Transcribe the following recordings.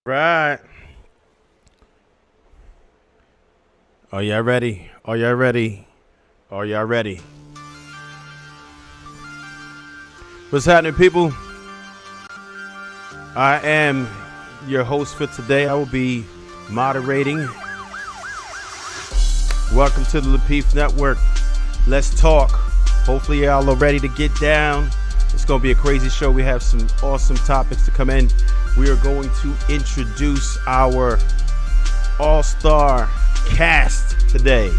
Right. Are y'all ready? Are y'all ready? Are y'all ready? What's happening, people? I am your host for today. I will be moderating. Welcome to the Lapeef Network. Let's talk. Hopefully y'all are ready to get down. It's going to be a crazy show. We have some awesome topics to come in. We are going to introduce our all-star cast today.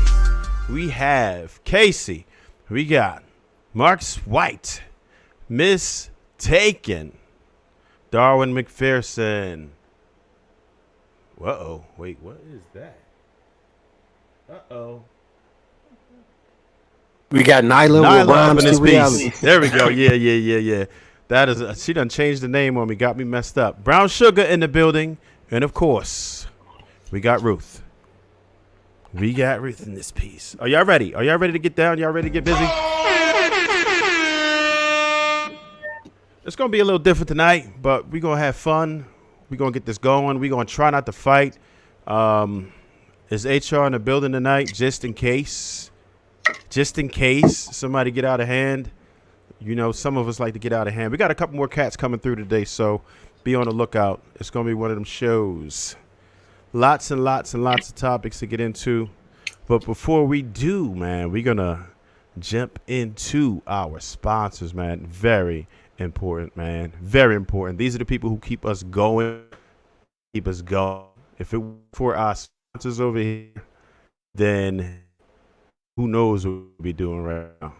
We have Casey. We got Marks White, Miss Taken, Darwin McPherson. Uh-oh. Wait, what is that? Uh-oh. We got Nyla with Nyla up Rhymes in this to Reality. piece. There we go. Yeah. That is, she done changed the name on me, got me messed up. Brown Sugar in the building. And of course, we got Ruth. We got Ruth in this piece. Are y'all ready? Are y'all ready to get down? Y'all ready to get busy? It's going to be a little different tonight, but we're going to have fun. We're going to get this going. We're going to try not to fight. Is HR in the building tonight, just in case? Just in case somebody get out of hand. You know, some of us like to get out of hand. We got a couple more cats coming through today, so be on the lookout. It's going to be one of them shows. Lots and lots and lots of topics to get into. But before we do, man, we're going to jump into our sponsors, man. Very important, man. Very important. These are the people who keep us going. Keep us going. If it were for our sponsors over here, then who knows what we'll be doing right now.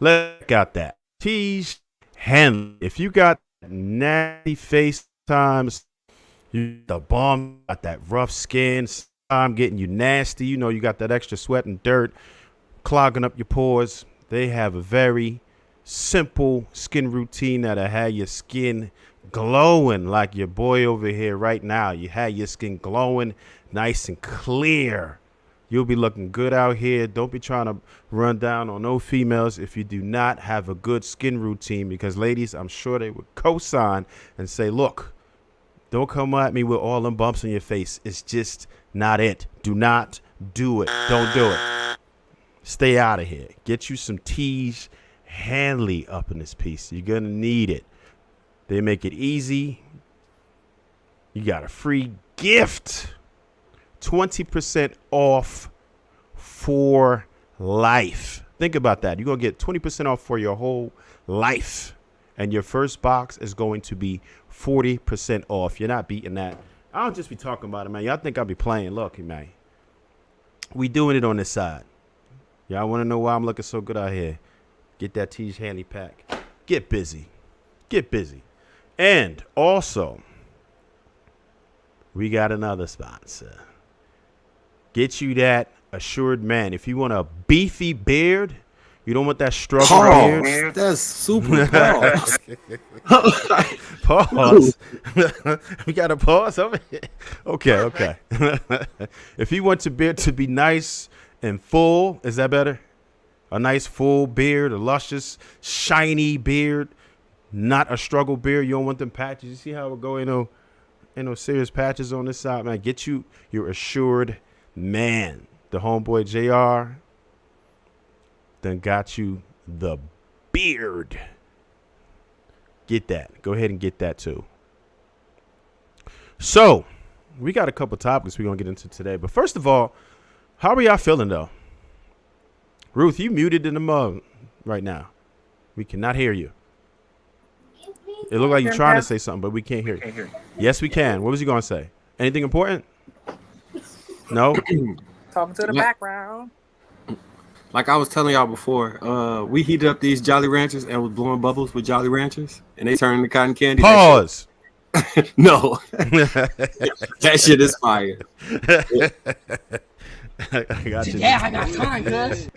Let's got that. Tease Henley. If you got nasty face times, you the bum, got that rough skin, I'm getting you nasty. You know you got that extra sweat and dirt clogging up your pores. They have a very simple skin routine that'll have your skin glowing like your boy over here right now. You have your skin glowing nice and clear. You'll be looking good out here. Don't be trying to run down on no females if you do not have a good skin routine, because ladies, I'm sure they would co-sign and say, look, don't come at me with all them bumps on your face. It's just not it. Do not do it. Don't do it. Stay out of here. Get you some Tees Hanley up in this piece. You're going to need it. They make it easy. You got a free gift. 20% off for life. Think about that. You're going to get 20% off for your whole life. And your first box is going to be 40% off. You're not beating that. I'll just be talking about it, man. Y'all think I'll be playing. Look, man. We doing it on this side. Y'all want to know why I'm looking so good out here? Get that Tees Handy pack. Get busy. Get busy. And also, we got another sponsor. Get you that Assured Man. If you want a beefy beard, you don't want that struggle beard. Man, that's super pause. Pause. We got a pause over here. Okay. If you want your beard to be nice and full, is that better? A nice full beard, a luscious, shiny beard, not a struggle beard. You don't want them patches. You see how it go? Ain't no serious patches on this side, man. Get you your Assured Man. The homeboy JR then got you the beard. Get that. Go ahead and get that too. So, we got a couple topics we're going to get into today. But first of all, how are y'all feeling though? Ruth, you muted in the mug right now. We cannot hear you. It looked like you're trying to say something, but we can't hear you. Yes, we can. What was you going to say? Anything important? No? Talking to the background. Like I was telling y'all before, we heated up these Jolly Ranchers and was blowing bubbles with Jolly Ranchers, and they turned into cotton candy. Pause. No. That shit is fire. I got you. Yeah, I got time, cuz.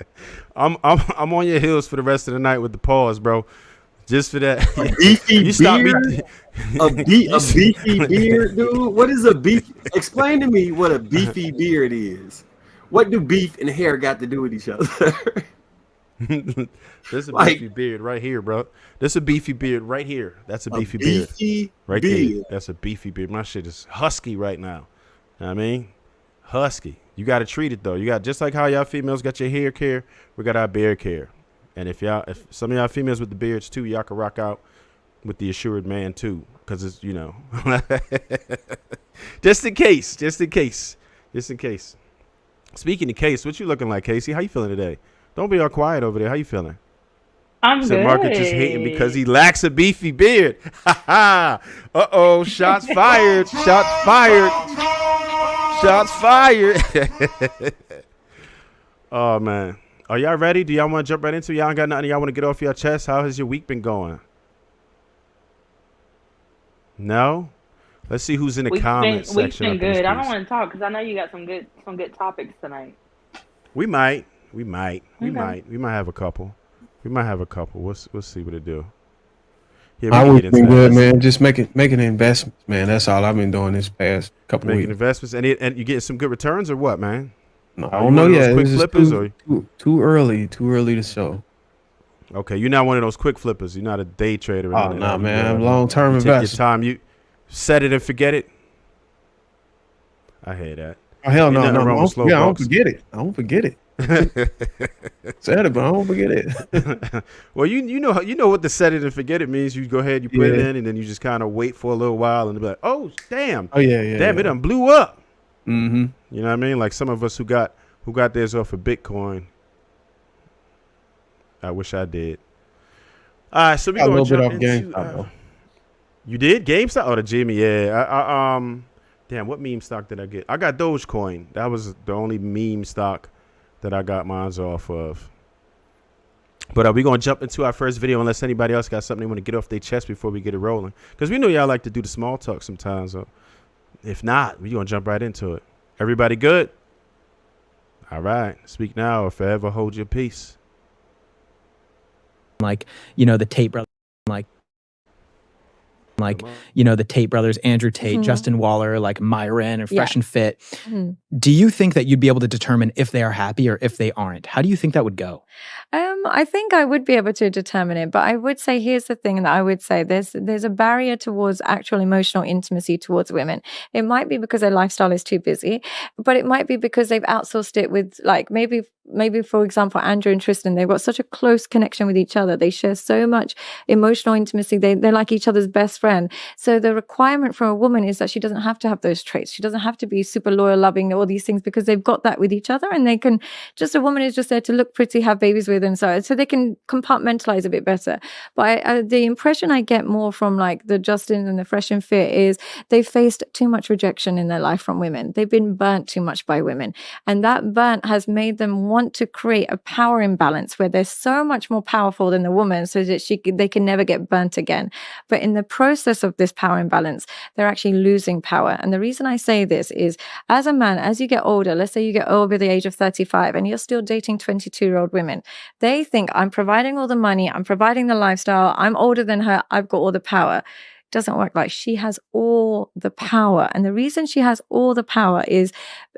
I'm on your heels for the rest of the night with the pause, bro. Just for that. Beefy You stop me. beard? A beefy beard, dude? What is a beef? Explain to me what a beefy beard is. What do beef and hair got to do with each other? This a Like beefy beard right here, bro. This a beefy beard right here. That's a a beefy beard beefy right there. beard. That's a beefy beard. My shit is husky right now. Know what I mean, husky. You got to treat it though. You got just like how y'all females got your hair care. We got our beard care. And if some of y'all females with the beards too, y'all can rock out with the assured man too, because it's just in case. Speaking of case, what you looking like, Casey? How you feeling today? Don't be all quiet over there. How you feeling? I'm Said good. Marcus just hating because he lacks a beefy beard. Ha ha. Uh-oh. Shots fired. Shots fired. Shots fired. Oh, man. Are y'all ready? Do y'all want to jump right into it? Y'all ain't got nothing y'all want to get off your chest? How has your week been going? No? Let's see who's in the comment section. We've been good. I don't want to talk because I know you got some good topics tonight. We might have a couple. We'll see what it do. Yeah, I would been good, man. Just making investments, man. That's all I've been doing this past couple making weeks. Investments, and you getting some good returns or what, man? No, I don't know yet. Quick flippers too early to show. Okay, you're not one of those quick flippers. You're not a day trader. Oh no, man. I'm long-term investor. Take your time. You set it and forget it. I hear that. Oh hell no, I don't forget it. I don't forget it. Said it, but I don't forget it. Well, you know what the set it and forget it means. You go ahead, you put it in, and then you just kind of wait for a little while, and be like, oh damn, damn, it done blew up. Mm-hmm. You know what I mean? Like some of us who got theirs off of Bitcoin. I wish I did. All right, so we gonna jump into. GameStop, you did GameStop? Oh, the Jimmy, yeah. Damn, what meme stock did I get? I got Dogecoin. That was the only meme stock that I got mines off of. But we're going to jump into our first video unless anybody else got something they want to get off their chest before we get it rolling. Because we know y'all like to do the small talk sometimes. So if not, we're going to jump right into it. Everybody good? All right. Speak now or forever hold your peace. Like, the Tate brothers, the Tate brothers, Andrew Tate, Justin Waller, like Myron or Fresh and Fit. Mm-hmm. Do you think that you'd be able to determine if they are happy or if they aren't? How do you think that would go? I think I would be able to determine it, but I would say here's the thing that I would say: there's a barrier towards actual emotional intimacy towards women. It might be because their lifestyle is too busy, but it might be because they've outsourced it with, like, maybe for example, Andrew and Tristan, they've got such a close connection with each other. They share so much emotional intimacy. They're like each other's best friend. So the requirement for a woman is that she doesn't have to have those traits. She doesn't have to be super loyal, loving, all these things, because they've got that with each other, and they can a woman is just there to look pretty, have babies with, and so they can compartmentalize a bit better. But the impression I get more from like the Justin and the Fresh and Fit is they've faced too much rejection in their life from women. They've been burnt too much by women, and that burnt has made them want to create a power imbalance where they're so much more powerful than the woman, so that they can never get burnt again. But in the process of this power imbalance, they're actually losing power. And the reason I say this is, as a man, as you get older, let's say you get over the age of 35 and you're still dating 22-year-old women, they think, I'm providing all the money, I'm providing the lifestyle, I'm older than her, I've got all the power. Doesn't work like she has all the power. And the reason she has all the power is,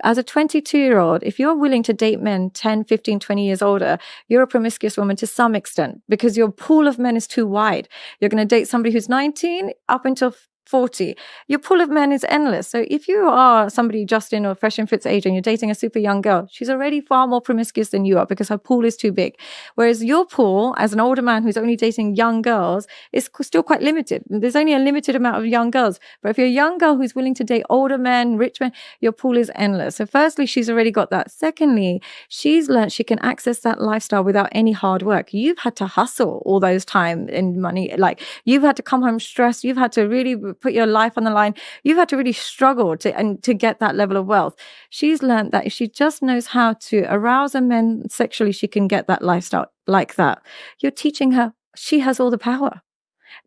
as a 22-year-old, if you're willing to date men 10, 15, 20 years older, you're a promiscuous woman to some extent, because your pool of men is too wide. You're going to date somebody who's 19 up until 40. Your pool of men is endless. So if you are somebody Justin or Fresh and Fit's age and you're dating a super young girl, she's already far more promiscuous than you are because her pool is too big. Whereas your pool, as an older man who's only dating young girls, is still quite limited. There's only a limited amount of young girls. But if you're a young girl who's willing to date older men, rich men, your pool is endless. So firstly, she's already got that. Secondly, she's learned she can access that lifestyle without any hard work. You've had to hustle all those time and money. Like, you've had to come home stressed. You've had to really put your life on the line. You've had to really struggle to get that level of wealth. She's learned that if she just knows how to arouse a man sexually, she can get that lifestyle like that. You're teaching her she has all the power.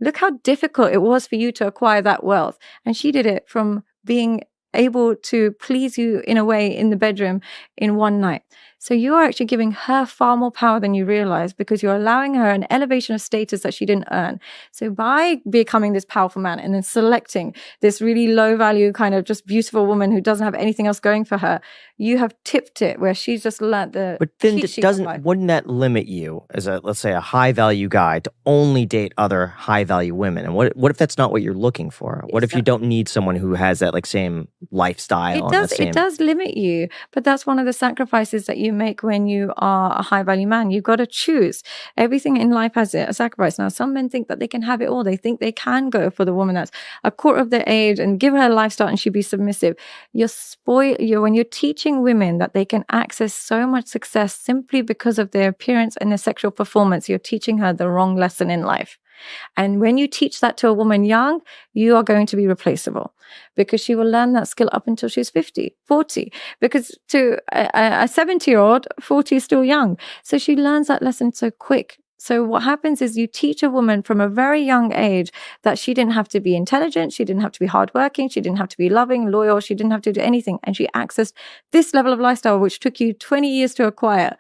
Look how difficult it was for you to acquire that wealth. And she did it from being able to please you in a way in the bedroom in one night. So you are actually giving her far more power than you realize, because you're allowing her an elevation of status that she didn't earn. So by becoming this powerful man and then selecting this really low value kind of just beautiful woman who doesn't have anything else going for her, you have tipped it where she's just learned the But then teaching of life. wouldn't that limit you as a, let's say, a high value guy to only date other high value women? And what if that's not what you're looking for? What if you don't need someone who has that like same lifestyle? It does limit you, but that's one of the sacrifices that you make when you are a high value man. You've got to choose. Everything in life has a sacrifice. Now, some men think that they can have it all. They think they can go for the woman that's a quarter of their age and give her a lifestyle and she'd be submissive. When you're teaching women that they can access so much success simply because of their appearance and their sexual performance, you're teaching her the wrong lesson in life. And when you teach that to a woman young, you are going to be replaceable, because she will learn that skill up until she's 50, 40. Because to a 70-year-old, 40 is still young. So she learns that lesson so quick. So what happens is you teach a woman from a very young age that she didn't have to be intelligent, she didn't have to be hardworking, she didn't have to be loving, loyal, she didn't have to do anything. And she accessed this level of lifestyle, which took you 20 years to acquire.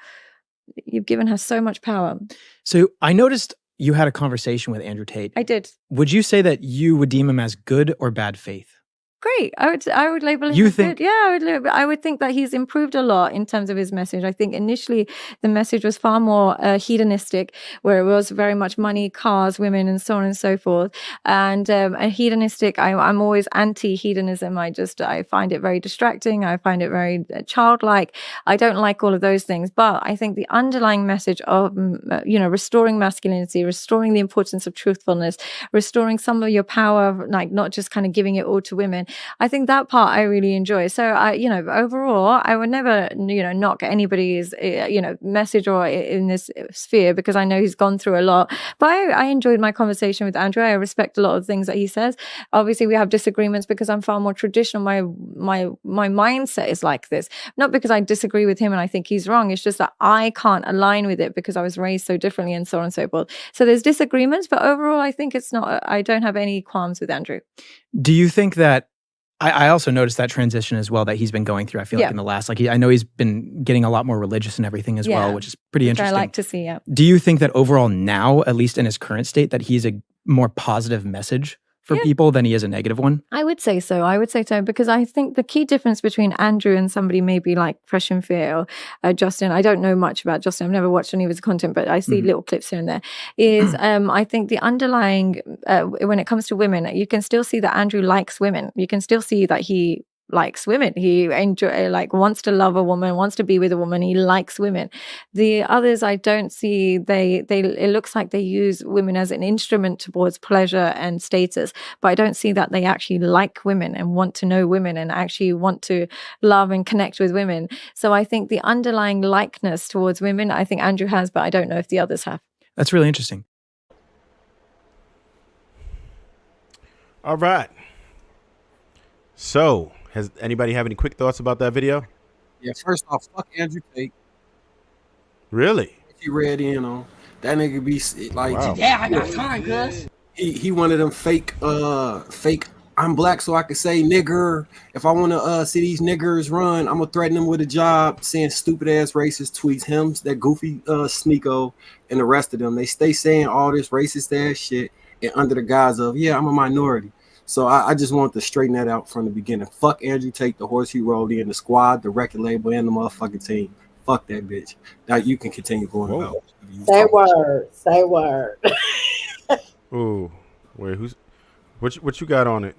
You've given her so much power. So I noticed you had a conversation with Andrew Tate. I did. Would you say that you would deem him as good or bad faith? Great. I would label him as good. Yeah, I would think that he's improved a lot in terms of his message. I think initially the message was far more hedonistic, where it was very much money, cars, women, and so on and so forth. And hedonistic, I'm always anti-hedonism. I find it very distracting. I find it very childlike. I don't like all of those things. But I think the underlying message of, restoring masculinity, restoring the importance of truthfulness, restoring some of your power, like not just kind of giving it all to women. I think that part I really enjoy. So overall, I would never, knock anybody's, message or in this sphere, because I know he's gone through a lot. But I enjoyed my conversation with Andrew. I respect a lot of things that he says. Obviously, we have disagreements because I'm far more traditional. My mindset is like this, not because I disagree with him and I think he's wrong. It's just that I can't align with it because I was raised so differently and so on and so forth. So there's disagreements, but overall, I think I don't have any qualms with Andrew. Do you think that, I also noticed that transition as well that he's been going through. I feel like in the last, I know he's been getting a lot more religious and everything as well, which is pretty interesting. I like to see, Do you think that overall now, at least in his current state, that he's a more positive message for people than he is a negative one? I would say so. Because I think the key difference between Andrew and somebody maybe like Fresh and Fair or Justin, I don't know much about Justin. I've never watched any of his content, but I see little clips here and there, is I think the underlying, when it comes to women, you can still see that Andrew likes women. You can still see that he likes women. He wants to love a woman, wants to be with a woman. He likes women. The others, I don't see. It looks like they use women as an instrument towards pleasure and status, but I don't see that they actually like women and want to know women and actually want to love and connect with women. So I think the underlying likeness towards women, I think Andrew has, but I don't know if the others have. That's really interesting. All right. So, has anybody have any quick thoughts about that video? Yeah, first off, fuck Andrew Tate. Really? He read in on that nigga be like, Wow. Yeah, I got time, cuz. He one of them fake. I'm black, so I can say nigger. If I want to see these niggers run, I'm gonna threaten them with a job, saying stupid ass racist tweets. Him, that goofy Sneeko, and the rest of them. They stay saying all this racist ass shit, and under the guise of I'm a minority. So I just want to straighten that out from the beginning. Fuck Andrew Tate, the horse he rode in, the squad, the record label, and the motherfucking team. Fuck that bitch. Now you can continue going about. Say word. Ooh, wait, what you got on it?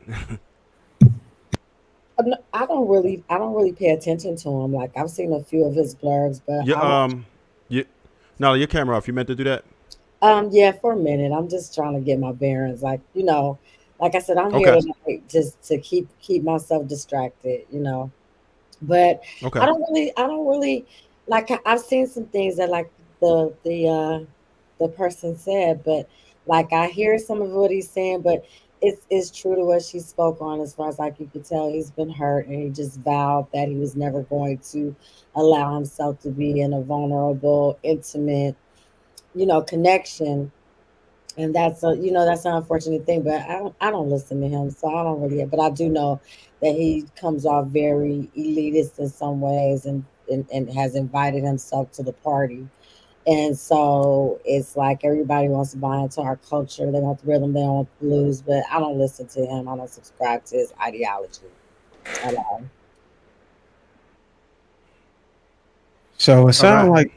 I don't really pay attention to him. Like I've seen a few of his blurbs, but your camera off. You meant to do that? Yeah, for a minute. I'm just trying to get my bearings. Like I said, I'm here tonight just to keep myself distracted, But I don't really like. I've seen some things that like the person said, but like I hear some of what he's saying, but it's true to what she spoke on. As far as like you could tell, he's been hurt, and he just vowed that he was never going to allow himself to be in a vulnerable, intimate, connection. And that's that's an unfortunate thing, but I don't listen to him, so I don't really. But I do know that he comes off very elitist in some ways, and and has invited himself to the party. And so it's like everybody wants to buy into our culture. They want the rhythm, they don't want the blues, but I don't listen to him. I don't subscribe to his ideology at all. So it sounds right.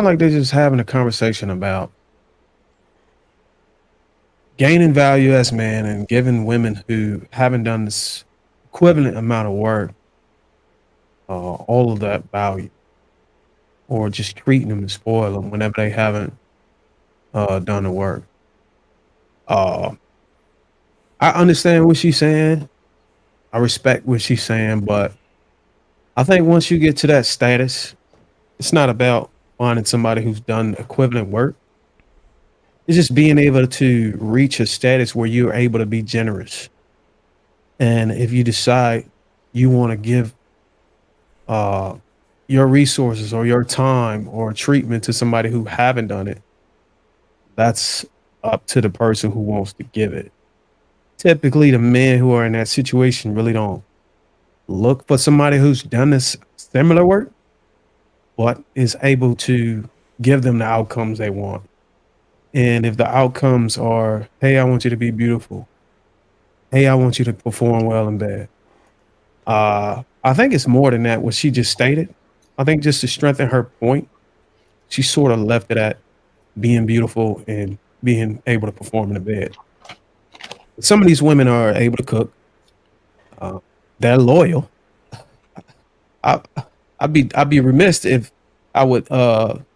like they're just having a conversation about gaining value as men and giving women who haven't done this equivalent amount of work all of that value, or just treating them to spoil them whenever they haven't done the work. Uh, I understand what she's saying. I respect what she's saying, but I think once you get to that status, it's not about finding somebody who's done equivalent work. It's just being able to reach a status where you're able to be generous. And if you decide you want to give your resources or your time or treatment to somebody who haven't done it, that's up to the person who wants to give it. Typically, the men who are in that situation really don't look for somebody who's done this similar work, but is able to give them the outcomes they want. And if the outcomes are, hey, I want you to be beautiful. Hey, I want you to perform well in bed. I think it's more than that, what she just stated. I think just to strengthen her point, she sort of left it at being beautiful and being able to perform in the bed. Some of these women are able to cook. They're loyal. I'd be remiss if I would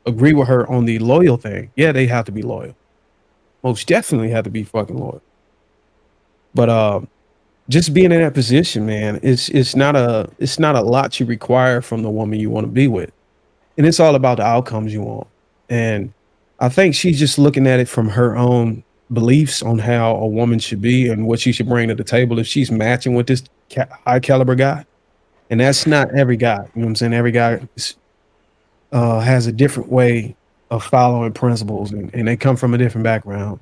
agree with her on the loyal thing. Yeah, they have to be loyal. Most definitely have to be fucking loyal. But just being in that position, man, it's not a lot you require from the woman you want to be with. And it's all about the outcomes you want. And I think she's just looking at it from her own beliefs on how a woman should be and what she should bring to the table if she's matching with this high caliber guy. And that's not every guy. You know what I'm saying? Every guy has a different way of following principles, and they come from a different background.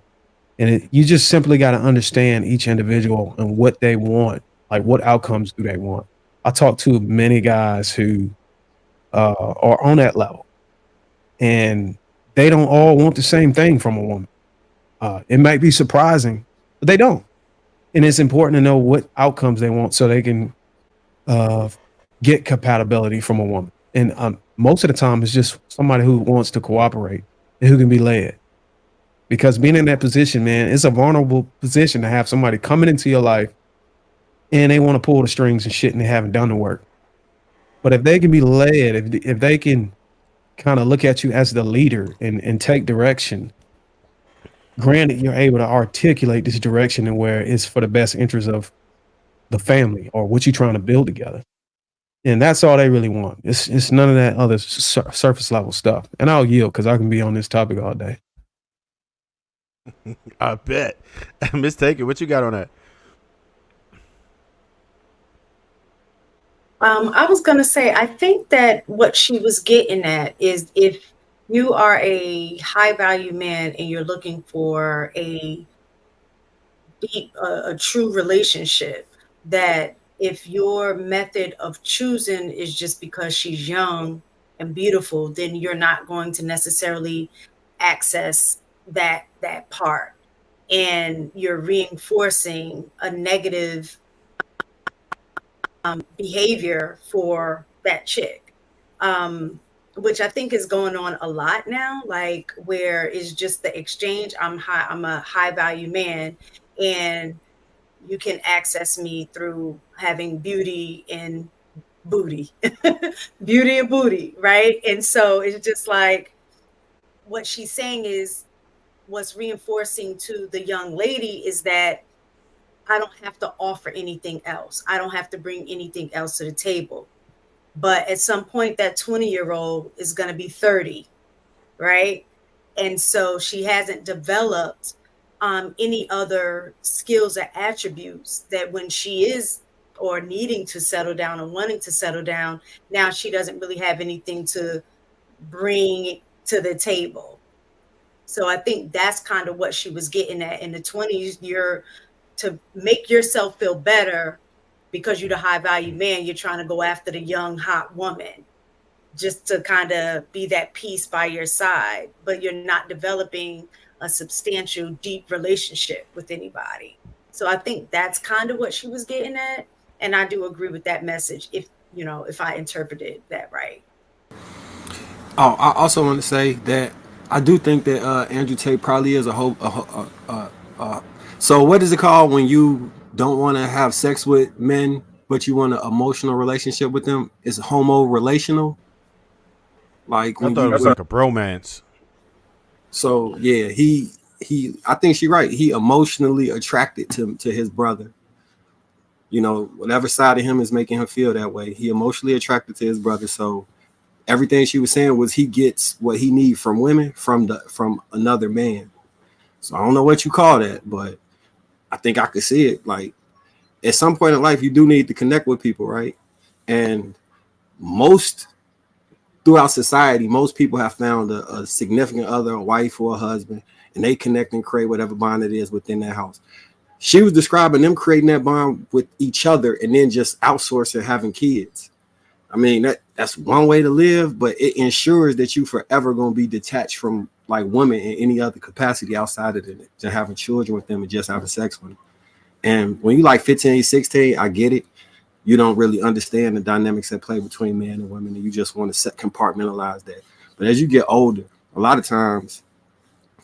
And you just simply got to understand each individual and what they want. Like, what outcomes do they want? I talk to many guys who are on that level, and they don't all want the same thing from a woman. It might be surprising, but they don't. And it's important to know what outcomes they want so they can get compatibility from a woman. And most of the time, it's just somebody who wants to cooperate and who can be led. Because being in that position, man, it's a vulnerable position to have somebody coming into your life and they want to pull the strings and shit and they haven't done the work. But if they can be led, if they can kind of look at you as the leader and take direction, granted, you're able to articulate this direction and where it's for the best interest of the family or what you're trying to build together. And that's all they really want. It's none of that other surface level stuff. And I'll yield because I can be on this topic all day. I bet. Miss Taker, what you got on that? I was going to say, I think that what she was getting at is if you are a high value man and you're looking for a deep, a true relationship, that if your method of choosing is just because she's young and beautiful, then you're not going to necessarily access that part. And you're reinforcing a negative behavior for that chick, which I think is going on a lot now, like where it's just the exchange. I'm a high value man, and you can access me through having beauty and booty, beauty and booty, right? And so it's just like what she's saying is what's reinforcing to the young lady is that I don't have to offer anything else. I don't have to bring anything else to the table. But at some point, that 20-year-old is going to be 30, right? And so she hasn't developed any other skills or attributes that when she is or needing to settle down or wanting to settle down, now she doesn't really have anything to bring to the table. So I think that's kind of what she was getting at. In the 20s, you're to make yourself feel better because you're the high value man, you're trying to go after the young, hot woman. just to kind of be that piece by your side, but you're not developing a substantial, deep relationship with anybody. So I think that's kind of what she was getting at. And I do agree with that message if, you know, if I interpreted that right. Oh, I also want to say that I do think that Andrew Tate probably is a whole. So what is it called when you don't want to have sex with men, but you want an emotional relationship with them? It's homo relational. Like I when thought you. it was like a bromance. So yeah, he. I think she's right. He emotionally attracted to his brother. You know, whatever side of him is making him feel that way, he emotionally attracted to his brother. So everything she was saying was he gets what he needs from women from another man. So I don't know what you call that, but I think I could see it. Like at some point in life, you do need to connect with people, right? And most throughout society, most people have found a significant other, a wife or a husband, and they connect and create whatever bond it is within that house. She was describing them creating that bond with each other and then just outsourcing having kids. I mean, that's one way to live, but it ensures that you forever going to be detached from like women in any other capacity outside of it, to having children with them and just having sex with them. And when you like 15, 16, I get it. You don't really understand the dynamics that play between men and women, and you just want to compartmentalize that. But as you get older, a lot of times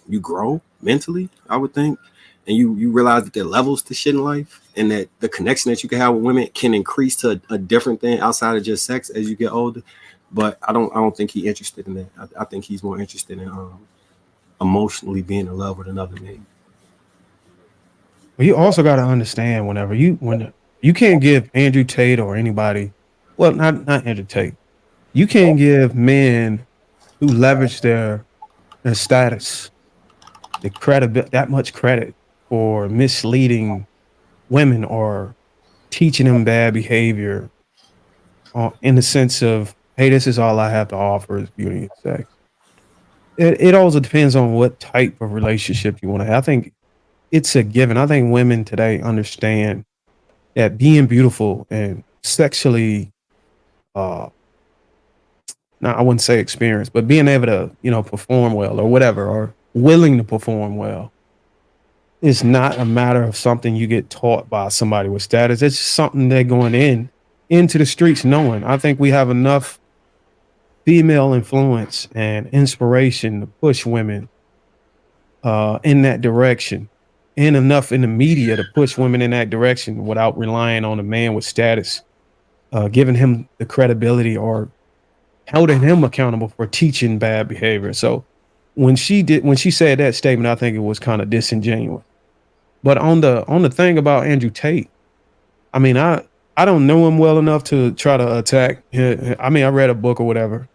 you grow mentally, I would think, and you realize that there are levels to shit in life, and that the connection that you can have with women can increase to a different thing outside of just sex as you get older. But I don't think he's interested in that. I think he's more interested in emotionally being in love with another man. Well, you also got to understand when you can't give Andrew Tate or anybody, well, not Andrew Tate, you can't give men who leverage their status the credit, that much credit for misleading women or teaching them bad behavior, in the sense of, hey, this is all I have to offer is beauty and sex. It also depends on what type of relationship you want to have. I think it's a given. I think women today understand that being beautiful and sexually, now I wouldn't say experience, but being able to, perform well or whatever, or willing to perform well, is not a matter of something you get taught by somebody with status. It's just something they're going into the streets knowing. I think we have enough female influence and inspiration to push women in that direction, and enough in the media to push women in that direction without relying on a man with status, giving him the credibility or holding him accountable for teaching bad behavior. So when she said that statement, I think it was kind of disingenuous. But on the thing about Andrew Tate, I mean, I don't know him well enough to try to attack. I mean, I read a book or whatever,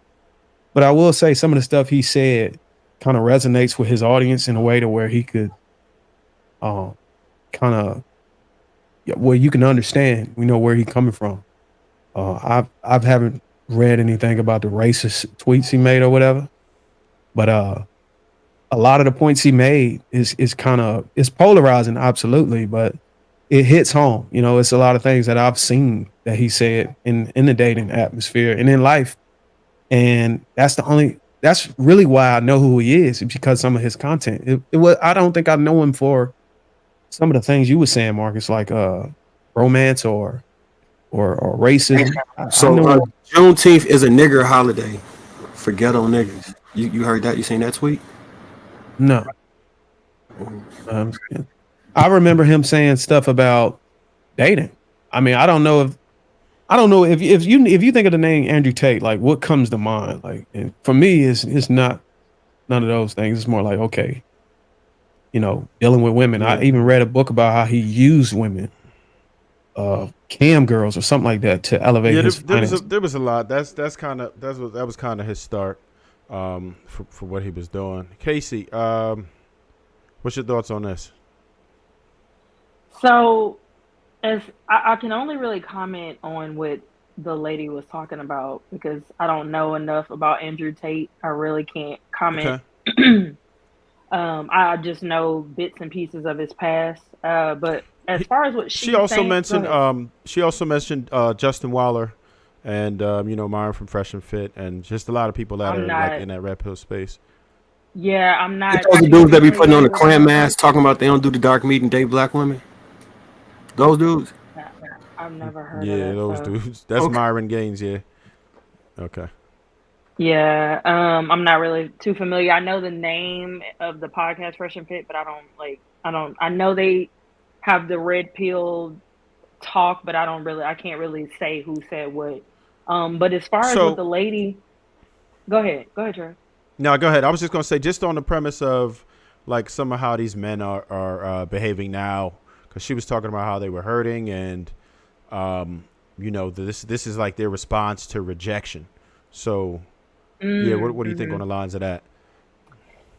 but I will say some of the stuff he said kind of resonates with his audience in a way to where he could kind of, where you can understand, where he's coming from. I haven't read anything about the racist tweets he made or whatever, but a lot of the points he made is polarizing, absolutely, but it hits home. It's a lot of things that I've seen that he said in the dating atmosphere and in life, and that's really why I know who he is, because some of his content. I don't think I know him for some of the things you were saying, Marcus, like romance or racism. So Juneteenth is a nigger holiday for ghetto niggas. You heard that? You seen that tweet? No. I remember him saying stuff about dating. I mean, I don't know if you think of the name Andrew Tate, like what comes to mind? Like, for me, it's not none of those things. It's more like, okay, dealing with women. I even read a book about how he used women, cam girls or something like that, to elevate his finance. There was a lot. That was kind of his start, for what he was doing. Casey, what's your thoughts on this? So, as I can only really comment on what the lady was talking about, because I don't know enough about Andrew Tate. I really can't comment. Okay. I just know bits and pieces of his past. But as far as what she also mentioned Justin Waller, and Myron from Fresh and Fit, and just a lot of people that I'm are not. like in that red pill space. Yeah, I'm not Those the too dudes that be putting on familiar the with clan them. mask, talking about they don't do the dark meat and date black women. Those dudes. I've never heard of Yeah, that those stuff. dudes. That's Okay. Myron Gaines. Yeah. Okay. Yeah, I'm not really too familiar. I know the name of the podcast Fresh and Fit, but I know they have the red pill talk, but I can't really say who said what. But as far as with So the lady, go ahead, Trey. no, go ahead. I was just gonna say, just on the premise of like some of how these men are behaving now, because she was talking about how they were hurting, and this is like their response to rejection. So yeah, what do you think on the lines of that?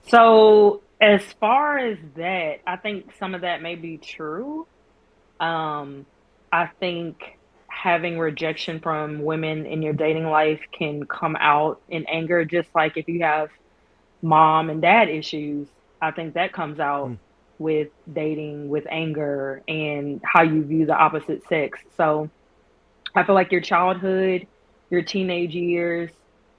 So as far as that, I think some of that may be true. I think having rejection from women in your dating life can come out in anger, just like if you have mom and dad issues. I think that comes out with dating, with anger, and how you view the opposite sex. So I feel like your childhood, your teenage years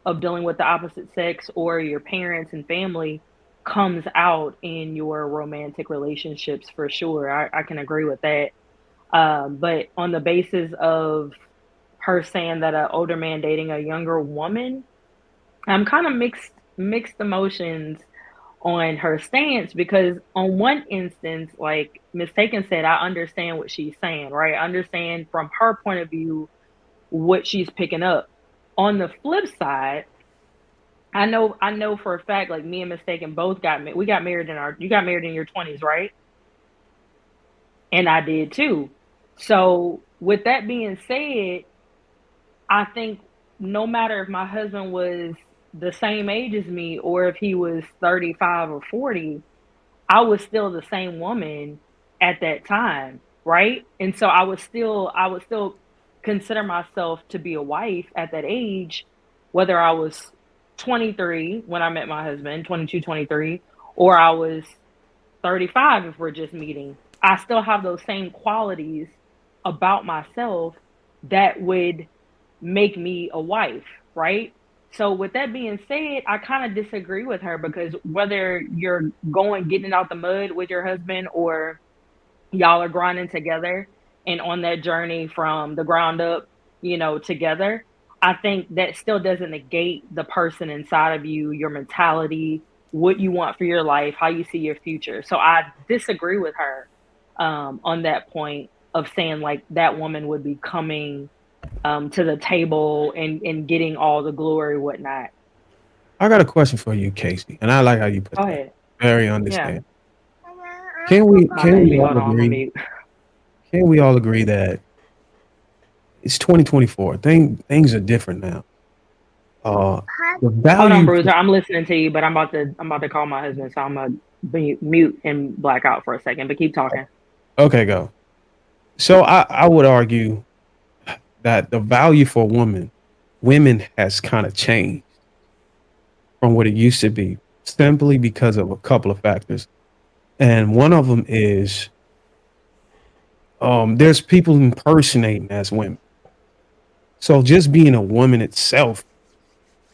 of dealing with the opposite sex or your parents and family comes out in your romantic relationships for sure. I can agree with that. But on the basis of her saying that an older man dating a younger woman, I'm kind of mixed emotions on her stance, because on one instance, like Mistaken said, I understand what she's saying, right? I understand from her point of view what she's picking up. On the flip side, I know for a fact, like me and Mistaken both we got married you got married in your 20s, right? And I did too. So with that being said, I think no matter if my husband was the same age as me or if he was 35 or 40, I was still the same woman at that time, right? And so I would still consider myself to be a wife at that age, whether I was 23 when I met my husband, 22, 23, or I was 35 if we're just meeting. I still have those same qualities about myself that would make me a wife, right? So with that being said, I kind of disagree with her, because whether you're getting out the mud with your husband or y'all are grinding together and on that journey from the ground up, together, I think that still doesn't negate the person inside of you, your mentality, what you want for your life, how you see your future. So I disagree with her on that point of saying like that woman would be coming to the table and getting all the glory, whatnot. I got a question for you, Casey, and I like how you put Go that. ahead. Very understand. Yeah. Can we all Hold on, agree? Can we all agree that it's 2024? Things are different now. The value. Hold on, Bruiser. I'm listening to you, but I'm about to call my husband, so I'm gonna be mute and black out for a second. But keep talking. Okay, go. So I would argue that the value for women has kind of changed from what it used to be, simply because of a couple of factors. And one of them is there's people impersonating as women. So just being a woman itself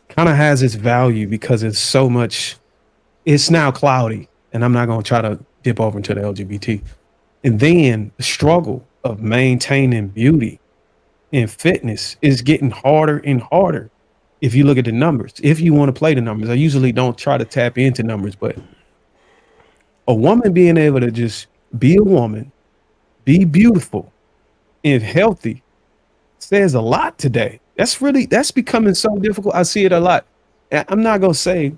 kind of has its value, because it's now cloudy. And I'm not going to try to dip over into the LGBT. And then the struggle of maintaining beauty and fitness is getting harder and harder. If you look at the numbers, if you want to play the numbers, I usually don't try to tap into numbers, but a woman being able to just be a woman, be beautiful and healthy says a lot today. That's becoming so difficult. I see it a lot. I'm not going to say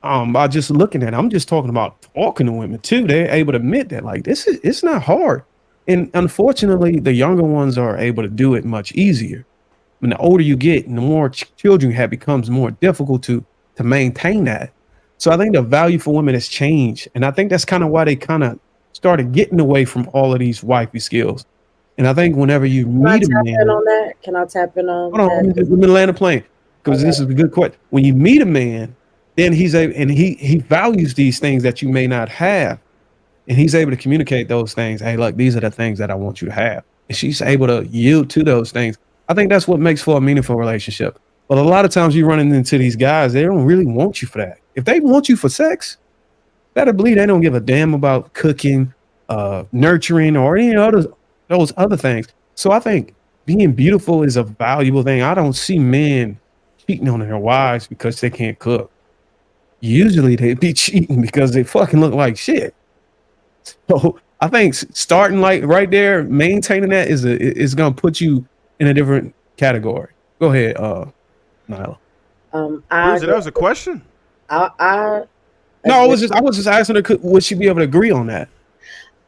by just looking at it, I'm just talking about talking to women too. They're able to admit that like it's not hard. And unfortunately, the younger ones are able to do it much easier. When the older you get and the more children you have, becomes more difficult to maintain that. So I think the value for women has changed. And I think that's kind of why they kind of started getting away from all of these wifey skills. And I think whenever you meet a man, on that? Can I tap in on hold on, let me land a plane, because this is a good question. When you meet a man, then he's able, and he values these things that you may not have. And he's able to communicate those things. Hey, look, these are the things that I want you to have. And she's able to yield to those things. I think that's what makes for a meaningful relationship. But a lot of times you running into these guys, they don't really want you for that. If they want you for sex, better believe they don't give a damn about cooking, nurturing, or any other those other things. So I think being beautiful is a valuable thing. I don't see men cheating on their wives because they can't cook. Usually they be cheating because they fucking look like shit. So I think starting like right there, maintaining that is gonna put you in a different category. Go ahead, Nyla. Bruiser, that was a question? I No, I was just asking her, would she be able to agree on that?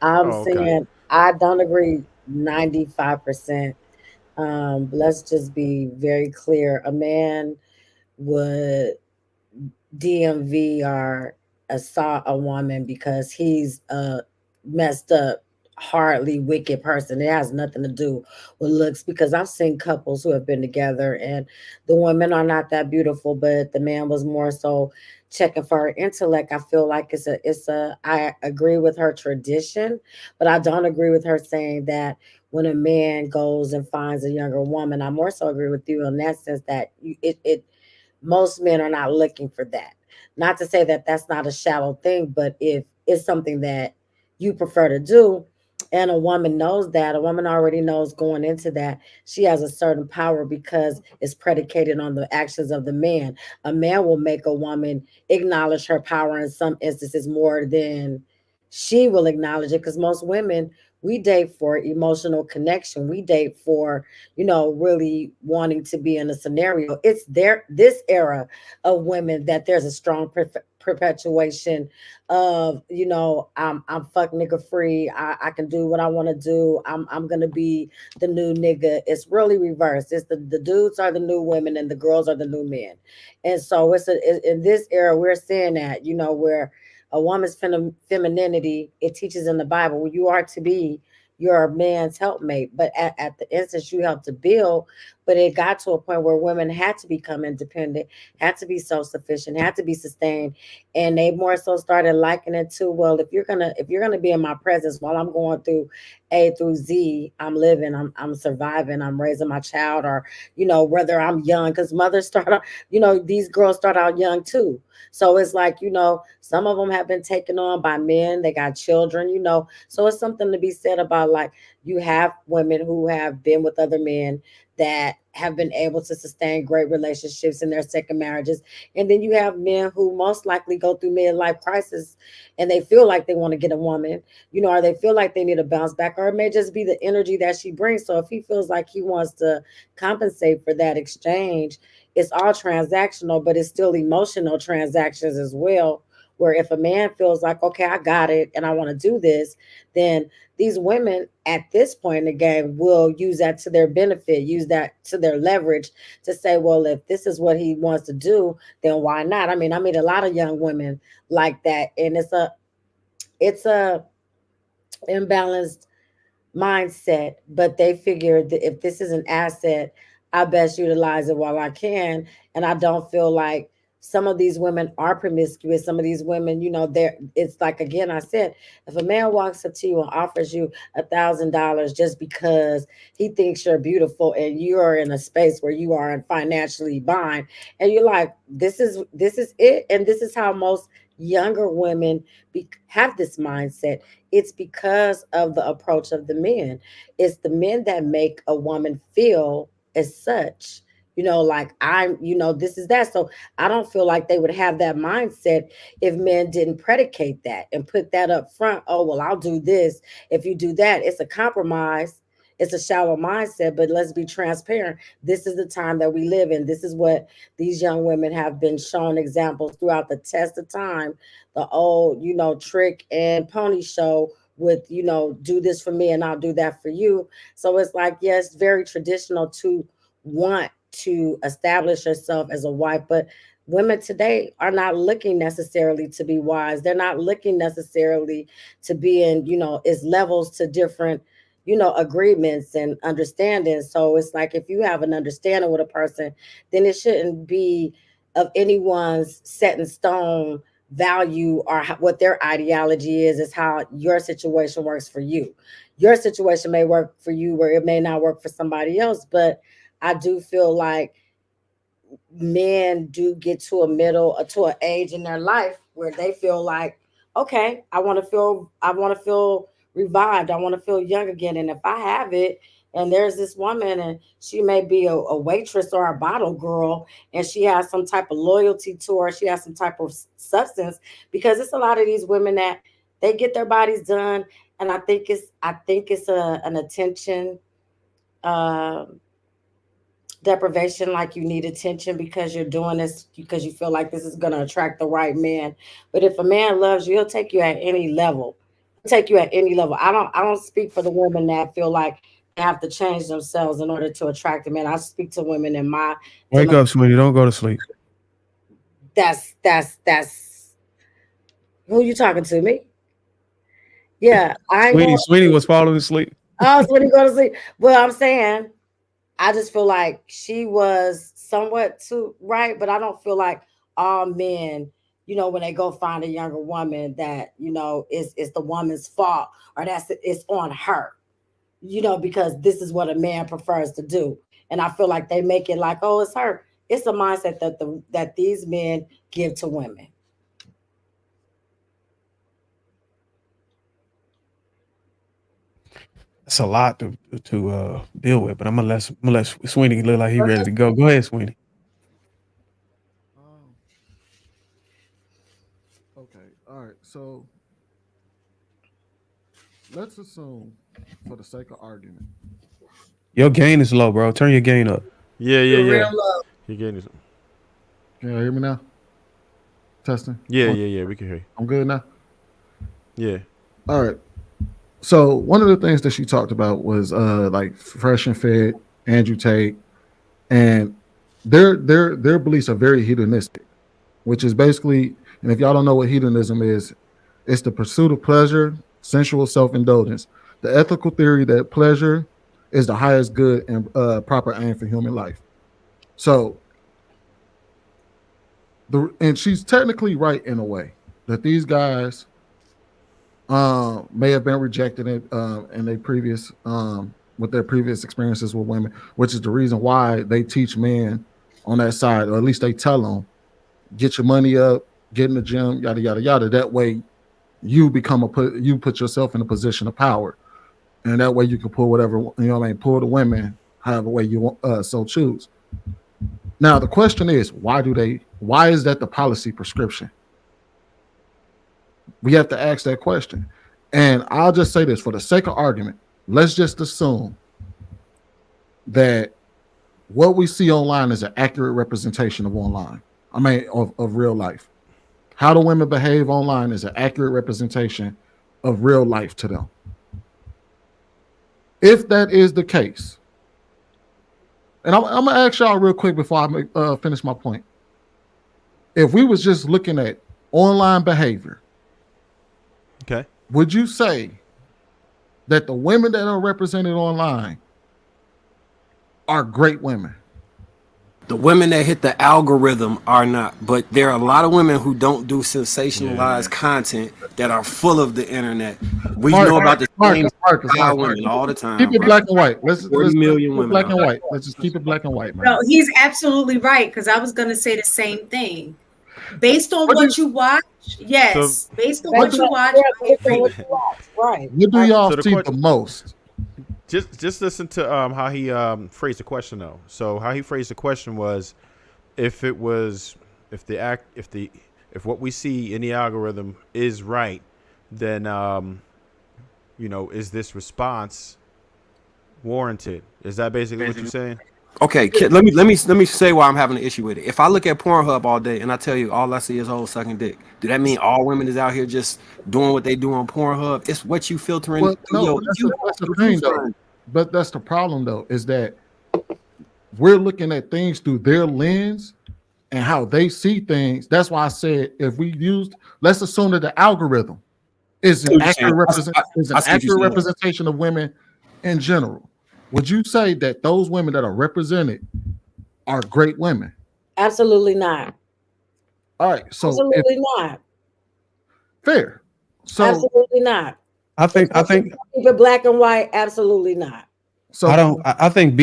I'm saying I don't agree 95%. Let's just be very clear. A man would DMV or assault a woman because he's a messed up, hardly wicked person. It has nothing to do with looks, because I've seen couples who have been together and the women are not that beautiful, but the man was more so checking for her intellect. I feel like I agree with her tradition, but I don't agree with her saying that when a man goes and finds a younger woman. I more so agree with you in that sense that it most men are not looking for that. Not to say that that's not a shallow thing, but if it's something that you prefer to do, and a woman knows that, a woman already knows going into that, she has a certain power because it's predicated on the actions of the man. A man will make a woman acknowledge her power in some instances more than she will acknowledge it, because most women, we date for emotional connection. We date for, really wanting to be in a scenario. It's this era of women that there's a strong perpetuation of, I'm fuck nigga free. I can do what I want to do. I'm gonna be the new nigga. It's really reversed. It's the dudes are the new women and the girls are the new men. And so in this era we're seeing that, where a woman's femininity, it teaches in the Bible, you are to be your man's helpmate, but at the instance you help to build. But it got to a point where women had to become independent, had to be self-sufficient, had to be sustained, and they more so started liking it to, well, if you're gonna be in my presence while I'm going through A through Z, I'm living, I'm surviving, I'm raising my child, or whether I'm young, because mothers start out, these girls start out young too. So it's like, some of them have been taken on by men, they got children, so it's something to be said about, like, you have women who have been with other men that have been able to sustain great relationships in their second marriages. And then you have men who most likely go through midlife crisis and they feel like they want to get a woman, or they feel like they need a bounce back, or it may just be the energy that she brings. So if he feels like he wants to compensate for that exchange, it's all transactional, but it's still emotional transactions as well. Where if a man feels like, okay, I got it and I want to do this, then these women at this point in the game will use that to their benefit, use that to their leverage to say, well, if this is what he wants to do, then why not? I mean, I meet a lot of young women like that, and it's a imbalanced mindset, but they figure that if this is an asset, I best utilize it while I can. And I don't feel like some of these women are promiscuous. Some of these women, it's like, again, I said, if a man walks up to you and offers you $1,000 just because he thinks you're beautiful and you're in a space where you are financially bind, and you're like, this is it, and this is how most younger women have this mindset. It's because of the approach of the men. It's the men that make a woman feel as such, like this is that. So I don't feel like they would have that mindset if men didn't predicate that and put that up front. Oh, well, I'll do this if you do that. It's a compromise. It's a shallow mindset, but let's be transparent. This is the time that we live in. This is what these young women have been shown examples throughout the test of time. The old, trick and pony show with, do this for me and I'll do that for you. So it's like, yes, very traditional to want to establish yourself as a wife, but women today are not looking necessarily to be wise. They're not looking necessarily to be in, it's levels to different, agreements and understanding. So it's like, if you have an understanding with a person, then it shouldn't be of anyone's set in stone value or what their ideology is how your situation works for you. Your situation may work for you where it may not work for somebody else, but I do feel like men do get to an age in their life where they feel like, okay, I want to feel revived. I want to feel young again. And if I have it, and there's this woman and she may be a waitress or a bottle girl, and she has some type of loyalty to her, she has some type of substance, because it's a lot of these women that they get their bodies done. And I think it's an attention deprivation, like you need attention because you're doing this because you feel like this is going to attract the right man. But if a man loves you, he'll take you at any level. I don't speak for the women that feel like they have to change themselves in order to attract a man. I speak to women in my wake up, sweetie. Don't go to sleep. That's who you talking to, me? Yeah, Sweetie was falling asleep. Oh, Sweetie go to sleep. Well, I'm saying, I just feel like she was somewhat too right, but I don't feel like all men, when they go find a younger woman, that it's the woman's fault, or it's on her, because this is what a man prefers to do. And I feel like they make it like, oh, it's her. It's a mindset that these men give to women. It's a lot to deal with, but I'm gonna let Sweeney look like he ready to go. Go ahead, Sweeney. Okay, all right. So let's assume, for the sake of argument, your gain is low, bro. Turn your gain up. Yeah. Real low. Your gain is. Can you hear me now? Testing. Yeah. We can hear you. I'm good now. Yeah. All right. So one of the things that she talked about was like Fresh and Fit, Andrew Tate, and their beliefs are very hedonistic, which is basically, and if y'all don't know what hedonism is, it's the pursuit of pleasure, sensual self-indulgence, the ethical theory that pleasure is the highest good and proper aim for human life. So, and she's technically right in a way that these guys may have been rejected in their previous with their previous experiences with women, which is the reason why they teach men on that side, or at least they tell them, get your money up, get in the gym, yada yada yada. That way, you put yourself in a position of power, and that way you can pull whatever pull the women however way you want, so choose. Now the question is, why is that the policy prescription? We have to ask that question. And I'll just say this for the sake of argument. Let's just assume that what we see online is an accurate representation of online. Of real life. How do women behave online is an accurate representation of real life to them. If that is the case, and I'm going to ask y'all real quick before I finish my point. If we was just looking at online behavior, okay, would you say that the women that are represented online are great women? The women that hit the algorithm are not, but there are a lot of women who don't do sensationalized content that are full of the internet. We know about the same women all the time. Keep it black and white. Let's 40 million women. Black and white. Let's just keep it black and white, man. No, he's absolutely right, because I was going to say the same thing. Based on what you watch, yes. So, based on what you watch, right. What do y'all see the most? Just listen to how he phrased the question though. So how he phrased the question was, if what we see in the algorithm is right, then is this response warranted? Is that basically what you're saying? Okay, let me say why I'm having an issue with it. If I look at Pornhub all day and I tell you all I see is hoes sucking dick, do that mean all women is out here just doing what they do on Pornhub? It's what you filtering. Well, no, that's the thing though. But that's the problem though, is that we're looking at things through their lens and how they see things. That's why I said let's assume that the algorithm is an accurate representation of women in general. Would you say that those women that are represented are great women? Absolutely not. All right, so absolutely not. Fair. So absolutely not. I think keep it black and white. Absolutely not. So I think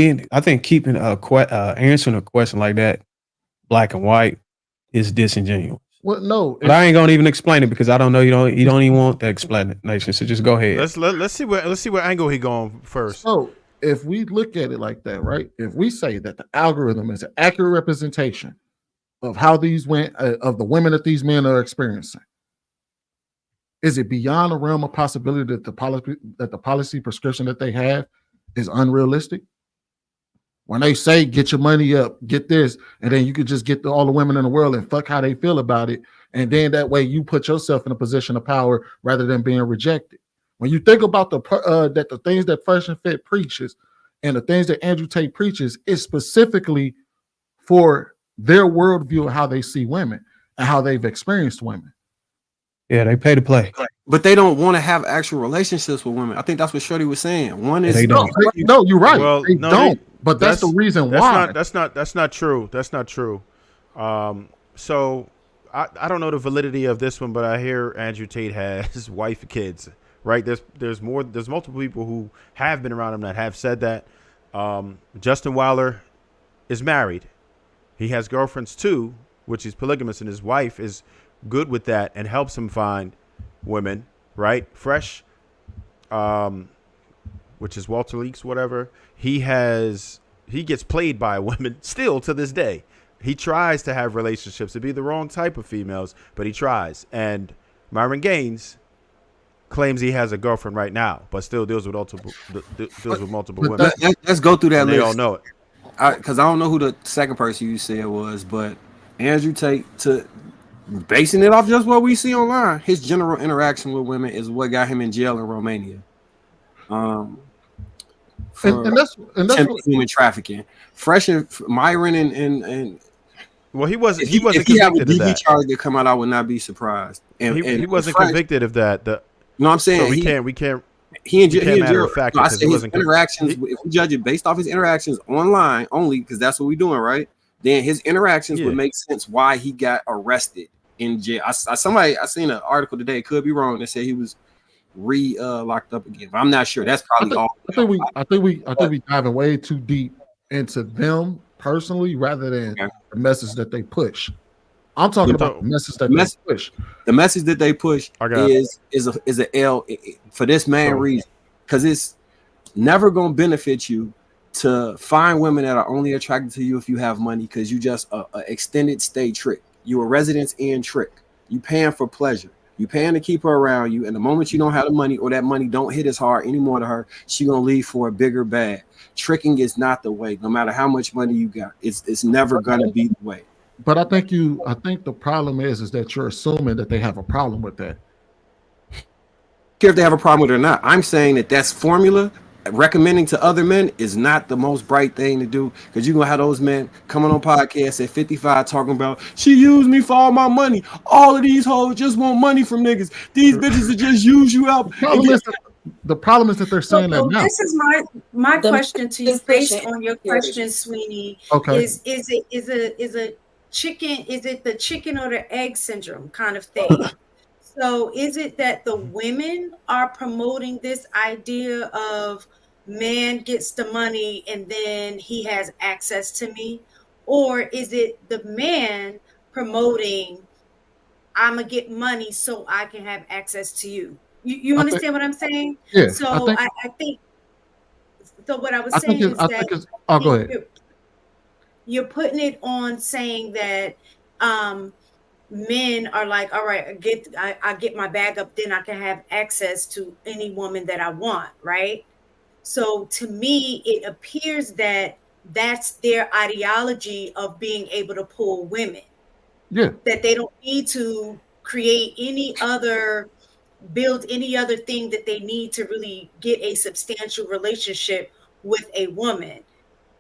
keeping answering a question like that, black and white, is disingenuous. Well, no, but I ain't gonna even explain it because I don't know you don't even want the explanation. So just go ahead. Let's see what angle he going first. So if we look at it like that, right? If we say that the algorithm is an accurate representation of how these of the women that these men are experiencing, is it beyond the realm of possibility that the policy prescription that they have is unrealistic? When they say get your money up, get this, and then you could just get all the women in the world and fuck how they feel about it, and then that way you put yourself in a position of power rather than being rejected. When you think about that the things that Fresh and Fit preaches and the things that Andrew Tate preaches is specifically for their worldview of how they see women and how they've experienced women. Yeah, they pay to play. But they don't want to have actual relationships with women. I think that's what Shorty was saying. One is they don't. No, you're right. Well, they don't. But that's the reason why. That's not true. That's not true. So I don't know the validity of this one, but I hear Andrew Tate has wife and kids. Right? There's multiple people who have been around him that have said that. Justin Wilder is married. He has girlfriends too, which he's polygamous, and his wife is good with that and helps him find women, right? Fresh, which is Walter Leaks, whatever. He gets played by women still to this day. He tries to have relationships. It'd be the wrong type of females, but he tries. And Myron Gaines claims he has a girlfriend right now, but still deals with multiple women. Let's go through that list. They all know it. Because I don't know who the second person you said was, but Andrew Tate, basing it off just what we see online, his general interaction with women is what got him in jail in Romania. And that's human trafficking. Fresh and Myron and well, he wasn't if convicted he have a of DV that. charge that come out, I would not be surprised. And he wasn't convicted of that. No, I'm saying so we can't. He in jail. Matter of fact, I say his interactions. If we judge it based off his interactions online only, because that's what we're doing, right? Then his interactions would make sense why he got arrested in jail. I seen an article today. It could be wrong. That said he was locked up again. But I'm not sure. That's probably all. I think we diving way too deep into them personally rather than the message that they push. I'm talking about the message that they push. The message that they push is a L for this main reason, because it's never gonna benefit you to find women that are only attracted to you if you have money, because you just a extended stay trick. You a residence in trick. You paying for pleasure. You paying to keep her around you, and the moment you don't have the money or that money don't hit as hard anymore to her, she gonna leave for a bigger bag. Tricking is not the way. No matter how much money you got, it's never gonna be the way. But I think the problem is that you're assuming that they have a problem with that. Care if they have a problem with it or not. I'm saying that's formula. Recommending to other men is not the most bright thing to do, because you're gonna have those men coming on podcasts at 55 talking about she used me for all my money. All of these hoes just want money from niggas. These bitches will just use you out. The problem is that they're saying that now. This is my question to you, based on your question, Sweeney. Okay. Is a chicken? Is it the chicken or the egg syndrome kind of thing? So is it that the women are promoting this idea of man gets the money and then he has access to me? Or is it the man promoting I'm going to get money so I can have access to you? You understand what I'm saying? Yeah. So I think so what I was saying is that go ahead. You're putting it on saying that men are like, all right, I get my bag up, then I can have access to any woman that I want, right? So to me, it appears that that's their ideology of being able to pull women. Yeah. That they don't need to build any other thing that they need to really get a substantial relationship with a woman,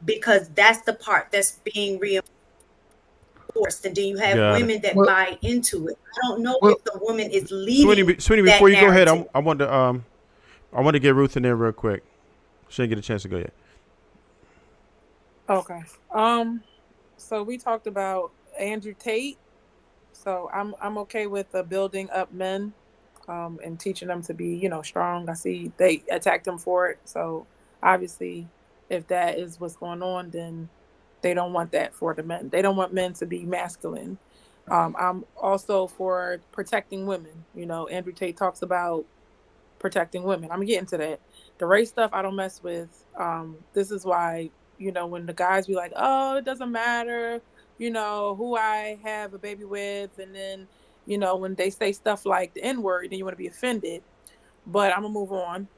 because that's the part that's being reinforced. And then you have women that buy into it. I don't know if the woman is leading. Sweeney, before you go ahead, I want to get Ruth in there real quick. She didn't get a chance to go yet. Okay. So we talked about Andrew Tate. So I'm okay with building up men, and teaching them to be, strong. I see they attacked him for it. So obviously if that is what's going on, then they don't want that for the men. They don't want men to be masculine. I'm also for protecting women. You know, Andrew Tate talks about protecting women. I'm getting to that. The race stuff I don't mess with. This is why, you know, when the guys be like, oh, it doesn't matter, you know, who I have a baby with, and then, you know, when they say stuff like the N-word, then you want to be offended. But I'm gonna move on.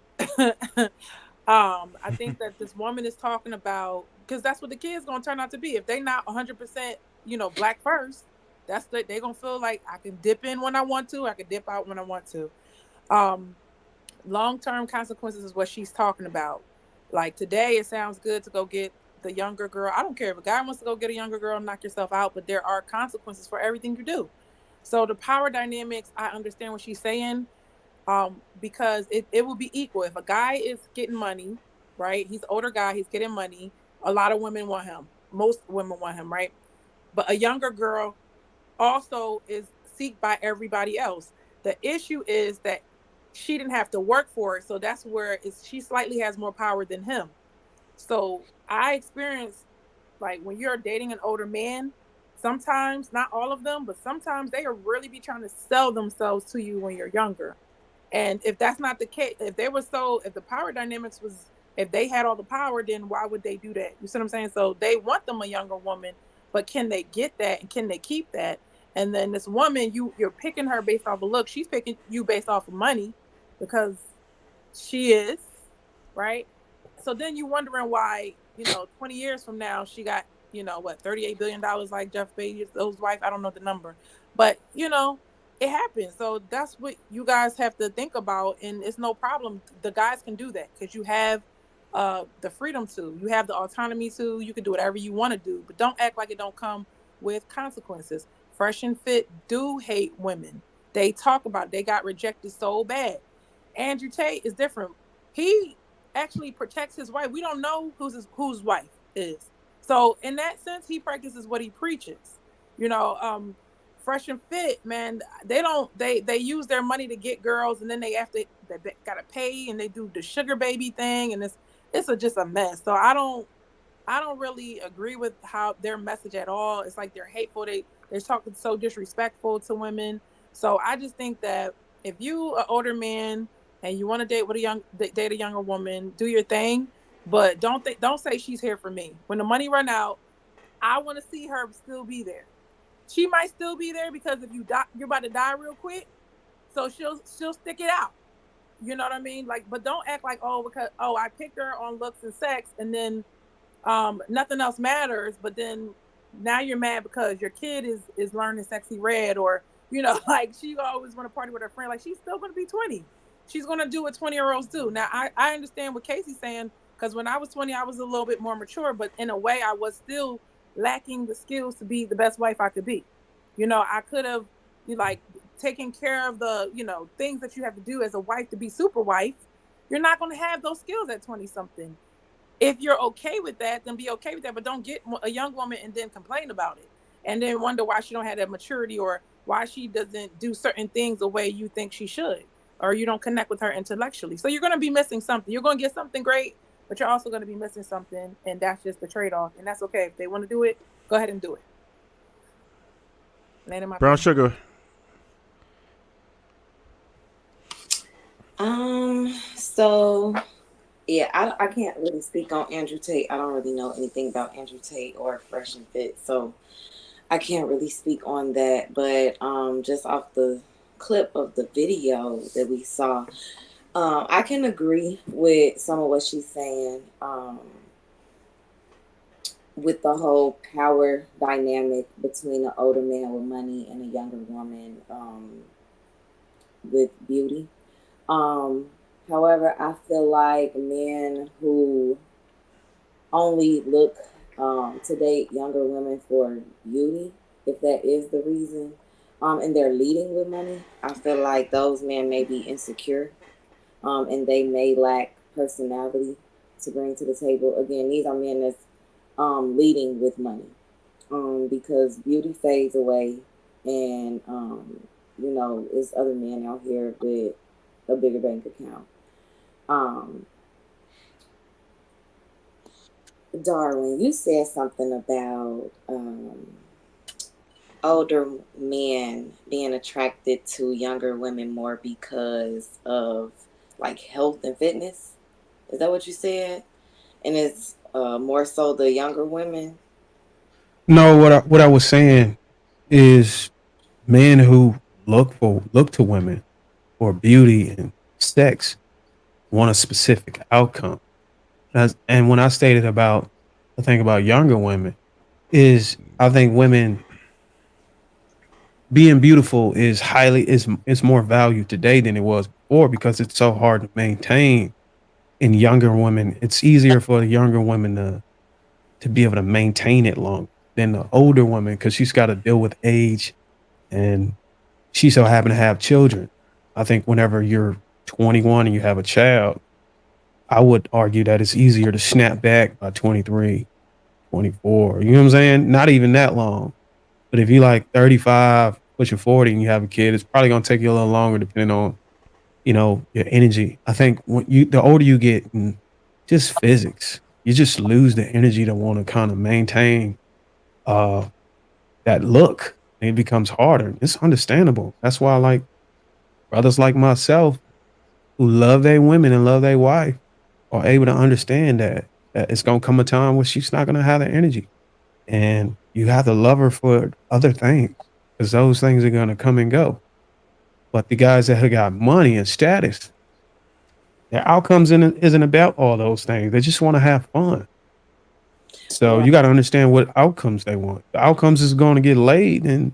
I think that this woman is talking about, because that's what the kids gonna turn out to be. If they not 100%, you know, black first, that's they gonna feel like I can dip in when I want to, I can dip out when I want to. Long-term consequences is what she's talking about. Like today, it sounds good to go get the younger girl. I don't care if a guy wants to go get a younger girl, knock yourself out, but there are consequences for everything you do. So the power dynamics, I understand what she's saying, because it will be equal. If a guy is getting money, right? He's an older guy, he's getting money. A lot of women want him. Most women want him, right? But a younger girl also is sought by everybody else. The issue is that she didn't have to work for it, so that's where she slightly has more power than him. So I experienced, like, when you're dating an older man, sometimes, not all of them, but sometimes they will really be trying to sell themselves to you when you're younger. And if that's not the case, if the power dynamics was, if they had all the power, then why would they do that? You see what I'm saying? So they want them a younger woman, but can they get that and can they keep that? And then this woman, you're picking her based off of look. She's picking you based off of money because she is, right? So then you wondering why, 20 years from now, she got, what, $38 billion like Jeff Bezos' wife. I don't know the number, but it happens. So that's what you guys have to think about. And it's no problem. The guys can do that because you have the freedom to, you have the autonomy to, you can do whatever you want to do, but don't act like it don't come with consequences. Fresh and Fit do hate women. They talk about it. They got rejected so bad. Andrew Tate is different. He actually protects his wife. We don't know whose wife is. So in that sense, he practices what he preaches. Fresh and Fit, man, they use their money to get girls, and then they gotta pay, and they do the sugar baby thing, and it's just a mess. So I don't really agree with how their message at all. It's like they're hateful. They're talking so disrespectful to women. So I just think that if you an older man and you want to date a younger woman, do your thing, but don't say she's here for me. When the money run out, I want to see her still be there. She might still be there because if you're about to die real quick, so she'll stick it out. You know what I mean? Like, but don't act like, because I picked her on looks and sex, and then nothing else matters. But then now you're mad because your kid is learning Sexy Red, or like she always want to party with her friend. Like, she's still going to be 20. She's going to do what 20-year-olds do. Now I understand what Casey's saying, because when I was 20, I was a little bit more mature, but in a way I was still lacking the skills to be the best wife I could be. I could have taken care of the things that you have to do as a wife to be super wife. You're not going to have those skills at 20 something. If you're okay with that, then be okay with that. But don't get a young woman and then complain about it, and then wonder why she don't have that maturity, or why she doesn't do certain things the way you think she should, or you don't connect with her intellectually. So you're going to be missing something. You're going to get something great, but you're also going to be missing something, and that's just the trade-off. And that's okay. If they want to do it, go ahead and do it. Brown sugar. So yeah, I can't really speak on Andrew Tate. I don't really know anything about Andrew Tate or Fresh and Fit, so I can't really speak on that. But just off the clip of the video that we saw, I can agree with some of what she's saying, with the whole power dynamic between an older man with money and a younger woman with beauty. However, I feel like men who only look to date younger women for beauty, if that is the reason, and they're leading with money, I feel like those men may be insecure, and they may lack personality to bring to the table. Again, these are men that's leading with money, because beauty fades away, and it's other men out here with a bigger bank account. Darwin, you said something about older men being attracted to younger women more because of like health and fitness. Is that what you said? And it's more so the younger women. No, what I was saying is men who look to women for beauty and sex want a specific outcome. And when I stated about the thing about younger women is I think women being beautiful is more valued today than it was before because it's so hard to maintain in younger women. It's easier for the younger women to be able to maintain it long than the older woman because she's got to deal with age and she so happen to have children. I think whenever you're 21 and you have a child, I would argue that it's easier to snap back by 23, 24. You know what I'm saying? Not even that long. But if you like 35, pushing 40 and you have a kid, it's probably gonna take you a little longer depending on, your energy. I think the older you get in just physics, you just lose the energy to want to kind of maintain uh that look. And it becomes harder. It's understandable. That's why like brothers like myself who love their women and love their wife are able to understand that it's gonna come a time where she's not gonna have the energy. And you have to love her for other things because those things are gonna come and go. But the guys that have got money and status, their outcomes isn't about all those things. They just want to have fun. So Right. you got to understand what outcomes they want. The outcomes is going to get laid, and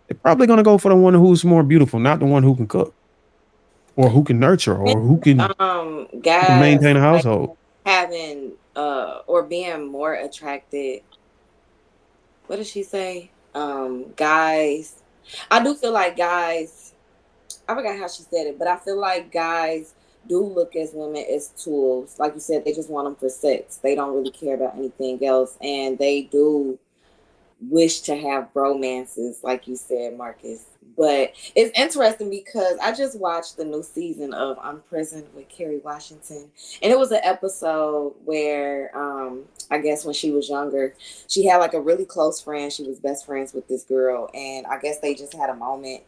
they're probably going to go for the one who's more beautiful, not the one who can cook or who can nurture or who can Guys maintain a like household. having or being more attracted. What did she say? Guys, I do feel like guys, I forgot how she said it, but I feel like guys do look as women as tools. Like you said, they just want them for sex. They don't really care about anything else, and they do wish to have romances, like you said, Marcus. But it's interesting because I just watched the new season of Unprisoned with Kerry Washington, and it was an episode where, I guess when she was younger, she had like a really close friend. She was best friends with this girl, and I guess they just had a moment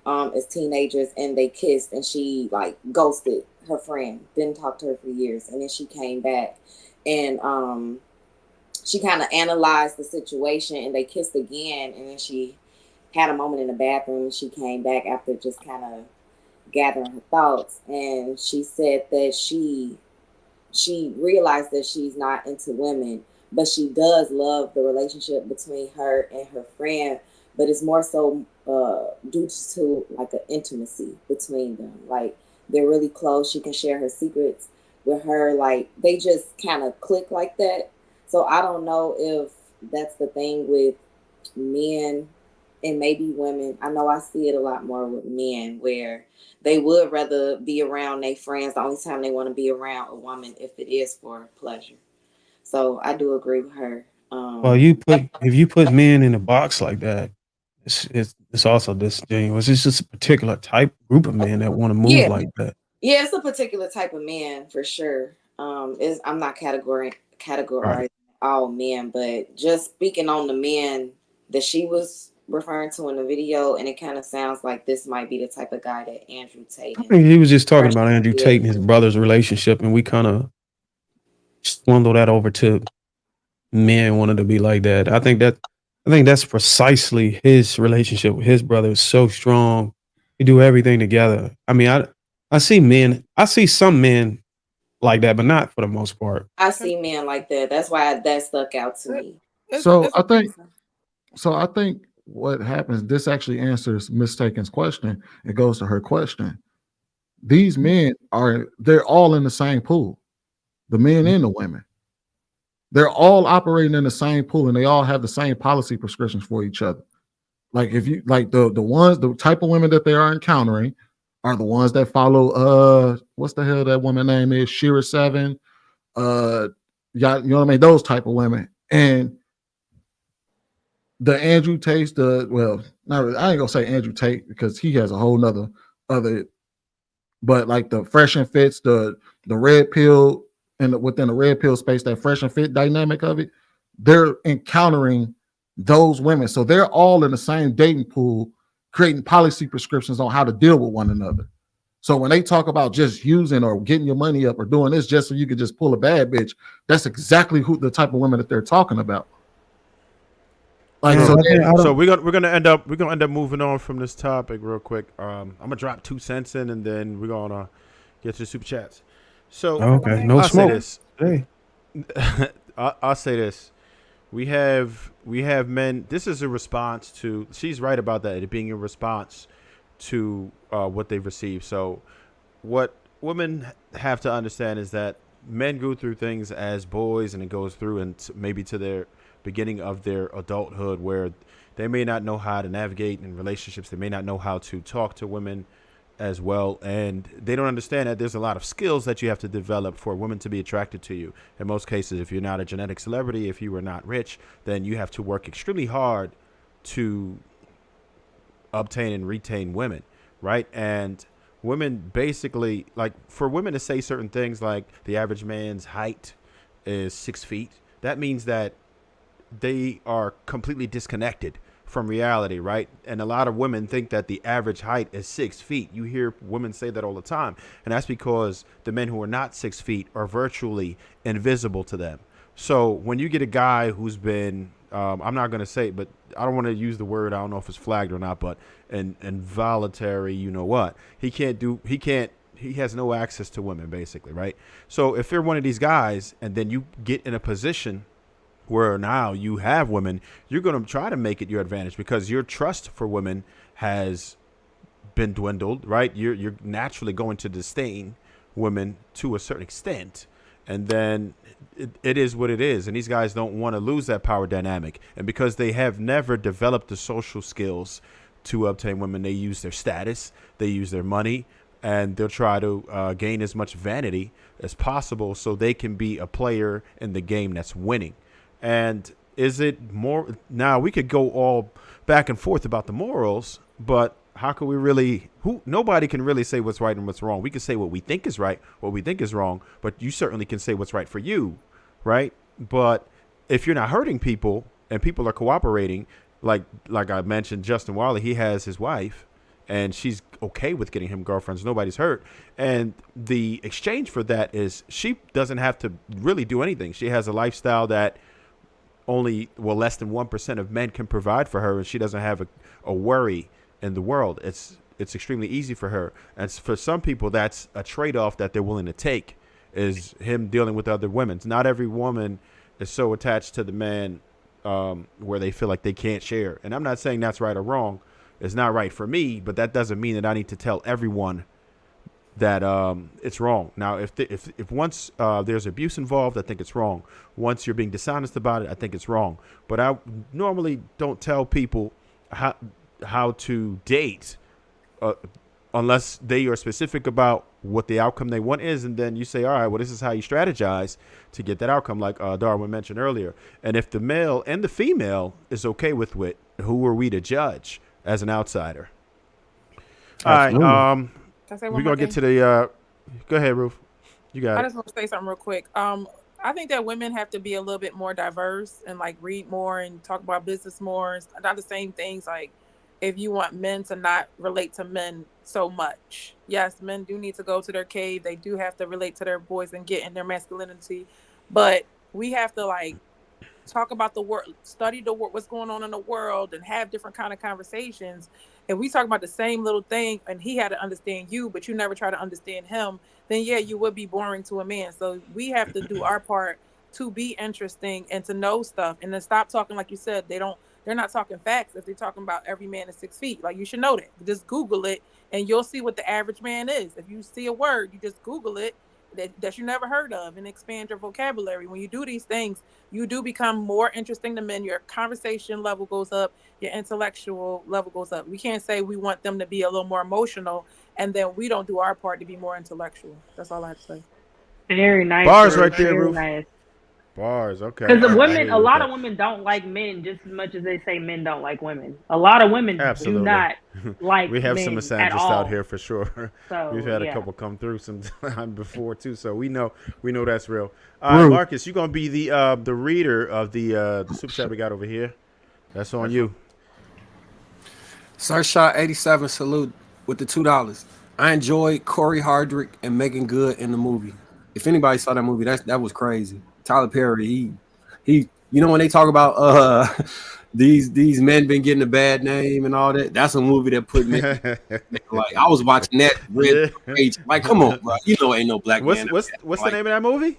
as teenagers, and they kissed, and she like ghosted her friend, didn't talk to her for years, and then she came back, and she kind of analyzed the situation and they kissed again, and then she had a moment in the bathroom and she came back after just kind of gathering her thoughts, and she said that she realized that she's not into women, but she does love the relationship between her and her friend, but it's more so due to like an intimacy between them. Like they're really close. She can share her secrets with her. Like they just kind of click like that. So I don't know if that's the thing with men and maybe women. I know I see it a lot more with men where they would rather be around their friends. The only time they want to be around a woman if it is for pleasure. So I do agree with her. Well, if you put men in a box like that, it's also disingenuous. It's just a particular type group of men that want to move Yeah, like that. yeah, it's a particular type of man for sure. Is I'm not Right. categorizing all men, but just speaking on the men that she was referring to in the video, and it kind of sounds like this might be the type of guy that Andrew Tate I and think he was just talking Fresh about Andrew Tate is. and his brother's relationship, and we kind of swindled that over to men wanted to be like that. I think that's precisely his relationship with his brother is so strong. They do everything together. I mean, I see some men like that, but not for the most part. I see men like that. That's why that stuck out to me. So I think what happens, this actually answers Mistaken's question. It goes to her question. These men they're all in the same pool, the men and the women. They're all operating in the same pool and they all have the same policy prescriptions for each other. Like if you like the type of women that they are encountering are the ones that follow what's the hell that woman name is? Shira Seven. Yeah, you know what I mean? Those type of women. And the Andrew Tate, not really, I ain't gonna say Andrew Tate because he has a whole nother other, but like the fresh and fits, the red pill and within the red pill space, that fresh and fit dynamic of it, they're encountering those women. So they're all in the same dating pool, creating policy prescriptions on how to deal with one another. So when they talk about just using or getting your money up or doing this just so you could just pull a bad bitch, that's exactly who the type of women that they're talking about. Like, so we're gonna end up moving on from this topic real quick. I'm gonna drop 2 cents in, and then we're gonna get to the super chats. So okay, no smoke. Hey, I'll say this: we have men. This is a response to. She's right about that. It being a response to what they've received. So what women have to understand is that men go through things as boys, and it goes through and maybe to their beginning of their adulthood where they may not know how to navigate in relationships. They may not know how to talk to women as well. And they don't understand that there's a lot of skills that you have to develop for women to be attracted to you. In most cases, if you're not a genetic celebrity, if you are not rich, then you have to work extremely hard to obtain and retain women, right? And women basically, like, for women to say certain things like the average man's height is 6 feet, that means that they are completely disconnected from reality, right? And a lot of women think that the average height is 6 feet. You hear women say that all the time. And that's because the men who are not 6 feet are virtually invisible to them. So when you get a guy who's been, I'm not going to say it, but I don't want to use the word, I don't know if it's flagged or not, but involuntary, you know what? He has no access to women, basically, right? So if you're one of these guys and then you get in a position where now you have women, you're going to try to make it your advantage because your trust for women has been dwindled, right? You're naturally going to disdain women to a certain extent. And then it is what it is. And these guys don't want to lose that power dynamic. And because they have never developed the social skills to obtain women, they use their status, they use their money, and they'll try to gain as much vanity as possible so they can be a player in the game that's winning. And is it more now? We could go all back and forth about the morals, but how can we really? Nobody can really say what's right and what's wrong. We can say what we think is right, what we think is wrong, but you certainly can say what's right for you, right? But if you're not hurting people and people are cooperating, like I mentioned, Justin Wally, he has his wife, and she's okay with getting him girlfriends. Nobody's hurt. And the exchange for that is she doesn't have to really do anything. She has a lifestyle that less than 1% of men can provide for her, and she doesn't have a worry in the world. It's extremely easy for her. And for some people, that's a trade-off that they're willing to take, is him dealing with other women. Not every woman is so attached to the man where they feel like they can't share. And I'm not saying that's right or wrong. It's not right for me, but that doesn't mean that I need to tell everyone that it's wrong. Now, if once there's abuse involved, I think it's wrong. Once you're being dishonest about it, I think it's wrong. But I normally don't tell people how to date unless they are specific about what the outcome they want is. And then you say, all right, well, this is how you strategize to get that outcome, like Darwin mentioned earlier. And if the male and the female is okay with it, who are we to judge as an outsider? Absolutely. All right. We're going to get to the go ahead, Ruth. You got it. I just want to say something real quick. I think that women have to be a little bit more diverse and like read more and talk about business more. Not the same things. Like if you want men to not relate to men so much. Yes, men do need to go to their cave. They do have to relate to their boys and get in their masculinity. But we have to like talk about the world, study the world, what's going on in the world, and have different kind of conversations. If we talk about the same little thing and he had to understand you, but you never try to understand him, then yeah, you would be boring to a man. So we have to do our part to be interesting and to know stuff, and then stop talking like you said. They're not talking facts if they're talking about every man is 6 feet. Like, you should know that. Just Google it and you'll see what the average man is. If you see a word, you just Google it that you never heard of and expand your vocabulary. When you do these things, you do become more interesting to men. Your conversation level goes up, your intellectual level goes up. We can't say we want them to be a little more emotional and then we don't do our part to be more intellectual. That's all I have to say. Very nice. Bars right there, Very Ruth. nice. Bars, okay. Because the I women, agree a with lot that. of women don't like men just as much as they say men don't like women. A lot of women Absolutely. do not like We have men some at misandrists all. out here for sure. So, We've had a yeah. couple come through some time before too, so we know that's real. All right, Marcus, you're gonna be the reader of the super chat we got over here. That's on you. Sir Shot 87 salute with the $2. I enjoyed Corey Hardrick and Megan Good in the movie. If anybody saw that movie, that was crazy. Tyler Perry, he you know when they talk about these men been getting a bad name and all that, that's a movie that put me like I was watching that rage. Like, come on, bro. You know ain't no black man. What's the name of that movie?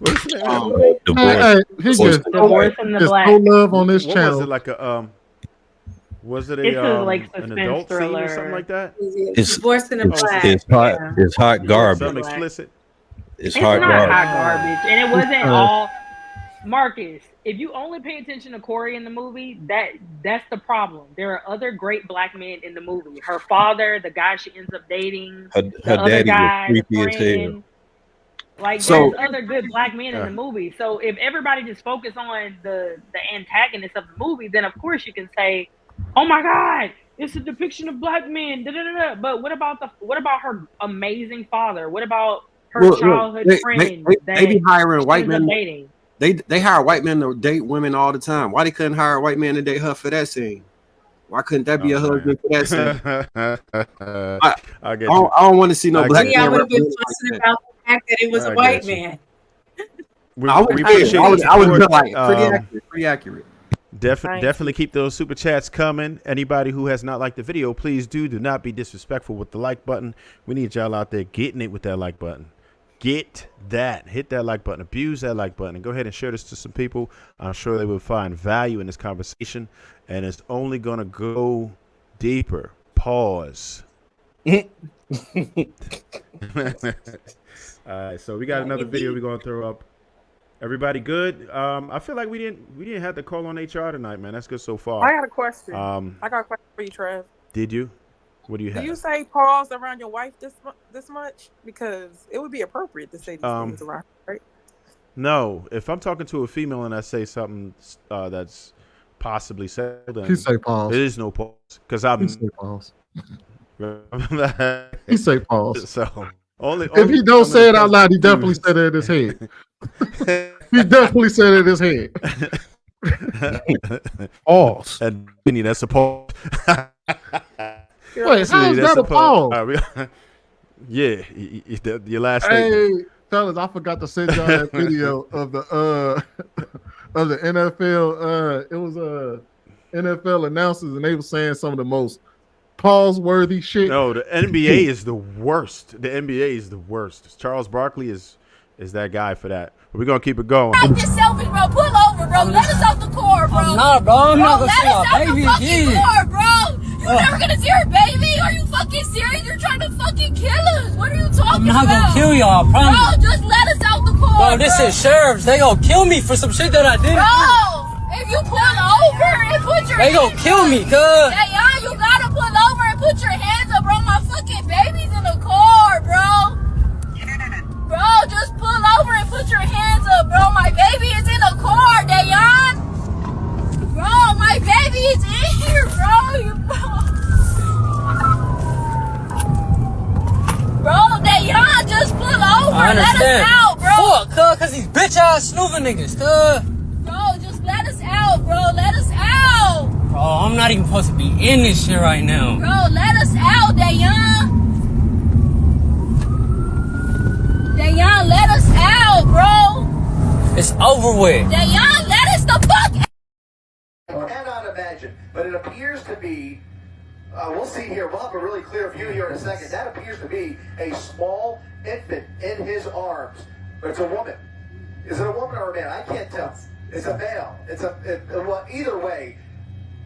What's the name of that movie? He just Divorce in the Black. no love on this What channel. was it like a Was it It's a, like, an suspense adult scene or thriller. something like that? It's Divorce in the Black. It's hot. Yeah. It's hot garbage. Something explicit. It's It's hot not garbage. hot garbage, and it wasn't all. Marcus, if you only pay attention to Corey in the movie, that's the problem. There are other great black men in the movie. Her father, the guy she ends up dating, Her the other daddy guy, was the creepy as hell. friend. Like, So- there's other good black men in the movie. So if everybody just focus on the antagonist of the movie, then of course you can say, "Oh my God, it's a depiction of black men." Da, da, da, da. But what about her amazing father? What about her childhood friend? They be hiring white she ends up men. dating? They hire white men to date women all the time. Why they couldn't hire a white man to date her for that scene? Why couldn't that be a husband for that scene? I get you. I don't want to see no I black get Yeah, I man would have been represented fussing like that. about the fact that it was I a white get you. man. We I would appreciate I the would support. like pretty accurate. Definitely keep those super chats coming. Anybody who has not liked the video, please do not be disrespectful with the like button. We need y'all out there getting it with that like button. Hit that like button, abuse that like button, and go ahead and share this to some people. I'm sure they will find value in this conversation, and it's only gonna go deeper. Pause. All right, so we got another video we're gonna throw up. Everybody good? I feel like we didn't have to call on HR tonight, man. That's good so far. I got a question. Um, I got a question for you, Trev. Did you? What do you have? Do you say pause around your wife this much? Because it would be appropriate to say these things around her, right? No, if I'm talking to a female and I say something that's possibly said, then He say pause. There is no pause because I'm. He say pause. He He say pause. So only If he don't say it out loud, he definitely said it in his head. He definitely said it in his head. Pause. And Vinny, that's a pause. Wait, how is that a pause? Yeah, your last Hey, statement. fellas, I forgot to send y'all that video of the NFL. It was NFL announcers, and they were saying some of the most pause-worthy shit. No, the NBA is the worst. The NBA is the worst. Charles Barkley is that guy for that. But we're gonna keep it going. Get selfish, bro. Pull over, bro. Let us off the court, bro. I'm not, bro. I'm not gonna see our baby Let us off the fucking again. court, bro. You're never gonna see her baby. Are you fucking serious? You're trying to fucking kill us. What are you talking about? I'm not gonna kill y'all, I promise. Bro, just let us out the court, Bro, this is sheriffs. They gonna kill me for some shit that I didn't do. Bro, if you pull over and put your They gonna kill me, cuz. yeah, you gotta pull over and put your hands up, bro. My fucking baby's in the car, bro. Bro, just pull over and put your hands up, bro. My baby is in the car, Dayon. Bro, my baby is in here, bro. Bro, Dayon, just pull over. I Let understand. us out, bro. Fuck, cuz these bitch ass snooping niggas, cuz. Bro, just let us out, bro. Let us out. Bro, I'm not even supposed to be in this shit right now. Bro, let us out, Dayon. Dayon, let us out, bro. It's over with. Dayon, let us the fuck out. I cannot imagine, but it appears to be, we'll see here, we'll have a really clear view here in a second. That appears to be a small infant in his arms. It's a woman. Is it a woman or a man? I can't tell. It's a male. Well, either way,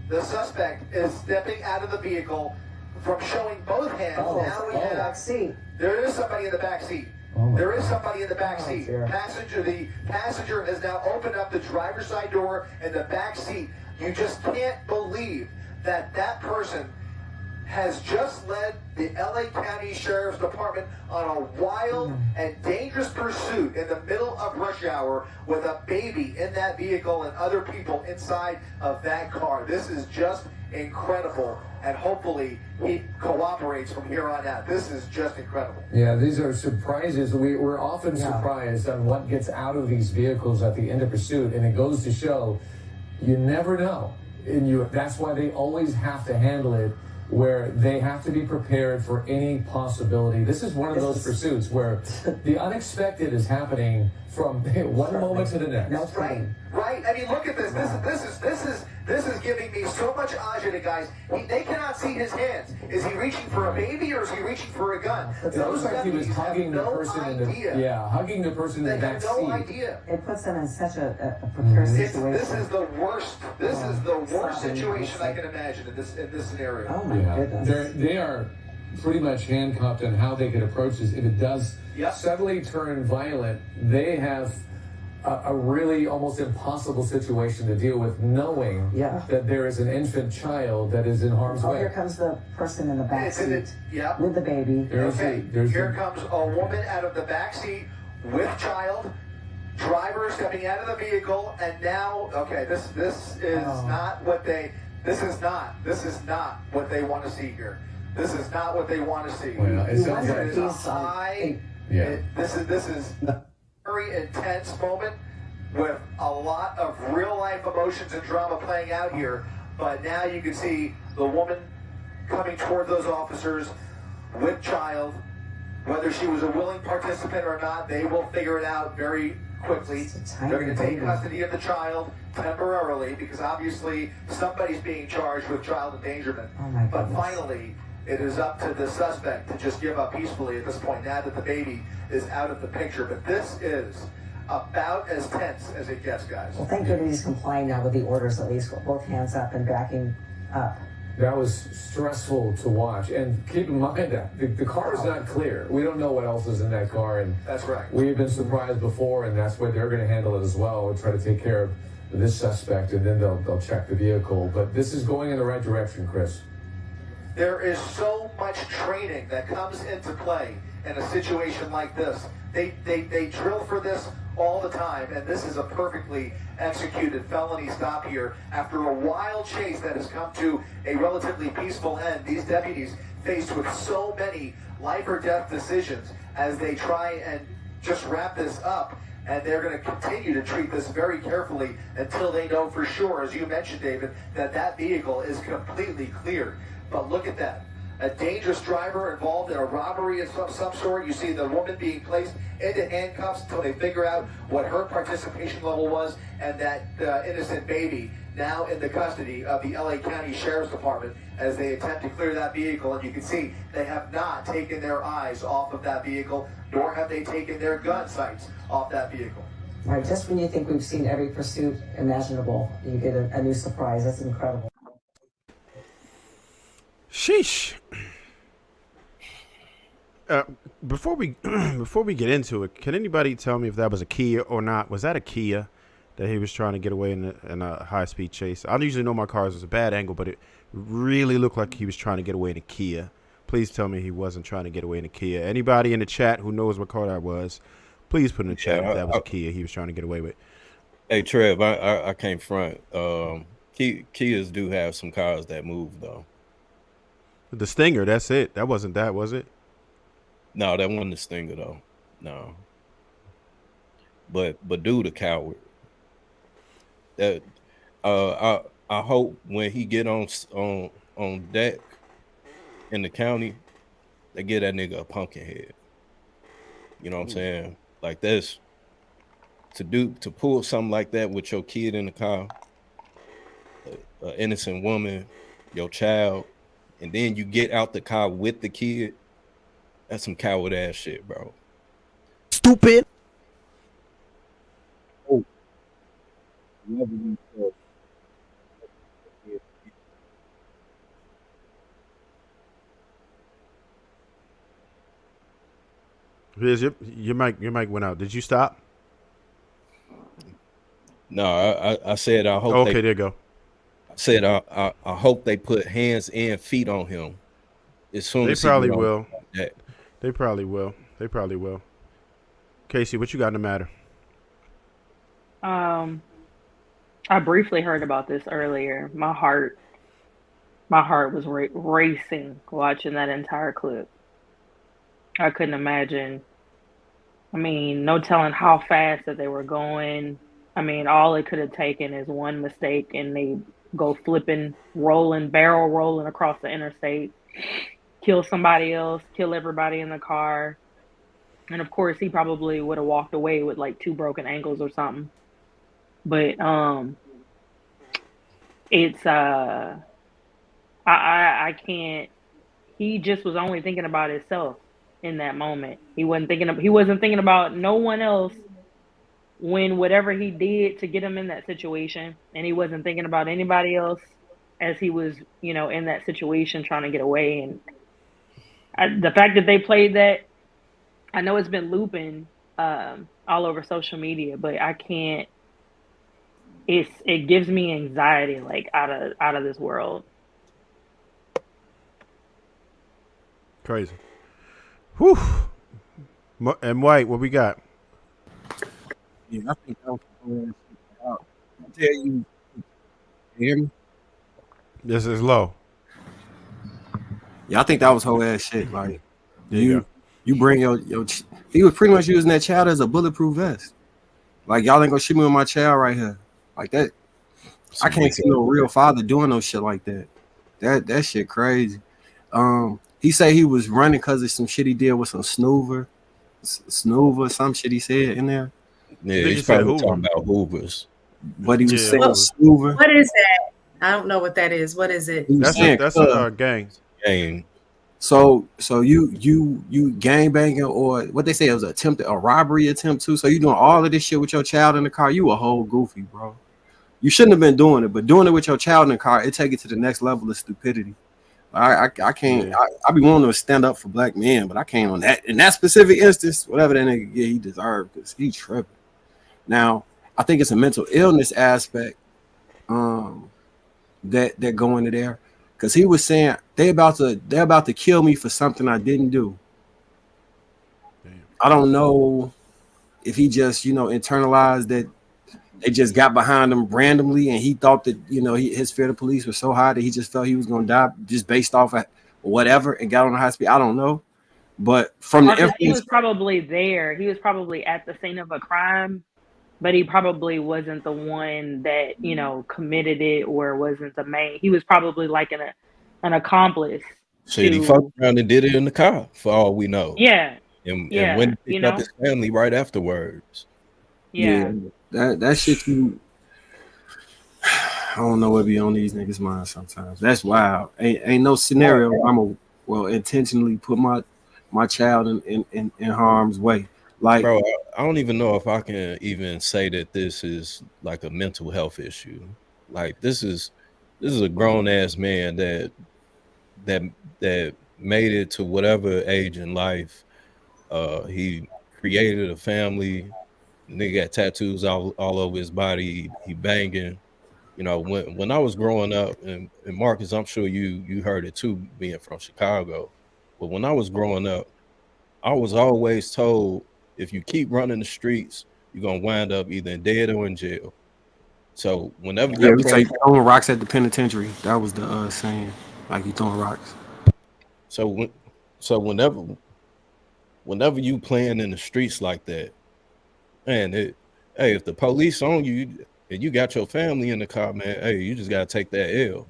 the suspect is stepping out of the vehicle from showing both hands. Now we have, there is somebody in the back seat. There is somebody in the back seat. The passenger has now opened up the driver's side door and the back seat. You just can't believe that person has just led the LA County Sheriff's Department on a wild and dangerous pursuit in the middle of rush hour with a baby in that vehicle and other people inside of that car. This is just incredible, and hopefully he cooperates from here on out. This is just incredible. Yeah, these are surprises. We're often surprised on what gets out of these vehicles at the end of pursuit, and it goes to show you never know. And that's why they always have to handle it where they have to be prepared for any possibility. This is one of those pursuits where the unexpected is happening from one moment to the next. Right. I mean, look at this. This is giving me so much agita, guys. They cannot see his hands. Is he reaching for a baby or is he reaching for a gun? It looks like he was hugging the person hugging the person in the back seat. They have no idea. It puts them in such a precarious situation. This is the worst. This is the worst situation I can imagine in this scenario. Oh my goodness. They are pretty much handcuffed on how they could approach this. If it does suddenly turn violent, they have a really almost impossible situation to deal with, knowing that there is an infant child that is in harm's way. Here comes the person in the back seat with the baby. Here comes a woman out of the back seat with child. Driver stepping out of the vehicle, and now, this is not what they want to see here. This is not what they want to see. Well, it sounds like it is a high. This is a very intense moment with a lot of real life emotions and drama playing out here. But now you can see the woman coming toward those officers with child. Whether she was a willing participant or not, they will figure it out very quickly. They're going to take custody of the child temporarily because obviously somebody's being charged with child endangerment. But finally, it is up to the suspect to just give up peacefully at this point now that the baby is out of the picture. But this is about as tense as it gets, guys. Well, thank goodness he's complying now with the orders, at least with both hands up and backing up. That was stressful to watch. And keep in mind that the car is not clear. We don't know what else is in that car. And that's right. We've been surprised before, and that's why they're going to handle it as well and try to take care of this suspect, and then they'll check the vehicle. But this is going in the right direction, Chris. There is so much training that comes into play in a situation like this. They drill for this all the time, and this is a perfectly executed felony stop here. After a wild chase that has come to a relatively peaceful end, these deputies faced with so many life or death decisions as they try and just wrap this up, and they're going to continue to treat this very carefully until they know for sure, as you mentioned, David, that vehicle is completely cleared. But look at that. A dangerous driver involved in a robbery of some sort. You see the woman being placed into handcuffs until they figure out what her participation level was, and that innocent baby now in the custody of the LA County Sheriff's Department as they attempt to clear that vehicle. And you can see they have not taken their eyes off of that vehicle, nor have they taken their gun sights off that vehicle. All right, just when you think we've seen every pursuit imaginable, you get a new surprise. That's incredible. Sheesh. Before we get into it, can anybody tell me if that was a Kia or not? Was that a Kia that he was trying to get away in a high-speed chase? I usually know my cars is a bad angle, but it really looked like he was trying to get away in a Kia. Please tell me he wasn't trying to get away in a Kia. Anybody in the chat who knows what car that was, please put in the chat if that was a Kia he was trying to get away with. Hey, Trev, I can't front. Kias do have some cars that move, though. The Stinger, that's it. That wasn't that, was it? No, that wasn't the Stinger, though. No. But dude, a coward. That I hope when he get on deck in the county, they get that nigga a pumpkin head. You know what I'm saying? Like this. To pull something like that with your kid in the car, an innocent woman, your child, and then you get out the car with the kid, that's some coward ass shit, bro. Stupid. Oh. Here's your mic went out. Did you stop? No, I said I hope. Okay, there you go. I said I hope they put hands and feet on him as soon They as he probably get on will. that. They probably will. They probably will. Casey, what you got in the matter? I briefly heard about this earlier. My heart was racing watching that entire clip. I couldn't imagine. I mean, no telling how fast that they were going. I mean, all it could have taken is one mistake and they go flipping, rolling, barrel rolling across the interstate, kill somebody else, kill everybody in the car. And of course, he probably would have walked away with like 2 broken ankles or something. But it's I can't. He just was only thinking about himself in that moment. He wasn't thinking about no one else when whatever he did to get him in that situation, and he wasn't thinking about anybody else as he was, in that situation trying to get away. And the fact that they played that, I know it's been looping all over social media, but I can't. It gives me anxiety, like out of this world. Crazy. Whew. And White, what we got? Yeah, I think that was I'll tell you. Hear me? This is low. Yeah, I think that was whole ass shit. Like you bring your he was pretty much using that child as a bulletproof vest. Like, y'all ain't gonna shoot me with my child right here. Like that. I can't see no real father doing no shit like that. That shit crazy. He said he was running because of some shit he did with some snoover, some shit he said in there. Yeah, he's probably talking about Hoovers. But he was saying snoover. What is that? I don't know what that is. What is it? That's a gang. Gang. So you gang banging, or what they say it was a robbery attempt too. So you doing all of this shit with your child in the car. You a whole goofy, bro. You shouldn't have been doing it, but doing it with your child in the car, it take it to the next level of stupidity. I can't. Yeah. I be wanting to stand up for black men, but I can't on that. In that specific instance, whatever that nigga get, he deserved because he tripping. Now, I think it's a mental illness aspect that go into there, because he was saying they're about to kill me for something I didn't do. Damn. I don't know if he just internalized that they just got behind him randomly, and he thought that his fear of the police was so high that he just felt he was going to die just based off of whatever, and got on the high speed. I don't know, but from the he was probably there. He was probably at the scene of a crime, but he probably wasn't the one that committed it, or wasn't the main. He was probably like an accomplice. Shit, he fucked around and did it in the car, for all we know. Yeah, and when he picked up his family right afterwards. Yeah. That shit I don't know what be on these niggas' minds sometimes. That's wild. Ain't no scenario I'm intentionally put my child in harm's way. Like, bro, I don't even know if I can even say that this is like a mental health issue. Like, this is a grown ass man that made it to whatever age in life. He created a family. Nigga got tattoos all over his body. He banging. When I was growing up, and Marcus, I'm sure you heard it too, being from Chicago. But when I was growing up, I was always told, if you keep running the streets, you're gonna wind up either dead or in jail. So whenever we say throwing rocks at the penitentiary, that was the saying. Like, you throwing rocks. So whenever you playing in the streets like that, man, if the police on you and you got your family in the car, man, hey, you just gotta take that L.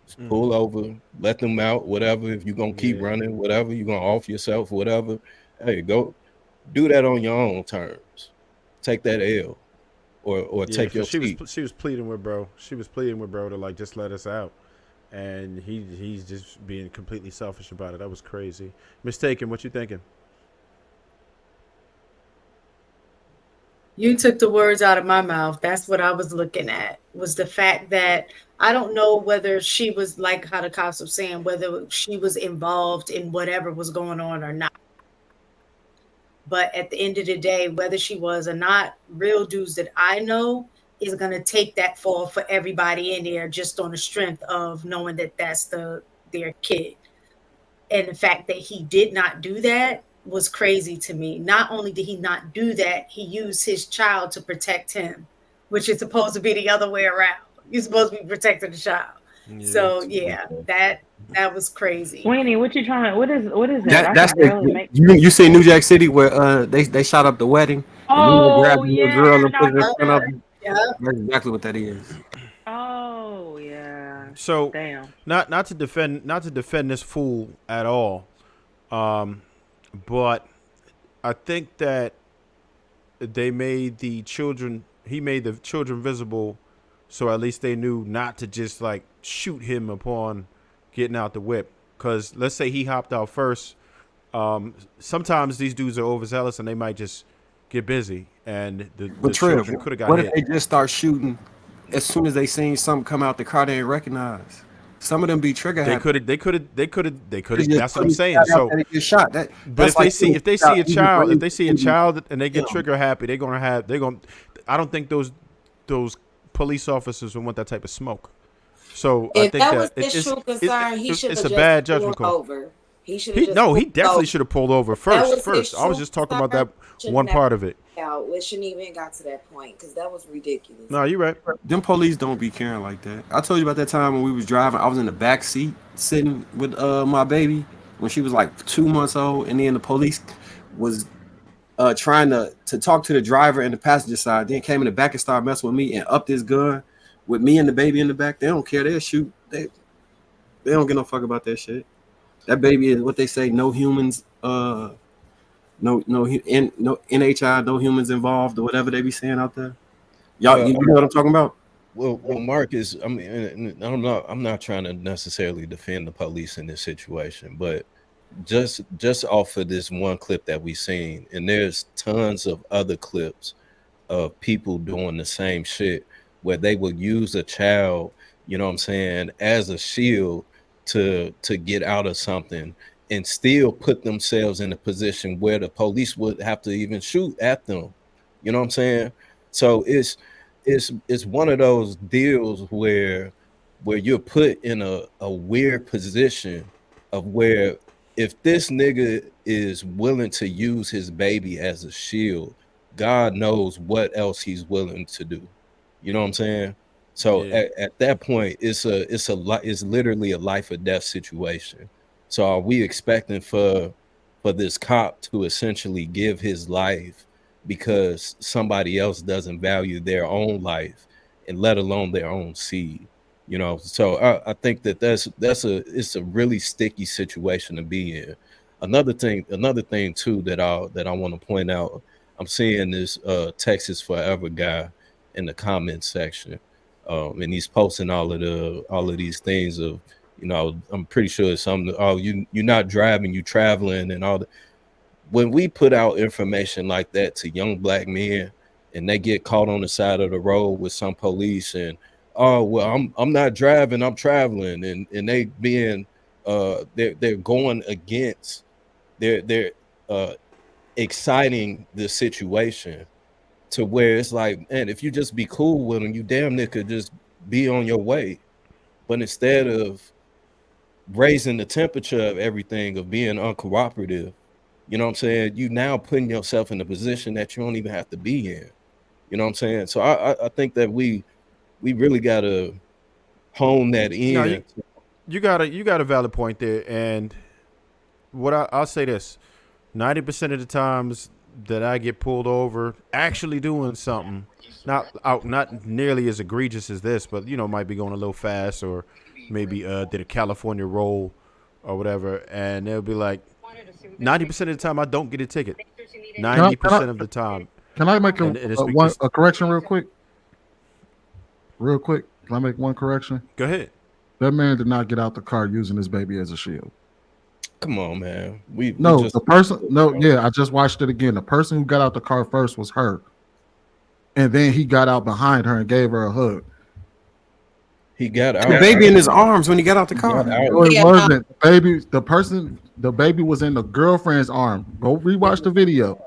Just pull over, let them out, whatever. If you're gonna keep running, whatever, you're gonna off yourself, whatever. Hey, go do that on your own terms. Take that L, or take your seat. She was pleading with bro. She was pleading with bro to like just let us out, and he's just being completely selfish about it. That was crazy. Mistaken. What you thinking? You took the words out of my mouth. That's what I was looking at, was the fact that I don't know whether she was, like how the cops were saying, whether she was involved in whatever was going on or not. But at the end of the day, whether she was or not, real dudes that I know is going to take that fall for everybody in there just on the strength of knowing that that's their kid. And the fact that he did not do that was crazy to me. Not only did he not do that, he used his child to protect him, which is supposed to be the other way around. You're supposed to be protecting the child. Yeah. So yeah, that was crazy. Sweeney, what you trying to? What is that? That's you see New Jack City where they shot up the wedding. Oh, grabbed the yeah, girl and no, put it in front of him. yeah. That's exactly what that is. Oh yeah. So damn. Not to defend this fool at all, but I think that he made the children visible, so at least they knew not to just like shoot him upon getting out the whip. Because let's say he hopped out first. Sometimes these dudes are overzealous and they might just get busy, and the children could have got what hit. if they just start shooting as soon as they seen something come out the car they ain't recognize? Some of them be trigger happy. They could have. That's what I'm saying. So, get shot. but if they see a child and they get trigger happy, I don't think those police officers would want that type of smoke. So If I think that was his true concern, he should have just bad judgment pulled call. over. He definitely should have pulled over first. I was just talking about that one part of it. It shouldn't even got to that point because that was ridiculous. No, you're right. Them police don't be caring like that. I told you about that time when we was driving. I was in the back seat sitting with my baby when she was like 2 months old, and then the police was trying to talk to the driver and the passenger side. Then came in the back and started messing with me and upped his gun with me and the baby in the back. They don't care. They'll shoot. They don't give no fuck about that shit. That baby is what they say. No humans. No NHI, no humans involved, or whatever they be saying out there. Y'all, you know what I'm talking about? Well, Marcus, I mean, I'm not trying to necessarily defend the police in this situation, but just off of this one clip that we seen, and there's tons of other clips of people doing the same shit where they will use a child, you know what I'm saying, as a shield to get out of something, and still put themselves in a position where the police would have to even shoot at them. You know what I'm saying? So it's one of those deals where you're put in a weird position of where if this nigga is willing to use his baby as a shield, God knows what else he's willing to do. You know what I'm saying? So at that point, it's literally a life or death situation. So are we expecting for this cop to essentially give his life because somebody else doesn't value their own life, and let alone their own seed? You know, so I think that it's a really sticky situation to be in. Another thing too that I want to point out, I'm seeing this Texas Forever guy in the comment section, and he's posting all of these things of, you know, I'm pretty sure it's something. Oh, you're not driving, you traveling, and all that. When we put out information like that to young black men, and they get caught on the side of the road with some police, and oh well, I'm not driving, I'm traveling, and they being they're going against, they're exciting the situation to where it's like, man, if you just be cool with them, you damn near could just be on your way. But instead of raising the temperature of everything, of being uncooperative, you know what I'm saying, you now putting yourself in a position that you don't even have to be in. You know what I'm saying? So I think that we really gotta hone that in. No, you got a valid point there, and what I'll say this: 90% of the times that I get pulled over actually doing something, not nearly as egregious as this, but you know, might be going a little fast, or maybe did a California roll or whatever, and they'll be like, 90% of the time I don't get a ticket. 90% of the time. Can I make a correction real quick? Real quick, can I make one correction? Go ahead. That man did not get out the car using his baby as a shield. Come on, man. I just watched it again. The person who got out the car first was her. And then he got out behind her and gave her a hug. He got out. The baby in his arms when he got out the car. No, it wasn't. The baby was in the girlfriend's arm. Go rewatch the video.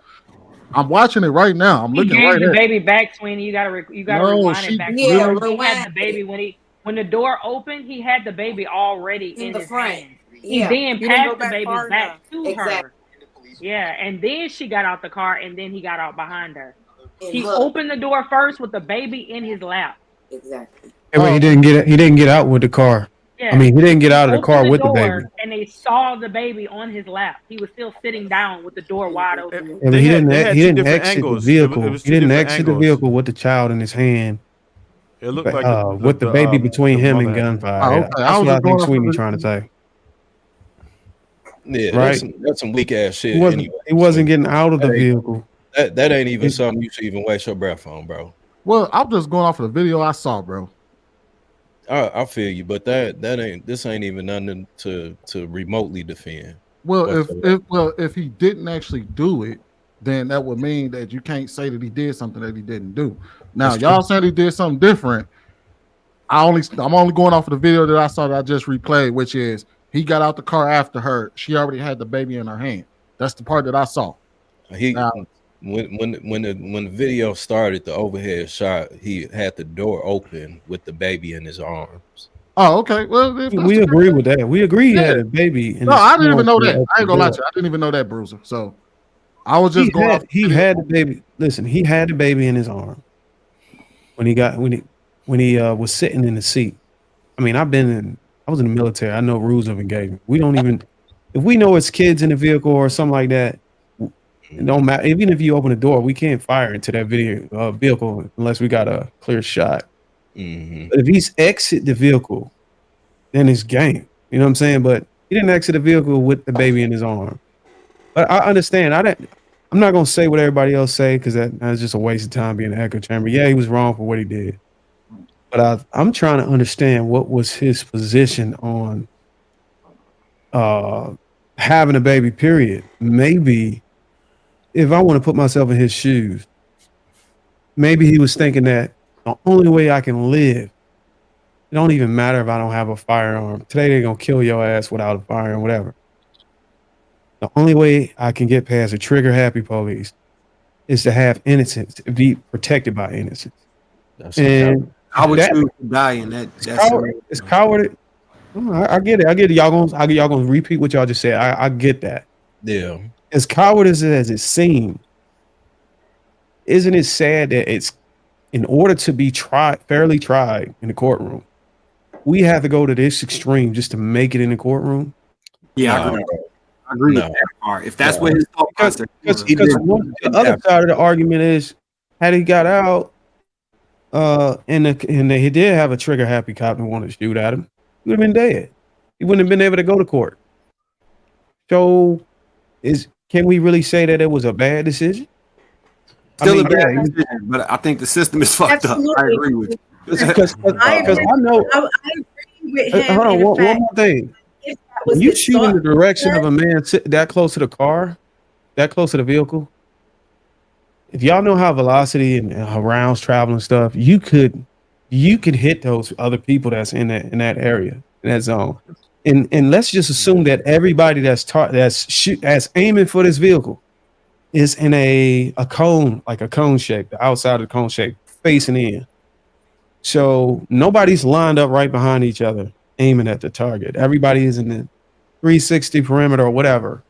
I'm watching it right now. I'm looking right at the baby back, Sweeney. You gotta rewind it back. He had the baby when the door opened. He had the baby already in the front. Yeah, then you didn't passed go the back baby far back enough. to exactly. her. Yeah, and then she got out the car, and then he got out behind her. And He hugged. opened the door first with the baby in his lap. Exactly. But he didn't get out with the car. Yeah. I mean, he didn't get out of the Opened car with the door, baby. and they saw the baby on his lap. He was still sitting down with the door wide open. Yeah, but he didn't exit angles. the vehicle. It was He two didn't different exit the angles. vehicle with the child in his hand. It looked like with the baby between him and mother had- gunfire. Oh, Yeah, okay. that's what I think Sweeney trying to say. Yeah, Right. that's some weak ass shit. He wasn't getting out of the vehicle. That ain't even something you should even waste your breath on, bro. Well, I'm just going off of the video I saw, bro. I feel you, but this ain't even nothing to remotely defend. Well, if he didn't actually do it, then that would mean that you can't say that he did something that he didn't do. Now, y'all saying he did something different. I'm only going off of the video that I saw that I just replayed, which is he got out the car after her. She already had the baby in her hand. That's the part that I saw. When the video started, the overhead shot, he had the door open with the baby in his arms. Oh, okay. Well, we agree with that. We agree he had a baby. No, I didn't even know that. I ain't gonna lie to you. I didn't even know that, Bruiser. So I was just going. He had the baby. Listen, he had the baby in his arm when he was sitting in the seat. I mean, I was in the military. I know rules of engagement. We don't even, if we know it's kids in the vehicle or something like that, it don't matter. Even if you open the door, we can't fire into that vehicle unless we got a clear shot. Mm-hmm. But if he's exit the vehicle, then it's game. You know what I'm saying? But he didn't exit the vehicle with the baby in his arm. But I understand. I'm not gonna say what everybody else say because that's just a waste of time being an echo chamber. Yeah, he was wrong for what he did. But I'm trying to understand what was his position on having a baby, period. Maybe if I want to put myself in his shoes, maybe he was thinking that the only way I can live, it don't even matter if I don't have a firearm. Today they're going to kill your ass without a firearm, whatever. The only way I can get past a trigger-happy police is to have innocence, to be protected by innocence. And I would choose to die in that. It's coward. I get it. I get it. Y'all gonna repeat what y'all just said. I get that. Yeah. As cowardice as it seems, isn't it sad that it's in order to be fairly tried in the courtroom, we have to go to this extreme just to make it in the courtroom? Yeah, I agree with that part. If that's what his thought process was. Because the other side of the argument is, had he got out, and he did have a trigger happy cop and wanted to shoot at him, he would have been dead. He wouldn't have been able to go to court. So, can we really say that it was a bad decision? Still a bad decision, but I think the system is fucked up. I agree with you. Because I know. I agree with him. Hold on, one more thing. When you shoot in the direction of a man that close to the car, that close to the vehicle, if y'all know how velocity and how rounds travel and stuff, you could hit those other people that's in that area, in that zone. And let's just assume that everybody that's aiming for this vehicle is in a cone, like a cone shape, the outside of the cone shape, facing in. So nobody's lined up right behind each other, aiming at the target. Everybody is in the 360 perimeter or whatever,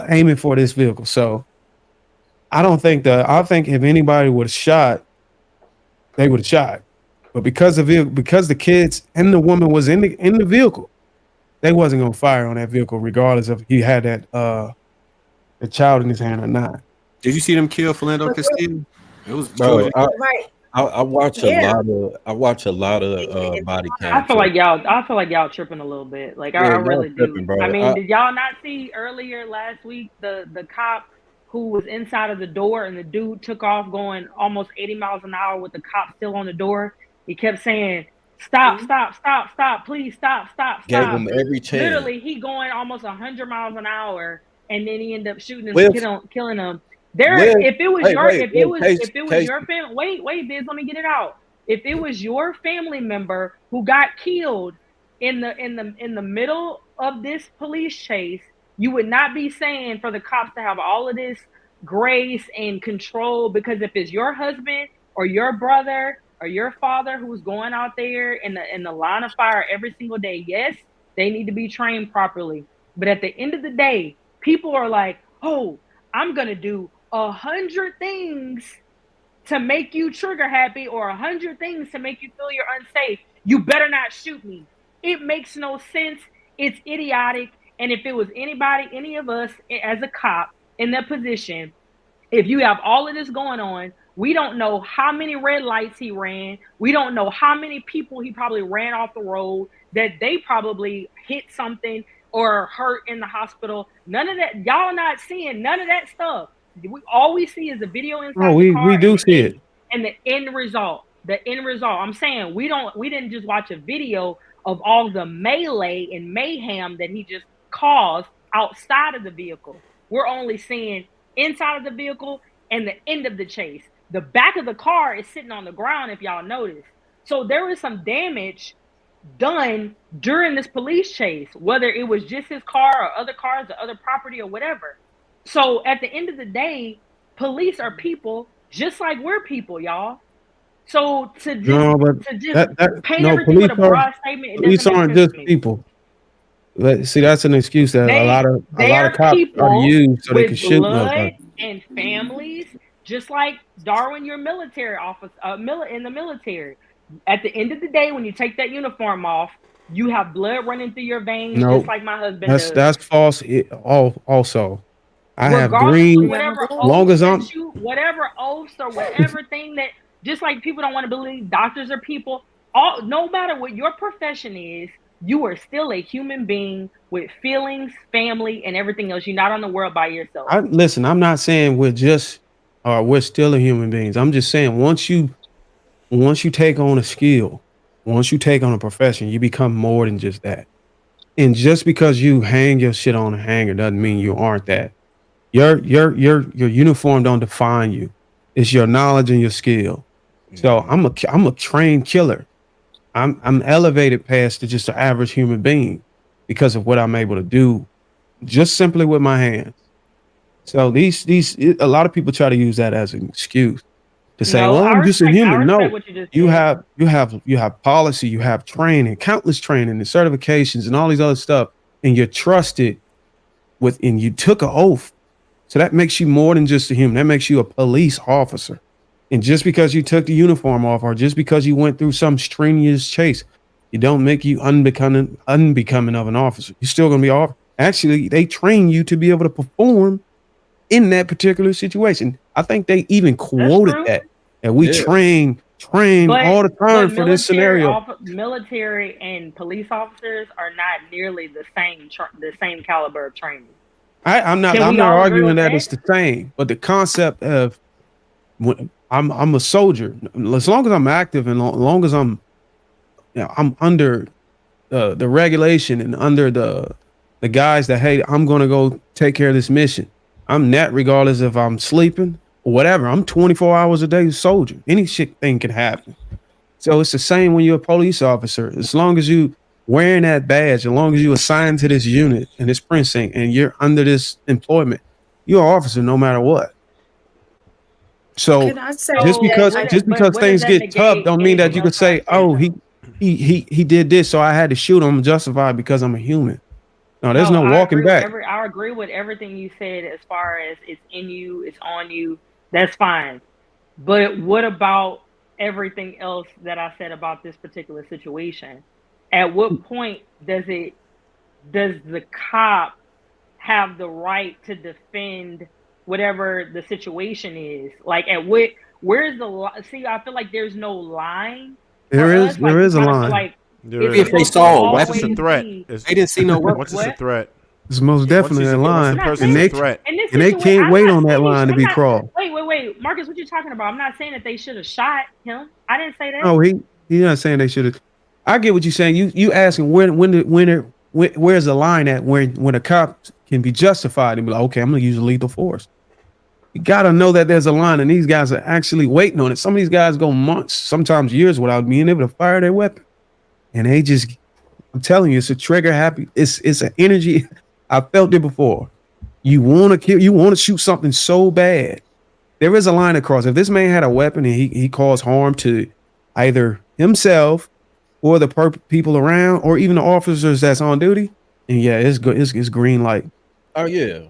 aiming for this vehicle. So I think if anybody would have shot, they would have shot. But because the kids and the woman was in the vehicle, they wasn't gonna fire on that vehicle regardless of he had that the child in his hand or not. Did you see them kill Philando Castillo? It was right. I watch a lot of body cam. I feel like y'all tripping a little bit. Like I really do. Bro. I mean, did y'all not see earlier last week the cop who was inside of the door and the dude took off going almost 80 miles an hour with the cop still on the door? He kept saying, "Stop, stop, stop, stop! Please stop, stop, stop!" Gave him every chance. Literally, he going almost 100 miles an hour, and then he ended up shooting him, killing him. If it was your family, wait, Biz, let me get it out. If it was your family member who got killed in the middle of this police chase, you would not be saying for the cops to have all of this grace and control, because if it's your husband or your brother or your father who's going out there in the line of fire every single day, yes, They need to be trained properly. But at the end of the day, people are like, oh, I'm going to do 100 things to make you trigger happy or 100 things to make you feel you're unsafe. You better not shoot me. It makes no sense. It's idiotic. And if it was anybody, any of us as a cop in that position, if you have all of this going on, we don't know how many red lights he ran. We don't know how many people he probably ran off the road, that they probably hit something or hurt in the hospital. None of that. Y'all not seeing none of that stuff. All we see is the video inside the car. We do see it. And the end result. The end result. I'm saying we didn't just watch a video of all the melee and mayhem that he just caused outside of the vehicle. We're only seeing inside of the vehicle and the end of the chase. The back of the car is sitting on the ground, if y'all notice. So there was some damage done during this police chase, whether it was just his car or other cars or other property or whatever. So at the end of the day, police are people just like we're people, y'all. So to just paint everything with a broad statement, police aren't just people. See, that's an excuse that a lot of cops are used so they can shoot blood and families, just like Darwin, your military officer, in the military. At the end of the day, when you take that uniform off, you have blood running through your veins, just like my husband does. That's false. Also, I have green. Whatever oaths or whatever thing that, just like people don't want to believe doctors are people. No matter what your profession is, you are still a human being with feelings, family, and everything else. You're not on the world by yourself. Listen, I'm not saying we're still a human beings. I'm just saying once you take on a skill, once you take on a profession, you become more than just that. And just because you hang your shit on a hanger doesn't mean you aren't that. Your uniform don't define you. It's your knowledge and your skill. So I'm a trained killer. I'm elevated past to just an average human being because of what I'm able to do, just simply with my hands. So a lot of people try to use that as an excuse to say, "Well, I'm just a human." No, you have policy, you have training, countless training and certifications and all these other stuff, and you're trusted with, and you took an oath. So that makes you more than just a human. That makes you a police officer. And just because you took the uniform off, or just because you went through some strenuous chase, you don't make you unbecoming of an officer. You're still going to be off. Actually, they train you to be able to perform in that particular situation. I think they even quoted that we train all the time for this scenario. Military and police officers are not nearly the same caliber of training. I'm not arguing that it's the same, but the concept of I'm a soldier. As long as I'm active and as long as I'm under the regulation and under the guys that, hey, I'm going to go take care of this mission. I'm net regardless if I'm sleeping or whatever. I'm 24 hours a day soldier. Any thing can happen. So it's the same when you're a police officer. As long as you wearing that badge, as long as you assigned to this unit and this precinct and you're under this employment, you're an officer no matter what. So just because things get tough don't mean that you could say, oh, he did this, so I had to shoot him, justified because I'm a human. No, there's no walking back. I agree with everything you said as far as it's in you, it's on you. That's fine. But what about everything else that I said about this particular situation? At what point does the cop have the right to defend whatever the situation is? Like, where's the line? See, I feel like there's no line. There is a line. If they saw a weapon, it's a threat. They didn't see no weapon. Once it's a threat, it's most definitely a line, and they can't wait on that line to be crossed. Wait, Marcus, what you talking about? I'm not saying that they should have shot him. I didn't say that. No, he's not saying they should have. I get what you're saying. You asking where's the line at when a cop can be justified and be like, okay, I'm gonna use lethal force. You gotta know that there's a line, and these guys are actually waiting on it. Some of these guys go months, sometimes years, without being able to fire their weapon, and they just, I'm telling you, it's a trigger happy. It's an energy. I felt it before. You want to kill. You want to shoot something so bad. There is a line across. If this man had a weapon and he caused harm to either himself or the people around, or even the officers that's on duty, and yeah, it's good. It's green light. Oh yeah,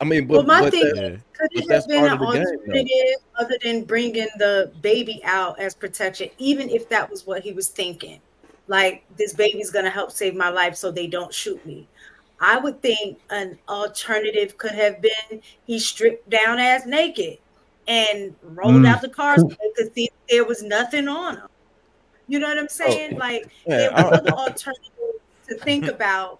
I mean, Well, my but thing that, is, could but it that's have been part an of the game, though. alternative other than bringing the baby out as protection, even if that was what he was thinking? Like, this baby's going to help save my life so they don't shoot me. I would think an alternative could have been he stripped down ass naked and rolled out the car so they could see there was nothing on him. You know what I'm saying? Like, there were other alternatives to think about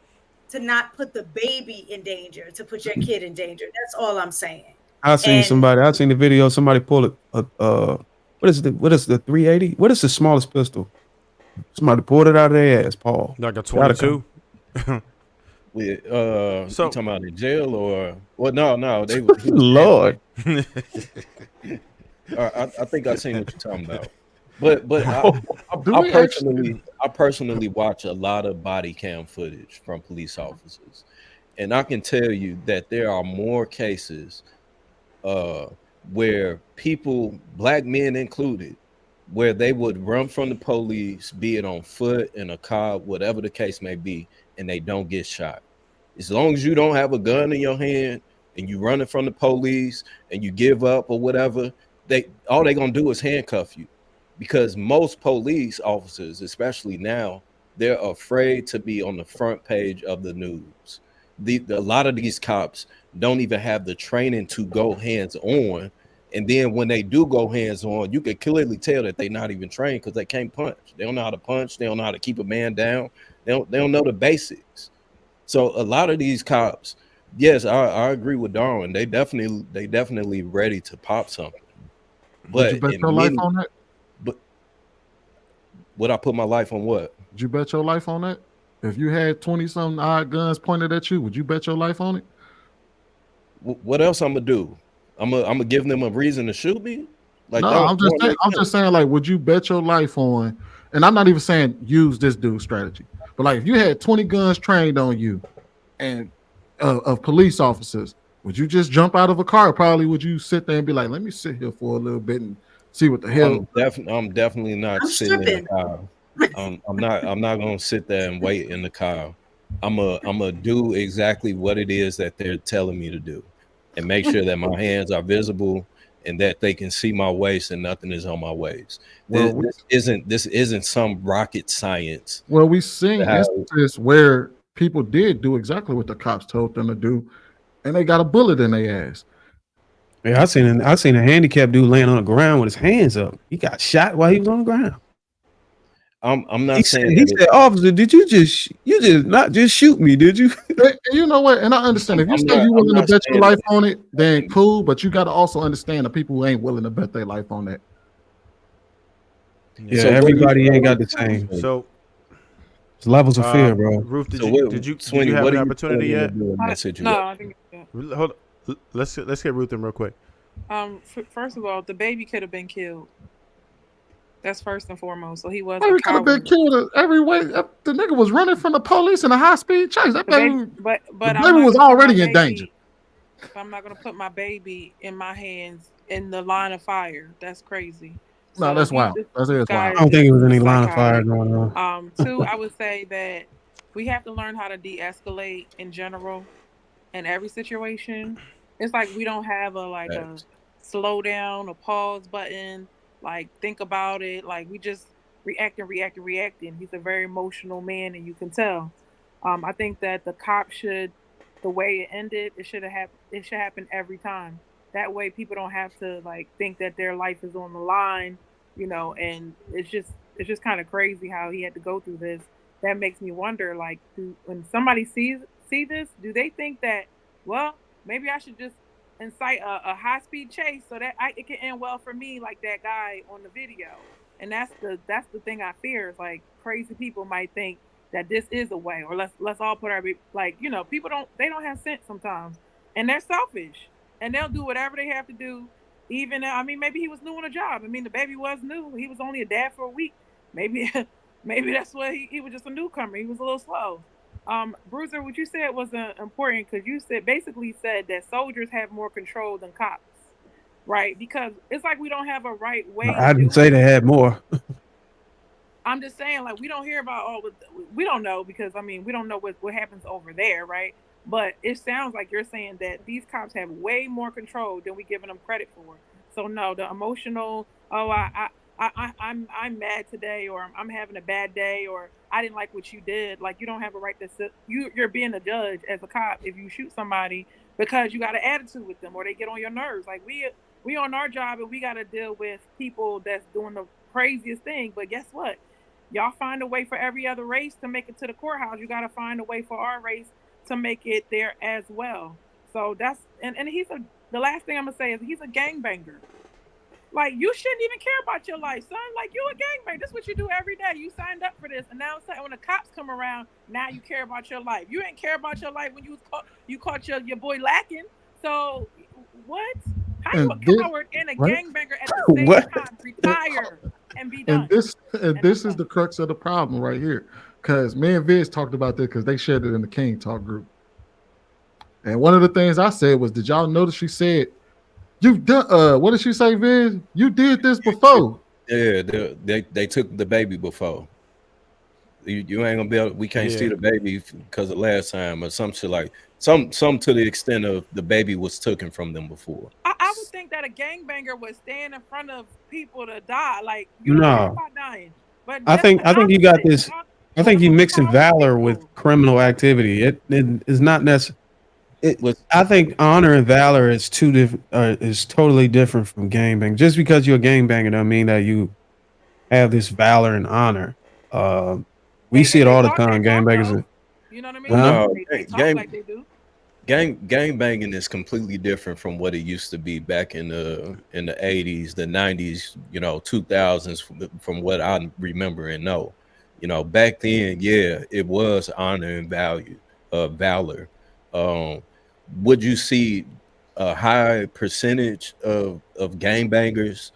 to not put the baby in danger, to put your kid in danger. That's all I'm saying. I seen the video. Somebody pull it. What is the 380? What is the smallest pistol? Somebody pulled it out of their ass, Paul. Like a 22. You talking about in jail or well? No, they. Lord. I think I seen what you're talking about. But I personally watch a lot of body cam footage from police officers, and I can tell you that there are more cases where people, black men included, where they would run from the police, be it on foot, in a car, whatever the case may be, and they don't get shot. As long as you don't have a gun in your hand and you running from the police and you give up or whatever, all they're gonna do is handcuff you. Because most police officers, especially now, they're afraid to be on the front page of the news. A lot of these cops don't even have the training to go hands-on. And then when they do go hands-on, you can clearly tell that they're not even trained because they can't punch. They don't know how to punch. They don't know how to keep a man down. They don't know the basics. So a lot of these cops, yes, I agree with Darwin. They definitely ready to pop something. But Would you bet your life on that? But would I put my life on what? Would you bet your life on that? If you had 20-something odd guns pointed at you, would you bet your life on it? What else I'm gonna do? I'm gonna give them a reason to shoot me? Like, no, I'm just saying, like, would you bet your life on? And I'm not even saying use this dude's strategy, but like, if you had 20 guns trained on you, and of police officers, would you just jump out of a car? Or probably would you sit there and be like, let me sit here for a little bit and see what the hell? I'm definitely not sitting in the car. I'm not gonna sit there and wait in the car. I'm gonna do exactly what it is that they're telling me to do, and make sure that my hands are visible and that they can see my waist and nothing is on my waist. Well, this isn't some rocket science. Well, we've seen instances where people did do exactly what the cops told them to do, and they got a bullet in their ass. Yeah, I seen a handicapped dude laying on the ground with his hands up. He got shot while he was on the ground. I'm not saying he said, officer, did you just not just shoot me, did you? You know what? And I understand if you say you're willing to bet your life on it, then cool, but you got to also understand the people who ain't willing to bet their life on that. Yeah, so everybody ain't got the same. So it's levels of fear, bro. Ruth, did you have an opportunity yet? No, I think. Hold on. Let's get Ruth in real quick. First of all, the baby could have been killed. That's first and foremost. So he was. He could have been killed every way. The nigga was running from the police in a high speed chase. That baby, but the baby was already in danger. I'm not gonna put my baby in my hands in the line of fire. That's crazy. No, that's wild. That's wild. I don't think it was any line of fire going on. Two, I would say that we have to learn how to de-escalate in general in every situation. It's like we don't have a slow down, a pause button. Like, think about it. Like, we just reacting. He's a very emotional man, and you can tell. I think that the cop should, the way it ended, it should happen every time. That way, people don't have to think that their life is on the line, And it's just kind of crazy how he had to go through this. That makes me wonder, when somebody see this, do they think that, well, maybe I should just incite a high-speed chase so that it can end well for me, like that guy on the video? And that's the thing I fear, is crazy people might think that this is a way, or let's all put our people don't have sense sometimes, and they're selfish, and they'll do whatever they have to do. Even maybe he was new on a job. The baby was new. He was only a dad for a week. Maybe that's why he was just a newcomer. He was a little slow. Bruiser, what you said was important, because you basically said that soldiers have more control than cops, right? Because it's like we don't have a right way. I didn't say they had more. I'm just saying, like, we don't hear about we don't know, because I mean, we don't know what happens over there, right? But it sounds like you're saying that these cops have way more control than we giving them credit for. So no, the emotional, I'm mad today, or I'm having a bad day, or I didn't like what you did. Like, you don't have a right to sit. You're being a judge as a cop if you shoot somebody because you got an attitude with them or they get on your nerves. Like, we on our job and we got to deal with people that's doing the craziest thing. But guess what? Y'all find a way for every other race to make it to the courthouse. You got to find a way for our race to make it there as well. So that's and the last thing I'm gonna say is he's a gangbanger. Like, you shouldn't even care about your life, son. Like, you a gangbanger. This is what you do every day. You signed up for this, and now when the cops come around, now you care about your life. You didn't care about your life when you caught your boy lacking. So what? How you a coward and a gangbanger at the same time? Retire and be done. And this is the crux of the problem right here. Because me and Viz talked about this because they shared it in the King Talk group. And one of the things I said was, did y'all notice she said, you've done what did she say, Viz? You did this before. Yeah, they took the baby before. You ain't gonna be able, we can't see the baby because of last time or some shit, like some to the extent of the baby was taken from them before. I would think that a gangbanger would stand in front of people to die. Like, you don't care about dying. But I think you got this. I think you mixing valor with criminal activity. It is not necessary. I think honor and valor is two different. Is totally different from gangbang. Just because you're a gangbanger doesn't mean that you have this valor and honor. We see it all the time. Gangbangers. You know what I mean? No, they talk like they do. Gang banging is completely different from what it used to be back in the 80s, the 90s, 2000s, from what I remember and know. Back then, yeah, it was honor and valor. Would you see a high percentage of gangbangers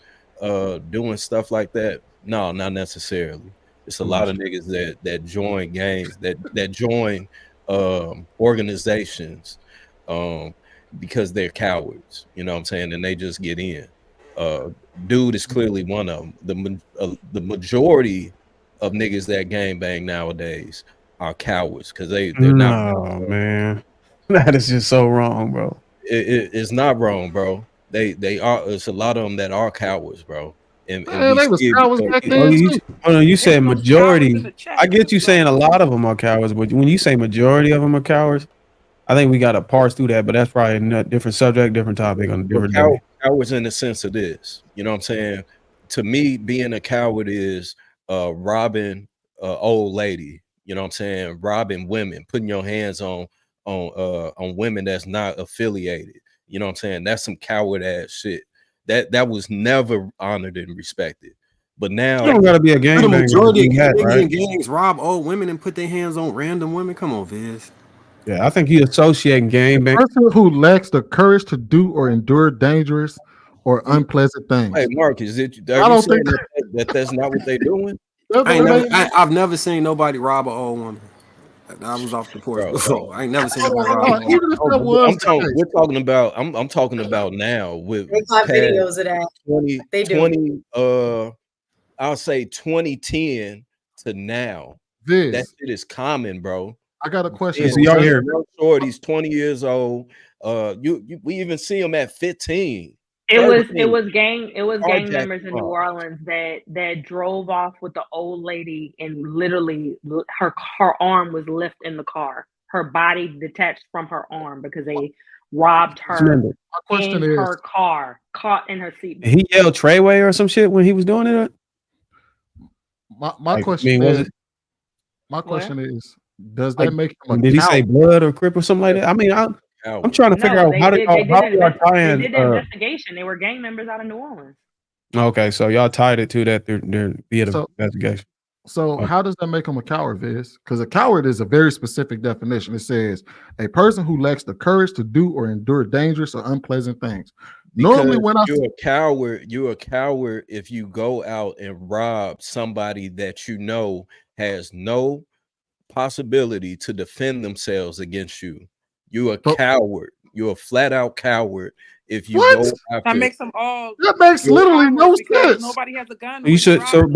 doing stuff like that? No, not necessarily. It's a lot of niggas that join gangs, that join organizations because they're cowards, you know what I'm saying, and they just get in. Dude is clearly one of them. The majority of niggas that gangbang nowadays are cowards because they're not. Oh man, that is just so wrong, bro. It's not wrong, bro. They are. It's a lot of them that are cowards, bro. And they was cowards back then too. You said majority. I get you saying a lot of them are cowards, but when you say majority of them are cowards, I think we got to parse through that. But that's probably a different subject, different topic on a different day. Cowards in the sense of this, you know what I'm saying? To me, being a coward is robbing old lady. You know what I'm saying? Robbing women, putting your hands on women that's not affiliated. You know what I'm saying? That's some coward ass shit. That was never honored and respected. But now you don't gotta be a gang. The majority of Indian gangs rob old women and put their hands on random women. Come on, Viz. Yeah, I think you associating gang bang. Person who lacks the courage to do or endure dangerous or unpleasant things. Hey, Mark, I don't think that's not what they're doing. I've never seen nobody rob an old woman. I was off the porch before. I ain't never seen nobody rob an old woman. I'm talking about now with videos of that. 20, I'll say 2010 to now. That shit is common, bro. I got a question. So y'all here? He's 20 years old. We even see him at 15. It was gang members in New Orleans that drove off with the old lady, and literally her arm was left in the car. Her body detached from her arm because they robbed her in her car, caught in her seat. He yelled Treyway or some shit when he was doing it. My question is, does that make him did he say blood or crip or something like that? I mean, I'm trying to figure out how we are tying. They did an investigation. They were gang members out of New Orleans. Okay, so y'all tied it to that. They're via the investigation. So how does that make him a coward, Viz? Because a coward is a very specific definition. It says a person who lacks the courage to do or endure dangerous or unpleasant things. Normally, when you're a coward if you go out and rob somebody that you know has no possibility to defend themselves against you. You're a coward. You're a flat out coward if you What? go That after. makes them all. That makes literally no sense. Nobody has a gun. You should so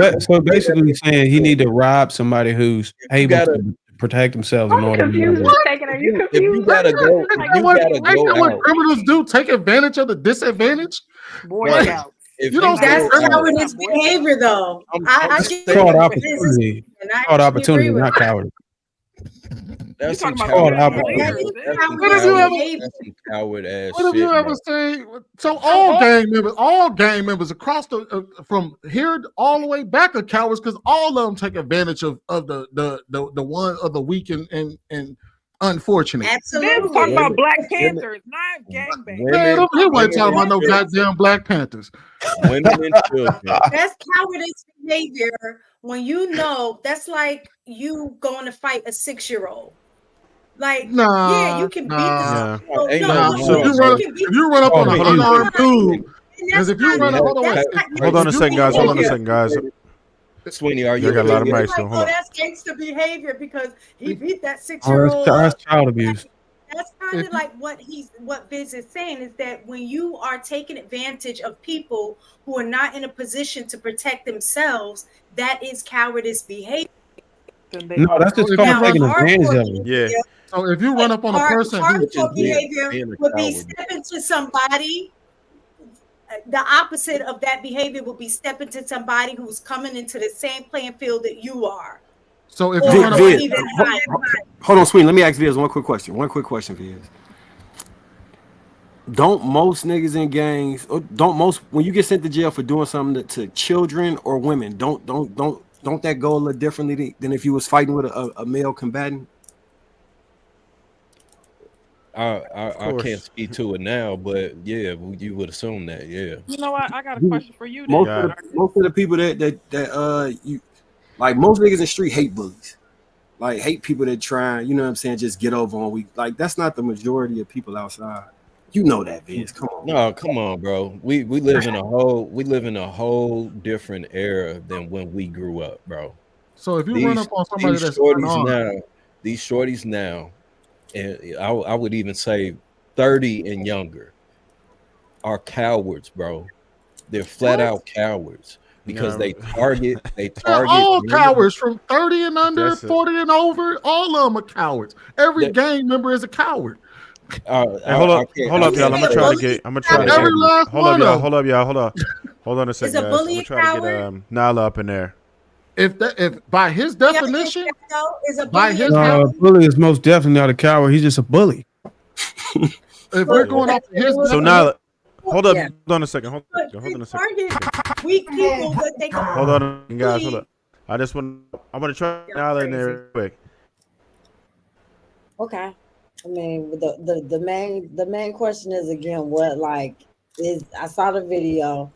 basically saying he need to rob somebody who's able to protect themselves in I'm order to confused, get away. Mistaken. Are you If you confused? gotta go, if Ain't you gotta that go what out, criminals do? Take advantage of the disadvantage? Boy Like, Scouts. if you don't That's say cowardice behavior, though. I It's get called it. opportunity. And I Called actually agree opportunity, with not that. cowardice. that's some talking Called coward. opportunity. That's some What have you coward. ever? That's some coward ass What have shit. you ever Man. seen? So all gang members across the from here all the way back are cowards because all of them take advantage of the one of the weak and unfortunate. They was talking about Black Panthers, not gangbangers. Man, he wasn't talking about no and goddamn Black Panthers. women and children. That's cowardice behavior when you know that's like you going to fight a 6-year-old. Like, yeah, you can beat the 6-year-old. Ain't No, nothing If you run up on an unarmed dude, because if you run up, Hold on a second, guys. Hold on a second, guys. Sweeney, are You you got a lot of gonna mics, get- so hold on. that's gangster behavior because he beat that Oh, 6-year-old. that's child abuse. That's kind of like what Viz is saying is that when you are taking advantage of people who are not in a position to protect themselves, that is cowardice behavior. No, that's just called taking advantage of it. Yeah. So if you run up on a person who Hardcore behavior would be stepping to somebody. The opposite of that behavior would be stepping to somebody who's coming into the same playing field that you are. So if Or you run up even higher. Hold on, Sweeney. Let me ask Viz one quick question. Viz. Don't most niggas in gangs, or don't most when you get sent to jail for doing something to children or women, don't that go a little differently than if you was fighting with a male combatant? I can't speak to it now, but yeah, you would assume that. Yeah. You know what? I got a question for you. Most Then. of the people that you like, most niggas in the street hate bullies, like hate people that try, you know what I'm saying, just get over on weak. Like that's not the majority of people outside. You know that, Viz. Come on. No, come on, bro. We live in a whole different era than when we grew up, bro. So if you run up on somebody that's these shorties now, and I would even say 30 and younger, are cowards, bro. They're flat out cowards because they target. They're all women. cowards from 30 and under, 40 and over. All of them are cowards. Every gang member is a coward. Hey, hold up, y'all. I'm gonna try to get. Every last Hold one up, of y'all. Hold up. Hold on a second, Is a guys. bully I'm a gonna try to get Nala up in there. If by his definition, is a by his Bully is most definitely not a coward. He's just a bully. if we're going off his So Nala, hold up. Hold on a second. Hold on a second. Weak people that they can. Hold on, guys. Hold up. I want to try Nala in there real quick. Okay. I mean, the main question is again, what like is I saw the video,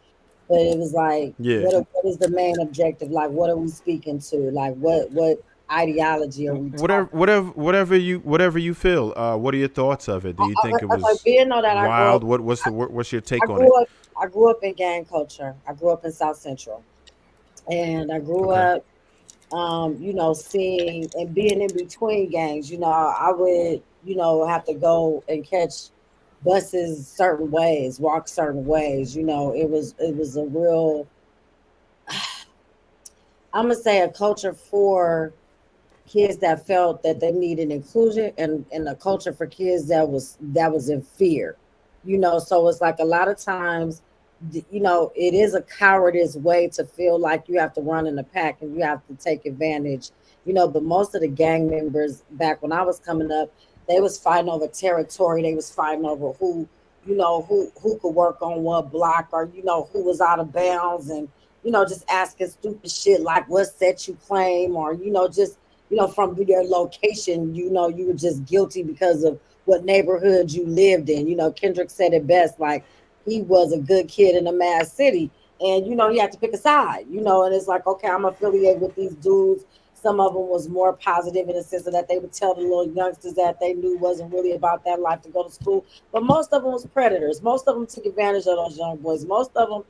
but it was like, what is the main objective? Like, what are we speaking to? Like, what ideology are we? Whatever you feel. What are your thoughts of it? Do you think it was wild? What's your take on it? I grew up in gang culture. I grew up in South Central, and I grew up, seeing and being in between gangs. I would, have to go and catch buses certain ways, walk certain ways. It was a real, I'm gonna say, a culture for kids that felt that they needed inclusion, and a culture for kids that was in fear. So it's like a lot of times, it is a cowardice way to feel like you have to run in the pack and you have to take advantage. But most of the gang members back when I was coming up, they was fighting over territory. They was fighting over who could work on what block, or who was out of bounds, and just asking stupid shit like what set you claim, or just from your location, you were just guilty because of what neighborhood you lived in. Kendrick said it best, like he was a good kid in a mad city, and he had to pick a side, and it's like, okay, I'm affiliated with these dudes. Some of them was more positive in the sense of that they would tell the little youngsters that they knew wasn't really about that life to go to school. But most of them was predators. Most of them took advantage of those young boys. Most of them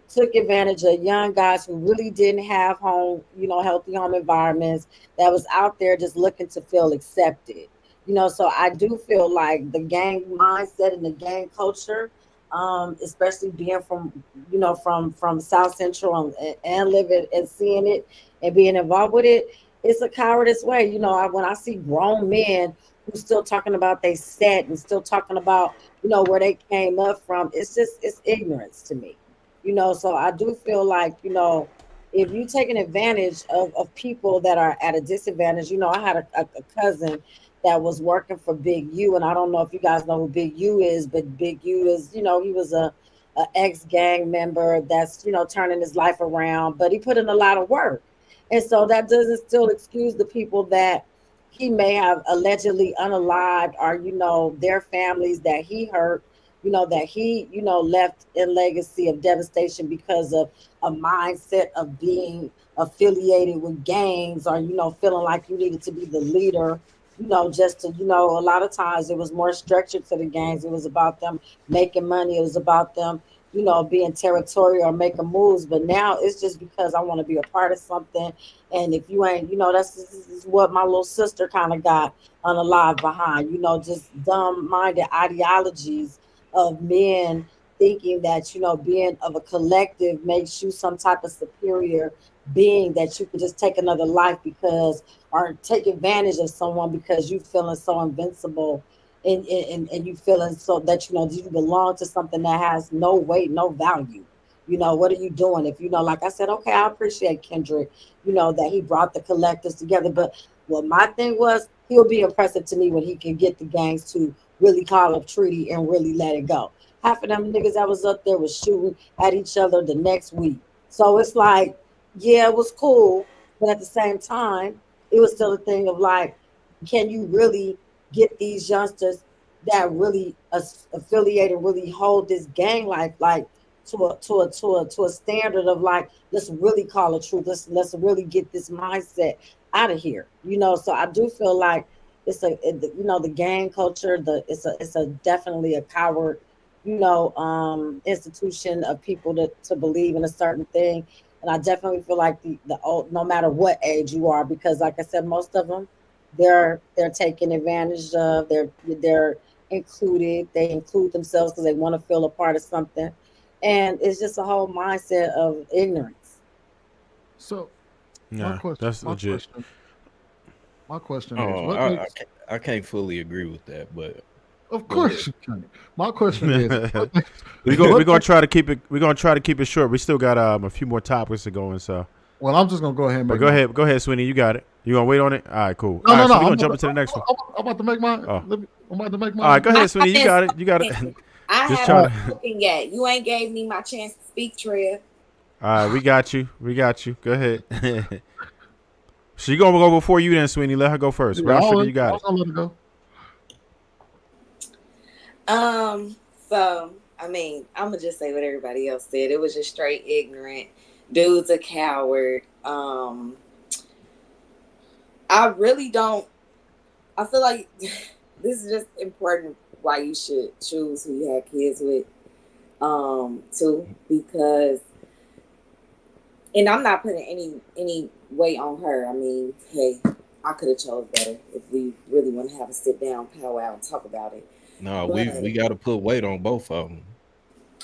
took advantage of young guys who really didn't have home, healthy home environments, that was out there just looking to feel accepted. So I do feel like the gang mindset and the gang culture, especially being from, from South Central and living and seeing it and being involved with it, it's a cowardice way. When I see grown men who still talking about they set and still talking about, where they came up from, it's ignorance to me. So I do feel like, if you taking advantage of people that are at a disadvantage, I had a cousin that was working for Big U, and I don't know if you guys know who Big U is, but Big U is, he was a ex-gang member that's, turning his life around, but he put in a lot of work. And so that doesn't still excuse the people that he may have allegedly unalived, or, their families that he hurt, that he, left in legacy of devastation because of a mindset of being affiliated with gangs, or, feeling like you needed to be the leader, just to, a lot of times it was more structured to the gangs. It was about them making money. It was about them, being territorial or making moves. But now it's just because I want to be a part of something. And if you ain't, this is what my little sister kind of got unalive behind, just dumb-minded ideologies of men thinking that, being of a collective makes you some type of superior being, that you could just take another life because, or take advantage of someone because you feeling so invincible, and you feeling so that, you belong to something that has no weight, no value. What are you doing? If, like I said, okay, I appreciate Kendrick, that he brought the collectives together. But what my thing was, he'll be impressive to me when he can get the gangs to really call a treaty and really let it go. Half of them niggas that was up there was shooting at each other the next week. So it's like, yeah, it was cool, but at the same time, it was still a thing of like, can you really get these youngsters that really affiliate and really hold this gang life, like, to a standard of like, let's really call it truth. Let's really get this mindset out of here. So I do feel like the gang culture, it's a definitely a coward, institution of people to believe in a certain thing. And I definitely feel like the old, no matter what age you are, because like I said, most of them, they're taken advantage of. They're included. They include themselves because they want to feel a part of something, and it's just a whole mindset of ignorance. So, yeah, that's legit. My question Oh, is, I can't fully agree with that, but of course you can. My question is, we're gonna try to keep it. We're gonna try to keep it short. We still got a few more topics to go in. So, well, I'm just gonna go ahead and make. Go ahead, Sweeney. You got it. You gonna wait on it? All right, cool. No, all right, no, so no. we're gonna jump into the next one. I'm about to make mine. Oh. I'm about to make mine. All right, go ahead, Sweeney. You got it. You got it. I Just haven't spoken yet. You ain't gave me my chance to speak, Trev. All right, we got you. Go ahead. So you gonna go before you then, Sweeney. Let her go first. Yeah, you got it. I'll let her go. So I mean, I'm gonna just say what everybody else said. It was just straight ignorant. Dude's a coward. I really don't. I feel like this is just important. Why you should choose who you have kids with, too, because, and I'm not putting any weight on her. I mean, hey, I could have chose better if we really want to have a sit down, powwow, and talk about it. No, we got to put weight on both of them.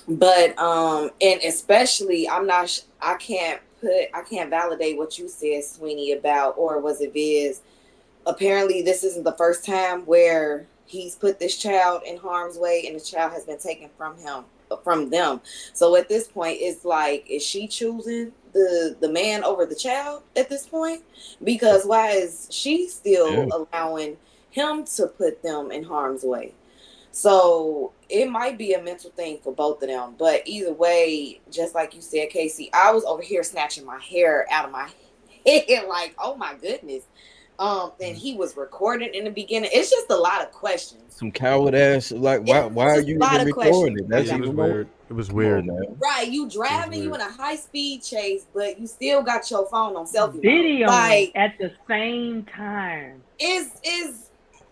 But and especially, I can't validate what you said, Sweeney, about, or was it Viz? Apparently, this isn't the first time where he's put this child in harm's way and the child has been taken from them. So at this point, it's like, is she choosing the man over the child at this point? Because why is she still allowing him to put them in harm's way? So it might be a mental thing for both of them. But either way, just like you said, Casey, I was over here snatching my hair out of my head like, oh my goodness. And he was recording in the beginning. It's just a lot of questions. Some coward ass. Like, why are you even recording it? That's even weird. It was weird. Right, you driving, you in a high speed chase, but you still got your phone on selfie video mode. Like, at the same time. Is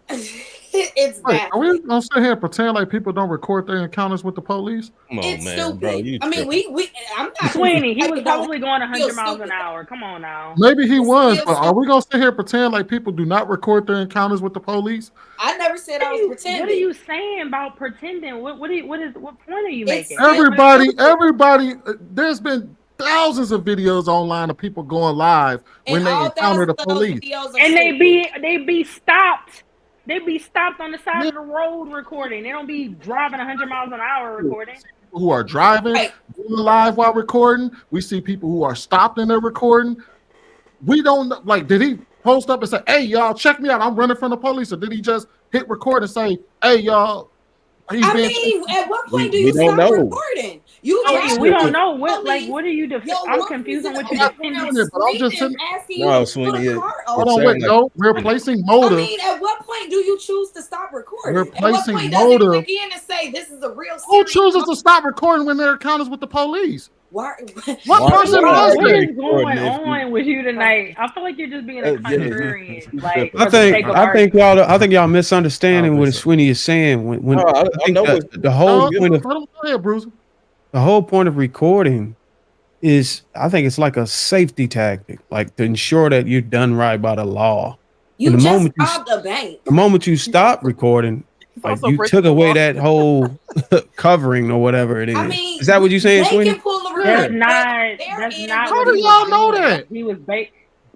It's Wait, bad. are we gonna sit here and pretend like people don't record their encounters with the police? Come on, It's man, stupid. bro. You I mean, I'm not Sweeney, he like, was how only going we 100 feel miles an stupid. hour. Come on now. Maybe he was, still but are we gonna sit here and pretend like people do not record their encounters with the police? I never said I was pretending. What are you saying about pretending? What point are you making? Everybody, there's been thousands of videos online of people going live when they encounter the police. And they be stopped. They be stopped on the side of the road recording. They don't be driving 100 miles an hour recording. Who are driving, doing live while recording. We see people who are stopped in their recording. We don't know, like, did he post up and say, "Hey, y'all, check me out, I'm running from the police," or did he just hit record and say, "Hey, y'all"? At what point do you stop recording? We don't know. What are you defending? I'm confused on what you defending. No, Sweeney. Hold on, wait, no, we're placing motive. I mean, at what point do you choose to stop recording? We're At what placing point motive. does it kick in and say this is a real? Who chooses to stop recording when their account is with the police? What person does that? What is going on with you tonight? I feel like you're just being a contrarian. Like, I think y'all misunderstanding what Sweeney is saying. When I think the whole point of the whole point of recording is, I think it's like a safety tactic, like to ensure that you're done right by the law. You just robbed a bank. The moment you stop recording, like you took away that whole covering or whatever it is. I mean, is that what you're saying, Sweeney? That's not. How do y'all know that? He was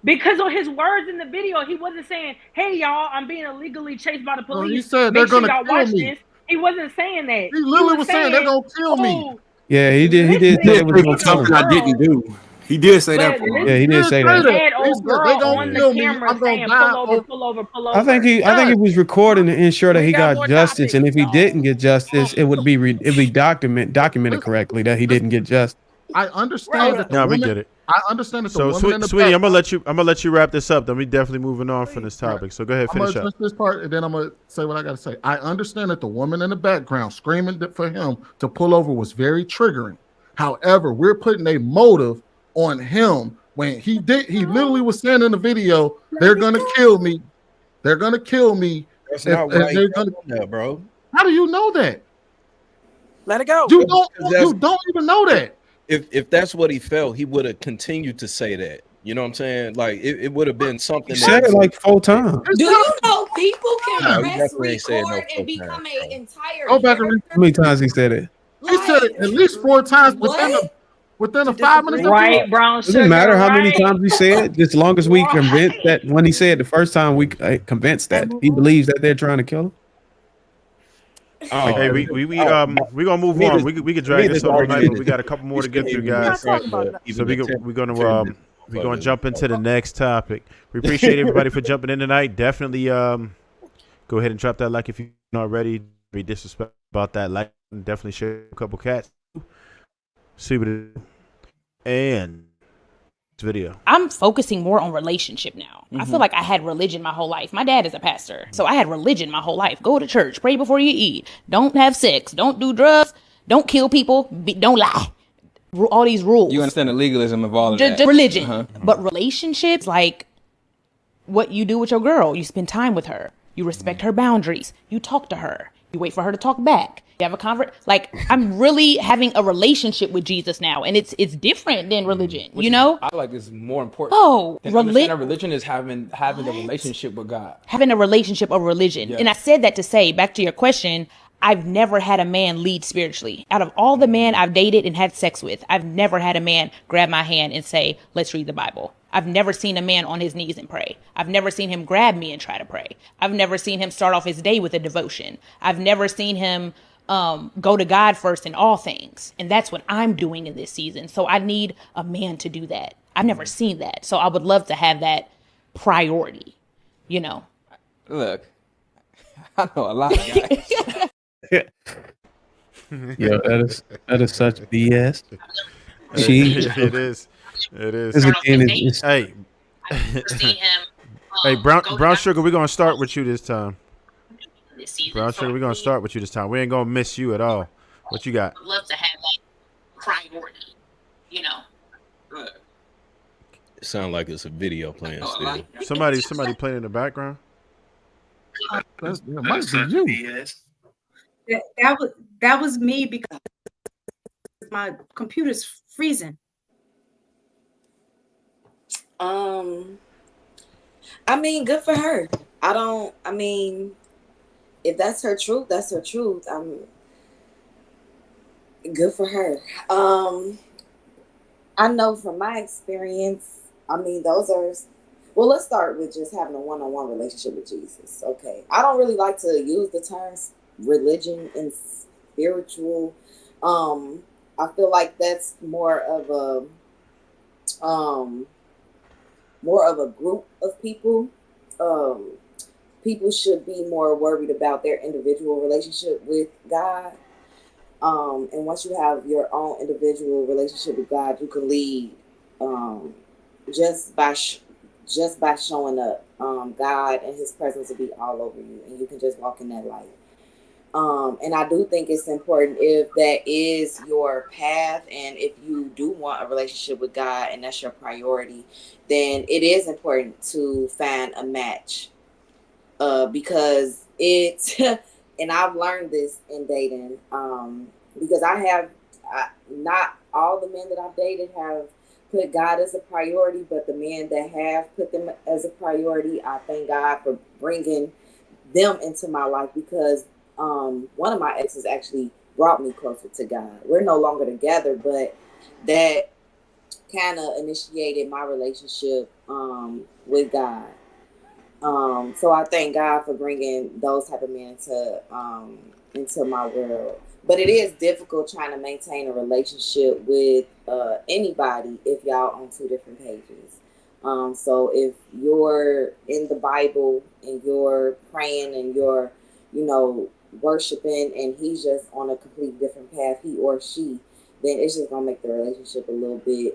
because of his words in the video. He wasn't saying, "Hey y'all, I'm being illegally chased by the police." He said they're gonna kill me. This. He wasn't saying that. He literally was saying they're gonna kill me. Yeah, he did. He did say it was something I didn't do. He did say that. Yeah, he did say that. They gonna kill me. I'm gonna die. Pull over. I think he was recording to ensure that he got justice, and if he didn't get justice, it would be documented correctly that he didn't get justice. I understand that. We get it. I understand that. So, Sweetie, I'm gonna let you wrap this up. Then we definitely moving on from this topic. So go ahead, finish I'm gonna up. this part, and then I'm gonna say what I gotta say. I understand that the woman in the background screaming for him to pull over was very triggering. However, we're putting a motive on him when he literally was saying in the video, "They're gonna kill me. They're gonna kill me." That's not right. They're gonna, bro. How do you know that? Let it go. You don't even know that. If that's what he felt, he would have continued to say that. You know what I'm saying? Like it would have been something. He said it like 4 times. Do you know people can press record and become an entire? Go back and read. How many times he said it? He said it at least 4 times within the 5 minutes. Right, brown sugar. Doesn't matter how many times he said it, just as long as we convinced that when he said it the first time, we convinced that he believes that they're trying to kill him. Oh, hey, we gonna move on. We could drag this all night, but we got a couple more to get through, guys. So we're gonna jump into the next topic. We appreciate everybody for jumping in tonight. Definitely go ahead and drop that like if you not already. Be disrespectful about that like. Definitely share a couple cats. See what it is. And video. I'm focusing more on relationship now. I feel like I had religion my whole life. My dad is a pastor, so I had religion my whole life. Go to church, pray before you eat, don't have sex, don't do drugs, don't kill people, don't lie. All these rules. You understand the legalism of all of that. Just religion. But relationships, like what you do with your girl, you spend time with her, you respect her boundaries, you talk to her, you wait for her to talk back. You have a like I'm really having a relationship with Jesus now, and it's different than religion. Which you know, I like this more important. Oh, religion is having a relationship with God, having a relationship of religion. Yes. And I said that to say back to your question. I've never had a man lead spiritually. Out of all the men I've dated and had sex with, I've never had a man grab my hand and say, "Let's read the Bible." I've never seen a man on his knees and pray. I've never seen him grab me and try to pray. I've never seen him start off his day with a devotion. I've never seen him go to God first in all things. And that's what I'm doing in this season. So I need a man to do that. I've never seen that. So I would love to have that priority, you know. Look, I know a lot of guys. Yo, that is such BS. It is. Hey, hey, brown sugar, we're gonna start with you this time. Brown sugar, we're gonna start with you this time. We ain't gonna miss you at all. What you got? I'd love to have that priority, you know. It sounds like it's a video playing still. Somebody playing in the background. That must be you. That was me because my computer's freezing. I mean, good for her. I mean, if that's her truth, that's her truth. Good for her. I know from my experience, I mean, those are, well, let's start with just having a one-on-one relationship with Jesus. Okay. I don't really like to use the terms religion and spiritual. I feel like that's more of a group of people. People should be more worried about their individual relationship with God. And once you have your own individual relationship with God, you can lead just by showing up. God and His presence will be all over you, and you can just walk in that light. And I do think it's important, if that is your path, and if you do want a relationship with God and that's your priority, then it is important to find a match. Because it's, and I've learned this in dating, because not all the men that I've dated have put God as a priority, but the men that have put them as a priority, I thank God for bringing them into my life, because one of my exes actually brought me closer to God. We're no longer together, but that kind of initiated my relationship with God. So I thank God for bringing those type of men into my world. But it is difficult trying to maintain a relationship with anybody if y'all on two different pages. So if you're in the Bible and you're praying and you're, worshiping, and he's just on a completely different path, he or she, then it's just gonna make the relationship a little bit.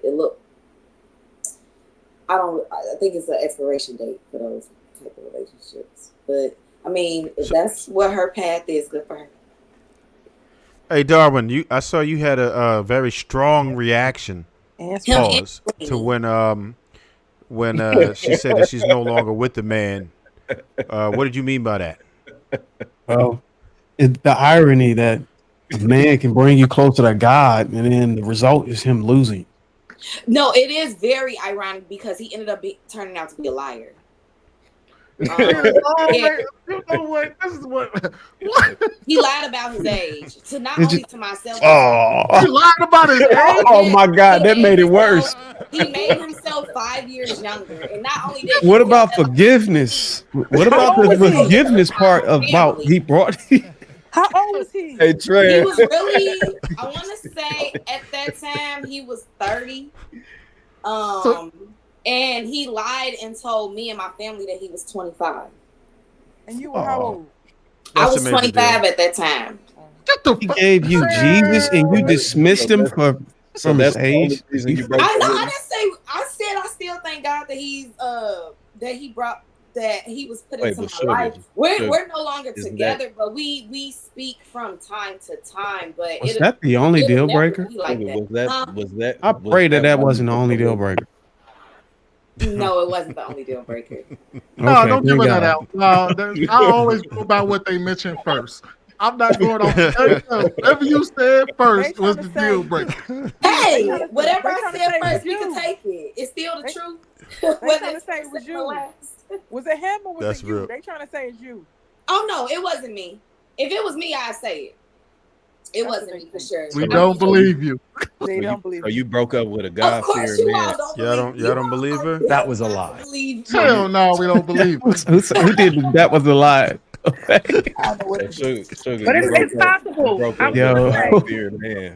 I think it's an expiration date for those type of relationships. But I mean, if that's what her path is, good for her. Hey Darwin, I saw you had a very strong reaction. Pause to when she said that she's no longer with the man. What did you mean by that? Well, the irony that a man can bring you closer to God, and then the result is him losing. No, it is very ironic because he ended up turning out to be a liar. Yeah. You know what? This is what he lied about his age to not only to myself. He lied about his age. Oh my God, that made it worse. He made himself 5 years younger, and not only that. What about forgiveness? What about the forgiveness part about he brought? How old was he? Hey Trey. He was really, I want to say at that time he was 30. And he lied and told me and my family that he was 25. And you were how old? I was 25 at that time. He gave you Jesus and you dismissed him from his age. I didn't say. I said I still thank God that he was put into my life. We're no longer together, but we speak from time to time. But was that the only deal breaker? I pray that wasn't the only deal breaker. No, it wasn't the only deal breaker. No, don't give that out. No, I always go by what they mentioned first. I'm not going on. Whatever you said first was the deal breaker. Hey, whatever I said first, we can take it. It's still the truth. They trying to say it was you. Was it him or was it you? Real. They trying to say it's you. Oh no, it wasn't me. If it was me, I'd say it. It wasn't me for sure. We don't believe you. They don't believe you. So you broke up with a God-fearing man. Y'all don't believe her? That was a lie. Hell no, we don't believe her. Who did that? Was a lie. But it's possible.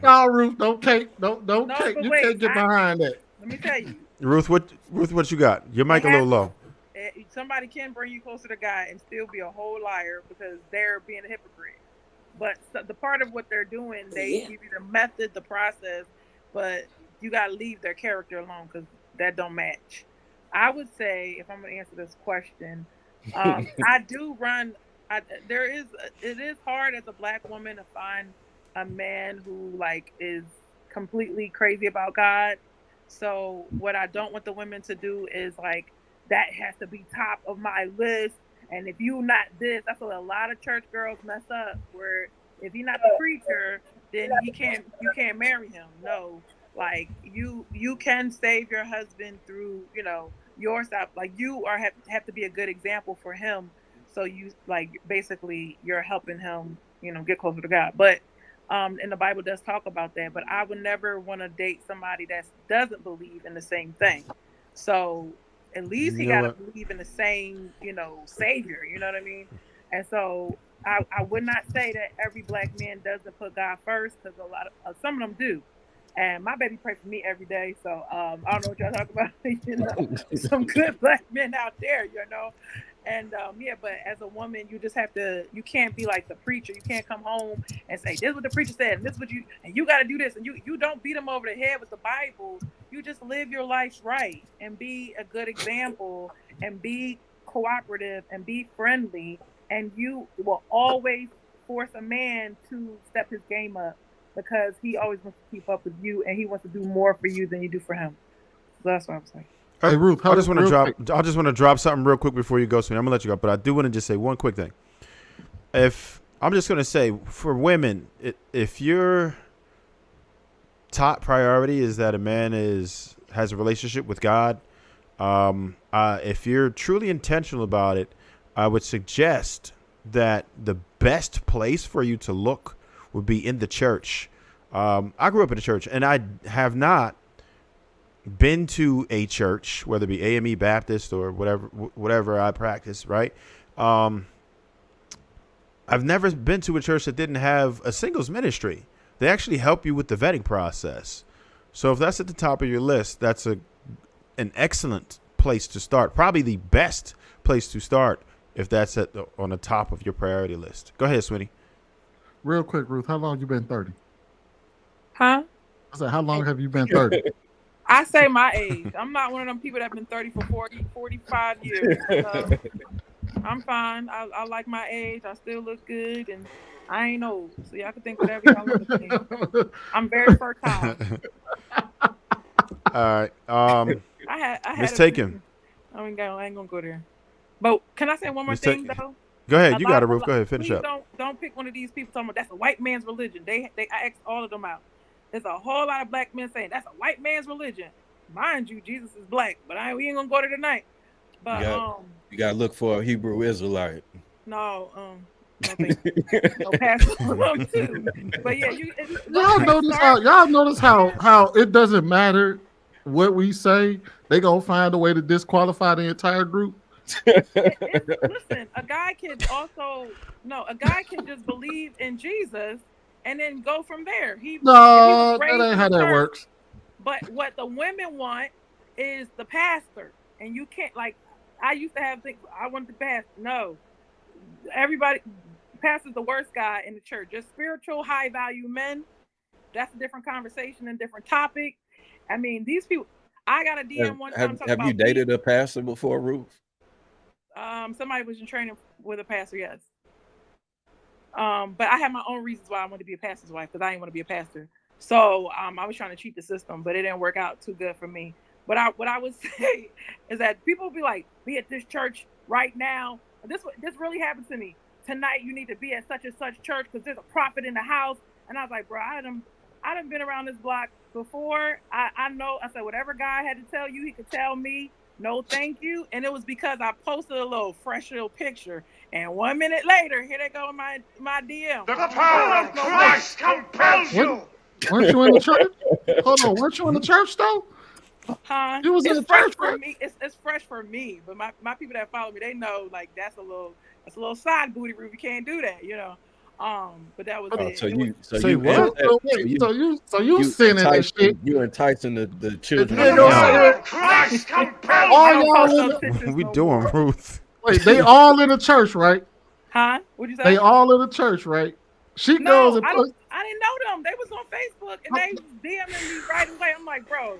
No, Ruth, don't take. You can't get behind that. Let me tell you. Ruth, what you got? Your mic a little low. Somebody can bring you closer to God and still be a whole liar because they're being a hypocrite. But the part of what they're doing, they give you the method, the process, but you got to leave their character alone because that don't match. I would say, if I'm going to answer this question, I do run. It is hard as a Black woman to find a man who is completely crazy about God. So what I don't want the women to do is that has to be top of my list. And if you not this, that's what a lot of church girls mess up. Where if you're not the preacher, then you can't marry him. No, like you can save your husband through yourself. Like you have to be a good example for him. So you basically you're helping him get closer to God. But and the Bible does talk about that. But I would never want to date somebody that doesn't believe in the same thing. So at least he got to believe in the same Savior. You know what I mean? And so I would not say that every black man doesn't put God first, because a lot of some of them do. And my baby prays for me every day, so I don't know what y'all talking about. Some good black men out there, And but as a woman, you just have to. You can't be like the preacher. You can't come home and say, "This is what the preacher said, and this is what you got to do this." And you don't beat them over the head with the Bible. You just live your life right and be a good example and be cooperative and be friendly. And you will always force a man to step his game up, because he always wants to keep up with you, and he wants to do more for you than you do for him. So that's what I'm saying. Hey Ruth, I just want to drop something real quick before you go, Sweeney. I'm gonna let you go, but I do want to just say one quick thing. If I'm just gonna say, for women, if your top priority is that a man has a relationship with God, if you're truly intentional about it, I would suggest that the best place for you to look would be in the church. I grew up in a church, and I have not been to a church, whether it be AME Baptist or whatever I practice, right? I've never been to a church that didn't have a singles ministry. They actually help you with the vetting process. So if that's at the top of your list, that's an excellent place to start. Probably the best place to start if that's on the top of your priority list. Go ahead, Sweeney. Real quick, Ruth, how long you been 30? Huh? I said, how long have you been 30? I say my age. I'm not one of them people that have been 30 for 40, 45 years. I'm fine. I like my age. I still look good, and I ain't old. So y'all can think whatever y'all want to think. I'm very fertile. All right. I had Miss Taken. I ain't gonna go there. But can I say one more thing though? Go ahead. You got it, Ruth. Go ahead. Finish up. Don't pick one of these people talking about that's a white man's religion. I asked all of them out. There's a whole lot of black men saying that's a white man's religion. Mind you, Jesus is black, but we ain't gonna go there tonight. But you gotta look for a Hebrew Israelite. No, no pastor too. But yeah, y'all notice how it doesn't matter what we say, they gonna find a way to disqualify the entire group. Listen, a guy can just believe in Jesus and then go from there. That ain't how that works. But what the women want is the pastor, and you can't, like, I used to have things. I want the pastor. No, everybody, pastor's the worst guy in the church. Just spiritual, high value men. That's a different conversation and different topic. I mean, these people. I got a DM one time. Have you dated a pastor before, Ruth? Somebody was in training with a pastor, yes. But I had my own reasons why I wanted to be a pastor's wife, because I didn't want to be a pastor. So I was trying to cheat the system, but it didn't work out too good for me. But what I would say is that people will be like, be at this church right now. This really happened to me. Tonight you need to be at such and such church because there's a prophet in the house. And I was like, bro, I done been around this block before. I know. I said, whatever guy had to tell you, he could tell me. No, thank you. And it was because I posted a little fresh little picture. And 1 minute later, here they go in my DM. The power of Christ compels you. Weren't you in the church? Hold on, weren't you in the church though? Huh? You was in the fresh church for me. It's fresh for me. But my people that follow me, they know like that's a little side booty room. You can't do that, But that was it. So you sinning and shit. You enticing the children. Christ compels. We doing, Ruth? Wait, they all in the church, right? Huh? What'd you say? They all in the church, right? She goes and I didn't know them. They was on Facebook and they DMing me right away. I'm like, bro,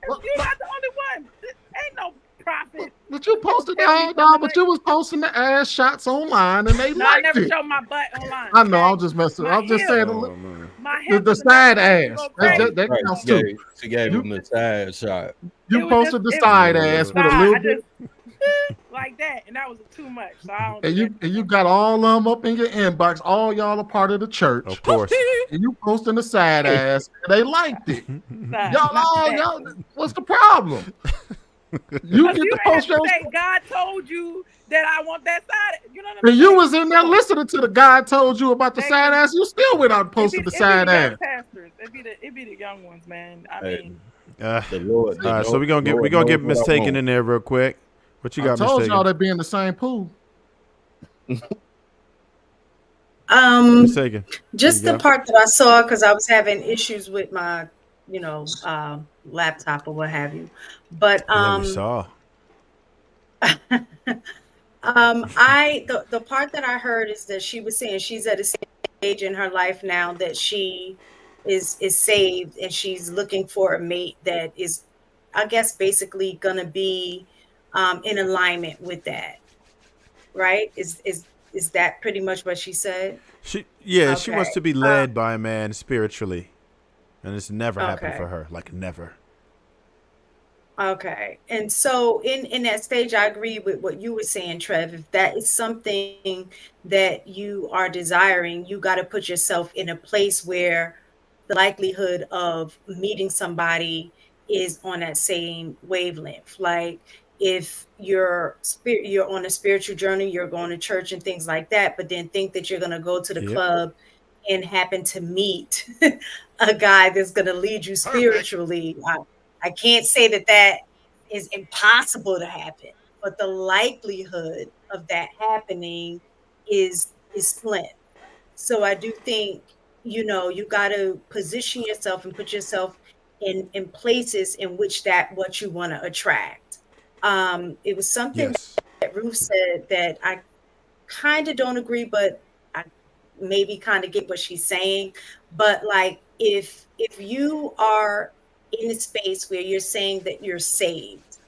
you're not the only one. Ain't no prophet. But you posted but you was posting the ass shots online and they liked I never it. showed my butt online. I know. I'm just messing. I'm just saying the side ass. That counts too. She gave him the side shot. You posted the side ass with a little bit. like that, and that was too much. So I don't. And you got all of them up in your inbox. All y'all are part of the church, of course. And you posting the sad ass, and they liked it. Y'all, what's the problem? You get to post your. God told you that I want that side. You know what I mean? And you was in there listening to the guy told you about the side ass. You still went out and posted the side ass. Pastors. It be the young ones, man. I mean, the Lord. All right, so we're gonna get mistaken in there real quick. What you got? I told mistaken? y'all they be in the same pool. Mistaken. Just the part that I saw because I was having issues with my, laptop or what have you. But we saw. the part that I heard is that she was saying she's at a stage in her life now that she is saved and she's looking for a mate that is, I guess, basically gonna be in alignment with that. Right? Is that pretty much what she said? She wants to be led by a man spiritually, and it's never happened for her. Like never. Okay. And so in that stage, I agree with what you were saying, Trev. If that is something that you are desiring, you got to put yourself in a place where the likelihood of meeting somebody is on that same wavelength. Like if you're on a spiritual journey, you're going to church and things like that, but then think that you're going to go to the club and happen to meet a guy that's going to lead you spiritually. I can't say that is impossible to happen, but the likelihood of that happening is slim. So I do think, you got to position yourself and put yourself in places in which what you want to attract. It was something that Ruth said that I kind of don't agree, but I maybe kind of get what she's saying. But like, if you are in a space where you're saying that you're saved,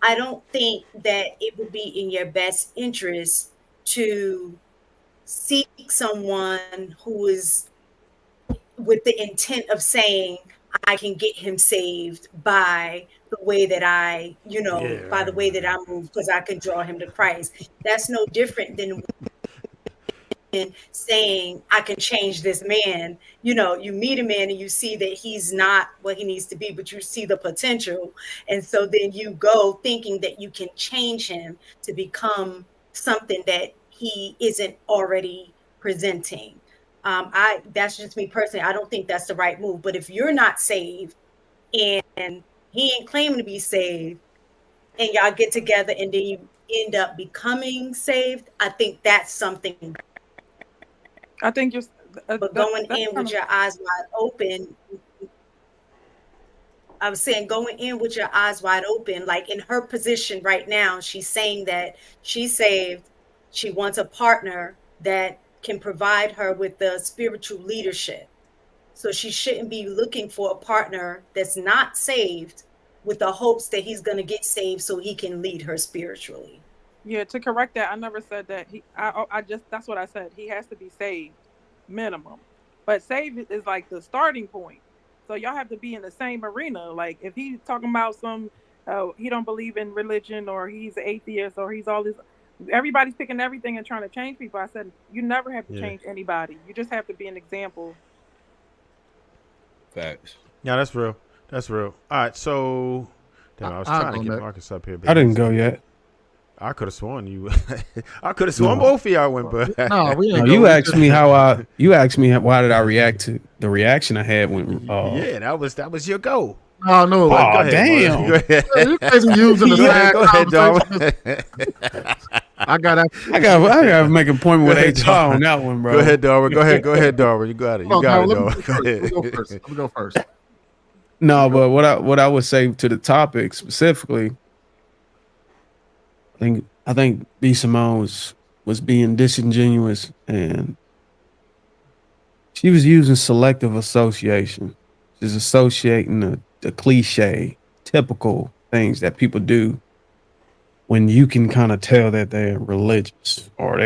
I don't think that it would be in your best interest to seek someone who is with the intent of saying, I can get him saved by the way that I, by the way that I move, because I can draw him to Christ. That's no different than saying I can change this man. You meet a man and you see that he's not what he needs to be, but you see the potential. And so then you go thinking that you can change him to become something that he isn't already presenting. That's just me personally. I don't think that's the right move. But if you're not saved and he ain't claiming to be saved and y'all get together and then you end up becoming saved, I think that's something. I think you're but going in with your eyes wide open. I was saying going in with your eyes wide open, like in her position right now, she's saying that she's saved. She wants a partner that can provide her with the spiritual leadership. So she shouldn't be looking for a partner that's not saved with the hopes that he's going to get saved so he can lead her spiritually. Yeah, to correct that, I never said that. That's what I said. He has to be saved, minimum. But saved is like the starting point. So y'all have to be in the same arena. Like if he's talking about he don't believe in religion, or he's an atheist, or he's all this. Everybody's picking everything and trying to change people. I said you never have to change anybody. You just have to be an example. Facts. Yeah, that's real. That's real. All right, so damn, I was trying to get Marcus up here. I didn't go yet. I could have sworn you. I could have sworn both of y'all went, but you asked me You asked me why did I react to the reaction I had when. That was your go. Oh no! Go ahead, damn! Go ahead. You guys are using the go ahead, Darwin. I gotta make an appointment with HR on that one, bro. Go ahead, Darwin. Go ahead, Darwin. You got it. You got it, Darwin. Go ahead. Let me go first. No, but what I would say to the topic specifically, I think B. Simone was being disingenuous, and she was using selective association. She's associating the cliche, typical things that people do when you can kind of tell that they're religious or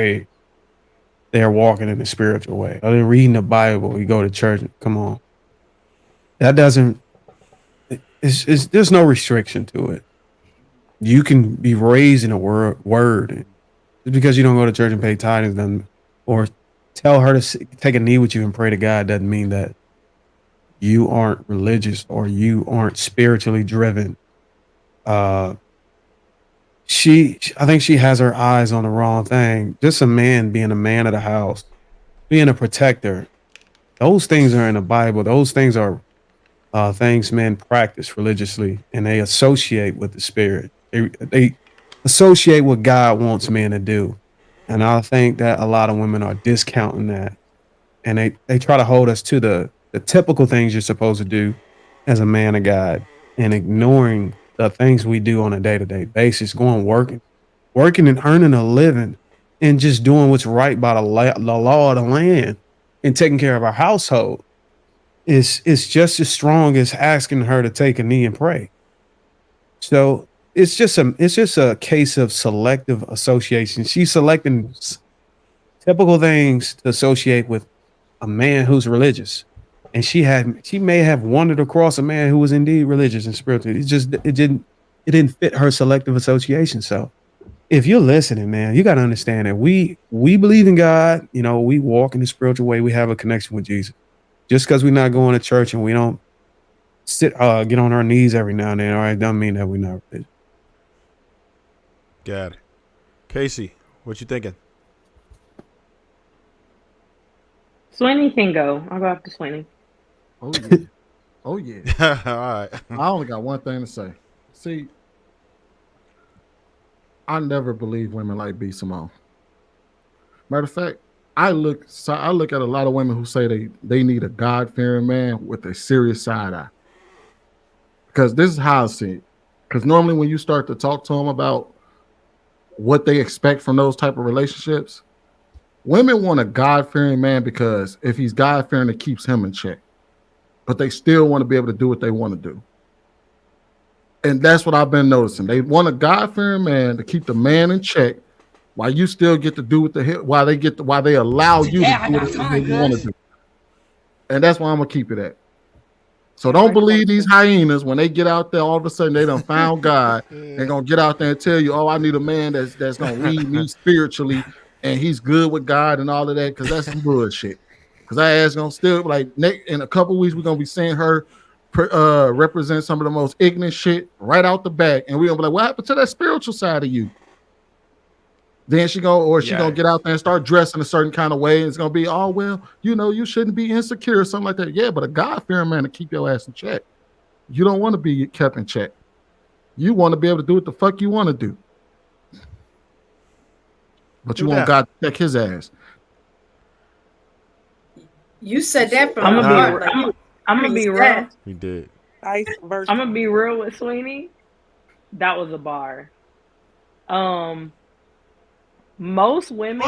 they're walking in a spiritual way. Or they're reading the Bible. You go to church. Come on, that doesn't. There's no restriction to it. You can be raised in a word. Just because you don't go to church and pay tithes doesn't, or tell her to take a knee with you and pray to God doesn't mean that you aren't religious or you aren't spiritually driven. I think she has her eyes on the wrong thing. Just a man being a man of the house, being a protector. Those things are in the Bible. Those things are things men practice religiously, and they associate with the spirit. They associate what God wants men to do. And I think that a lot of women are discounting that. And they try to hold us to the typical things you're supposed to do as a man of God, and ignoring the things we do on a day-to-day basis, going working and earning a living, and just doing what's right by the law of the land and taking care of our household is just as strong as asking her to take a knee and pray. So it's just a case of selective association. She's selecting typical things to associate with a man who's religious, and she may have wandered across a man who was indeed religious and spiritual. It didn't fit her selective association. So if you're listening, man, you got to understand that we believe in God. You know, we walk in the spiritual way. We have a connection with Jesus. Just because we're not going to church and we don't get on our knees every now and then, all right, doesn't mean that we're not religious. Got it. Casey, what you thinking? Sweeney can go. I'll go after Sweeney. Oh yeah. Oh yeah. All right. I only got one thing to say. See, I never believe women like B. Simone. Matter of fact, I look at a lot of women who say they need a God-fearing man with a serious side eye. Because this is how I see it. Because normally when you start to talk to them about what they expect from those type of relationships, women want a God-fearing man because if he's God-fearing, it keeps him in check. But they still want to be able to do what they want to do. And that's what I've been noticing. They want a God-fearing man to keep the man in check while you still get to do what while they allow you to do what you want to do. And that's why I'm gonna keep it at. So don't believe these hyenas when they get out there, all of a sudden they done found God. They're gonna get out there and tell you, oh, I need a man that's gonna lead me spiritually and he's good with God and all of that, because that's some bullshit. Because our ass gonna still, like, in a couple of weeks, we're gonna be seeing her represent some of the most ignorant shit right out the back, and we're gonna be like, what happened to that spiritual side of you? Then she gonna get out there and start dressing a certain kind of way, and it's gonna be, oh well, you shouldn't be insecure or something like that. Yeah, but a God-fearing man to keep your ass in check. You don't want to be kept in check. You want to be able to do what the fuck you want to do. But you want God to check his ass. You said that from I'm gonna be real. He did. I'm gonna be real with Sweeney. That was a bar. Most women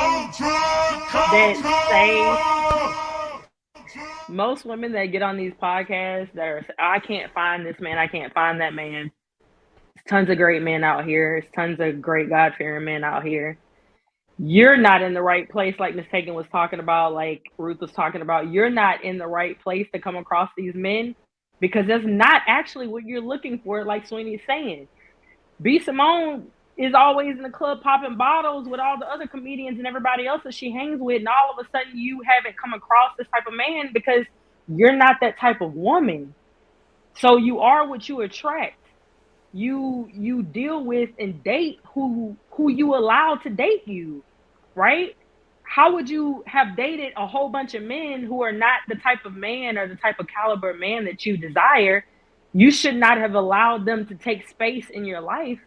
that get on these podcasts that are, I can't find this man, I can't find that man. There's tons of great men out here. There's tons of great God-fearing men out here. You're not in the right place, like Miss Taken was talking about, like Ruth was talking about. You're not in the right place to come across these men because that's not actually what you're looking for, like Sweeney's saying. B. Simone is always in the club popping bottles with all the other comedians and everybody else that she hangs with, and all of a sudden you haven't come across this type of man because you're not that type of woman. So you are what you attract. You deal with and date who you allow to date you, right? How would you have dated a whole bunch of men who are not the type of man or the type of caliber man that you desire? You should not have allowed them to take space in your life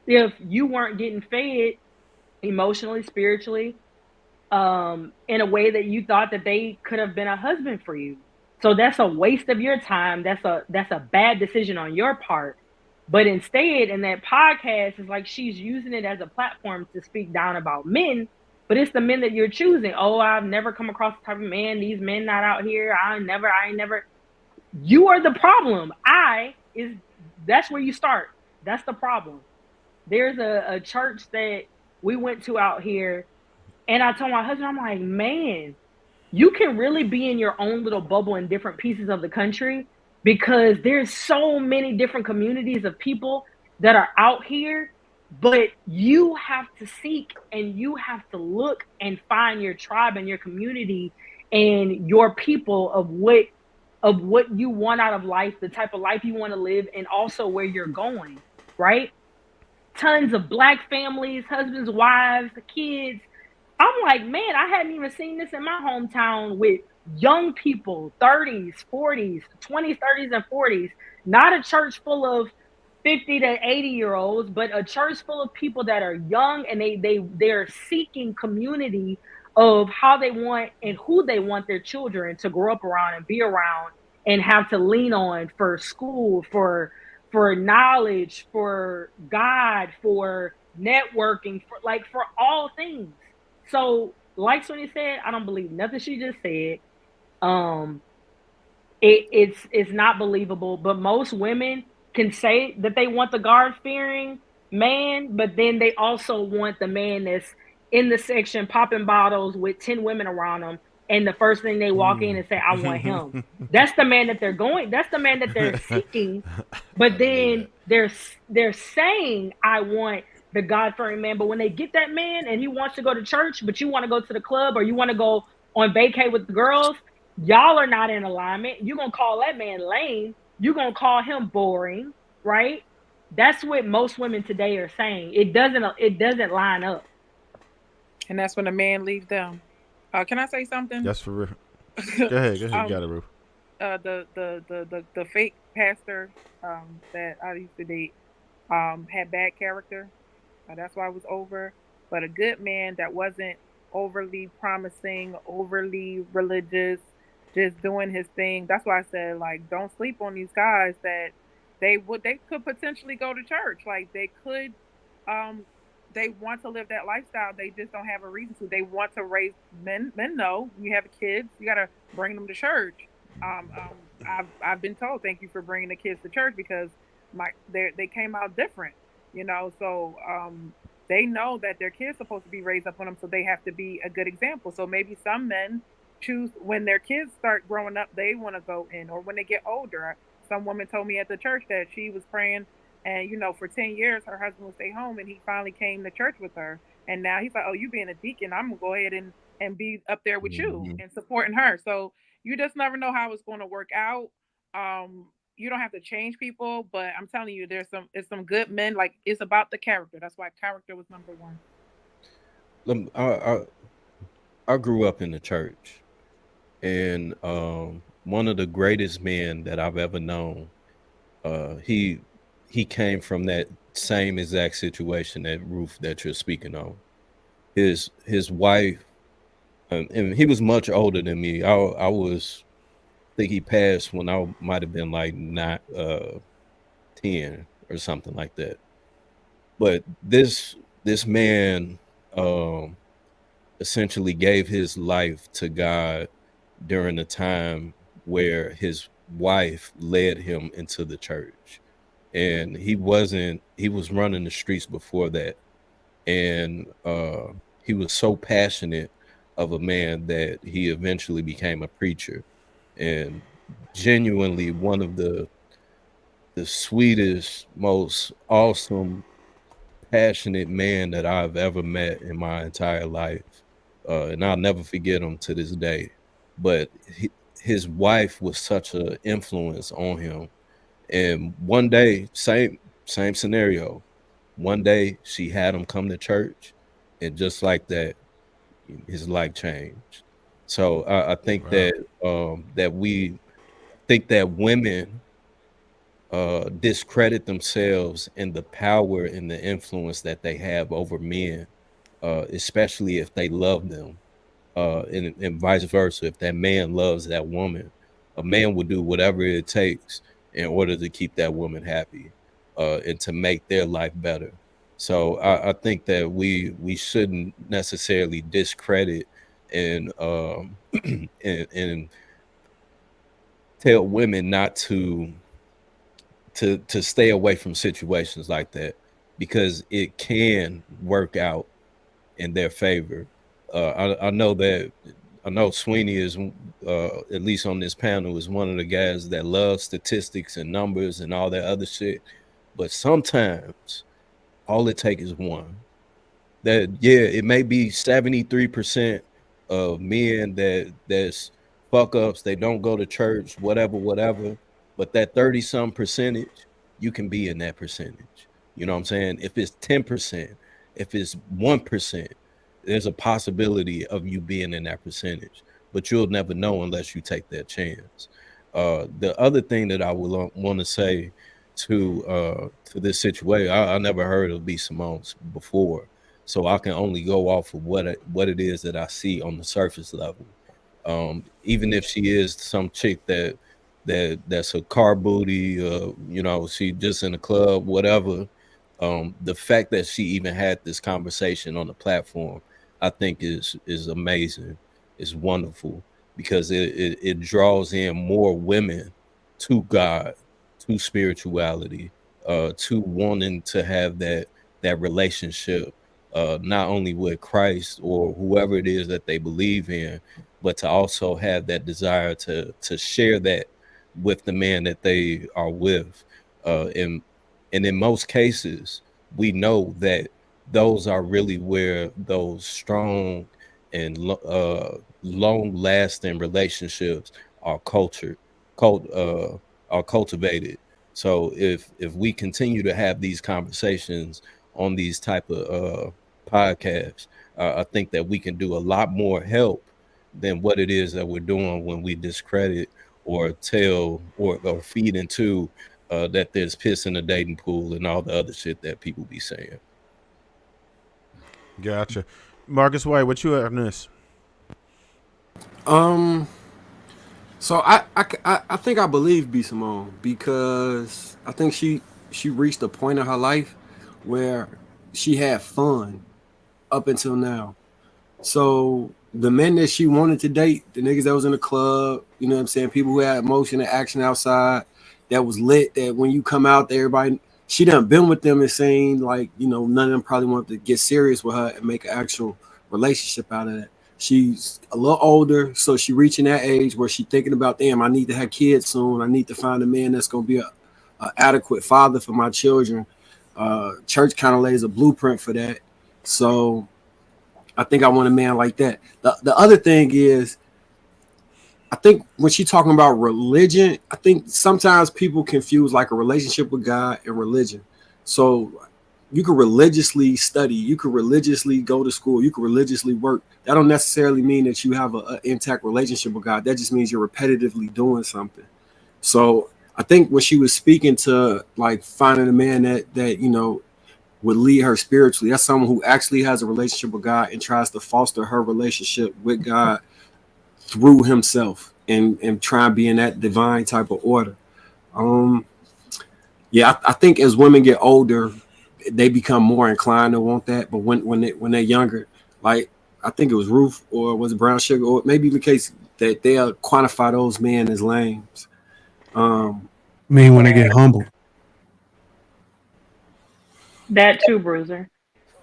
if you weren't getting fed emotionally, spiritually, in a way that you thought that they could have been a husband for you. So that's a waste of your time. That's a bad decision on your part. But instead, in that podcast, it's like she's using it as a platform to speak down about men, but it's the men that you're choosing. Oh, I've never come across the type of man. These men not out here. I ain't never. You are the problem. That's where you start. That's the problem. There's a church that we went to out here, and I told my husband, I'm like, man, you can really be in your own little bubble in different pieces of the country because there's so many different communities of people that are out here, but you have to seek and you have to look and find your tribe and your community and your people of what you want out of life, the type of life you want to live, and also where you're going, right? Tons of Black families, husbands, wives, kids. I'm like, man, I hadn't even seen this in my hometown with young people, 30s, 40s, 20s, 30s, and 40s. Not a church full of 50 to 80-year-olds, but a church full of people that are young and they're seeking community of how they want and who they want their children to grow up around and be around and have to lean on for school, for knowledge, for God, for networking, for all things. So, like Sonia said, I don't believe nothing she just said. It's not believable. But most women can say that they want the God-fearing man, but then they also want the man that's in the section popping bottles with 10 women around them, and the first thing they walk in and say, I want him. That's the man that they're going. That's the man that they're seeking. But then they're saying, I want the God-fearing man. But when they get that man and he wants to go to church, but you want to go to the club or you want to go on vacay with the girls, y'all are not in alignment. You're going to call that man lame. You're going to call him boring, right? That's what most women today are saying. It doesn't line up. And that's when a man leaves them. Can I say something? That's for real. Go ahead. You got it, Ruth. The fake pastor that I used to date had bad character. That's why it was over. But a good man that wasn't overly promising, overly religious, just doing his thing. That's why I said, like, don't sleep on these guys that they could potentially go to church. Like, they could, they want to live that lifestyle. They just don't have a reason to. They want to raise men. Men know you have kids, you got to bring them to church. I've been told, thank you for bringing the kids to church because they came out different, you know. So they know that their kids supposed to be raised up on them, so they have to be a good example. So maybe some men choose when their kids start growing up, they want to go in, or when they get older. Some woman told me at the church that she was praying, and you know, for 10 years her husband would stay home, and he finally came to church with her, and now he's like, oh, you being a deacon, I'm gonna go ahead and be up there with you and supporting her. So you just never know how it's going to work out. You don't have to change people, but I'm telling you, it's some good men. Like, it's about the character. That's why character was number one. I grew up in the church, and one of the greatest men that I've ever known, he came from that same exact situation, that Ruth that you're speaking on. His wife, and he was much older than me. I think he passed when I might have been like 10 or something like that. But this man essentially gave his life to God during a time where his wife led him into the church, and he was running the streets before that, and he was so passionate of a man that he eventually became a preacher, and genuinely one of the sweetest, most awesome, passionate man that I've ever met in my entire life. And I'll never forget him to this day. But his wife was such an influence on him. And one day, same scenario. One day she had him come to church, and just like that, his life changed. So I think that we think that women discredit themselves and the power and the influence that they have over men, especially if they love them, and vice versa. If that man loves that woman, a man will do whatever it takes in order to keep that woman happy, and to make their life better. So I think that we shouldn't necessarily discredit and and tell women not to stay away from situations like that, because it can work out in their favor. I know Sweeney is, at least on this panel, is one of the guys that loves statistics and numbers and all that other shit. but sometimes all it takes is one. That it may be 73% of men that's fuck ups, they don't go to church, whatever, but that 30-some percentage, you can be in that percentage. You know what I'm saying? If it's 10%, if it's 1%, there's a possibility of you being in that percentage, but you'll never know unless you take that chance. The other thing that I would want to say to this situation, I never heard of B. Simone's before, so I can only go off of what it is that I see on the surface level. Even if she is some chick that's a car booty, she just in the club, whatever. The fact that she even had this conversation on the platform, I think is amazing. It's wonderful because it draws in more women to God, to spirituality, to wanting to have that relationship, not only with Christ or whoever it is that they believe in, but to also have that desire to share that with the man that they are with. And in most cases, we know that those are really where those strong and long-lasting relationships are cultivated. So if we continue to have these conversations on these type of podcasts, I think that we can do a lot more help than what it is that we're doing when we discredit or tell or feed into that there's piss in the dating pool and all the other shit that people be saying. Gotcha. Marcus White, what you on this? So I think I believe B. Simone because I think she reached a point in her life where she had fun up until now. So the men that she wanted to date, the niggas that was in the club, you know what I'm saying, people who had motion and action outside, that was lit, that when you come out there, everybody, she done been with them and saying like, none of them probably want to get serious with her and make an actual relationship out of that. She's a little older, so she reaching that age where she thinking about, damn, I need to have kids soon. I need to find a man that's gonna be a adequate father for my children. Church kind of lays a blueprint for that. So I think I want a man like that. The other thing is, I think when she's talking about religion, I think sometimes people confuse like a relationship with God and religion. So you can religiously study, you can religiously go to school, you can religiously work. That don't necessarily mean that you have an intact relationship with God. That just means you're repetitively doing something. So I think when she was speaking to like finding a man that would lead her spiritually, that's someone who actually has a relationship with God and tries to foster her relationship with God through himself and try and be in that divine type of order. I think as women get older, they become more inclined to want that. But when they're younger, like I think it was Ruth or was it Brown Sugar or maybe the case that they'll quantify those men as lames. When they get humble. That too, Bruiser.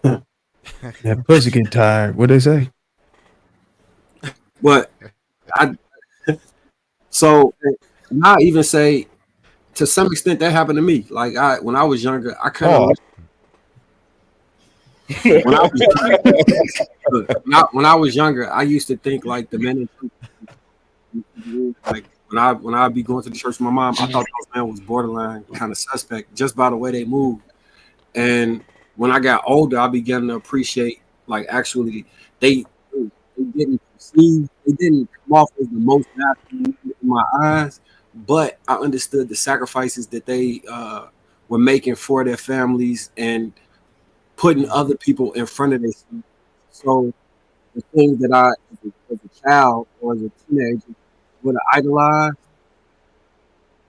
That pussy get tired. What they say? But so I even say to some extent that happened to me. Like when I was younger, I kind of when I was younger, I used to think like the men like when I'd be going to the church with my mom, I thought those men was borderline kind of suspect just by the way they moved. And when I got older, I began to appreciate like actually they didn't perceive, they didn't come off as the most natural in my eyes, but I understood the sacrifices that they were making for their families and putting other people in front of themselves. So the things that I, as a child or as a teenager, would have idolized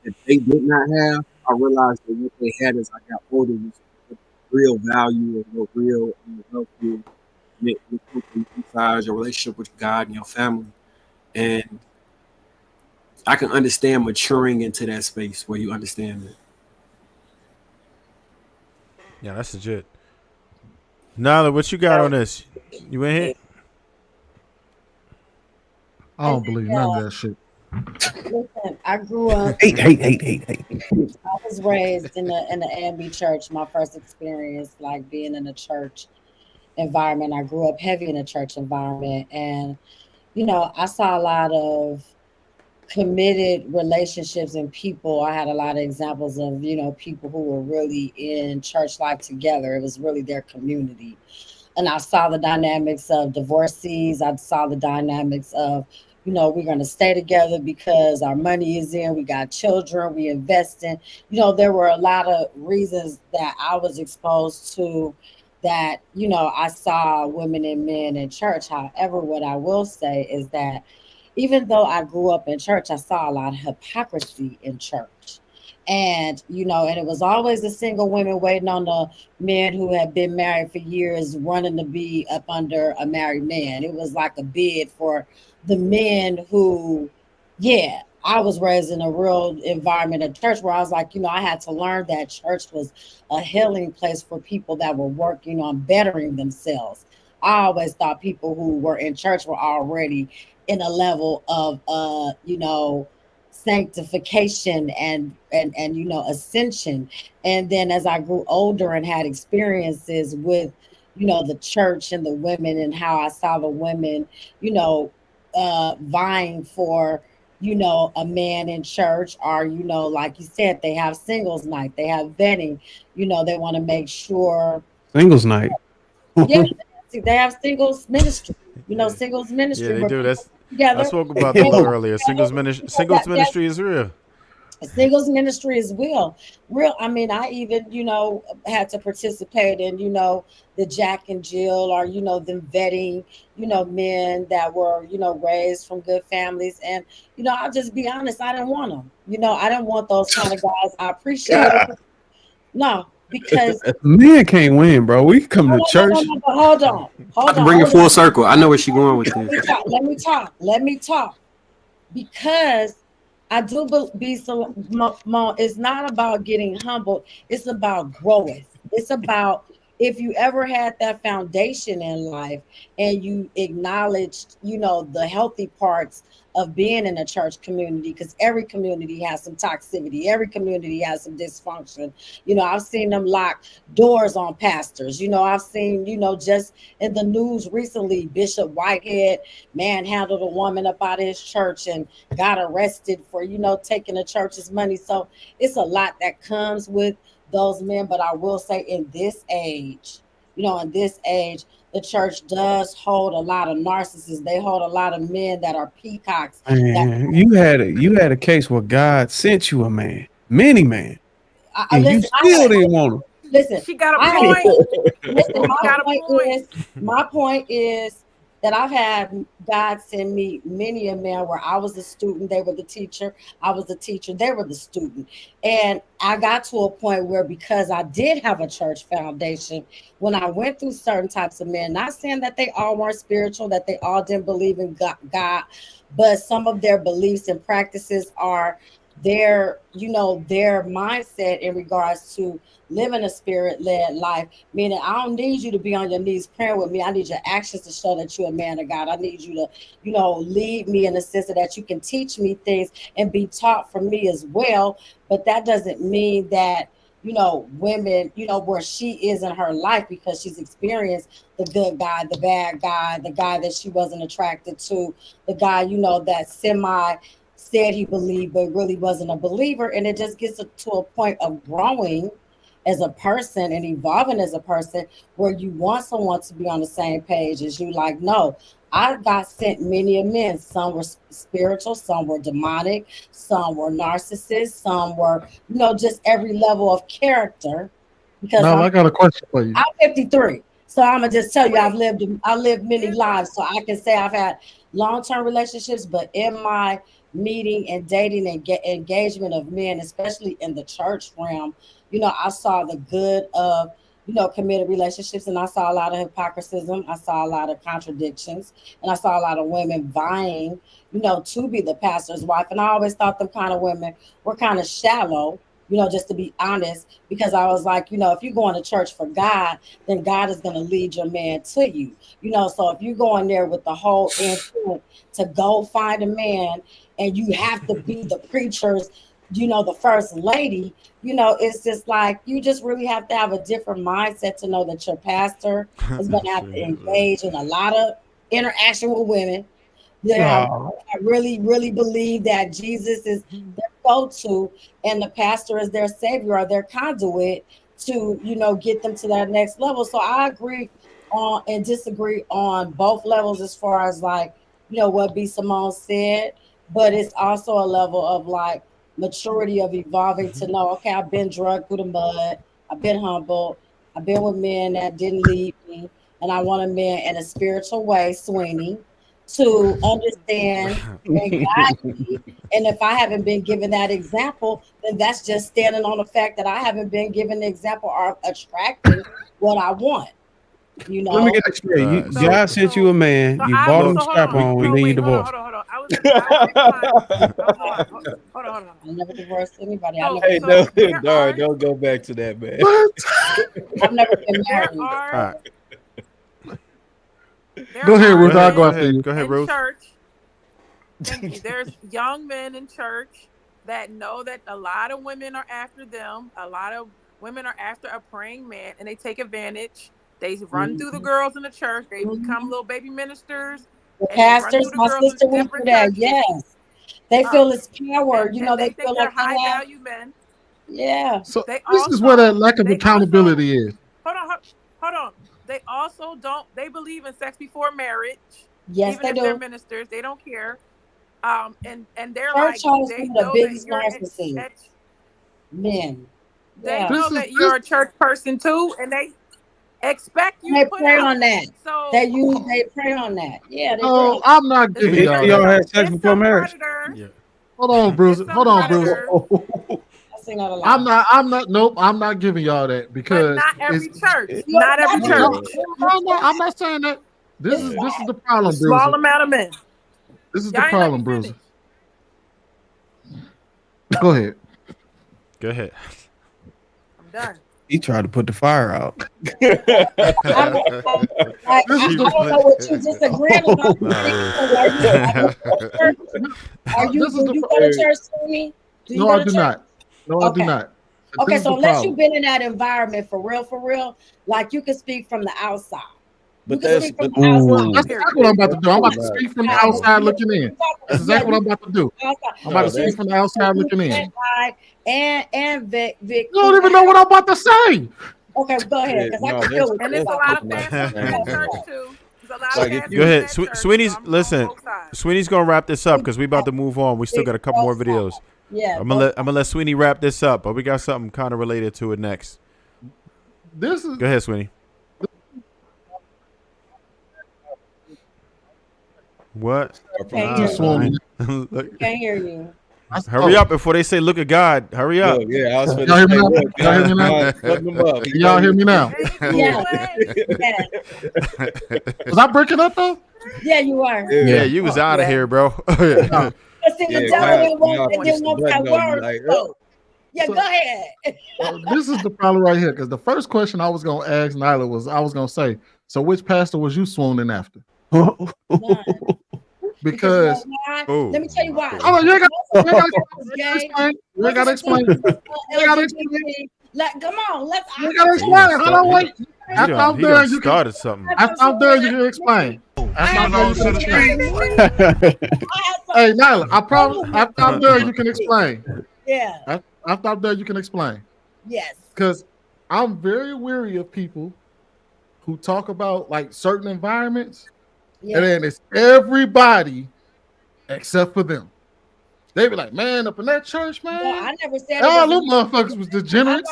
that they did not have, I realized that what they had as I got older was real value and what real help you inside your relationship with God and your family. And I can understand maturing into that space where you understand it. Yeah, that's legit. Nala, what you got on this? You in here? I don't believe none of that shit. Listen, I grew up. Hate. I was raised in the AMB church. My first experience, like being in a church environment. I grew up heavy in a church environment, and I saw a lot of committed relationships and people. I had a lot of examples of people who were really in church life together. It was really their community. And I saw the dynamics of divorcees. I saw the dynamics of, we're going to stay together because our money is in, we got children, we invest in. There were a lot of reasons that I was exposed to that, I saw women and men in church. However, what I will say is that even though I grew up in church, I saw a lot of hypocrisy in church. And, and it was always the single women waiting on the men who had been married for years, running to be up under a married man. It was like a bid for the men who, I was raised in a real environment at church where I was like, I had to learn that church was a healing place for people that were working on bettering themselves. I always thought people who were in church were already in a level of, sanctification and ascension. And then as I grew older and had experiences with the church and the women, and how I saw the women vying for a man in church, or like you said, they have singles night, they have vetting, they want to make sure singles night. Yeah, they have singles ministry, singles ministry. Yeah, they do. That's together. I spoke about that earlier. Singles ministry is real. Singles ministry is real. I mean, I even, had to participate in, the Jack and Jill, or, them vetting, men that were, raised from good families. And, I'll just be honest, I didn't want them. I didn't want those kind of guys. I appreciate it. No, because men can't win, bro. We come to church. Hold on. Bring it full circle. I know where she's going with this. Let me talk. Because I do believe it's not about getting humbled. It's about growth. It's about, if you ever had that foundation in life and you acknowledged, the healthy parts of being in a church community, because every community has some toxicity. Every community has some dysfunction. I've seen them lock doors on pastors. I've seen, just in the news recently, Bishop Whitehead manhandled a woman up out of his church and got arrested for, taking the church's money. So it's a lot that comes with those men. But I will say in this age, the church does hold a lot of narcissists. They hold a lot of men that are peacocks. Man, you had a case where God sent you a man, many men, and you still didn't want him. Listen, she got a point. Listen, my point is that I've had God send me many a man where I was a student, they were the teacher, I was the teacher, they were the student. And I got to a point where, because I did have a church foundation, when I went through certain types of men, not saying that they all weren't spiritual, that they all didn't believe in God, but some of their beliefs and practices are their mindset in regards to living a spirit-led life, meaning I don't need you to be on your knees praying with me. I need your actions to show that you're a man of God. I need you to, lead me in the sense that you can teach me things and be taught from me as well. But that doesn't mean that, women, where she is in her life, because she's experienced the good guy, the bad guy, the guy that she wasn't attracted to, the guy, that said he believed but really wasn't a believer. And it just gets to a point of growing as a person and evolving as a person, where you want someone to be on the same page as you. Like, no, I got sent many men. Some were spiritual, some were demonic, some were narcissists, some were, just every level of character. Because I got a question for you. I'm 53. So I'm gonna just tell you, I lived many lives. So I can say I've had long-term relationships, but in my meeting and dating and engagement of men, especially in the church realm, I saw the good of, committed relationships, and I saw a lot of hypocrisy. I saw a lot of contradictions, and I saw a lot of women vying, to be the pastor's wife. And I always thought them kind of women were kind of shallow, just to be honest, because I was like, if you're going to church for God, then God is going to lead your man to you, so if you're going there with the whole intent to go find a man and you have to be the preacher's, the first lady. It's just like you just really have to have a different mindset to know that your pastor is going to have to engage in a lot of interaction with women. I really, really believe that Jesus is their go-to and the pastor is their savior or their conduit to, get them to that next level. So I agree on and disagree on both levels as far as like, what B. Simone said, but it's also a level of like maturity of evolving to know, okay, I've been drugged through the mud, I've been humbled, I've been with men that didn't leave me, and I want a man in a spiritual way, Sweeney, to understand and guide me. And if I haven't been given that example, then that's just standing on the fact that I haven't been given the example or attracting what I want. Let me get it straight. God sent you a man, you bought him a strap on, and then you divorced. Hold on. I never divorced anybody. Hey, don't go back to that, man. I've never been married. Go ahead, Ruth. I'll go after you. Go ahead, Ruth. Church, thank you. There's young men in church that know that a lot of women are after them. A lot of women are after a praying man, and they take advantage. They run through the girls in the church. They become little baby ministers. The pastors, my sister went through that. Yes, they feel it's power. They feel like high value men. Yeah. So this is where that lack of accountability is. Hold on. They also don't. They believe in sex before marriage. Yes, even they if do. They're ministers. They don't care. And they're church like they know the biggest that men. They know that you're a church person too, and they expect you. They to pray on that. So they pray on that. Yeah. No, I'm not giving y'all. Y'all had sex before marriage. Yeah. Hold on, Bruce. Hold on, Bruce. I'm not. Nope. I'm not giving y'all that because not every church. Not every church. I'm not saying that. This is the problem, Bruce. Small amount of men. This is the problem, Bruce. Go ahead. Go ahead. I'm done. He tried to put the fire out. I don't know what you disagreeing about. Do you go to church, Tony? No, I do not. No, I do not. Okay, so unless you've been in that environment for real, like you can speak from the outside. But that's exactly what I'm about to do. I'm about to speak from the outside looking in. That's exactly what I'm about to do. I'm about to speak from the outside looking in. And Vic. You don't even know what I'm about to say. Okay, go ahead. And there's a lot of fans in church too. Go ahead, Sweeney's. Listen, Sweeney's gonna wrap this up because we about to move on. We still got a couple more videos. Yeah, I'm gonna let Sweeney wrap this up, but we got something kind of related to it next. Go ahead, Sweeney. What? Can't hear you. Hurry up before they say, "Look at God." Hurry up. Yeah, I was Y'all hear me now? Y'all hear me now? Yeah. Was I breaking up though? Yeah, you are. Yeah, you was out of here, bro. Yeah, go ahead. This is the problem right here, because the first question I was gonna ask Nyla was, I was gonna say, so which pastor was you swooning after? Because let me tell you why. Oh, you ain't gotta explain. Come on, let's. You gotta explain. Hold on, wait. After I'm done, you started something. After I'm done, you can explain. Hey, Nyla, I promise. After I'm done, you can explain. Yeah. After I'm done, you can explain. Yes. Because I'm very weary of people who talk about like certain environments, and then it's everybody except for them. They be like, man, up in that church, man. No, I never said all them motherfuckers was degenerates.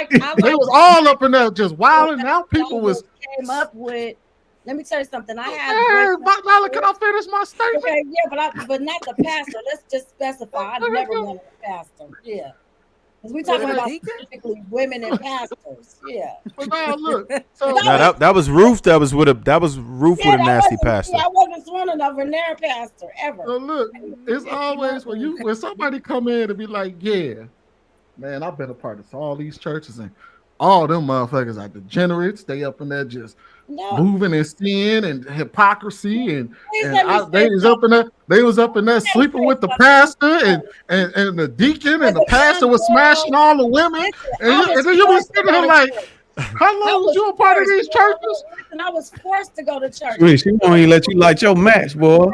They was all up in there just wilding. Now people was came up with. Let me tell you something. I had. Nyla, can I finish my statement? Okay, yeah, but not the pastor. Let's just specify. I never wanted a pastor. Yeah. Because we talking about specifically women and pastors. Yeah. But now look. So that was Ruth. That was Ruth with a nasty pastor. I wasn't swooning over their pastor ever. So look, it's always when somebody come in and be like, yeah, man, I've been a part of all these churches, and all them motherfuckers are degenerates. They up in there just moving in sin and hypocrisy, and they was up in there sleeping with the pastor and the deacon, and the pastor was smashing all the women, and then you was sitting here like, how long was you a part of these churches? And I was forced to go to church. Wait, she won't even let you light your match, boy.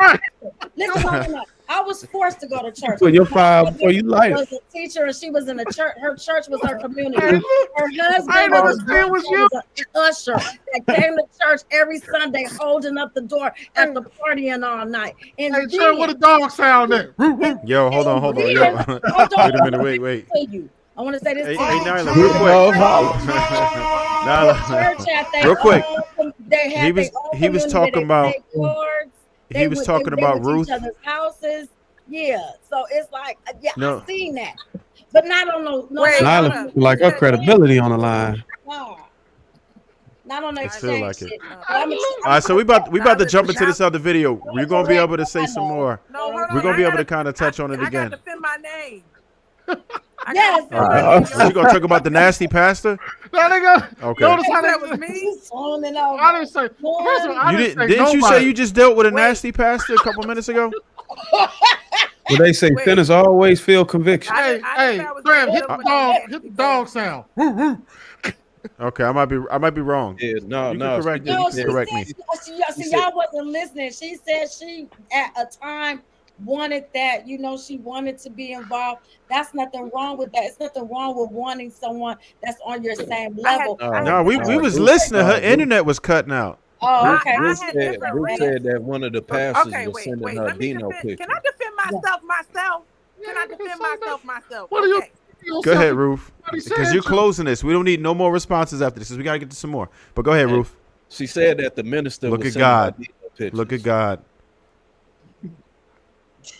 Listen, I was forced to go to church. Put your fire before you light it. Was a teacher, and she was in a church. Her church was her community. Her husband was an usher that came to church every Sunday, holding up the door after partying all night. And hey, Trey, what a dog sound there. Yo, hold on. Yo. Wait a minute, wait. I want to say this. Hey, Nyla, real quick. He was talking about. He was talking about Ruth. Each other's houses. Yeah, so it's like, I've seen that, but not on no. Nyla, like her credibility on the line. Not on the exchange like shit. All right, so we about to jump into this other video. We're gonna be able to say some more. We're gonna be able to kind of touch on it again. I got to defend my name. Yes. You gonna talk about the nasty pastor? No, nigga. Okay. Notice how that was me. I didn't say. First of all, Didn't you say you just dealt with a nasty pastor a couple minutes ago? Well, they say sinners always feel conviction. Hey, Graham, hit the dog sound. Okay, I might be wrong. Yeah, no. Correct me. See, y'all wasn't listening. She said she at a time wanted that, she wanted to be involved. That's nothing wrong with that. It's nothing wrong with wanting someone that's on your same level. No, we was listening. Her internet was cutting out. Oh, okay. Ruth said that one of the pastors was sending her Dino picture. Can I defend myself? Can I defend myself? What are you? Go ahead, Ruth. Because you're closing this. We don't need no more responses after this, because we got to get to some more. But go ahead, Ruth. She said that the minister Look was at God. Dino Look at God.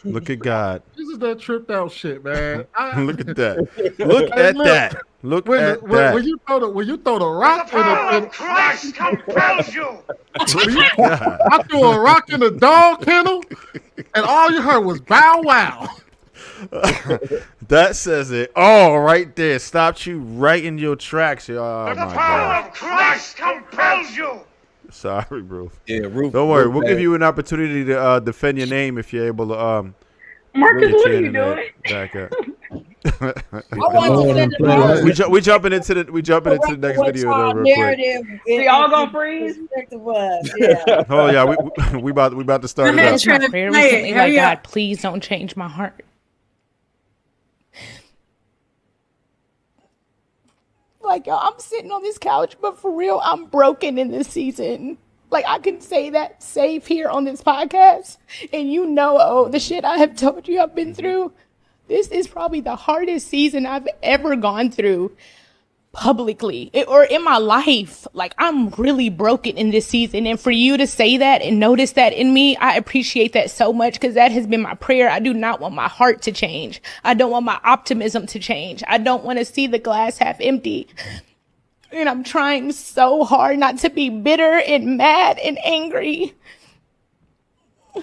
Look at God. This is that tripped out shit, man. Look at that. Look at that. Look at that. When you throw the rock in the Christ compels you. I threw a rock in the dog kennel, and all you heard was bow wow. That says it all right there. Stopped you right in your tracks. Oh my The power God. of Christ compels you. Sorry, Ruth. Yeah, Ruth. Don't worry. We'll give you an opportunity to defend your name if you're able to. Marcus, what are you doing? Back up. I we jumping into the next video though, real quick. We all gonna freeze? Yeah. Oh yeah, we about to start. That's my prayer recently. Like, God, please don't change my heart. Like, yo, I'm sitting on this couch, but for real, I'm broken in this season. Like, I can say that safe here on this podcast, and the shit I have told you I've been through. This is probably the hardest season I've ever gone through publicly or in my life. Like, I'm really broken in this season. And for you to say that and notice that in me, I appreciate that so much, because that has been my prayer. I do not want my heart to change. I don't want my optimism to change. I don't want to see the glass half empty. And I'm trying so hard not to be bitter and mad and angry.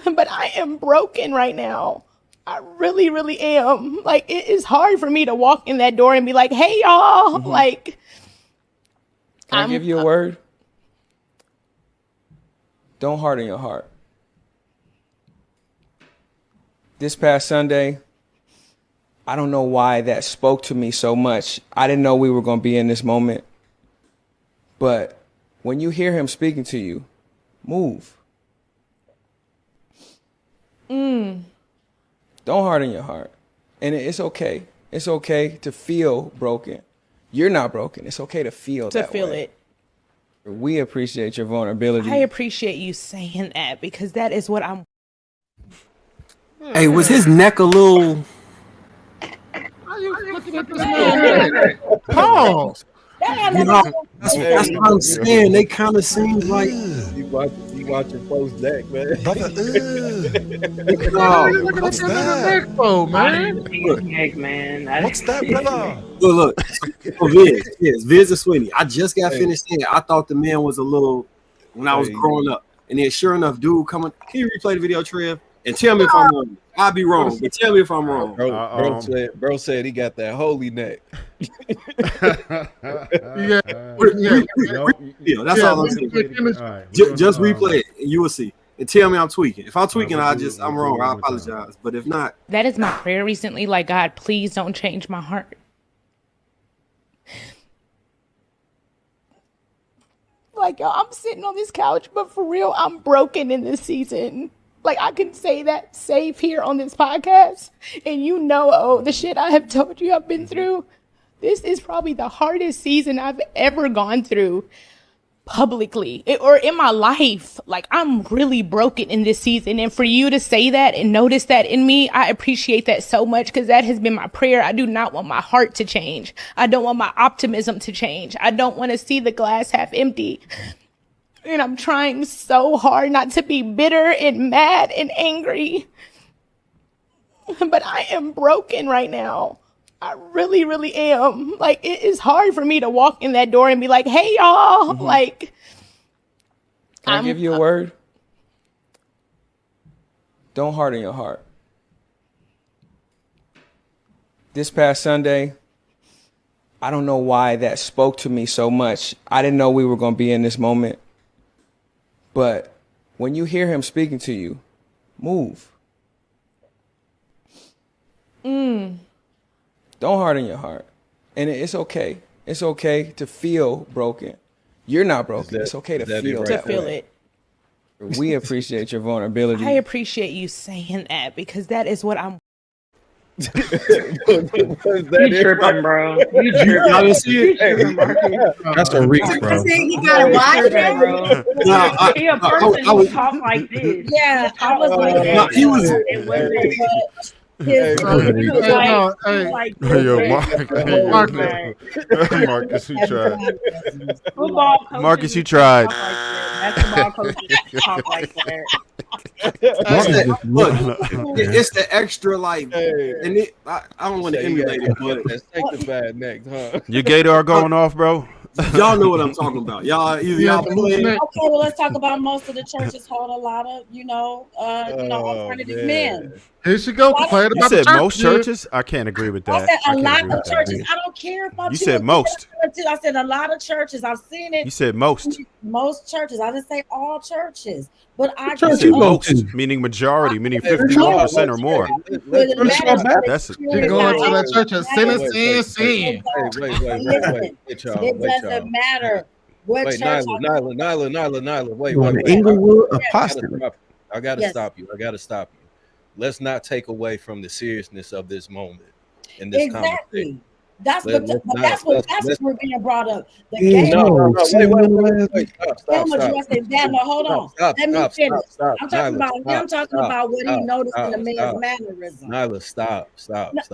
But I am broken right now. I really, really am. Like, it is hard for me to walk in that door and be like, hey, y'all. Mm-hmm. Like, Can I give you a word? Don't harden your heart. This past Sunday, I don't know why that spoke to me so much. I didn't know we were going to be in this moment. But when you hear him speaking to you, move. Don't harden your heart. And it's okay. It's okay to feel broken. You're not broken. It's okay to feel that way. It. We appreciate your vulnerability. I appreciate you saying that, because that is what I'm. Hey, was his neck a little? How you looking at this man? Pause. That's what I'm saying. They kind of seem like you watching close neck, man. What's that? What's that, brother? Look. Viz and Sweeney. I just got finished saying I thought the man was a little when I was growing up, and then sure enough, dude coming. Can you replay the video, Trev? And tell me if I'm wrong. I'll be wrong, but tell me if I'm wrong. Bro said he got that holy neck. Yeah, that's all I'm saying. Just replay it, and you will see. And tell me I'm tweaking. If I'm tweaking, I'm wrong. I apologize. But if not, that is my prayer recently. Like, God, please don't change my heart. Like, yo, I'm sitting on this couch, but for real, I'm broken in this season. Like, I can say that safe here on this podcast. And the shit I have told you I've been through. This is probably the hardest season I've ever gone through publicly or in my life. Like, I'm really broken in this season. And for you to say that and notice that in me, I appreciate that so much, because that has been my prayer. I do not want my heart to change. I don't want my optimism to change. I don't want to see the glass half empty. And I'm trying so hard not to be bitter and mad and angry. But I am broken right now. I really, really am. Like, it is hard for me to walk in that door and be like, hey, y'all. Mm-hmm. Like, Can I give you a word? Don't harden your heart. This past Sunday, I don't know why that spoke to me so much. I didn't know we were going to be in this moment. But when you hear him speaking to you, move. Don't harden your heart. And it's okay. It's okay to feel broken. You're not broken. It's okay to feel that way. We appreciate your vulnerability. I appreciate you saying that, because that is what I'm. You tripping, bro. You tripping. That's a reach, bro. He gotta watch it, bro. He a person who talk like this. Yeah, I was like that. he was. It wasn't. Hey, Marcus, you tried. Football coaches Marcus, you tried. Basketball coaches talk like that. Look, it's the extra, like, and I don't want to emulate it, but sanctified next, huh? Your Gator going off, bro. Y'all know what I'm talking about. Y'all play. Okay, well, let's talk about most of the churches hold a lot of, alternative men. Here she go. You said most churches? I can't agree with that. I said a lot of churches. I don't care about you. Said most. I said a lot of churches. I've seen it. You said most. Most churches. I didn't say all churches. But I said most, meaning majority, meaning 51% or more. That's you're going to that church and sin. Wait. It doesn't matter what church. Nyla. Wait. Inglewood Apostle. I gotta stop you. Let's not take away from the seriousness of this moment in this conversation. That's what we're being brought up. The game. No, wait. Hold on. Let me finish. I'm talking about what he noticed in the man's mannerism. Nyla, stop.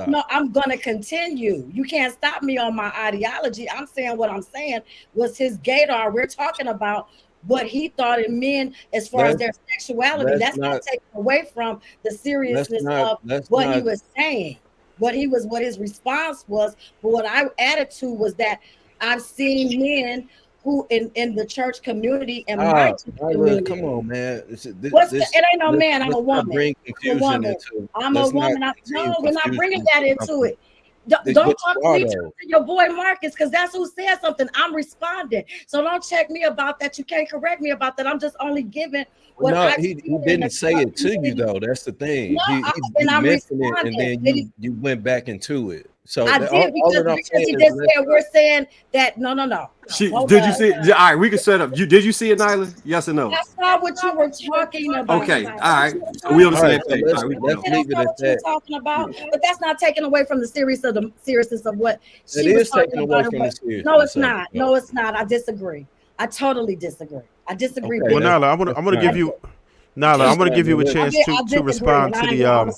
No, I'm gonna continue. You can't stop me on my ideology. I'm saying what I'm saying was his gaydar. We're talking about what he thought in men as far as their sexuality. That's not taken away from the seriousness of what he was saying. What his response was, but what I added to was that I've seen men who in the church community and my community. Come on, man. It ain't no man. I'm a woman. Bring confusion I'm a woman. No, we're not bringing that into it. Don't talk to me to your boy Marcus, because that's who said something. I'm responding. So don't check me about that. You can't correct me about that. I'm just only giving what he didn't say it to you, though. That's the thing. No, he mentioned it, and then you went back into it. So I did because he just said we're saying that no. Did you see it? All right, we can set up. Did you see it, Nyla? Yes or no? That's not what you were talking about. Okay, all right. So we on the same page. Let's leave it at that. Talking about, but that's not taking away from the seriousness of what she was talking about. From the seriousness. No, it's not. No, it's not. I disagree. I totally disagree. I disagree. Okay. Well, Nyla, I'm gonna give you. Nyla, I'm gonna give you a chance to respond to the. I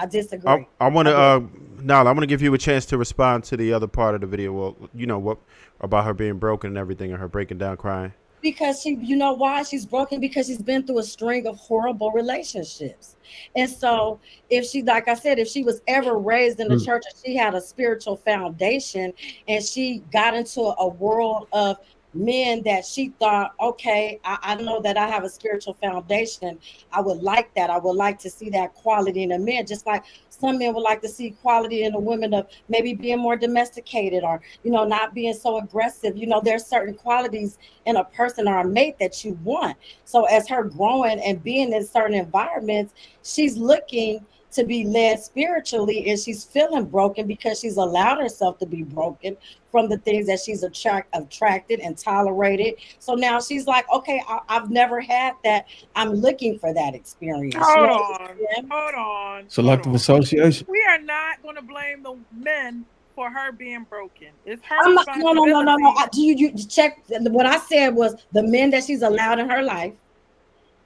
disagree. I want to. Nyla, I'm gonna give you a chance to respond to the other part of the video. Well, you know what about her being broken and everything, and her breaking down, crying. Because you know why she's broken? Because she's been through a string of horrible relationships. And so if she, like I said, if she was ever raised in the church and she had a spiritual foundation and she got into a world of men that she thought, okay, I know that I have a spiritual foundation. I would like that. I would like to see that quality in a man, just like some men would like to see quality in a woman of maybe being more domesticated or, not being so aggressive. There's certain qualities in a person or a mate that you want. So as her growing and being in certain environments, she's looking to be led spiritually, and she's feeling broken because she's allowed herself to be broken from the things that she's attracted and tolerated. So now she's like, okay, I've never had that. I'm looking for that experience. Hold on. Selective association. We are not going to blame the men for her being broken. It's her No. responsibility. You check. What I said was the men that she's allowed in her life.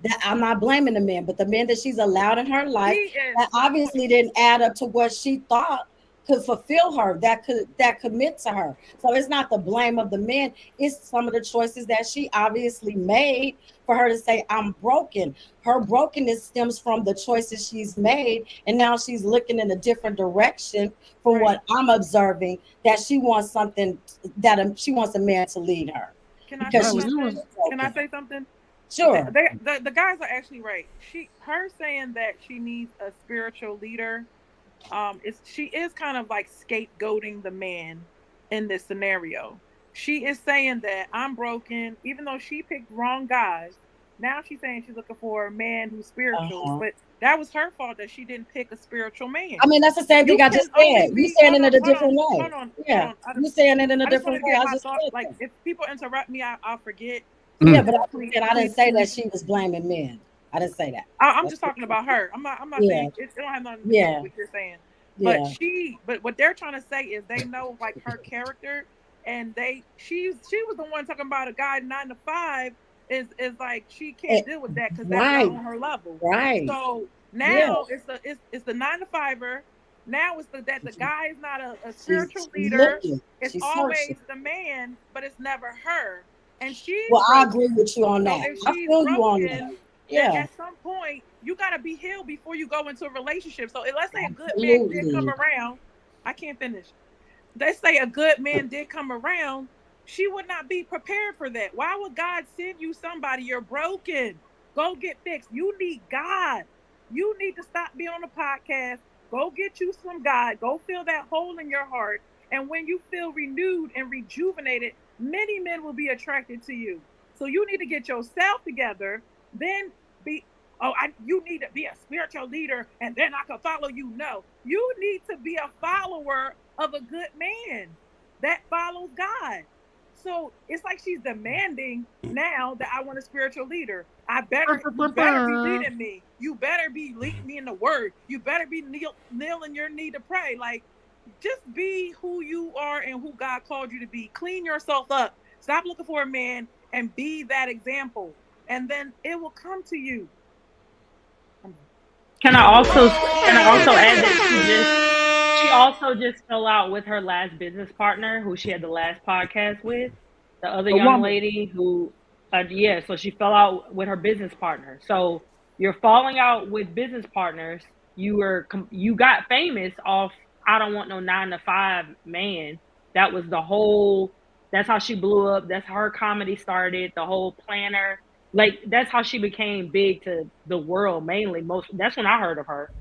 That I'm not blaming the men, but the men that she's allowed in her life that obviously didn't add up to what she thought could fulfill her, that commit to her. So it's not the blame of the men. It's some of the choices that she obviously made for her to say, I'm broken. Her brokenness stems from the choices she's made. And now she's looking in a different direction from what I'm observing, that she wants something that she wants a man to lead her. Can I say something? Sure. The guys are actually right. Her saying that she needs a spiritual leader, she is kind of like scapegoating the man in this scenario. She is saying that I'm broken, even though she picked wrong guys. Now she's saying she's looking for a man who's spiritual, but that was her fault that she didn't pick a spiritual man. I mean, that's the same thing I just said. You saying it in a different way. Hold on. You saying it in a different way. Like, if people interrupt me, I'll forget. Yeah, but I didn't say that she was blaming men. I didn't say that. I'm just talking about her. I'm not saying it don't have nothing to do with what you're saying. But what they're trying to say is they know like her character, and she was the one talking about a guy 9 to 5 is like she can't deal with that because that's not on her level. Right. So now it's the 9 to 5er. Now it's that the guy is not a spiritual leader. It's always the man, but it's never her. And I agree with you on that. I feel you on that. Yeah. At some point, you got to be healed before you go into a relationship. So let's say a good man did come around. I can't finish. Let's say a good man did come around. She would not be prepared for that. Why would God send you somebody? You're broken. Go get fixed. You need God. You need to stop being on the podcast. Go get you some God. Go fill that hole in your heart. And when you feel renewed and rejuvenated, many men will be attracted to you. So you need to get yourself together, then you need to be a spiritual leader, and then I can follow you. No, you need to be a follower of a good man that follows God. So it's like she's demanding now that I want a spiritual leader. You better be leading me. You better be leading me in the word. You better be kneeling your knee to pray. Like, just be who you are and who God called you to be. Clean yourself up. Stop looking for a man and be that example. And then it will come to you. Can I also add that she also just fell out with her last business partner who she had the last podcast with, the other young lady who so she fell out with her business partner. So you're falling out with business partners. You got famous off I don't want no 9 to 5 man. That was that's how she blew up. That's how her comedy started, the whole planner. Like, that's how she became big to the world mainly. That's when I heard of her.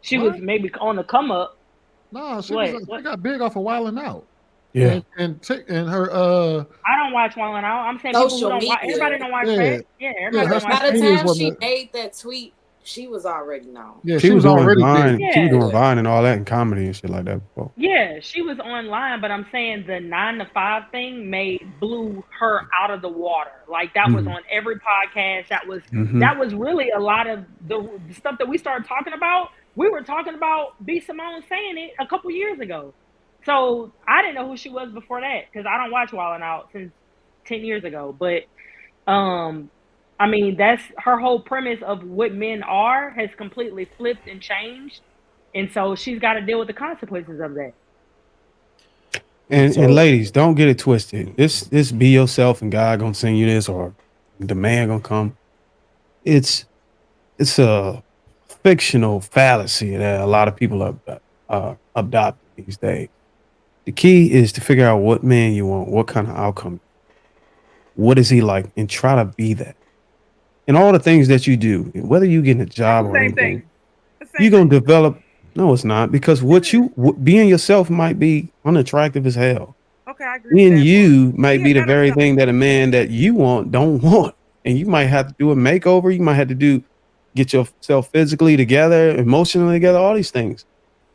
She was maybe on the come up. No, she got big off of Wildin' Out. Yeah. And her I don't watch Wildin' Out. I'm saying people who don't watch, everybody don't watch that. Yeah, everybody don't watch By the that. time she made that tweet, she was already known. Yeah, she was already Vine. She was doing Vine and all that in comedy and shit like that before. Yeah, she was online, but I'm saying the 9 to 5 thing blew her out of the water. Like, that was on every podcast. That was really a lot of the stuff that we started talking about. We were talking about B. Simone saying it a couple years ago. So I didn't know who she was before that because I don't watch Wildin' Out since 10 years ago. But I mean, that's her whole premise of what men are has completely flipped and changed. And so she's got to deal with the consequences of that. And ladies, don't get it twisted. This be yourself and God gonna send you this or the man gonna come. It's a fictional fallacy that a lot of people are adopting these days. The key is to figure out what man you want, what kind of outcome. what is he like, and try to be that. And all the things that you do, whether you get a job or anything, you're gonna develop. No, it's not, because being yourself might be unattractive as hell. Okay, I agree. Being you might be the very thing that a man that you want don't want, and you might have to do a makeover. You might have to get yourself physically together, emotionally together, all these things.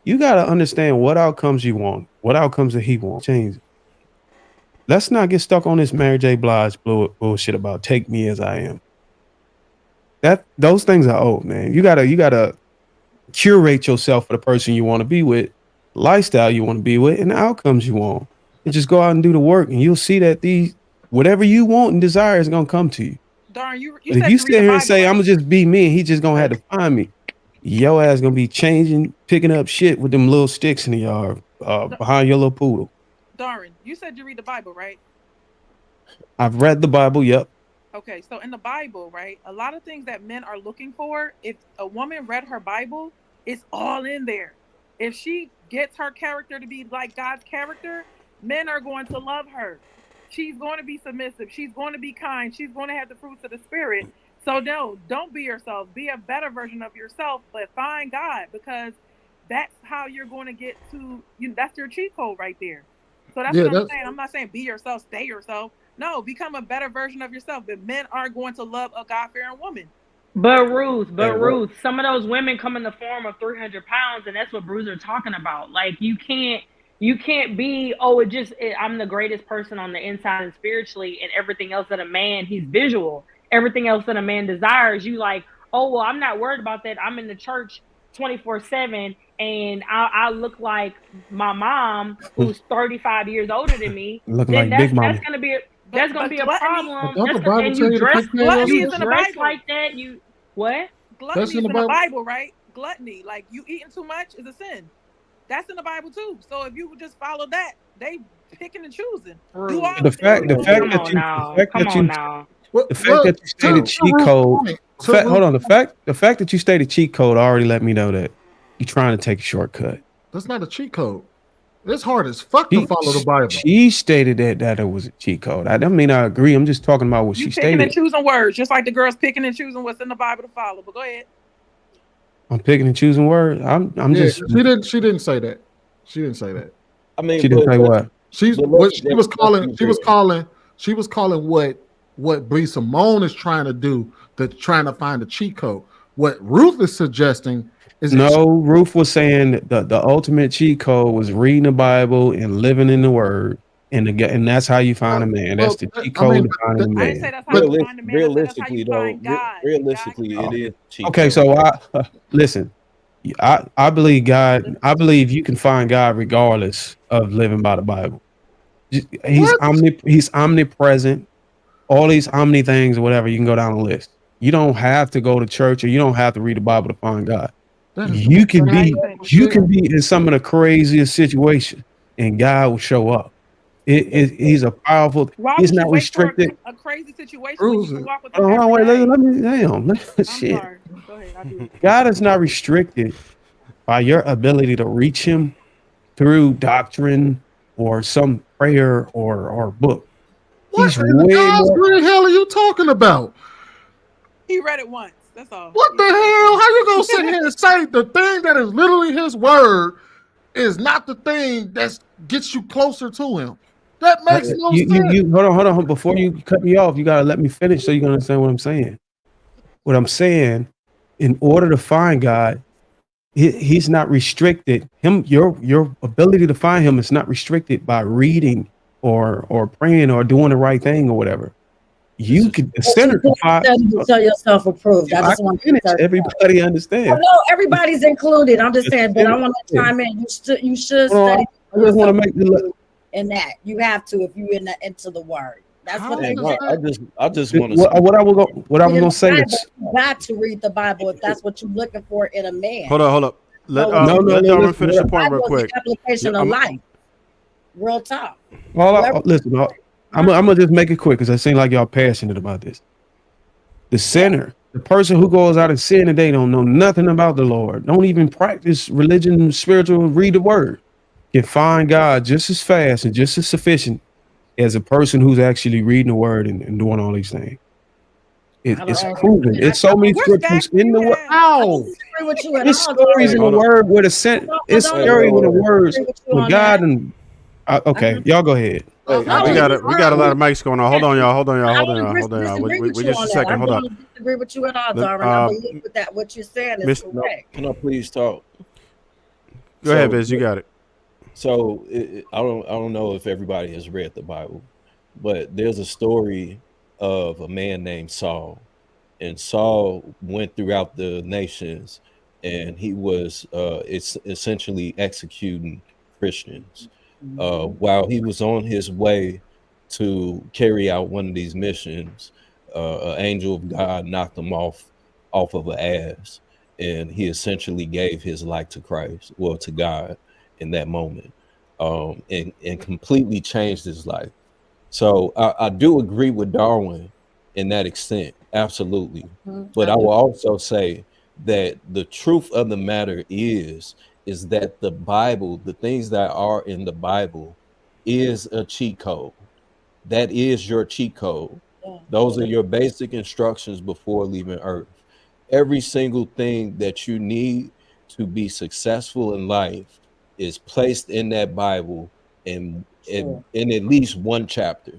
You got to understand what outcomes you want, what outcomes that he wants. Change it. Let's not get stuck on this Mary J. Blige bullshit about take me as I am. Those things are old, man. You gotta curate yourself for the person you want to be with, lifestyle you want to be with, and the outcomes you want. And just go out and do the work, and you'll see that whatever you want and desire is gonna come to you. Darn, you But if you sit here and say, I'm gonna just be me, and he just gonna have to find me, your ass gonna be changing, picking up shit with them little sticks in the yard behind your little poodle. Darn, you said you read the Bible, right? I've read the Bible, yep. Okay, so in the Bible, right, a lot of things that men are looking for, if a woman read her Bible, it's all in there. If she gets her character to be like God's character, men are going to love her. She's going to be submissive. She's going to be kind. She's going to have the fruits of the Spirit. So no, don't be yourself. Be a better version of yourself, but find God, because that's how you're going to get to, that's your cheat code right there. So that's what I'm saying. I'm not saying be yourself, stay yourself. No, become a better version of yourself. But men are going to love a God-fearing woman. But Ruth, some of those women come in the form of 300 pounds, and that's what Bruiser's talking about. Like, you can't be, I'm the greatest person on the inside and spiritually, and everything else that a man, he's visual. Everything else that a man desires, you like, oh, well, I'm not worried about that. I'm in the church 24/7, and I look like my mom, who's 35 years older than me. Looking like Big Mama. That's gonna be a problem. Don't the Bible tell you to take care of you yourself? dress like that. What? Gluttony is in the Bible, right? Gluttony, like you eating too much, is a sin. That's in the Bible too. So if you would just follow that, they picking and choosing. The fact that you stated cheat code. Hold on. The fact that you stated cheat code already let me know that you're trying to take a shortcut. That's not a cheat code. It's hard as fuck to follow the Bible. She stated that it was a cheat code. I don't mean I agree. I'm just talking about what she stated. Picking and choosing words, just like the girls picking and choosing what's in the Bible to follow. But go ahead. I'm picking and choosing words. She didn't say that. She didn't say that. I mean, she didn't say what? She was calling what Bree Simone is trying to do, trying to find a cheat code. What Ruth is suggesting is Ruth was saying the ultimate cheat code was reading the Bible and living in the Word, and that's how you find a man. That's the cheat code to find a man. I didn't say that's how you find a man. Realistically, it is cheat code. Okay, so listen. I believe God. I believe you can find God regardless of living by the Bible. He's omnipresent. All these omni things or whatever, you can go down the list. You don't have to go to church, or you don't have to read the Bible to find God. You can be in some of the craziest situations, and God will show up. He's a powerful. He's not restricted. A crazy situation. When you can walk with let me. Shit. Go ahead, God is not restricted by your ability to reach Him through doctrine or some prayer or book. What the hell are you talking about? He read it once. That's all. What the hell? How you gonna sit here and say the thing that is literally His word is not the thing that gets you closer to Him? That makes no sense. Hold on. Before you cut me off, you gotta let me finish so you can understand what I'm saying. What I'm saying, in order to find God, He's not restricted. Your ability to find Him is not restricted by reading or praying or doing the right thing or whatever. You can sinner tell yourself approved. I just want to everybody understand. No, everybody's included. I'm just saying, but I want to chime in. You should study. I just want to make the in that you have to if you into the word. That's what I just want to. What I was gonna say is you got to read the Bible if that's what you're looking for in a man. Hold up. Let Darwin finish the point real quick. Application of life. Real talk. Listen, I'm gonna just make it quick because I seem like y'all passionate about this. The sinner, the person who goes out and sin today, don't know nothing about the Lord, don't even practice religion, spiritual, read the word, can find God just as fast and just as sufficient as a person who's actually reading the word and doing all these things. It's proven. It's so many scriptures in the word. Ow! Agree with you at There's all, stories in the word with a sent. It's story with the words with God and okay. Y'all go ahead. We got a lot of mics going on. Hold on, y'all. We just a second. Hold on. I don't disagree with you at all, Darwin. I believe that what you're saying is correct. Can I please talk? Go ahead, Viz. You got it. So I don't know if everybody has read the Bible, but there's a story of a man named Saul, and Saul went throughout the nations, and he was it's essentially executing Christians. While he was on his way to carry out one of these missions, an angel of God knocked him off of an ass, and he essentially gave his life to Christ, well, to God in that moment, and completely changed his life. So I do agree with Darwin in that extent, absolutely. But I will also say that the truth of the matter is that the Bible, the things that are in the Bible, is a cheat code. That is your cheat code. Those are your basic instructions before leaving Earth. Every single thing that you need to be successful in life is placed in that Bible in at least one chapter.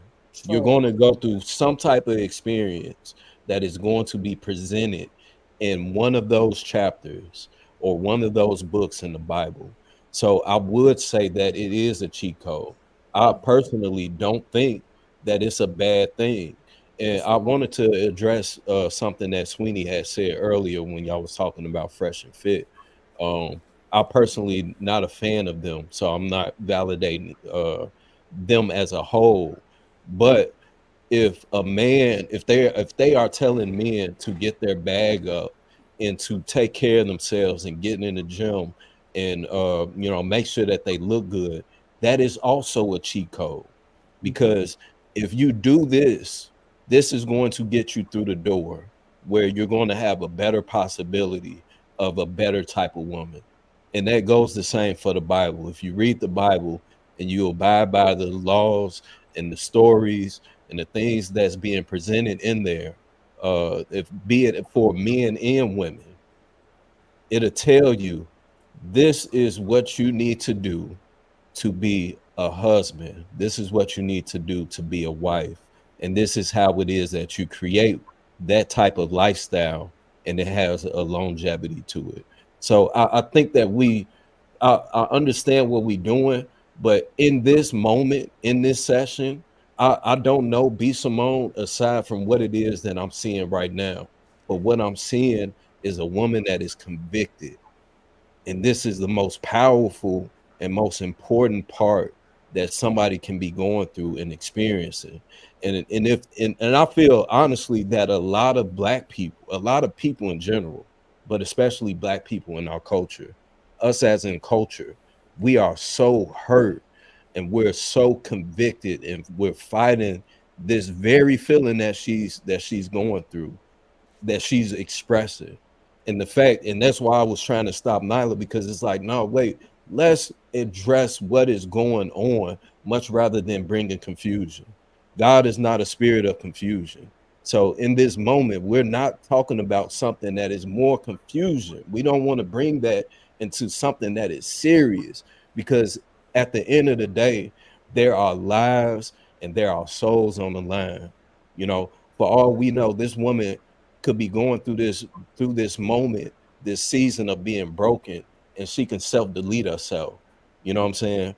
You're going to go through some type of experience that is going to be presented in one of those chapters or one of those books in the Bible. So I would say that it is a cheat code. I personally don't think that it's a bad thing. And I wanted to address something that Sweeney had said earlier when y'all was talking about Fresh and Fit. I personally not a fan of them, so I'm not validating them as a whole. But if they are telling men to get their bag up and to take care of themselves and getting in the gym and make sure that they look good, that is also a cheat code. Because if you do this is going to get you through the door where you're going to have a better possibility of a better type of woman. And that goes the same for the Bible. If you read the Bible and you abide by the laws and the stories and the things that's being presented in there, if be it for men and women, it'll tell you this is what you need to do to be a husband. This is what you need to do to be a wife. And this is how it is that you create that type of lifestyle, and it has a longevity to it. So I think that I understand what we're doing, but in this moment, in this session, I don't know B. Simone aside from what it is that I'm seeing right now. But what I'm seeing is a woman that is convicted. And this is the most powerful and most important part that somebody can be going through and experiencing. And I feel honestly that a lot of Black people, a lot of people in general, but especially Black people in our culture, us as in culture, we are so hurt and we're so convicted, and we're fighting this very feeling that she's going through, that she's expressing. And that's why I was trying to stop Nyla, because it's like, no, wait, let's address what is going on much rather than bringing confusion. God is not a spirit of confusion. So in this moment, we're not talking about something that is more confusion. We don't want to bring that into something that is serious, because at the end of the day, there are lives and there are souls on the line. For all we know, this woman could be going through this moment, this season of being broken, and she can self-delete herself. You know what I'm saying?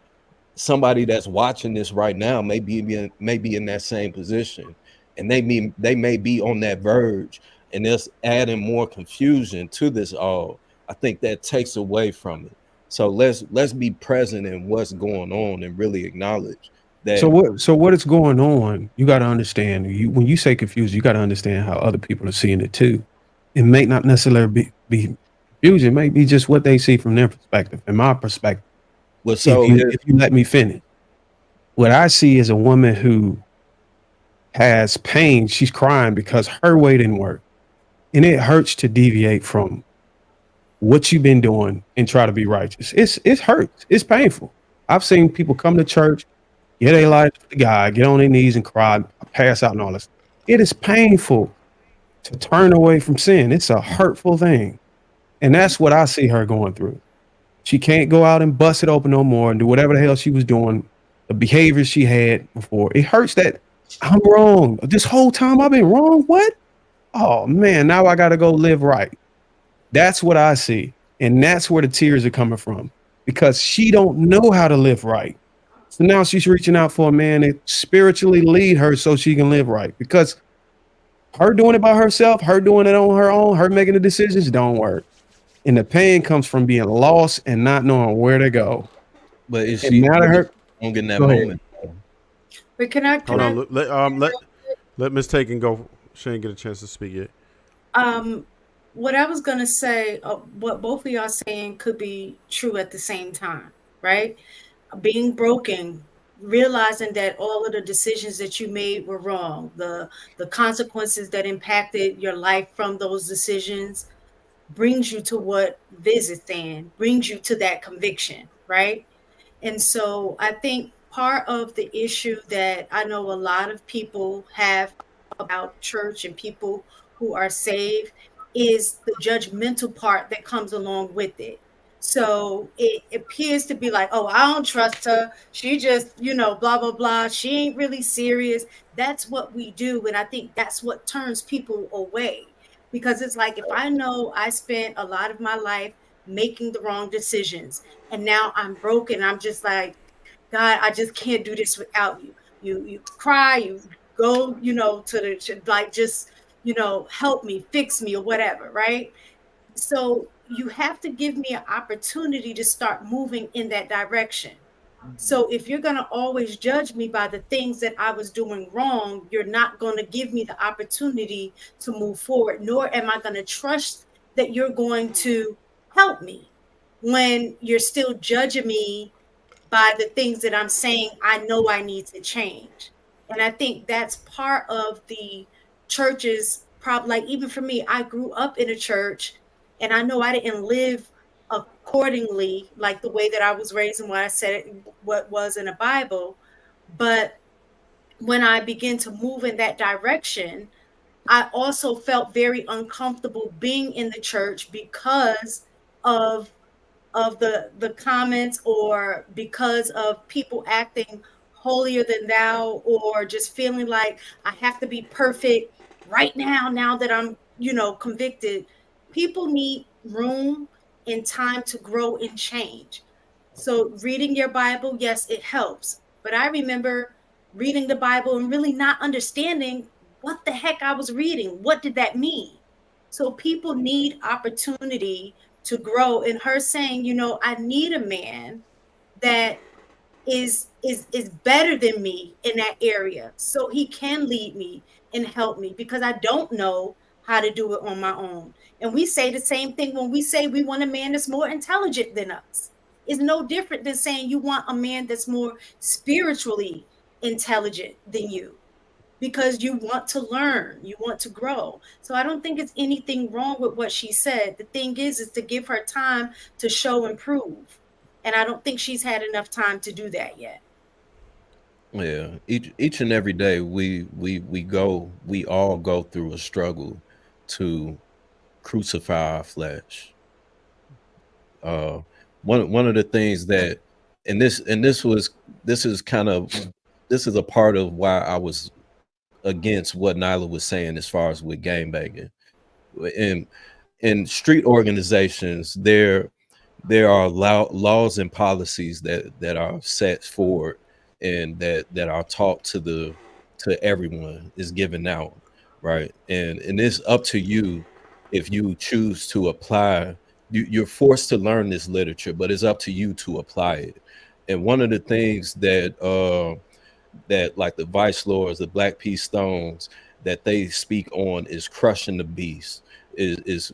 Somebody that's watching this right now may be in that same position, and they may be on that verge, and that's adding more confusion to this all. I think that takes away from it. So let's be present in what's going on and really acknowledge that. So what is going on? You got to understand. When you say confused, you got to understand how other people are seeing it too. It may not necessarily be confusion. It may be just what they see from their perspective. In my perspective, well, so if you let me finish, what I see is a woman who has pain. She's crying because her way didn't work, and it hurts to deviate from what you've been doing and try to be righteous. It hurts. It's painful. I've seen people come to church, get their life to the guy, get on their knees and cry, pass out and all this. It is painful to turn away from sin. It's a hurtful thing. And that's what I see her going through. She can't go out and bust it open no more and do whatever the hell she was doing. The behavior she had before. It hurts that I'm wrong. This whole time I've been wrong. What? Oh man, now I gotta go live right. That's what I see. And that's where the tears are coming from. Because she don't know how to live right. So now she's reaching out for a man to spiritually lead her so she can live right. Because her doing it by herself, her doing it on her own, her making the decisions don't work. And the pain comes from being lost and not knowing where to go. But is And she now that her wrong in that Go ahead. moment? But can I Hold on. Let Miss Taken go. She ain't get a chance to speak yet. What I was gonna say, what both of y'all saying could be true at the same time, right? Being broken, realizing that all of the decisions that you made were wrong, the consequences that impacted your life from those decisions brings you to what Viz is saying, brings you to that conviction, right? And so I think part of the issue that I know a lot of people have about church and people who are saved is the judgmental part that comes along with it. So it appears to be like, oh, I don't trust her. She just, blah, blah, blah. She ain't really serious. That's what we do. And I think that's what turns people away. Because it's like, if I know I spent a lot of my life making the wrong decisions and now I'm broken, I'm just like, God, I just can't do this without you. You cry, you go, just, help me, fix me or whatever, right? So you have to give me an opportunity to start moving in that direction. So if you're going to always judge me by the things that I was doing wrong, you're not going to give me the opportunity to move forward, nor am I going to trust that you're going to help me when you're still judging me by the things that I'm saying I know I need to change. And I think that's part of the church's problem. Like, even for me, I grew up in a church and I know I didn't live accordingly, like the way that I was raised and what I said, what was in the Bible. But when I began to move in that direction, I also felt very uncomfortable being in the church because of the comments, or because of people acting holier than thou, or just feeling like I have to be perfect right now that I'm convicted. People need room and time to grow and change. So reading your Bible, yes, it helps, but I remember reading the Bible and really not understanding what the heck I was reading. What did that mean? So people need opportunity to grow. And her saying, I need a man that is better than me in that area, so he can lead me and help me, because I don't know how to do it on my own. And we say the same thing when we say we want a man that's more intelligent than us. It's no different than saying you want a man that's more spiritually intelligent than you, because you want to learn, you want to grow. So I don't think it's anything wrong with what she said. The thing is to give her time to show and prove. And I don't think she's had enough time to do that yet. Yeah, each and every day we all go through a struggle to crucify our flesh. One of the things that, this is a part of why I was against what Nyla was saying as far as with gangbanging. In street organizations, there are laws and policies that are set forward and that are taught to everyone, is given out, right? And it's up to you if you choose to apply. You're forced to learn this literature, but it's up to you to apply it. And one of the things that like the Vice Lords, the Black Peace Stones, that they speak on is crushing the beast, is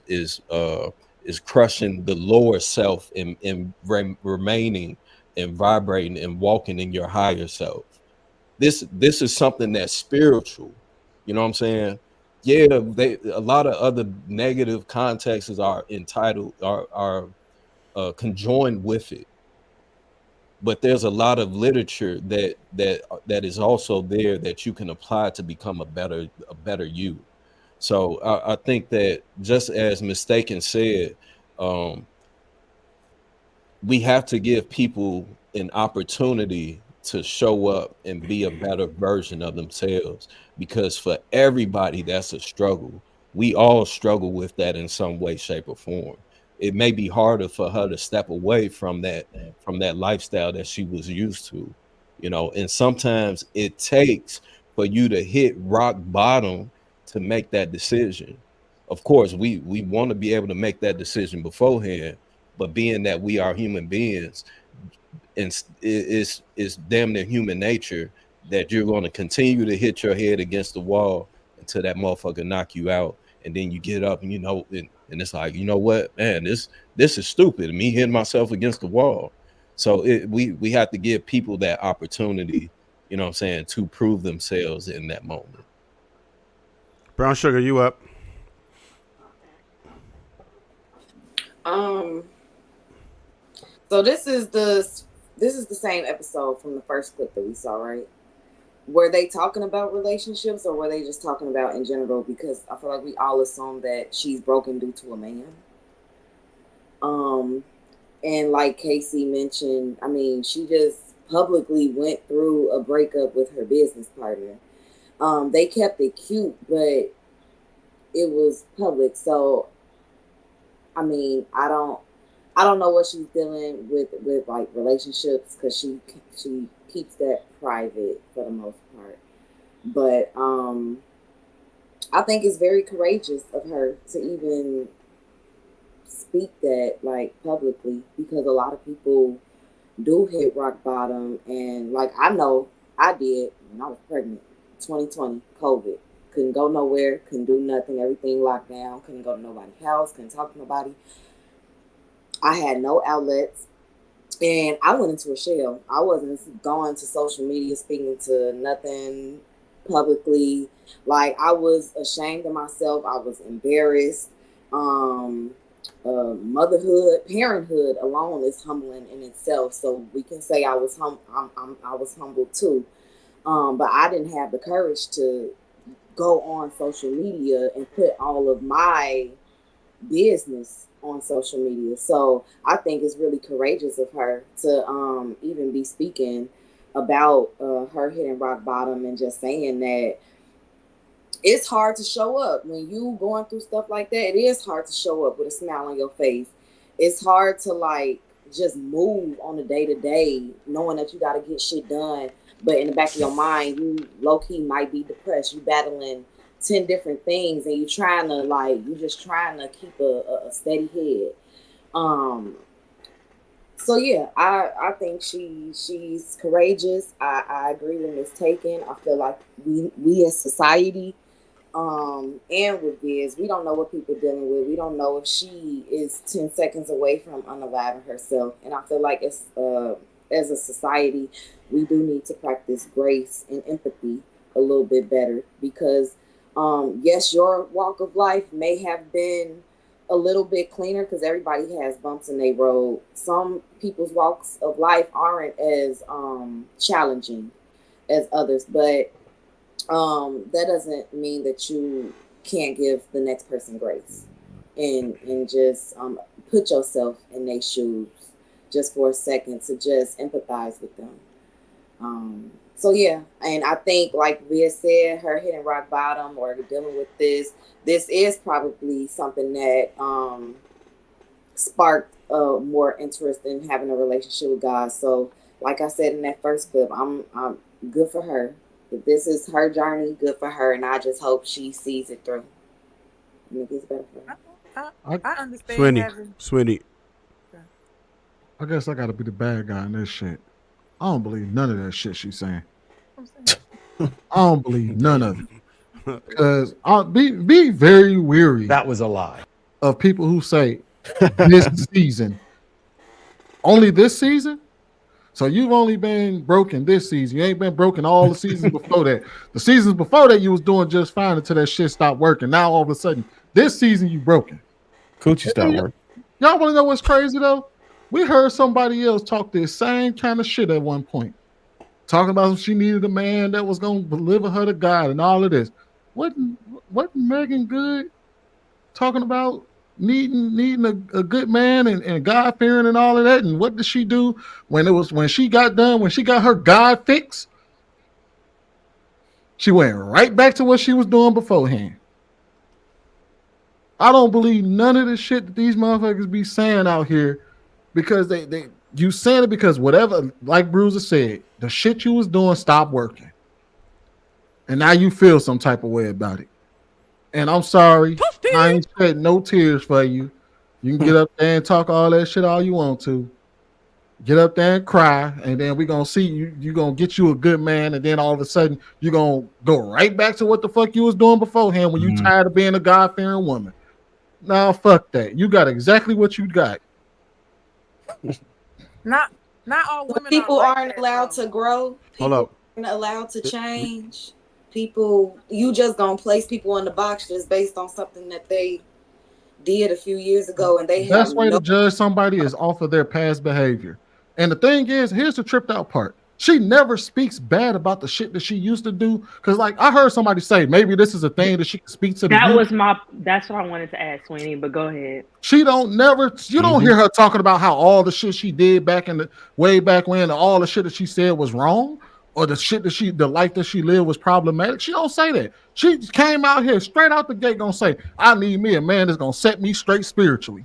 crushing the lower self and remaining and vibrating and walking in your higher self. This is something that's spiritual. You know what I'm saying? Yeah, a lot of other negative contexts are entitled, are conjoined with it. but there's a lot of literature that is also there that you can apply to become a better you. So I think that, just as Mistaken said, we have to give people an opportunity to show up and be a better version of themselves, because for everybody that's a struggle. We all struggle with that in some way, shape, or form. It may be harder for her to step away from that lifestyle that she was used to, and sometimes it takes for you to hit rock bottom to make that decision. Of course, we want to be able to make that decision beforehand, but being that we are human beings, and it's damn near human nature that you're going to continue to hit your head against the wall until that motherfucker knock you out, and then you get up and and it's like, you know what, man, this is stupid, me hitting myself against the wall. So we have to give people that opportunity, what I'm saying, to prove themselves in that moment. Brown Sugar, you up? So this is the same episode from the first clip that we saw, right? Were they talking about relationships, or were they just talking about in general? Because I feel like we all assume that she's broken due to a man. And like Casey mentioned, I mean, she just publicly went through a breakup with her business partner. They kept it cute, but it was public. So, I mean, I don't know what she's dealing with like relationships, because she keeps that private for the most part. But I think it's very courageous of her to even speak that like publicly, because a lot of people do hit rock bottom, and like I know I did when I was pregnant, 2020, COVID. Couldn't go nowhere, couldn't do nothing, everything locked down, couldn't go to nobody's house, couldn't talk to nobody. I had no outlets, and I went into a shell. I wasn't going to social media, speaking to nothing publicly. Like, I was ashamed of myself. I was embarrassed. Motherhood, parenthood alone is humbling in itself. So we can say I was I was humbled too. But I didn't have the courage to go on social media and put all of my business on social media. So I think it's really courageous of her to even be speaking about her hitting rock bottom, and just saying that it's hard to show up when you going through stuff like that. It is hard to show up with a smile on your face. It's hard to like just move on a day-to-day knowing that you got to get shit done, but in the back of your mind you low-key might be depressed. You battling 10 different things, and you're just trying to keep a steady head. So yeah, I think she's courageous. I agree with Miss Taken. I feel like we as society, and with Viz, we don't know what people are dealing with. We don't know if she is 10 seconds away from unaliving herself. And I feel like as a society, we do need to practice grace and empathy a little bit better, because yes, your walk of life may have been a little bit cleaner, because everybody has bumps in their road. Some people's walks of life aren't as challenging as others, but that doesn't mean that you can't give the next person grace and just put yourself in their shoes just for a second to just empathize with them. So yeah, and I think like we said, her hitting rock bottom or dealing with this is probably something that sparked more interest in having a relationship with God. So like I said in that first clip, I'm good for her. If this is her journey, good for her, and I just hope she sees it through. I think it's better for her. I understand. Swinny. I guess I got to be the bad guy in this shit. I don't believe none of that shit she's saying. I don't believe none of it. Because I'll be very weary. That was a lie. Of people who say this season. Only this season? So you've only been broken this season. You ain't been broken all the seasons before that. The seasons before that, you was doing just fine until that shit stopped working. Now all of a sudden, this season you broken. Coochie stopped working. Y'all want to know what's crazy though? We heard somebody else talk this same kind of shit at one point, talking about she needed a man that was going to deliver her to God and all of this. Wasn't Megan Good talking about needing a good man and God fearing and all of that? And what did she do when she got her God fix? She went right back to what she was doing beforehand. I don't believe none of the shit that these motherfuckers be saying out here, because you saying it because whatever, like Bruiser said, the shit you was doing stopped working. And now you feel some type of way about it. And I'm sorry, I ain't shed no tears for you. You can get up there and talk all that shit all you want to. Get up there and cry, and then we're gonna see you're gonna get you a good man, and then all of a sudden you're gonna go right back to what the fuck you was doing beforehand when you tired of being a God-fearing woman. Nah, fuck that. You got exactly what you got. Not all women. People aren't allowed to grow. People aren't allowed to change. People, you just gonna place people in the box just based on something that they did a few years ago, and they The best have way to judge somebody is off of their past behavior. And the thing is, here's the tripped out part. She never speaks bad about the shit that she used to do. Because, like, I heard somebody say maybe this is a thing that she can speak to. That's what I wanted to ask, Sweeney, but go ahead. You don't hear her talking about how all the shit she did way back when, and all the shit that she said was wrong, or the shit that the life that she lived was problematic. She don't say that. She came out here straight out the gate gonna say, I need me a man that's gonna set me straight spiritually.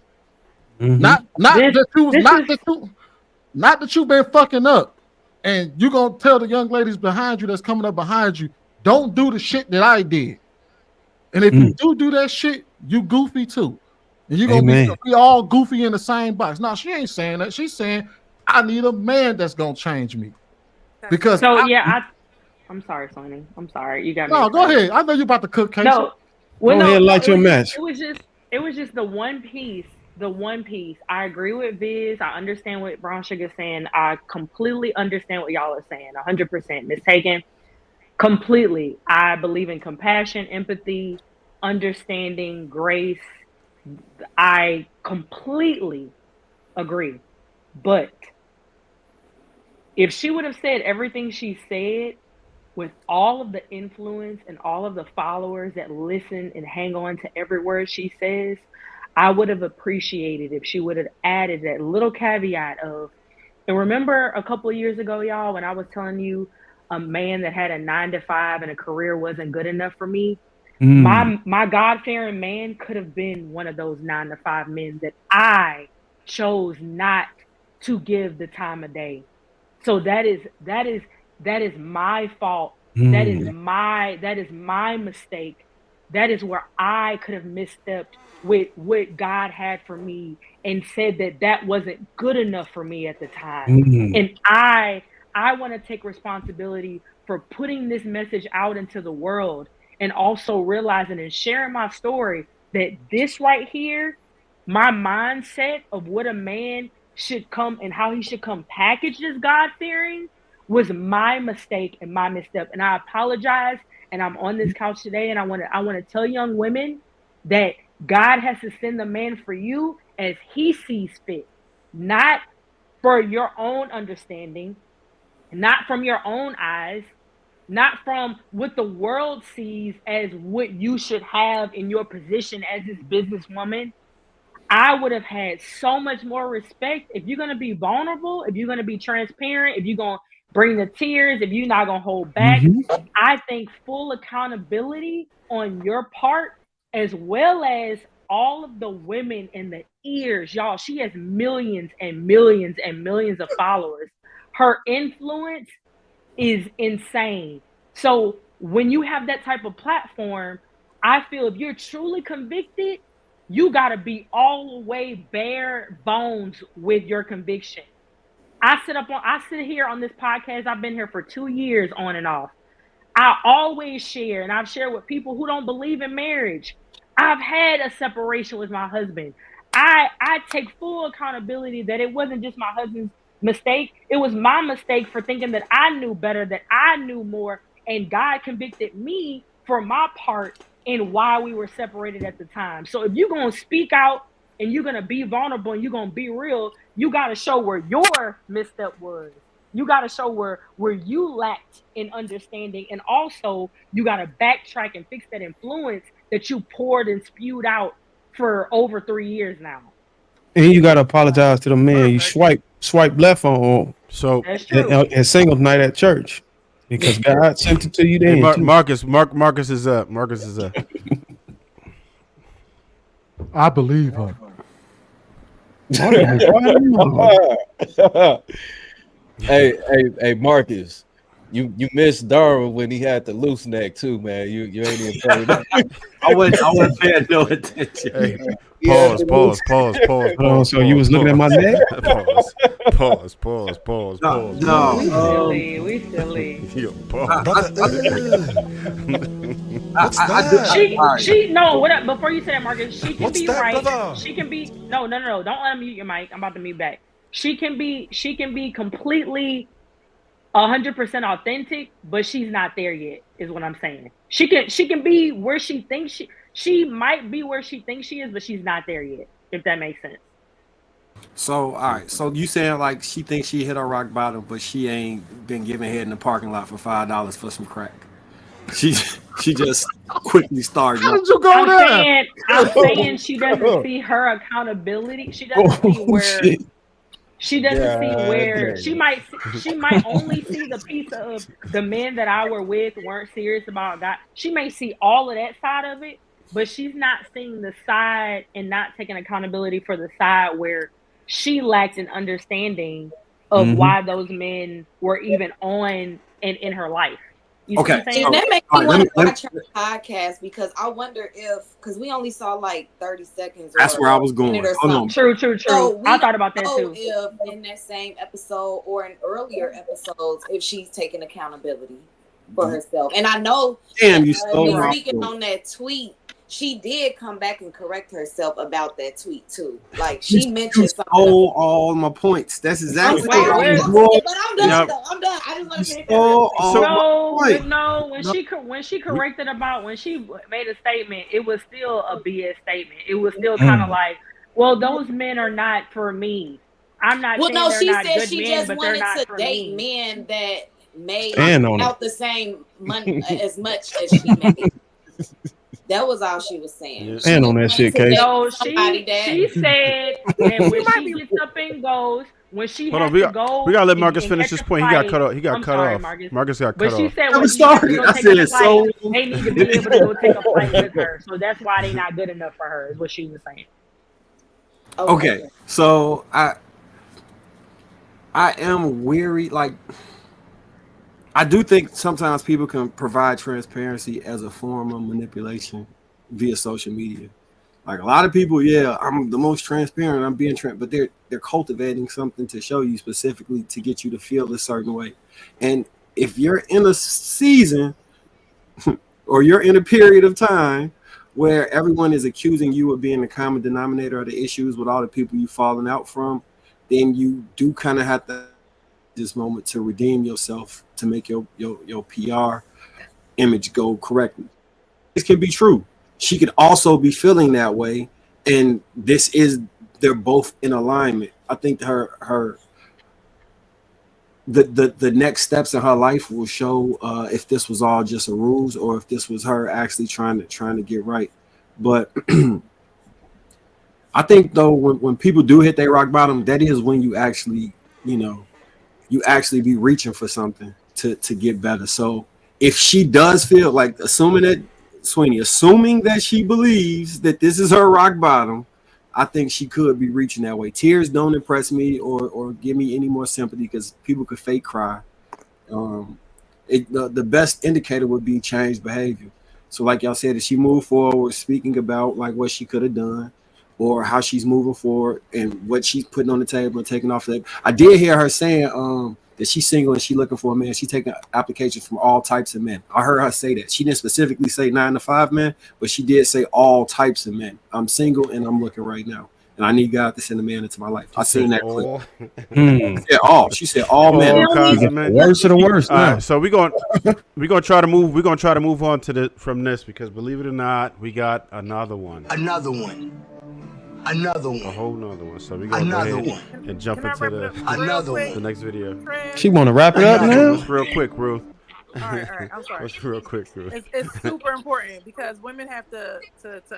Not that you've been fucking up, and you gonna tell the young ladies behind you that's coming up behind you, don't do the shit that I did. And if you do that shit, you goofy too. And you're gonna be all goofy in the same box. No, she ain't saying that. She's saying, I need a man that's gonna change me. Because I'm sorry, Sonny. I'm sorry. You got me. No, go ahead. I know you're about to cook cake. Go ahead, light your match. It was just the one piece. I agree with Viz. I understand what Brown Sugar's saying. I completely understand what y'all are saying. 100% mistaken. Completely. I believe in compassion, empathy, understanding, grace. I completely agree. But if she would have said everything she said with all of the influence and all of the followers that listen and hang on to every word she says, I would have appreciated if she would have added that little caveat of, and remember a couple of years ago, y'all, when I was telling you a man that had a 9-to-5 and a career wasn't good enough for me, my God-fearing man could have been one of those 9-to-5 men that I chose not to give the time of day. So that is my fault. That is my mistake. That is where I could have misstepped with what God had for me and said that wasn't good enough for me at the time. And I want to take responsibility for putting this message out into the world, and also realizing and sharing my story that this right here, my mindset of what a man should come and how he should come packaged as God-fearing, was my mistake and my misstep. And I apologize. And I'm on this couch today, and I want to tell young women that God has to send the man for you as he sees fit, not for your own understanding, not from your own eyes, not from what the world sees as what you should have in your position as this businesswoman. I would have had so much more respect if you're going to be vulnerable, if you're going to be transparent, if you're going to bring the tears, if you're not going to hold back. I think full accountability on your part, as well as all of the women in the ears. Y'all, she has millions and millions and millions of followers. Her influence is insane. So when you have that type of platform, I feel if you're truly convicted, you got to be all the way bare bones with your conviction. I sit here on this podcast. I've been here for 2 years on and off. I always share, and I've shared with people who don't believe in marriage. I've had a separation with my husband. I take full accountability that it wasn't just my husband's mistake. It was my mistake for thinking that I knew better, that I knew more, and God convicted me for my part in why we were separated at the time. So if you're going to speak out and you're gonna be vulnerable and you're gonna be real, you gotta show where your misstep was. You gotta show where you lacked in understanding, and also you gotta backtrack and fix that influence that you poured and spewed out for over 3 years now. And you gotta apologize to the man you swipe left on. So that's true. At singles night at church, because God sent it to you then. Hey, Marcus is up. Marcus is up. I believe her. Hey, Marcus, you missed Darwin when he had the loose neck too, man. You ain't even playing that. I wasn't paying no attention. Hey, pause. So you was looking at my neck? Pause. No, we silly. Yo, pause. She no. What up? Before you say that, Marcus, she can be right. Brother? She can be no. Don't let him mute your mic. I'm about to mute back. She can be completely 100% authentic, but she's not there yet. Is what I'm saying. She can be where she thinks she might be where she thinks she is, but she's not there yet. If that makes sense. So all right. So you saying like she thinks she hit her rock bottom, but she ain't been giving head in the parking lot for $5 for some crack. She just quickly started. How did you go there? I'm saying she doesn't see her accountability. She doesn't see where. She doesn't see where she might only see the piece of the men that I were with weren't serious about God. She may see all of that side of it, but she's not seeing the side and not taking accountability for the side where she lacked an understanding of why those men were even on in her life. You see what I'm saying? And that makes me want to watch her podcast, because I wonder because we only saw like 30 seconds. That's where I was going. True. So I thought about that too. If in that same episode or in earlier episodes, if she's taking accountability for herself. And I know speaking on that tweet, she did come back and correct herself about that tweet too. Like she mentioned something. All my points. That's exactly what I'm done. I just want to finish. When she corrected about when she made a statement, it was still a BS statement. It was still kind of like, well, those men are not for me. I'm not. Well, no, she not said good she men, just but they're wanted not to for date me. men that made on out the same money as much as she made. That was all she was saying. And on that shit, Case. So she said that when she gets up and goes, when she has to go, we gotta let Marcus finish his point. He got cut off. Marcus got cut off. But she said when she has to go take a flight, they need to be able to go take a flight with her. So that's why they not good enough for her, is what she was saying. Okay, so I am weary. Like, I do think sometimes people can provide transparency as a form of manipulation via social media. Like a lot of people, I'm the most transparent. I'm being but they're cultivating something to show you specifically to get you to feel a certain way. And if you're in a season or you're in a period of time where everyone is accusing you of being the common denominator of the issues with all the people you've fallen out from, then you do kind of have to this moment to redeem yourself, to make your PR image go correctly. This can be true. She could also be feeling that way, and they're both in alignment. I think the next steps in her life will show if this was all just a ruse or if this was her actually trying to get right. But I think though when people do hit their rock bottom, that is when you actually be reaching for something to get better. So if she does feel like assuming that she believes that this is her rock bottom, I think she could be reaching that way. Tears don't impress me or give me any more sympathy because people could fake cry. The best indicator would be changed behavior. So like y'all said, if she moved forward speaking about like what she could have done or how she's moving forward and what she's putting on the table and taking off the table. I did hear her saying that she's single and she's looking for a man. She's taking applications from all types of men. I heard her say that. She didn't specifically say 9 to 5 men, but she did say all types of men. I'm single and I'm looking right now. And I need God to send a man into my life. I seen that clip. Yeah, all. She said all men. Worst of the worst. All right, so we're gonna try to move. We're gonna try to move on from this because believe it or not, we got another one. Another one. A whole nother one. So we gonna go ahead and jump into the next video. She want to wrap it up now? Just real quick, Ruth. All right. I'm sorry. Just real quick, Ruth. It's super important because women have to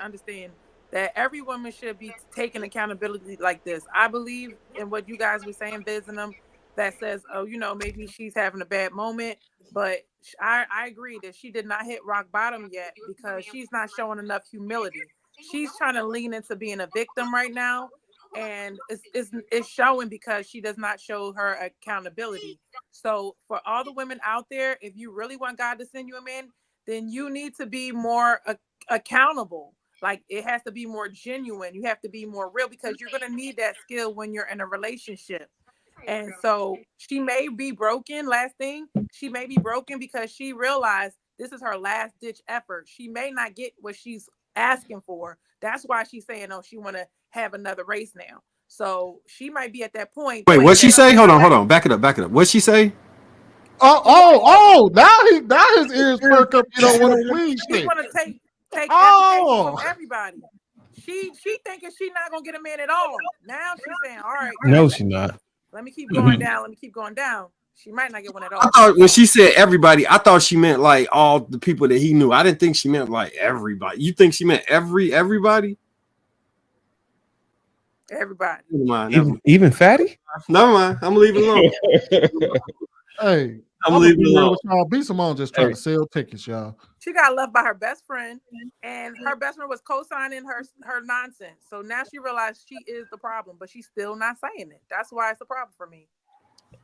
understand that every woman should be taking accountability like this. I believe in what you guys were saying, Biz and them, that says, oh, you know, maybe she's having a bad moment, but I agree that she did not hit rock bottom yet because she's not showing enough humility. She's trying to lean into being a victim right now, and it's showing because she does not show her accountability. So for all the women out there, if you really want God to send you a man, then you need to be more accountable. Like, it has to be more genuine. You have to be more real because you're going to need that skill when you're in a relationship. And so she may be broken. Last thing, she may be broken because she realized this is her last ditch effort. She may not get what she's asking for. That's why she's saying, oh, she want to have another race now. So she might be at that point. Wait, what'd she say? Hold on. Back it up. What'd she say? Oh! Now his ears perk up. You don't want to please me. She want to take from everybody. She thinking she not gonna get a man at all. Now she's saying, all right. No, she's not. Let me keep going down. She might not get one at all. I thought when she said everybody, I thought she meant like all the people that he knew. I didn't think she meant like everybody. You think she meant everybody? Everybody. Never mind. Even Fatty? Never mind. I'm leaving it alone. Hey, I'm leaving it alone. Y'all. B. Simone just trying to sell tickets, y'all. She got left by her best friend, and her best friend was co-signing her nonsense. So now she realized she is the problem, but she's still not saying it. That's why it's a problem for me.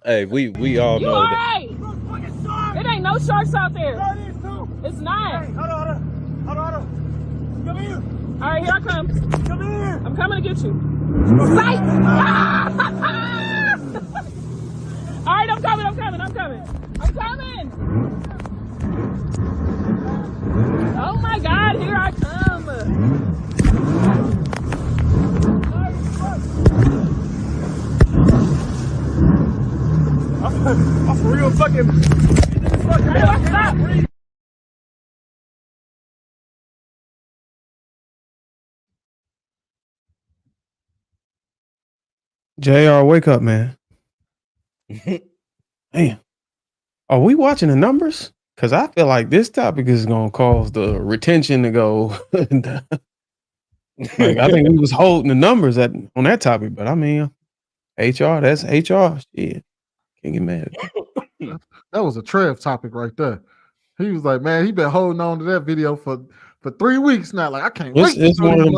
Hey, we all know that. Right. It ain't no sharks out there. It's not. Hey, hold on. Come here. All right, here I come. Come here. I'm coming to get you. Fight. All right, I'm coming. Oh my God, here I come. I'm for real fucking. Hey, stop. JR, wake up, man. Damn. Are we watching the numbers? Because I feel like this topic is going to cause the retention to go. Like, I think we was holding the numbers on that topic, but I mean, HR, that's HR. Shit. Can't get mad. That was a Trev topic right there. He was like, man, he been holding on to that video for 3 weeks now. Like, I can't wait. It's one of them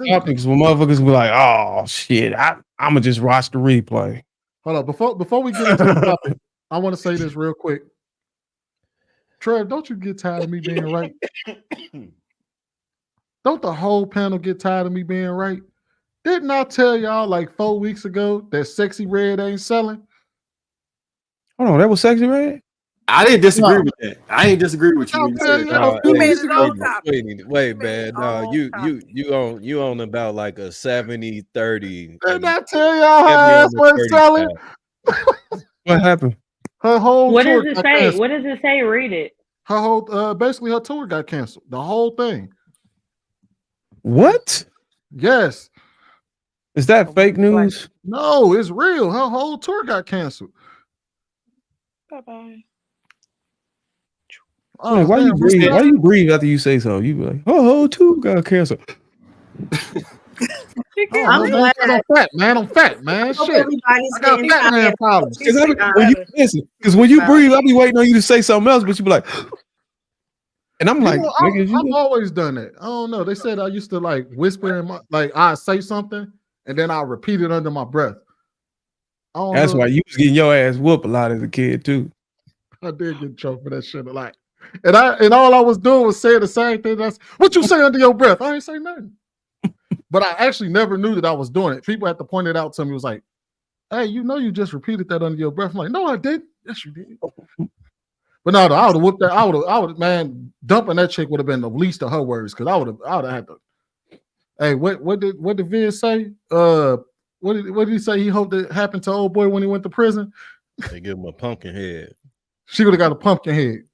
topics where motherfuckers be like, oh, shit, I'm going to just watch the replay. Hold on. Before we get into the topic, I want to say this real quick. Trev, don't you get tired of me being right? Don't the whole panel get tired of me being right? Didn't I tell y'all like 4 weeks ago that Sexy Red ain't selling? Hold on, that was Sexy Red? I didn't disagree with that. I ain't disagree with you. When you said Wait, man. No, you on about like a 70-30. Didn't I tell y'all her ass wasn't selling? What happened? Her whole What tour does it got say? canceled. What does it say? Read it. Her whole basically her tour got canceled. The whole thing. What? Yes. Is that fake news? No, it's real. Her whole tour got canceled. Bye-bye. Oh, why you breathe? Why you breathe after you say so? You be like, oh, tour got canceled. I'm fat, man. Shit. I got fat man problems. Because when you breathe, I'll be waiting on you to say something else, but you be like, and I'm like, I've always done that. I don't know. They said I used to like whisper in my, like I say something and then I repeat it under my breath. That's why you was getting your ass whooped a lot as a kid too. I did get in trouble for that shit a lot. And all I was doing was saying the same thing. That's what you say under your breath. I ain't say nothing. But I actually never knew that I was doing it. People had to point it out to me. It was like, hey, you know you just repeated that under your breath. I'm like, no, I didn't. Yes, you did. But no, I would have whooped that. I would man, dumping that chick would have been the least of her words because I would have had to. Hey, what did Vince say? What did he say? He hoped it happened to old boy when he went to prison. They give him a pumpkin head. She would have got a pumpkin head.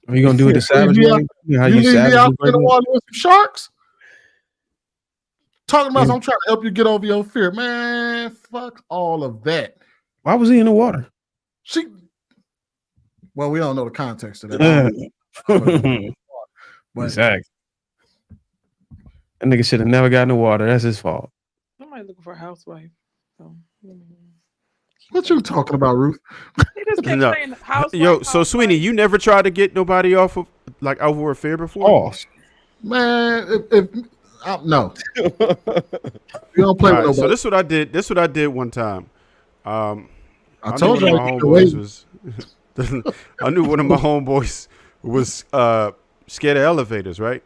Are you gonna do it the savage way? You leave me out in the water with some sharks? Talking about I'm trying to help you get over your fear. Man, fuck all of that. Why was he in the water? Well, we don't know the context of that. Exactly. That nigga should have never gotten in the water. That's his fault. Somebody looking for a housewife. So, what you talking about, Ruth? No. Yo, so Sweeney, you never tried to get nobody off of like over a fear before? Man, no. You don't play with nobody. So this is what I did. This is what I did one time. I told knew you one of my homeboys was. I knew one of my homeboys was scared of elevators, right?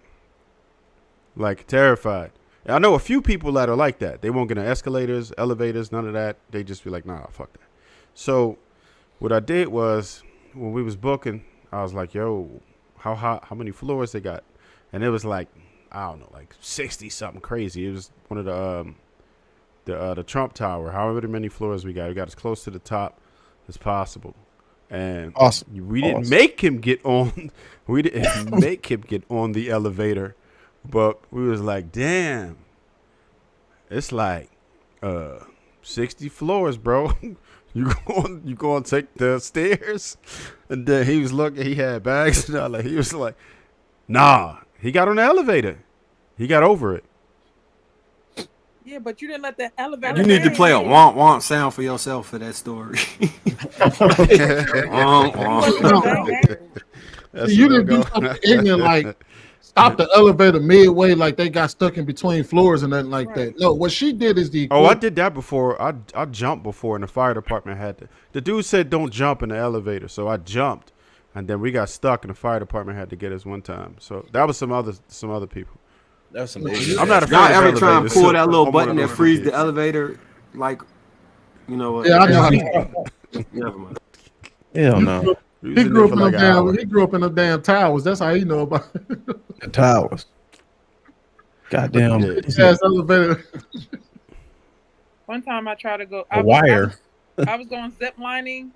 Like terrified. And I know a few people that are like that. They won't get on escalators, elevators, none of that. They just be like, nah, fuck that. So what I did was when we was booking, I was like, yo, how many floors they got? And it was like, I don't know, like 60 something crazy. It was one of the Trump Tower. However many floors we got as close to the top as possible. And we didn't make him get on. We didn't make him get on the elevator, but we was like, damn, it's like 60 floors, bro. You going to take the stairs? And then he was looking. He had bags and all that. He was like, nah. He got on the elevator. He got over it. Yeah, but you didn't let the elevator. You need to play a womp womp sound for yourself for that story. You didn't do something ignorant like stop the elevator midway, like they got stuck in between floors and nothing like that. No, what she did is I did that before. I jumped before, and the fire department had to. The dude said don't jump in the elevator, so I jumped, and then we got stuck, and the fire department had to get us one time. So that was some other people. That's amazing. I'm not afraid Y'all of ever try and elevators, pull so that little I'm button one that of those frees kids. the elevator? Like, you know what? Yeah, I know how to. Never mind. Hell no. He grew up in the damn towers. That's how he know about it. The towers. Goddamn. Yes, elevator. One time I tried to go. A wire. I was going zip lining,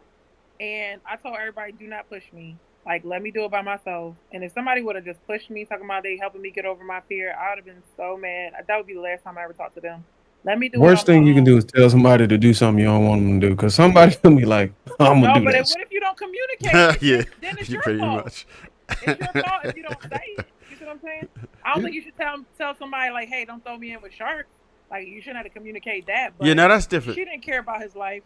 and I told everybody, "Do not push me. Like, let me do it by myself." And if somebody would have just pushed me, talking about they helping me get over my fear, I would have been so mad. That would be the last time I ever talked to them. Let me do it. Worst thing you can do is tell somebody to do something you don't want them to do, because somebody will be like, I'm gonna do but this. what if you don't communicate? Yeah, then it's you your pretty fault. much. It's your fault if you don't say it. You see what I'm saying? I don't think you should tell somebody like, "Hey, don't throw me in with sharks." Like, you shouldn't have to communicate that. But Yeah, now that's different. She didn't care about his life,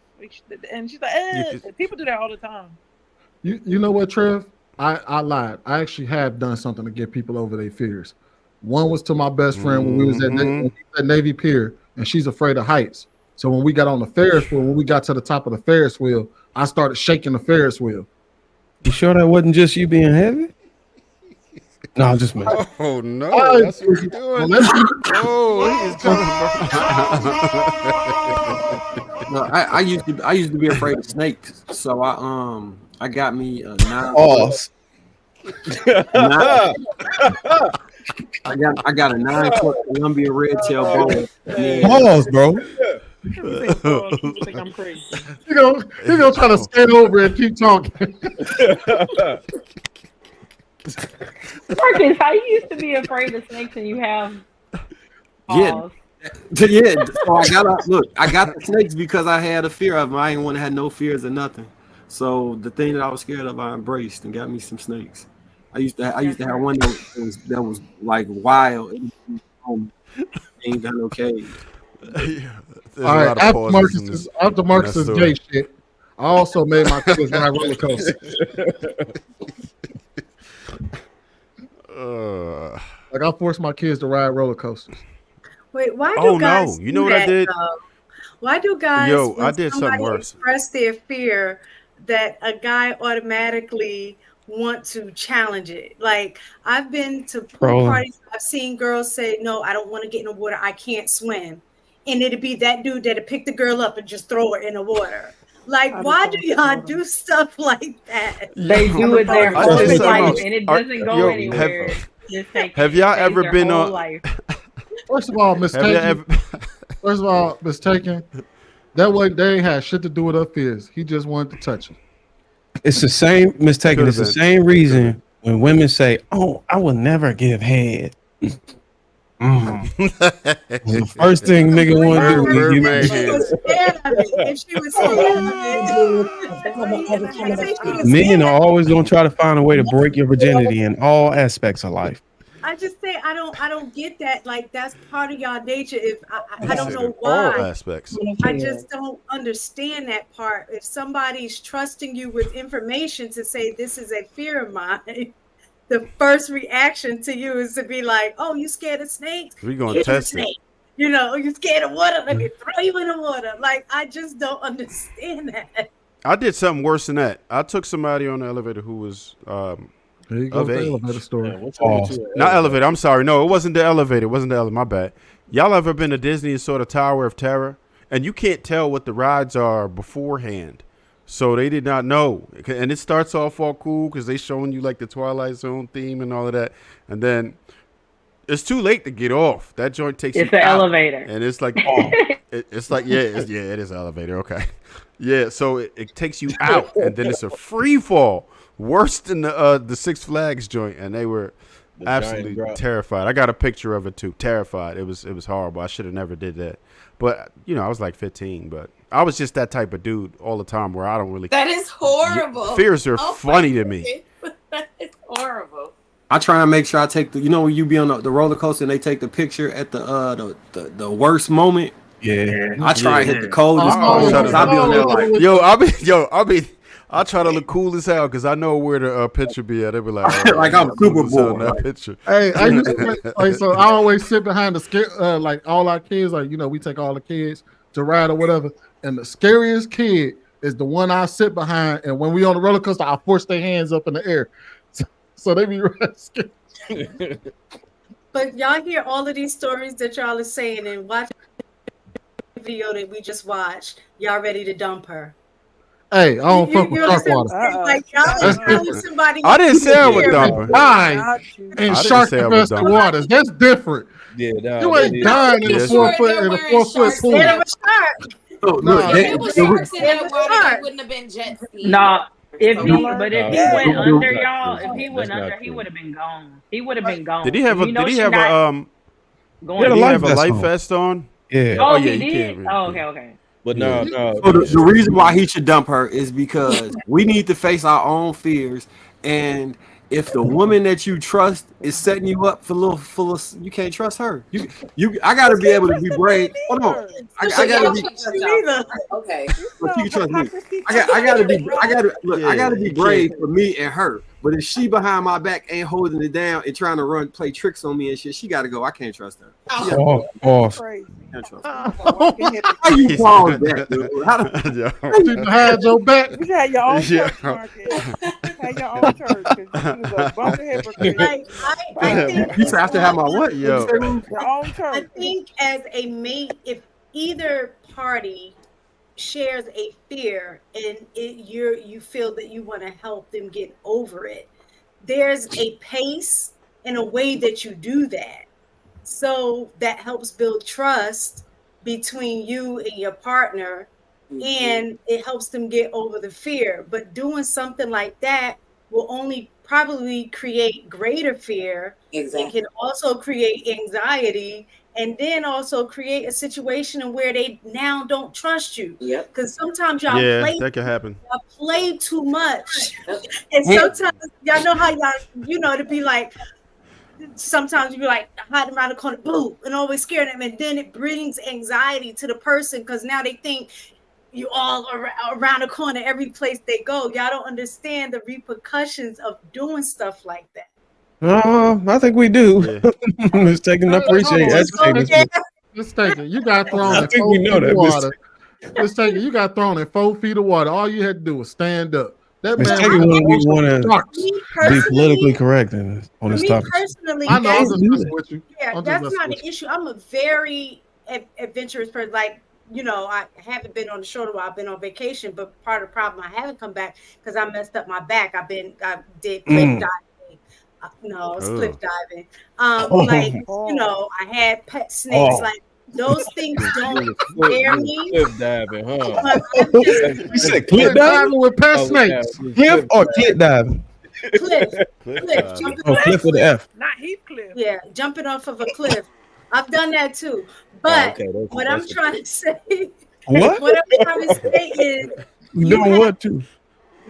and she's like, people do that all the time. You know what, Trev? I lied. I actually have done something to get people over their fears. One was to my best friend when we was at Navy Pier, and she's afraid of heights. So when we got on the Ferris wheel, when we got to the top of the Ferris wheel, I started shaking the Ferris wheel. You sure that wasn't just you being heavy? No, I'm just messing. Oh no, that's what you're doing. Oh, he's coming. No, I used to be afraid of snakes, so I got me a 9. I got a 9-foot Colombian red tail bull. Pause, bro. People think I'm crazy. He gonna try to stand over and keep talking. Marcus, how you used to be afraid of snakes and you have Yeah. Yeah, so I got the snakes because I had a fear of them. I ain't want to have no fears or nothing. So the thing that I was scared of, I embraced and got me some snakes. I used to have one that was like wild. Ain't got no cage. All right, after Marcus's gay shit, I also made my kids ride roller coasters. Like, I forced my kids to ride roller coasters. Wait, why do guys? No! You know what I did? Why do guys? I did something worse. Express their fear that a guy automatically want to challenge it. Like, I've been to pool parties. I've seen girls say, "No, I don't want to get in the water. I can't swim," and it'd be that dude that'd pick the girl up and just throw her in the water. Like, why do y'all do stuff like that? They do it their whole life, and it doesn't go anywhere. Have y'all ever been on? Life. First of all, mistaken. That way they ain't had shit to do with her fears. He just wanted to touch her. It's the same mistaken. It's the same reason when women say, "Oh, I will never give head." The first thing nigga want to do is Mermaid If she was scared of it, if she was scared of it. men are always gonna try to find a way to break your virginity in all aspects of life. I just say I don't get that. Like that's part of y'all nature. If I don't know all why. aspects. I just don't understand that part. If somebody's trusting you with information to say this is a fear of mine, the first reaction to you is to be like, "Oh, you scared of snakes? We gonna Here's a test it. snake." You know, you scared of water? Let me throw you in the water. Like I just don't understand that. I did something worse than that. I took somebody on the elevator who was There you go, of the age. elevator story. Not elevator. I'm sorry. No, it wasn't the elevator. It wasn't the elevator. My bad. Y'all ever been to Disney and saw the Tower of Terror? And you can't tell what the rides are beforehand. So they did not know. And it starts off all cool because they showing you like the Twilight Zone theme and all of that. And then it's too late to get off. That joint takes It's you an out. elevator. And it's like, it's like, it is an elevator. Okay. Yeah. So it takes you out. And then it's a free fall. Worse than the Six Flags joint. And they were absolutely terrified. I got a picture of it too. Terrified. It was horrible. I should have never did that. But, you know, I was like 15. But I was just that type of dude all the time where I don't really. That is horrible. Fears are funny to me. That is horrible. I try and make sure I take the, you know, when you be on the roller coaster and they take the picture at the worst moment. Yeah. I try and hit the coldest moment. I'll be on there like, I try to look cool as hell because I know where the picture be at. They be like, like I'm Super Bowl. That picture. Hey, I used to like, so I always sit behind the like all our kids, like, you know, we take all the kids to ride or whatever, and the scariest kid is the one I sit behind, and when we on the roller coaster, I force their hands up in the air, so they be scared. But y'all hear all of these stories that y'all are saying and watch the video that we just watched. Y'all ready to dump her? Hey, I don't fuck with shark water. Like y'all is telling somebody. I didn't say I would dump her. Dying in shark infested waters. That's different. Yeah, you ain't dying in a 4 foot pool. Oh, no, if it was sharks in that water, that wouldn't have been jet ski. No, if he went under, y'all, if he went under, he would have been gone. He would have been gone. Did he have a life vest on? Yeah. Oh, yeah, he you did. can't Oh, okay. But no. So the reason why he should dump her is because we need to face our own fears, and if the woman that you trust is setting you up for you can't trust her. I gotta be able to be brave. Hold on, I gotta be. Okay. But you can trust me. I gotta be brave for me and her. But if she behind my back ain't holding it down and trying to play tricks on me and shit, she gotta go. I can't trust her. Off. Can't trust her. How you pause that, dude? How you hide your back? You had your own church, Marcus. Had your own church. You was a bunch of hypocrites. I think you have to have my what? Your own church. I think as a mate, if either party shares a fear and you feel that you want to help them get over it, there's a pace and a way that you do that, so that helps build trust between you and your partner, and it helps them get over the fear. But doing something like that will only probably create greater fear. Exactly. It can also create anxiety, and then also create a situation where they now don't trust you. Yep. Because sometimes y'all that can happen. Y'all play too much. And sometimes y'all know how y'all, to be like, sometimes you be like hiding around the corner, boo, and always scaring them. And then it brings anxiety to the person because now they think you all around the corner every place they go. Y'all don't understand the repercussions of doing stuff like that. I think we do. It's taking to appreciate educating. Let's take it. You got thrown I in think 4 we know feet that. of water. Let's take it. You got thrown in 4 feet of water. All you had to do was stand up. That Let's man take it when we want to be politically correct on this topic. Personally, I know. I'm just messing with you. Yeah, that's not an issue. I'm a very adventurous person. Like, I haven't been on the show in a while. I've been on vacation, but part of the problem, I haven't come back because I messed up my back. I did cliff diving. No, it's cliff diving. I had pet snakes. Like, those things don't scare me. Cliff diving, huh? You said cliff diving with pet snakes. Cliff or cliff diving? Cliff. Cliff with the F. Not Heathcliff. Yeah, jumping off of a cliff. I've done that too. But okay, what I'm trying to say, What? what I'm trying to say is, You know what too?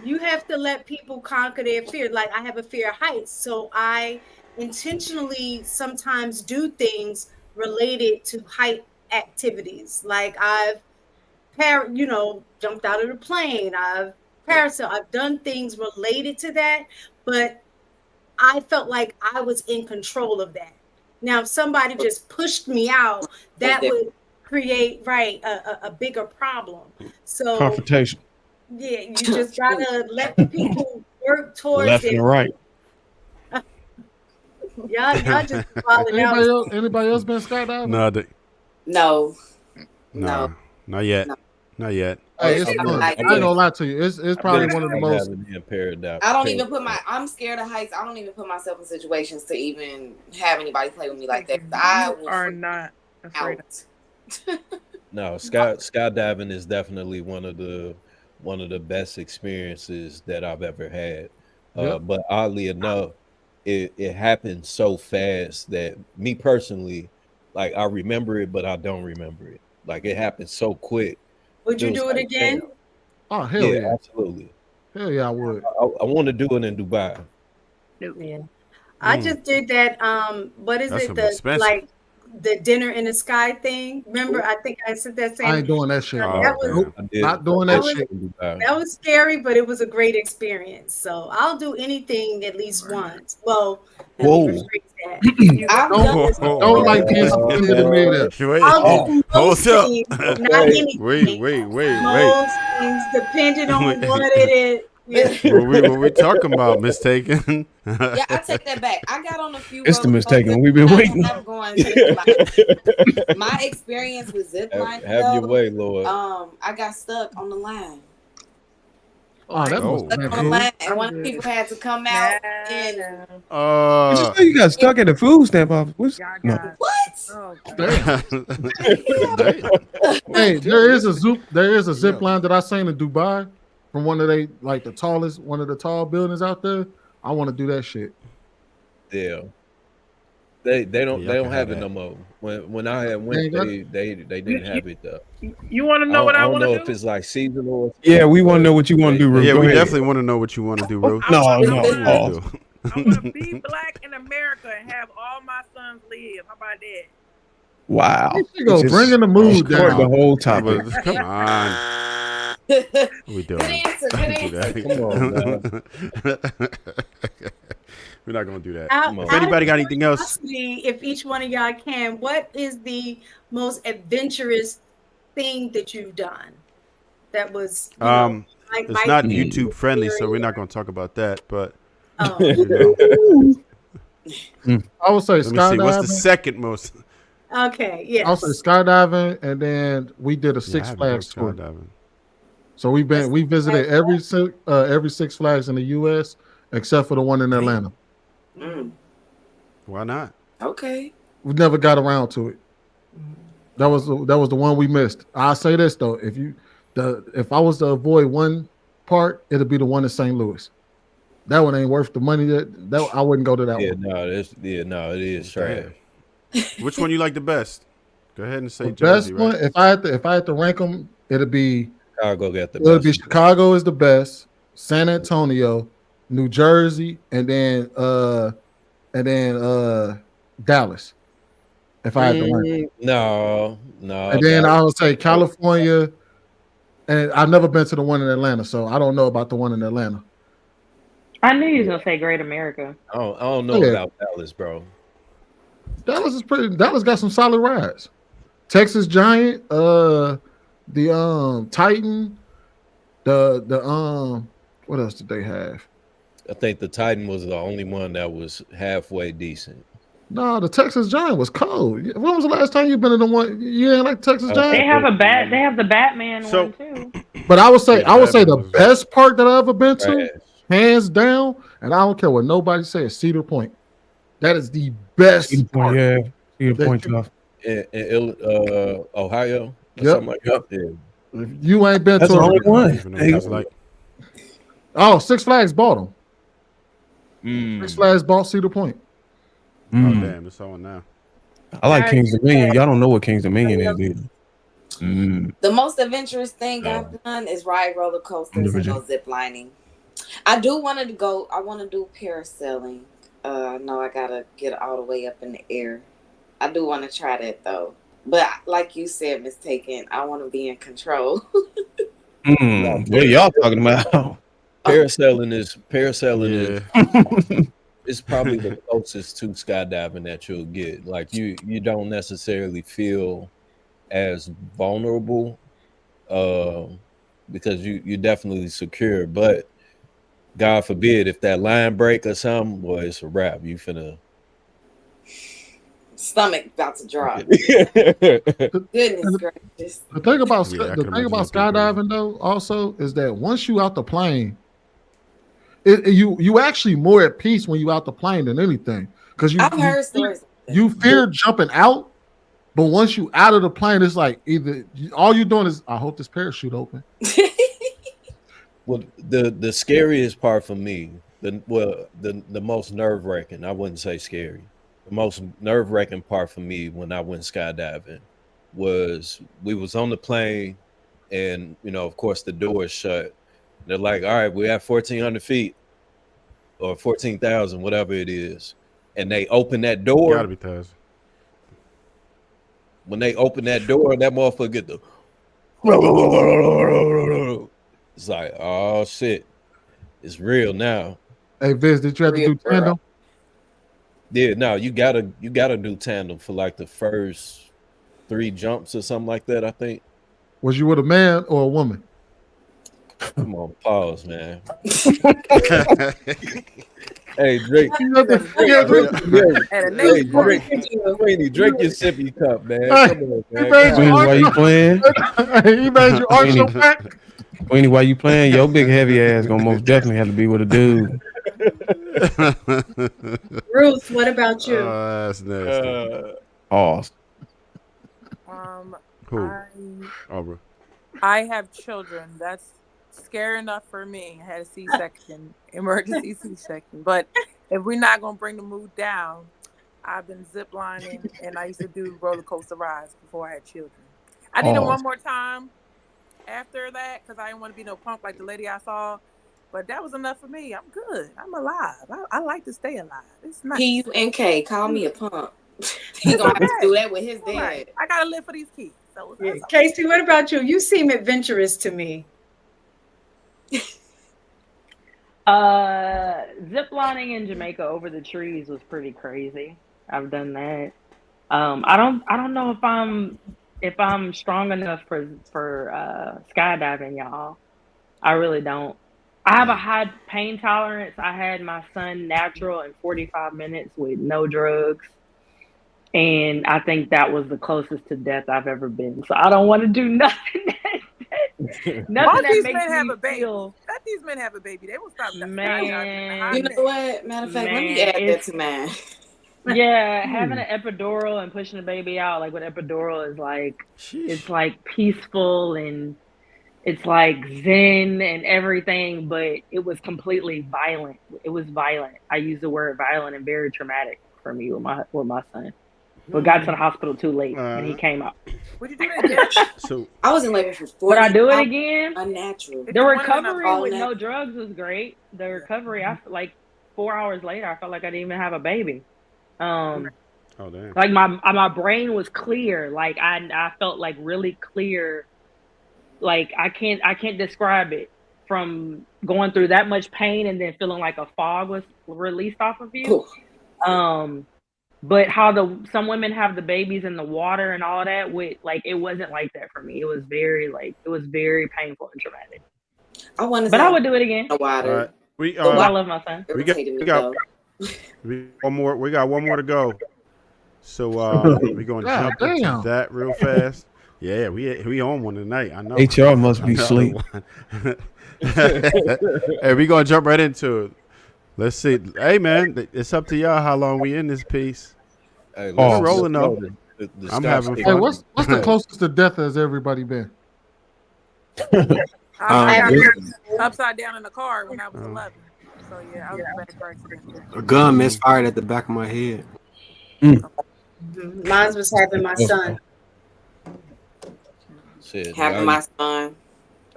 you have to let people conquer their fear. Like I have a fear of heights, so I intentionally sometimes do things related to height activities. Like I've jumped out of the plane. I've parasailed. I've done things related to that, but I felt like I was in control of that. Now, if somebody just pushed me out, that would create a bigger problem. So Confrontation. yeah, you just gotta let the people work towards Left it. and right. Y'all just falling out. Anybody else been skydiving? No, No. not yet. Not yet. Hey, it's fun. I ain't gonna lie to you. It's probably one of the most. I don't even put I'm scared of heights. I don't even put myself in situations to even have anybody play with me like that. I are not afraid of. No, skydiving is definitely one of the best experiences that I've ever had. Yep. But oddly enough, it happened so fast that me personally, like I remember it, but I don't remember it. Like it happened so quick. Would you do it again? Damn. Oh hell yeah, absolutely. Hell yeah, I would. I want to do it in Dubai. Yeah. I just did that. What is That's it? some The expensive. like the dinner in the sky thing. Remember, I think I said that same. I ain't doing that shit. That was Not doing that was- shit. that was scary, but it was a great experience. So I'll do anything at least once. Well, let me rephrase that. Don't like being suspended in midair. I'll do Hold most up. things, not anything. Wait. Most things, depending on what it is. What we talking about, mistaken? Yeah, I take that back. I got on a few. It's the roller mistaken. coasters. We've been I waiting. have gone to, like, my experience with zip lining. Have your way, Lord. I got stuck on the line. Oh, that was Stuck on the line, and one of the people had to come out and. Did you say you got stuck at the food stamp office? No. Hey, there is a zip line that I seen in Dubai from one of the tall buildings out there. I want to do that shit. Yeah. They don't Yeah, I can have have it no that. more. When I had went, they didn't have it though. You want to know what I want to don't do? know if it's like seasonal. Or Yeah, we want to know what you want to do, Ruth. Yeah, Go we ahead. definitely want to know what you want to do, Ruth. No. I want to be black in America and have all my sons live. How about that? Wow. You go bringing the mood Short down. the whole topic. Come on. What we doing? Good answer. Good Don't do answer. that. Come on, man. We're not gonna do that. Out- If anybody got anything else? curiosity, if each one of y'all can, what is the most adventurous thing that you've done? That was It's not YouTube friendly, so we're not gonna talk about that. But Oh. you know. I would say Let me see. skydiving. What's the second most? Okay, yes. I would say skydiving, and then we did a Yeah, I Six haven't Flags done tour. skydiving. So we visited every Six Flags in the U.S. except for the one in Atlanta. Why not? Okay. We never got around to it. That was the one we missed. I'll say this though: if I was to avoid one part, it'd be the one in St. Louis. That one ain't worth the money. That I wouldn't go to that one. It is trash. Which one you like the best? Go ahead and say The Jersey. best one, Right? if I had to rank them, it'd be Chicago got the It'll best. be Chicago is the best, San Antonio, New Jersey, and then Dallas. If I had to rank. No. And then I would say California, and I've never been to the one in Atlanta, so I don't know about the one in Atlanta. I knew you was gonna say Great America. I don't know about Dallas, bro. Dallas is pretty. Dallas got some solid rides. Texas Giant, the Titan, the what else did they have? I think the Titan was the only one that was halfway decent. No, the Texas Giant was cold. When was the last time you been in the one? You ain't like Texas Giant? They have They have the Batman one too. But I would say the best park that I've ever been to, hands down, and I don't care what nobody says, Cedar Point. That is the best. Cedar Point, yeah. Cedar Point tough. In Ohio. Yep. Something like that. Yeah. If you ain't been That's to the only one. It's like, Six Flags bought them. Six Flags bought Cedar Point. oh damn, it's on now. I like King's Dominion. Y'all don't know what King's Dominion is, either. The most adventurous thing I've done is ride roller coasters and go zip lining. I do want to go. I want to do parasailing. No, I gotta get all the way up in the air. I do want to try that though. But like you said, mistaken, I want to be in control. What are y'all talking about? Parasailing is probably the closest to skydiving that you'll get. Like you don't necessarily feel as vulnerable because you're definitely secure. But God forbid if that line break or something, boy, it's a wrap. You finna stomach about to drop. Goodness gracious. The thing about skydiving though also is that once you out the plane, you actually more at peace when you out the plane than anything, because I've heard stories. You fear jumping out, but once you out of the plane, it's like either all you're doing is I hope this parachute open. Well, the scariest part for me, the most nerve-wracking, I wouldn't say scary. The most nerve-wracking part for me when I went skydiving was we was on the plane and, of course the door is shut. They're like, all right, we're at 1,400 feet or 14,000, whatever it is. And they open that door. Gotta be Taz. When they open that door, that motherfucker get the it's like, oh shit, it's real now. Hey Viz, did you have to do tandem? Yeah, no, you gotta do tandem for like the first 3 jumps or something like that, I think. Was you with a man or a woman? Come on, pause, man. Hey, Drake. Drink your sippy cup, man. Come on, man. Why you playing? He made you arch your back. Queenie, why you playing? Your big heavy ass gonna most definitely have to be with a dude. Ruth, what about you? That's nasty. Awesome. Bro. I have children. That's scary enough for me. I had a C-section, emergency C-section. But if we're not gonna bring the mood down, I've been ziplining and I used to do roller coaster rides before I had children. I did it one more time after that because I didn't want to be no punk like the lady I saw. But that was enough for me. I'm good. I'm alive. I like to stay alive. It's nice. PUNK, call me a punk. He gonna have to do that with his dad. Right. I gotta live for these kids. So Casey, what about you? You seem adventurous to me. Ziplining in Jamaica over the trees was pretty crazy. I've done that. I don't know if I'm strong enough for skydiving, y'all. I really don't. I have a high pain tolerance. I had my son natural in 45 minutes with no drugs. And I think that was the closest to death I've ever been. So I don't want to do nothing Let these men have a baby. Let these men have a baby. They will stop. Man, you know what? Matter of fact, let me add that to mine. Yeah, having an epidural and pushing the baby out, like with epidural is like, it's like peaceful and it's like zen and everything, but it was completely violent. It was violent. I use the word violent and very traumatic for me with my son. But got to the hospital too late and he came out. Would you do that again? So I was in labor for 40. Would I do it again? Unnatural. The recovery with no drugs was great. The recovery, I felt like 4 hours later, I felt like I didn't even have a baby. Oh damn! Like my brain was clear. Like I felt like really clear. Like I can't describe it, from going through that much pain and then feeling like a fog was released off of you. But how some women have the babies in the water and all that, with like, it wasn't like that for me. It was very painful and traumatic. I would do it again. Water. Right. I love my son. We got one more. We got one more to go. So we're gonna jump into that real fast. Yeah, we on one tonight. I know. HR must be asleep. Hey, we gonna jump right into it. Let's see. Hey, man, it's up to y'all how long we in this piece. Hey, we're rolling though. I'm having fun. Hey, what's the closest to death has everybody been? Upside down in the car when I was 11. So yeah, I was a bad person. A gun misfired at the back of my head. Mine was having my son. Having my son.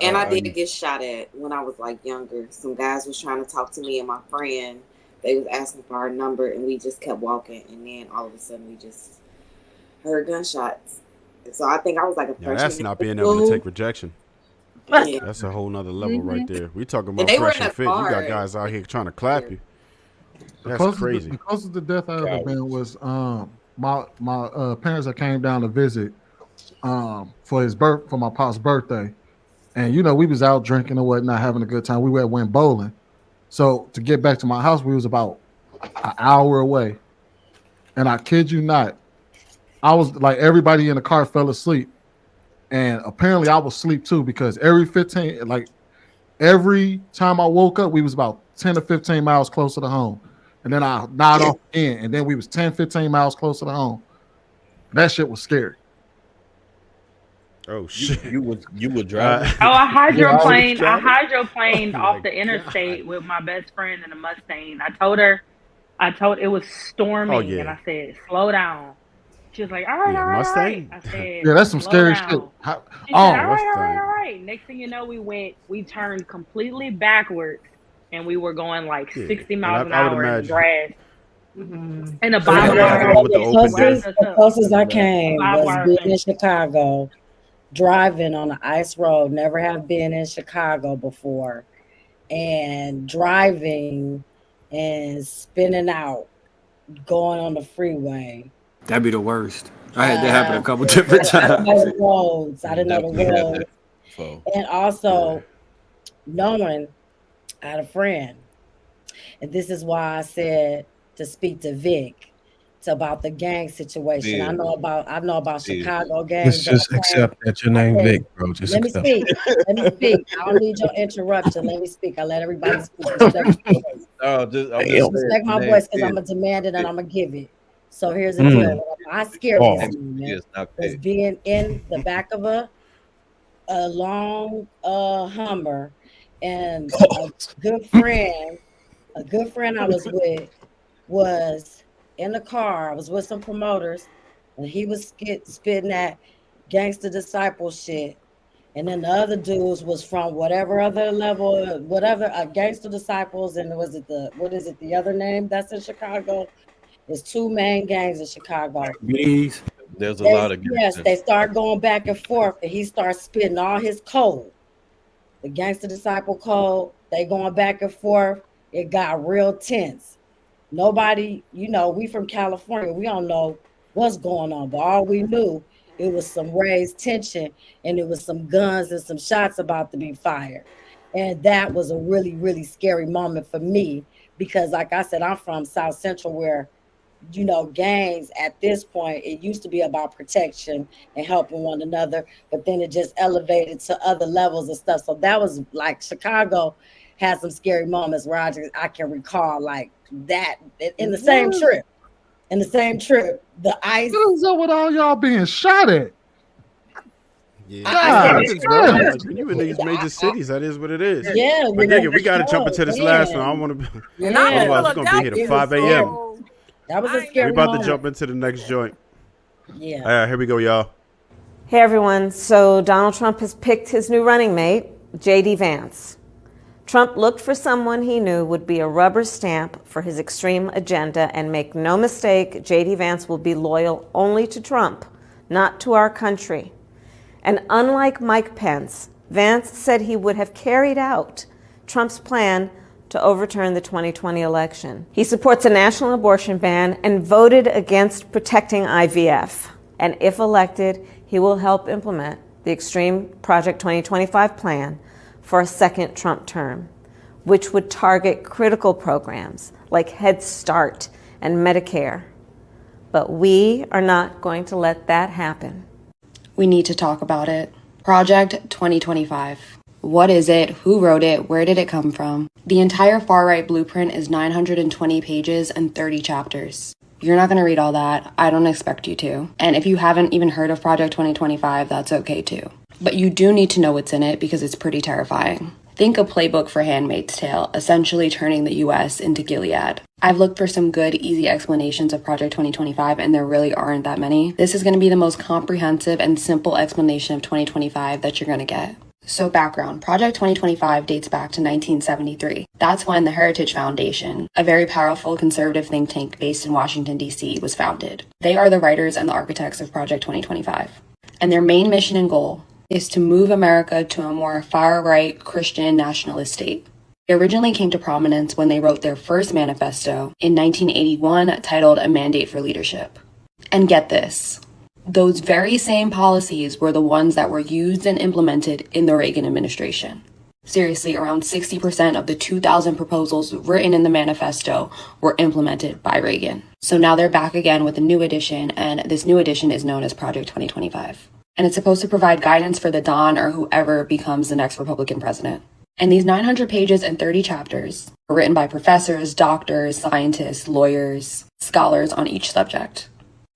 And I did get shot at when I was like younger. Some guys was trying to talk to me and my friend. They was asking for our number and we just kept walking. And then all of a sudden we just heard gunshots. So I think I was like a freshman. That's not being able to take rejection. Yeah. That's a whole nother level right there. We talking about fresh and fit. You got guys out here trying to clap you. That's crazy. The closest to death I ever been was my parents that came down to visit for my pop's birthday. And you know, we was out drinking and whatnot, having a good time. We went bowling. So to get back to my house, we was about an hour away. And I kid you not, I was like, everybody in the car fell asleep. And apparently I was asleep too, because every time I woke up, we was about 10 to 15 miles closer to home. And then I nodded off again. And then we was 10, 15 miles closer to home. That shit was scary. Oh shit! You would drive. I hydroplaned off the interstate with my best friend in a Mustang. I told it was storming, and I said, "Slow down." She was like, "All right, all right." Mustang? I said, "Yeah, that's some scary shit." She said, all right. Next thing you know, we turned completely backwards, and we were going like 60 miles an hour in the grass. In a the closest I came was being in Chicago. Driving on an ice road, never have been in Chicago before, and driving and spinning out, going on the freeway. That'd be the worst. I had that happen a couple different times. I didn't know the roads. And also knowing I had a friend, and this is why I said to speak to Vic. About the gang situation. Yeah. I know about Chicago gangs. Let's just accept that your name Vic, bro. Just let me speak. Let me speak. I don't need your interruption. Let me speak. I let everybody speak. Respect my voice because I'm gonna demand it and I'm gonna give it. So here's the deal. I scared this man was being in the back of a long Hummer, and a good friend I was with was in the car. I was with some promoters, and he was spitting that gangster disciple shit. And then the other dudes was from whatever other level, gangster disciples. And the other name that's in Chicago? There's two main gangs in Chicago. There's a lot of yes. They start going back and forth, and he starts spitting all his code. The gangster disciple code. They going back and forth. It got real tense. Nobody, we from California, we don't know what's going on, but all we knew, it was some raised tension, and it was some guns and some shots about to be fired. And that was a really, really scary moment for me, because like I said, I'm from South Central, where, gangs at this point, it used to be about protection and helping one another, but then it just elevated to other levels and stuff. So that was like Chicago had some scary moments where I can recall like that in the same trip. The ice. What is up with all y'all being shot at? Yeah, when you in these major cities, that is what it is. Yeah, but nigga, we gotta jump into this last one. I want to be. Otherwise, it's gonna be here to 5 a.m. That was a scary. We're about to jump into the next joint. Yeah. All right, here we go, y'all. Hey everyone. So Donald Trump has picked his new running mate, J.D. Vance. Trump looked for someone he knew would be a rubber stamp for his extreme agenda, and make no mistake, J.D. Vance will be loyal only to Trump, not to our country. And unlike Mike Pence, Vance said he would have carried out Trump's plan to overturn the 2020 election. He supports a national abortion ban and voted against protecting IVF. And if elected, he will help implement the extreme Project 2025 plan for a second Trump term, which would target critical programs like Head Start and Medicare. But we are not going to let that happen. We need to talk about it. Project 2025. What is it? Who wrote it? Where did it come from? The entire far-right blueprint is 920 pages and 30 chapters. You're not going to read all that. I don't expect you to. And if you haven't even heard of Project 2025, that's okay too. But you do need to know what's in it because it's pretty terrifying. Think a playbook for Handmaid's Tale, essentially turning the US into Gilead. I've looked for some good, easy explanations of Project 2025, and there really aren't that many. This is going to be the most comprehensive and simple explanation of 2025 that you're going to get. So background, Project 2025 dates back to 1973. That's when the Heritage Foundation, a very powerful conservative think tank based in Washington, D.C., was founded. They are the writers and the architects of Project 2025. And their main mission and goal is to move America to a more far-right Christian nationalist state. They originally came to prominence when they wrote their first manifesto in 1981 titled A Mandate for Leadership. And get this, those very same policies were the ones that were used and implemented in the Reagan administration. Seriously, around 60% of the 2,000 proposals written in the manifesto were implemented by Reagan. So now they're back again with a new edition, and this new edition is known as Project 2025. And it's supposed to provide guidance for the Don or whoever becomes the next Republican president. And these 900 pages and 30 chapters are written by professors, doctors, scientists, lawyers, scholars on each subject.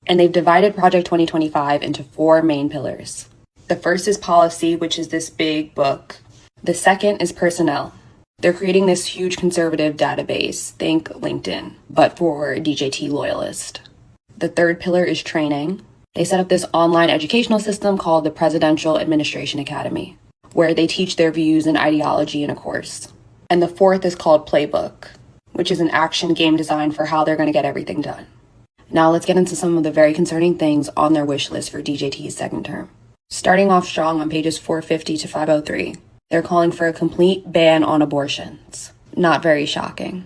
And they've divided Project 2025 into 4 main pillars. The first is policy, which is this big book. The second is personnel. They're creating this huge conservative database, think LinkedIn, but for DJT loyalists. The third pillar is training. They set up this online educational system called the Presidential Administration Academy, where they teach their views and ideology in a course. And the fourth is called Playbook, which is an action game designed for how they're going to get everything done. Now let's get into some of the very concerning things on their wish list for DJT's second term. Starting off strong on pages 450 to 503, they're calling for a complete ban on abortions. Not very shocking.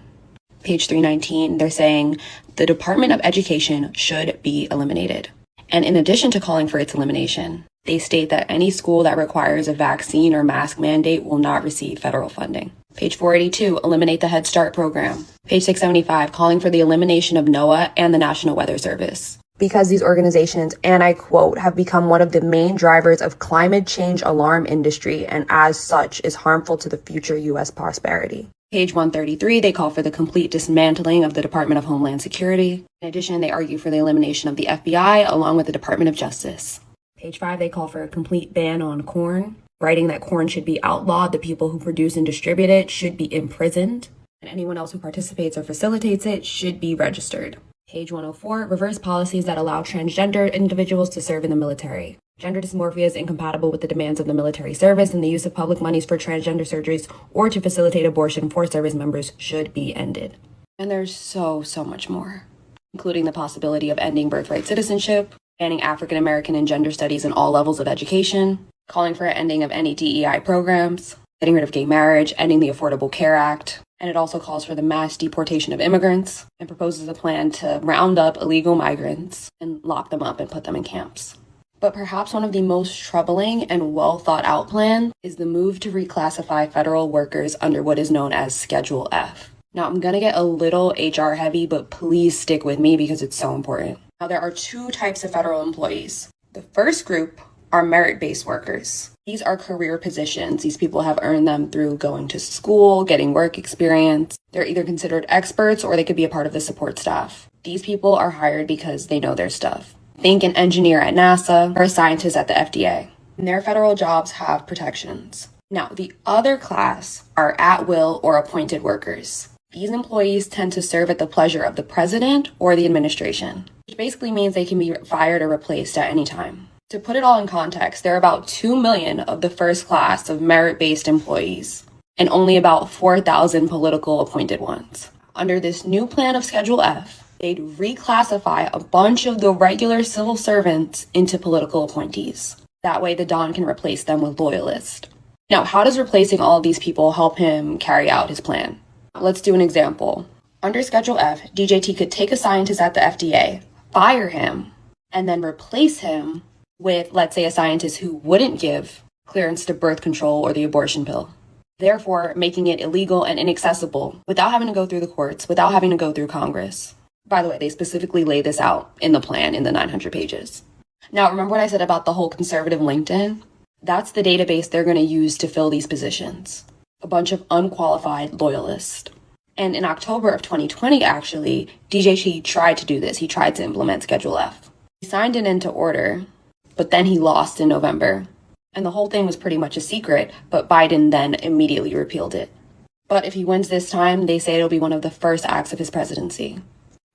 Page 319, they're saying the Department of Education should be eliminated. And in addition to calling for its elimination, they state that any school that requires a vaccine or mask mandate will not receive federal funding. Page 482, eliminate the Head Start program. Page 675, calling for the elimination of NOAA and the National Weather Service. Because these organizations, and I quote, have become one of the main drivers of climate change alarm industry and as such is harmful to the future U.S. prosperity. Page 133, they call for the complete dismantling of the Department of Homeland Security. In addition, they argue for the elimination of the FBI along with the Department of Justice. Page 5, they call for a complete ban on corn, writing that corn should be outlawed, the people who produce and distribute it should be imprisoned, and anyone else who participates or facilitates it should be registered. Page 104, reverse policies that allow transgender individuals to serve in the military. Gender dysmorphia is incompatible with the demands of the military service, and the use of public monies for transgender surgeries or to facilitate abortion for service members should be ended. And there's so much more, including the possibility of ending birthright citizenship, banning African American and gender studies in all levels of education, calling for an ending of any DEI programs, getting rid of gay marriage, ending the Affordable Care Act, and it also calls for the mass deportation of immigrants and proposes a plan to round up illegal migrants and lock them up and put them in camps. But perhaps one of the most troubling and well thought out plans is the move to reclassify federal workers under what is known as Schedule F. Now, I'm going to get a little HR heavy, but please stick with me because it's so important. Now, there are 2 types of federal employees. The first group are merit-based workers. These are career positions. These people have earned them through going to school, getting work experience. They're either considered experts or they could be a part of the support staff. These people are hired because they know their stuff. Think an engineer at NASA or a scientist at the FDA. And their federal jobs have protections. Now, the other class are at-will or appointed workers. These employees tend to serve at the pleasure of the president or the administration, which basically means they can be fired or replaced at any time. To put it all in context, there are about 2 million of the first class of merit-based employees and only about 4,000 political appointed ones. Under this new plan of Schedule F, they'd reclassify a bunch of the regular civil servants into political appointees. That way the Don can replace them with loyalists. Now, how does replacing all of these people help him carry out his plan? Let's do an example. Under Schedule F, DJT could take a scientist at the FDA, fire him, and then replace him with, let's say, a scientist who wouldn't give clearance to birth control or the abortion pill, therefore making it illegal and inaccessible without having to go through the courts, without having to go through Congress. By the way, they specifically lay this out in the plan in the 900 pages. Now, remember what I said about the whole conservative LinkedIn? That's the database they're going to use to fill these positions. A bunch of unqualified loyalists. And in October of 2020, actually, DJT tried to do this. He tried to implement Schedule F. He signed it into order, but then he lost in November. And the whole thing was pretty much a secret, but Biden then immediately repealed it. But if he wins this time, they say it'll be one of the first acts of his presidency.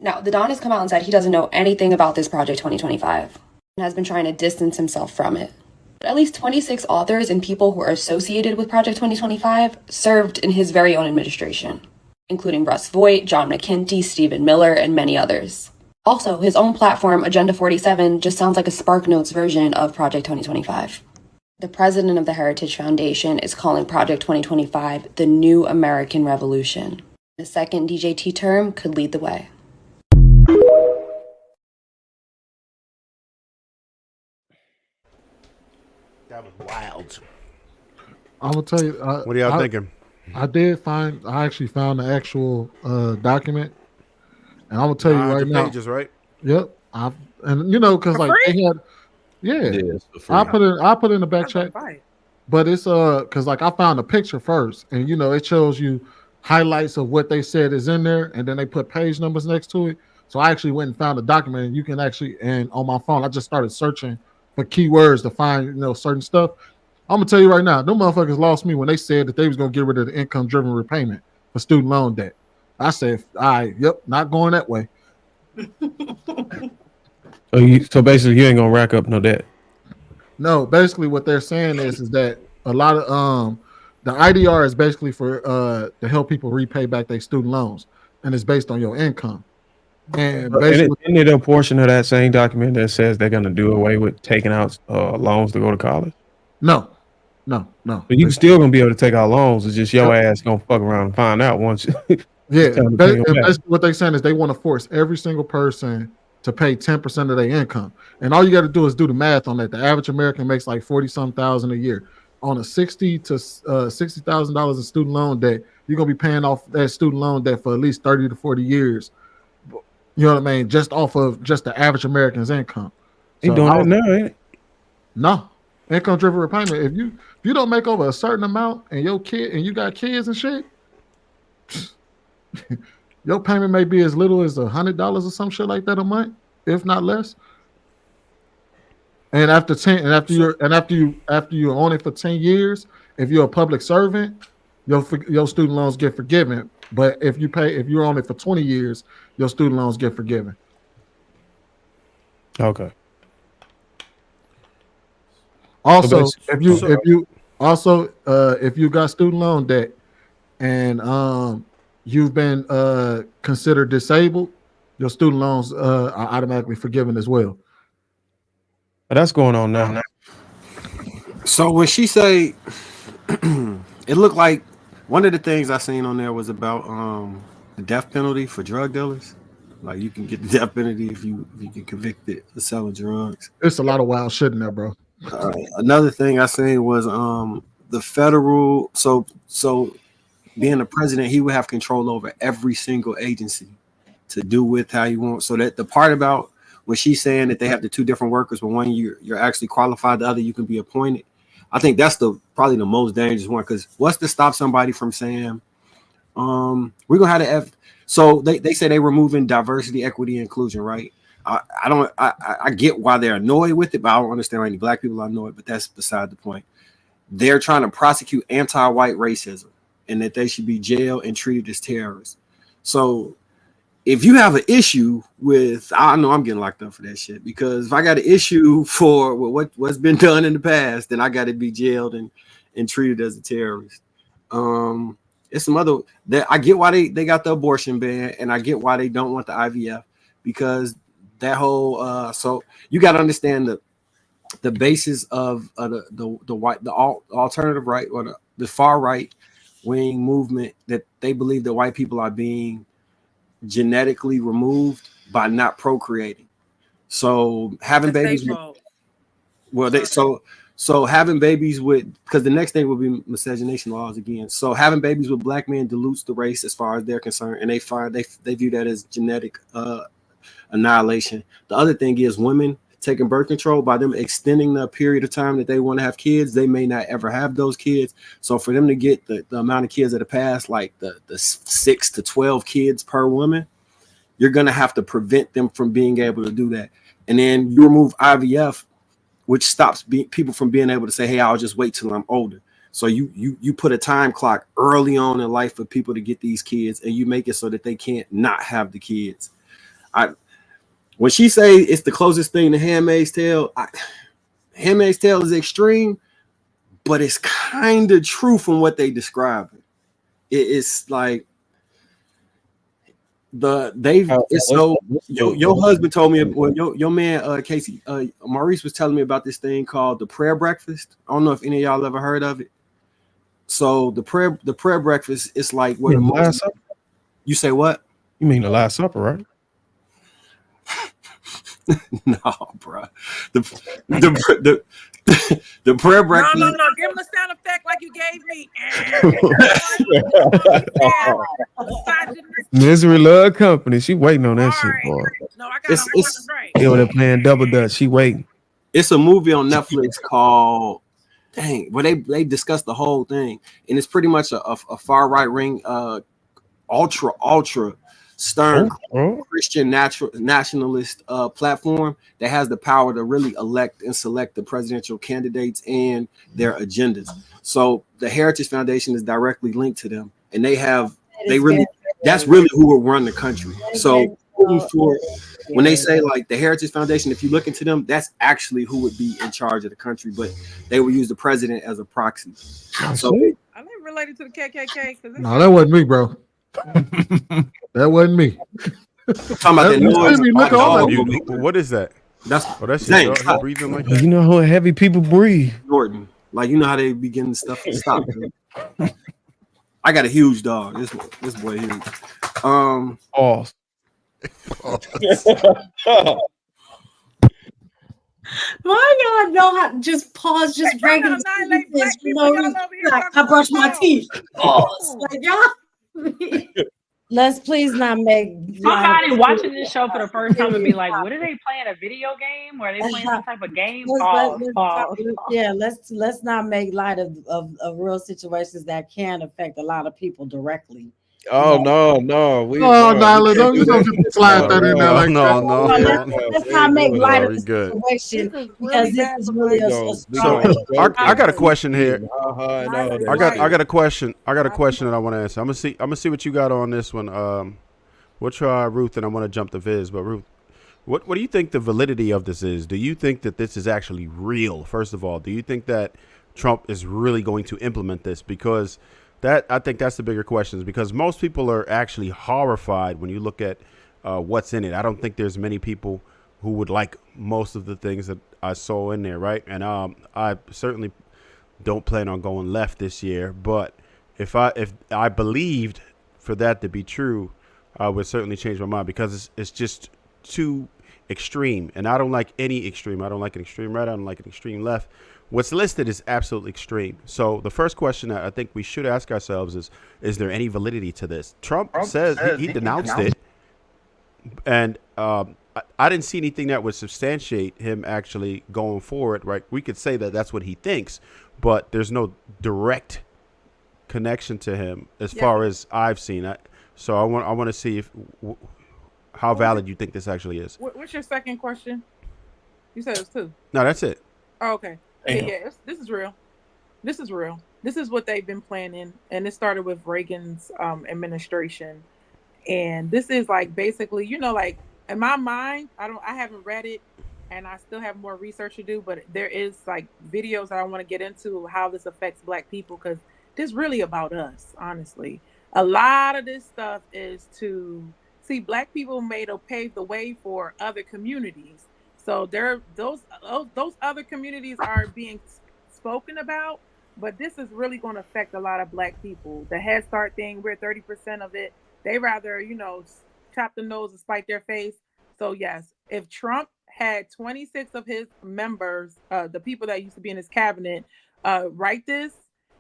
Now, the Don has come out and said he doesn't know anything about this Project 2025 and has been trying to distance himself from it. But at least 26 authors and people who are associated with Project 2025 served in his very own administration, including Russ Voigt, John McKenty, Stephen Miller, and many others. Also, his own platform, Agenda 47, just sounds like a SparkNotes version of Project 2025. The president of the Heritage Foundation is calling Project 2025 the new American Revolution. The second DJT term could lead the way. That was wild. I will tell you. What are y'all thinking? I actually found the actual document, and I will tell you right now. Pages, right? Yep. Because like they had, I put in the back check, but it's because like I found a picture first, and it shows you highlights of what they said is in there, and then they put page numbers next to it. So I actually went and found a document, and you can actually, and on my phone, I just started searching for keywords to find certain stuff. I'm gonna tell you right now, them motherfuckers lost me when they said that they was gonna get rid of the income-driven repayment for student loan debt. I said, all right, yep, not going that way. So basically, you ain't gonna rack up no debt. No, basically, what they're saying is that a lot of the IDR is basically for to help people repay back their student loans, and it's based on your income. And basically, isn't it a portion of that same document that says they're gonna do away with taking out loans to go to college? No. But you still gonna be able to take out loans. It's just your ass gonna fuck around and find out once. Basically what they're saying is they want to force every single person to pay 10% of their income, and all you got to do is do the math on that. The average American makes like 40-some thousand a year. On a $60,000 to $60,000 in student loan debt, you're gonna be paying off that student loan debt for at least 30 to 40 years. You know what I mean? Just off of just the average American's income. You doing that now, ain't it? No. Income-driven repayment. If you don't make over a certain amount and you got kids and shit, your payment may be as little as $100 or some shit like that a month, if not less. And after you own it for 10 years, if you're a public servant, your student loans get forgiven. But if you're on it for 20 years, your student loans get forgiven. Okay. Also, if you got student loan debt and you've been considered disabled, your student loans are automatically forgiven as well. But that's going on now. So when she say, it looked like one of the things I seen on there was about the death penalty for drug dealers. Like you can get the death penalty if you get convicted of selling drugs. It's a lot of wild shit in there, bro. Another thing I seen was the federal. So being the president, he would have control over every single agency to do with how you want. So that the part about when she's saying that they have the two different workers, but one you're actually qualified, the other you can be appointed. I think that's probably the most dangerous one, because what's to stop somebody from saying, we're gonna have to so they say they're removing diversity, equity, inclusion, right? I get why they're annoyed with it, but I don't understand why any black people are annoyed, but that's beside the point. They're trying to prosecute anti-white racism and that they should be jailed and treated as terrorists. So if you have an issue with, I know I'm getting locked up for that shit, because if I got an issue for what's been done in the past, then I got to be jailed and treated as a terrorist. It's some other that I get why they got the abortion ban, and I get why they don't want the IVF, because that whole so you got to understand the basis of the alternative right, or the far right wing movement, that they believe that white people are being genetically removed by not procreating. So having babies so having babies with, because the next thing will be miscegenation laws again. So having babies with black men dilutes the race as far as they're concerned, and they view that as genetic annihilation. The other thing is women taking birth control, by them extending the period of time that they want to have kids, they may not ever have those kids. So for them to get the amount of kids that are passed, like the 6 to 12 kids per woman, you're going to have to prevent them from being able to do that. And then you remove IVF, which stops people from being able to say, hey, I'll just wait till I'm older. So you put a time clock early on in life for people to get these kids, and you make it so that they can't not have the kids. When she say it's the closest thing to Handmaid's Tale, Handmaid's Tale is extreme, but it's kind of true from what they describe. It's like your husband told me, well, your man Casey Maurice was telling me about this thing called the prayer breakfast. I don't know if any of y'all ever heard of it. So the prayer breakfast is like what the Last Supper? You say what? You mean the Last Supper, right? No, bro. The prayer breakfast. No. Give him a sound effect like you gave me. Misery Love Company. She waiting on that shit, boy. No, I got it's right. They're playing double dutch. She waiting. It's a movie on Netflix called where they discuss the whole thing, and it's pretty much a far right wing, ultra stern Christian nationalist platform that has the power to really elect and select the presidential candidates and their agendas. So the Heritage Foundation is directly linked to them, and that's really who will run the country. So when they say like the Heritage Foundation, if you look into them, that's actually who would be in charge of the country, but they will use the president as a proxy. So I ain't related to the KKK. No, that wasn't me, bro. That wasn't me. Talking about that noise. What is that? That's breathing like that. You know how heavy people breathe. Jordan, like you know how they be getting stuff to stop. I got a huge dog. This boy huge. Why y'all know how to just pause, just regular sentences, like I brush my teeth. Pause. Like y'all. Let's please not make somebody watching this show for the first time and be like, "What are they playing? A video game? Or are they playing some type of game?" Yeah, let's not make light of real situations that can affect a lot of people directly. Oh no! Nyla, don't slide that in there like no. Let's not make light of the situation because this is really I got a question here. I got a question. I got a question that I want to answer. I'm gonna see what you got on this one. We'll try Ruth, and I want to jump to Viz. But Ruth, what do you think the validity of this is? Do you think that this is actually real? First of all, do you think that Trump is really going to implement this? Because I think that's the bigger question, is because most people are actually horrified when you look at what's in it. I don't think there's many people who would like most of the things that I saw in there, right? And I certainly don't plan on going left this year. But if I believed for that to be true, I would certainly change my mind, because it's just too extreme. And I don't like any extreme. I don't like an extreme right. I don't like an extreme left. What's listed is absolutely extreme. So the first question that I think we should ask ourselves is there any validity to this? Trump says he denounced it. And I didn't see anything that would substantiate him actually going forward, right? We could say that that's what he thinks, but there's no direct connection to him as far as I've seen it. So I want to see how valid you think this actually is. What's your second question? You said it was two. No, that's it. Oh, okay. Yeah, this is real. This is real. This is what they've been planning, and it started with Reagan's administration. And this is like basically, like in my mind, I haven't read it, and I still have more research to do. But there is like videos that I want to get into how this affects Black people, because this is really about us, honestly. A lot of this stuff is to see Black people pave the way for other communities. So those other communities are being spoken about, but this is really going to affect a lot of Black people. The Head Start thing, we're 30% of it. They rather, chop the nose and spite their face. So yes, if Trump had 26 of his members, the people that used to be in his cabinet, write this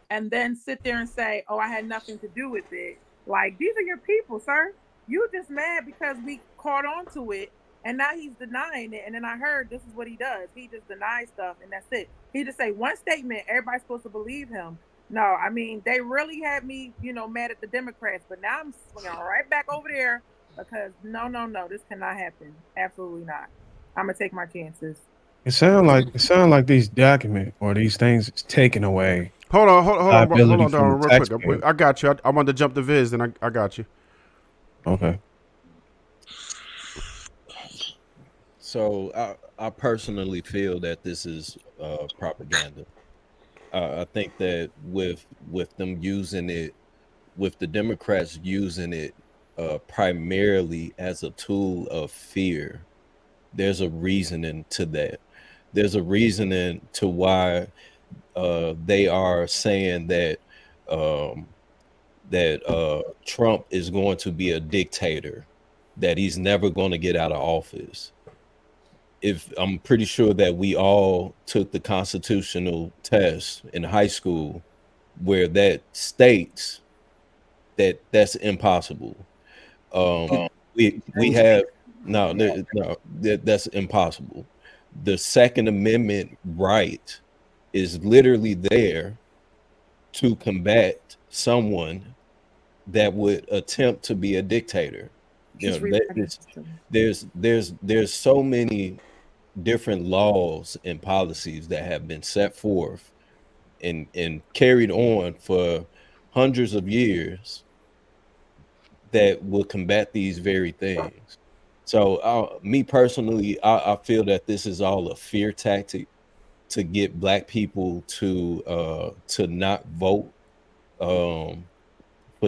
and then sit there and say, "Oh, I had nothing to do with it." Like, these are your people, sir. You just mad because we caught on to it. And now he's denying it. And then I heard this is what he does. He just denies stuff, and that's it. He just say one statement, everybody's supposed to believe him. No, I mean, they really had me, mad at the Democrats. But now I'm swinging right back over there, because no, this cannot happen. Absolutely not. I'm going to take my chances. It sound like these documents or these things is taken away. Hold on, liability from Darwin, the real quick. taxpayer. I got you. I wanted to jump to Viz, and I got you. Okay. So I personally feel that this is propaganda. I think that with them using it, with the Democrats using it primarily as a tool of fear, there's a reasoning to that. There's a reasoning to why they are saying that Trump is going to be a dictator, that he's never going to get out of office. If I'm pretty sure that we all took the constitutional test in high school where that states that that's impossible. We have that's impossible. The Second Amendment right is literally there to combat someone that would attempt to be a dictator. You know, there's so many different laws and policies that have been set forth and carried on for hundreds of years that will combat these very things. So me personally, I feel that this is all a fear tactic to get Black people to not vote for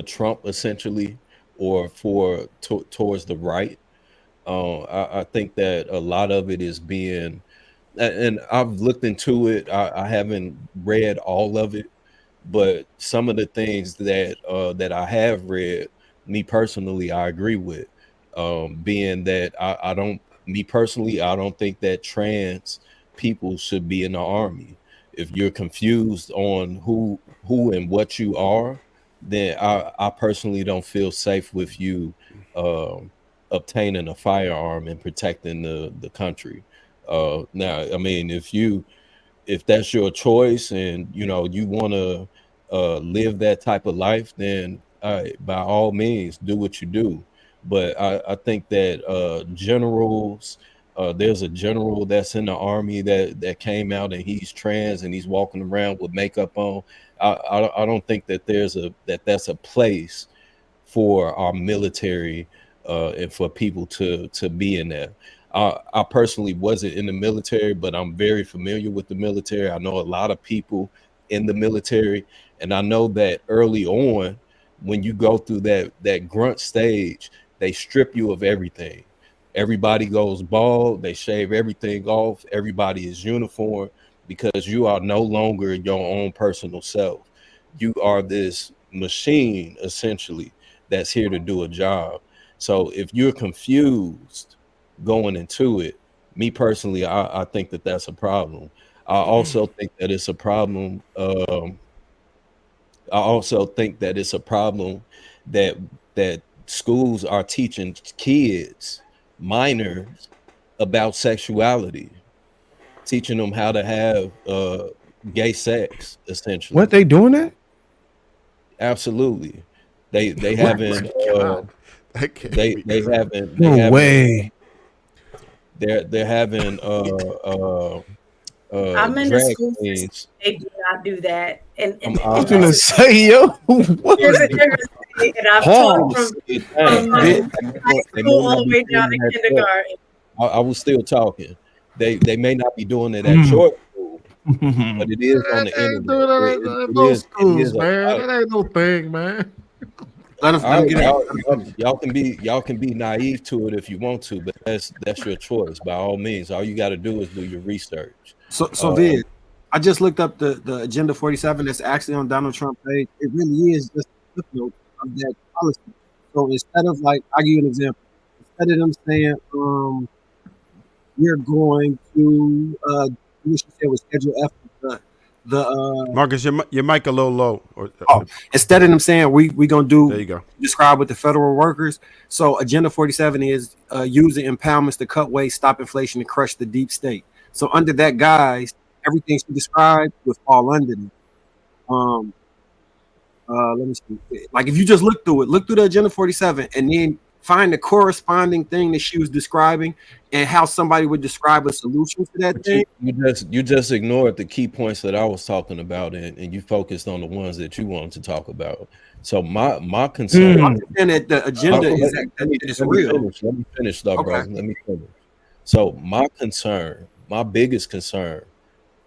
Trump, essentially, or towards the right. I think that a lot of it is being, and I've looked into it. I haven't read all of it, but some of the things that I have read, me personally, I agree with. Being that I don't think that trans people should be in the army. If you're confused on who and what you are, then I personally don't feel safe with you obtaining a firearm and protecting the country. Now, I mean, if that's your choice and you want to live that type of life, then by all means do what you do. But I think that generals, there's a general that's in the army that came out and he's trans and he's walking around with makeup on. I don't think that that's a place for our military and for people to be in there. I personally wasn't in the military, but I'm very familiar with the military. I know a lot of people in the military, and I know that early on, when you go through that grunt stage, they strip you of everything. Everybody goes bald, they shave everything off, everybody is uniform, because you are no longer your own personal self. You are this machine, essentially, that's here to do a job. So if you're confused going into it, me personally, I think that that's a problem. I also think that it's a problem. I also think that it's a problem that schools are teaching kids, minors, about sexuality, teaching them how to have gay sex, essentially. What, they doing that? Absolutely. They haven't they haven't No way. They're having I'm in the drag school queens. system. They do not do that. And I was gonna say, yo, what? And I've taught from high school all the way down to kindergarten. I was still talking. They may not be doing it at your school, but it is on the internet. Those schools, man. That ain't no thing, man. Y'all can be naive to it if you want to, but that's your choice. By all means, all you got to do is do your research. So Vid, I just looked up the Agenda 47 that's actually on Donald Trump's page. It really is just a footnote of that policy. So instead of, like, I'll give you an example. Instead of them saying, we're going to what she said was Schedule F, Marcus, your mic a little low. Instead of them saying we gonna do, there you go, describe with the federal workers. So Agenda 47 is using empowerments to cut waste, stop inflation, and crush the deep state. So under that guise, everything she described would fall under it. Let me see. Like, if you just look through the Agenda 47 and then find the corresponding thing that she was describing and how somebody would describe a solution to that thing. You just ignored the key points that I was talking about, and you focused on the ones that you wanted to talk about. So my concern, I understand that the agenda is that it's real. Let me finish, though, bro. Okay. Let me finish. So my concern, my biggest concern,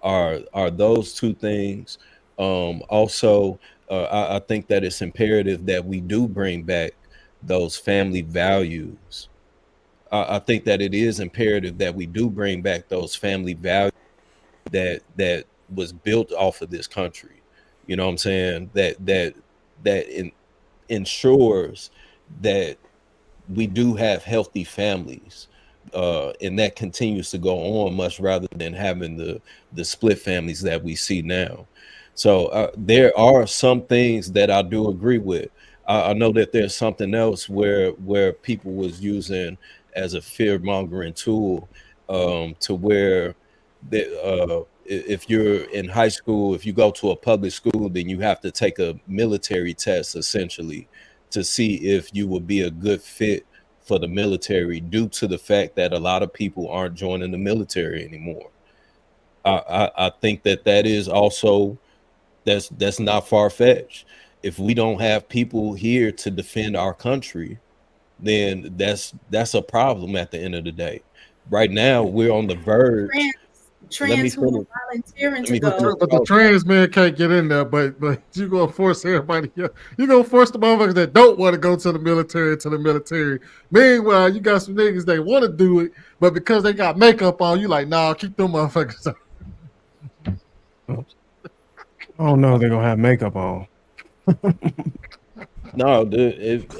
are those two things. Also, I think that it's imperative that we do bring back those family values. I think that it is imperative that we do bring back those family values that was built off of this country. You know what I'm saying? That ensures that we do have healthy families, and that continues to go on much rather than having the split families that we see now. So there are some things that I do agree with. I know that there's something else where people was using as a fear mongering tool, to where if you're in high school, if you go to a public school, then you have to take a military test essentially to see if you will be a good fit for the military, due to the fact that a lot of people aren't joining the military anymore. I think that is also, that's not far-fetched. If we don't have people here to defend our country, then that's a problem at the end of the day. Right now, we're on the verge. Trans who are volunteering to go. But the trans man can't get in there. But you gonna force everybody. You gonna force the motherfuckers that don't want to go to the military. Meanwhile, you got some niggas that want to do it, but because they got makeup on, you like, nah, keep them motherfuckers out. Oh no, they're gonna have makeup on. No,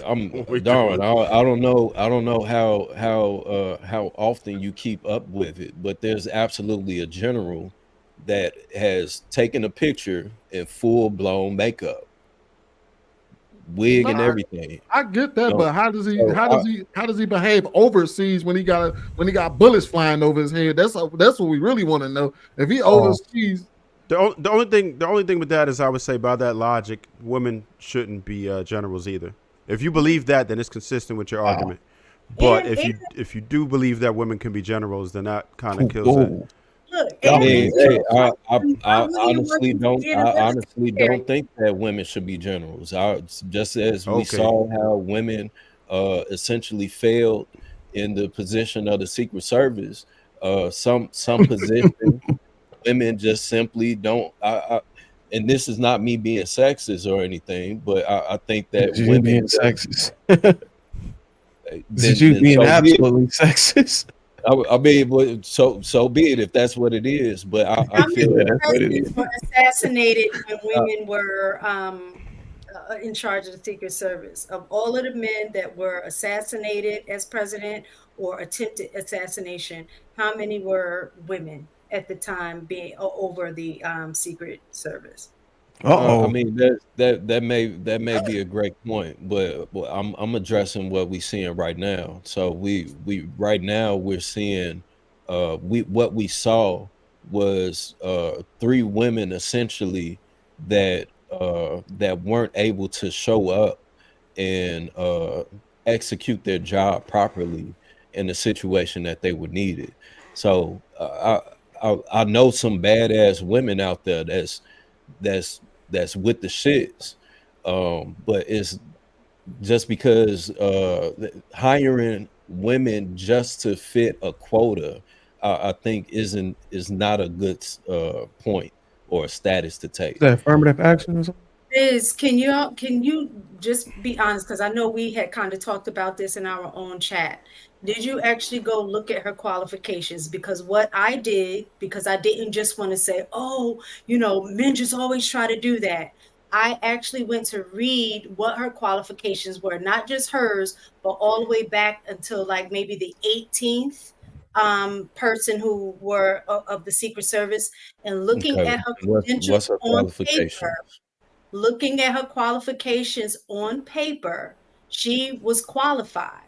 I'm Darwin. I don't know how often you keep up with it, but there's absolutely a general that has taken a picture in full blown makeup, wig and everything. I get that, but how does he behave overseas when he got bullets flying over his head? That's what we really want to know. If he overseas. The only thing with that is, I would say, by that logic, women shouldn't be generals either. If you believe that, then it's consistent with your argument. But if you do believe that women can be generals, then that kind of kills it. Look, I honestly don't think that women should be generals. Just as we saw how women essentially failed in the position of the Secret Service, some position. Women just simply don't. And this is not me being sexist or anything, but I think that women being sexist. This is you being absolutely sexist. I mean, but so be it if that's what it is. But I feel that's what it is. Were assassinated when women were in charge of the Secret Service. Of all of the men that were assassinated as president or attempted assassination, how many were women at the time being over the Secret Service? I mean that may be a great point, but I'm addressing what we're seeing right now. So we right now we're seeing what we saw was 3 women essentially that weren't able to show up and execute their job properly in the situation that they were needed. So I know some badass women out there that's with the shits, but it's just because hiring women just to fit a quota, I think is not a good point or a status to take. Is that affirmative action or something? Can you just be honest? Because I know we had kind of talked about this in our own chat. Did you actually go look at her qualifications? Because what I did, because I didn't just want to say, oh, men just always try to do that. I actually went to read what her qualifications were, not just hers, but all the way back until like maybe the 18th person who were of the Secret Service, and looking at her credentials on paper. Looking at her qualifications on paper, she was qualified.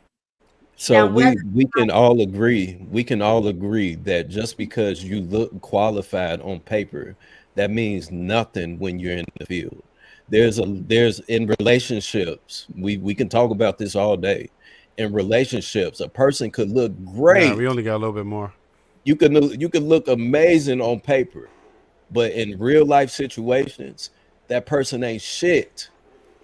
So now, we can all agree that just because you look qualified on paper, that means nothing when you're in the field. There's in relationships, we can talk about this all day. in relationships. A person could look great. Yeah, we only got a little bit more. You could look amazing on paper, but in real life situations, that person ain't shit.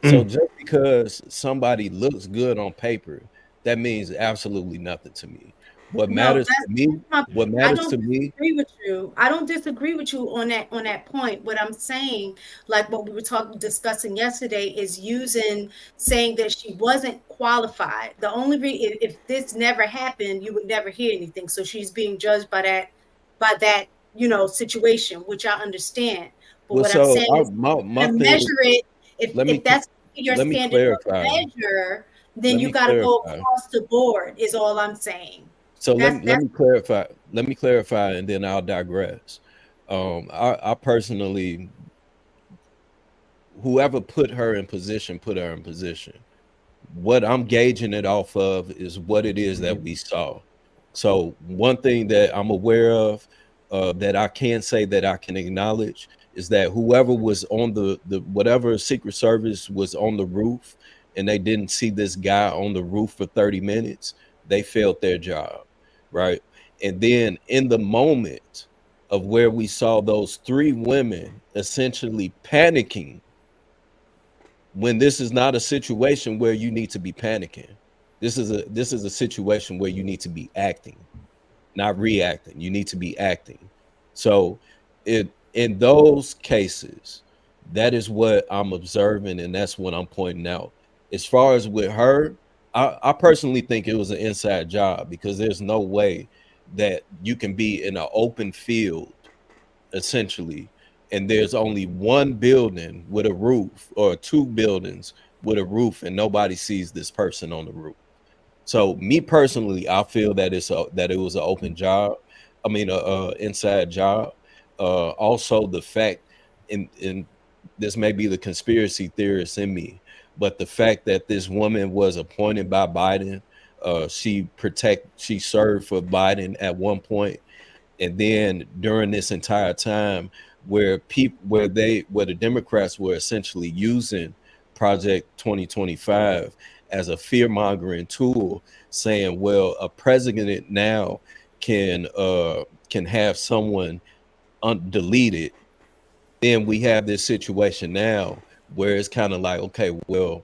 So just because somebody looks good on paper, that means absolutely nothing to me. What matters to me, what matters to me. I don't disagree with you on that point. What I'm saying, like what we were discussing yesterday, is saying that she wasn't qualified. The only reason, if this never happened, you would never hear anything. So she's being judged by that situation, which I understand. But Well, what I'm saying is, my to thing, measure it, if that's your standard of measure, then you got to go across the board. Is all I'm saying. So let me clarify. Let me clarify, and then I'll digress. I personally, whoever put her in position. What I'm gauging it off of is what it is that we saw. So one thing that I'm aware of, that I can say that I can acknowledge, is that whoever was on the whatever Secret Service was on the roof, and they didn't see this guy on the roof for 30 minutes, they failed their job. Right. And then in the moment of where we saw those 3 women essentially panicking, when this is not a situation where you need to be panicking. This is a situation where you need to be acting, not reacting. You need to be acting. So in those cases, that is what I'm observing, and that's what I'm pointing out. As far as with her, I personally think it was an inside job, because there's no way that you can be in an open field, essentially, and there's only one building with a roof, or 2 buildings with a roof, and nobody sees this person on the roof. So me personally, I feel that it was an open job. I mean, inside job. Also, the fact, and this may be the conspiracy theorist in me, but the fact that this woman was appointed by Biden, she served for Biden at one point, and then during this entire time, where the Democrats were essentially using Project 2025 as a fear-mongering tool, saying, well, a president now can have someone deleted. Then we have this situation now where it's kind of like, okay, well,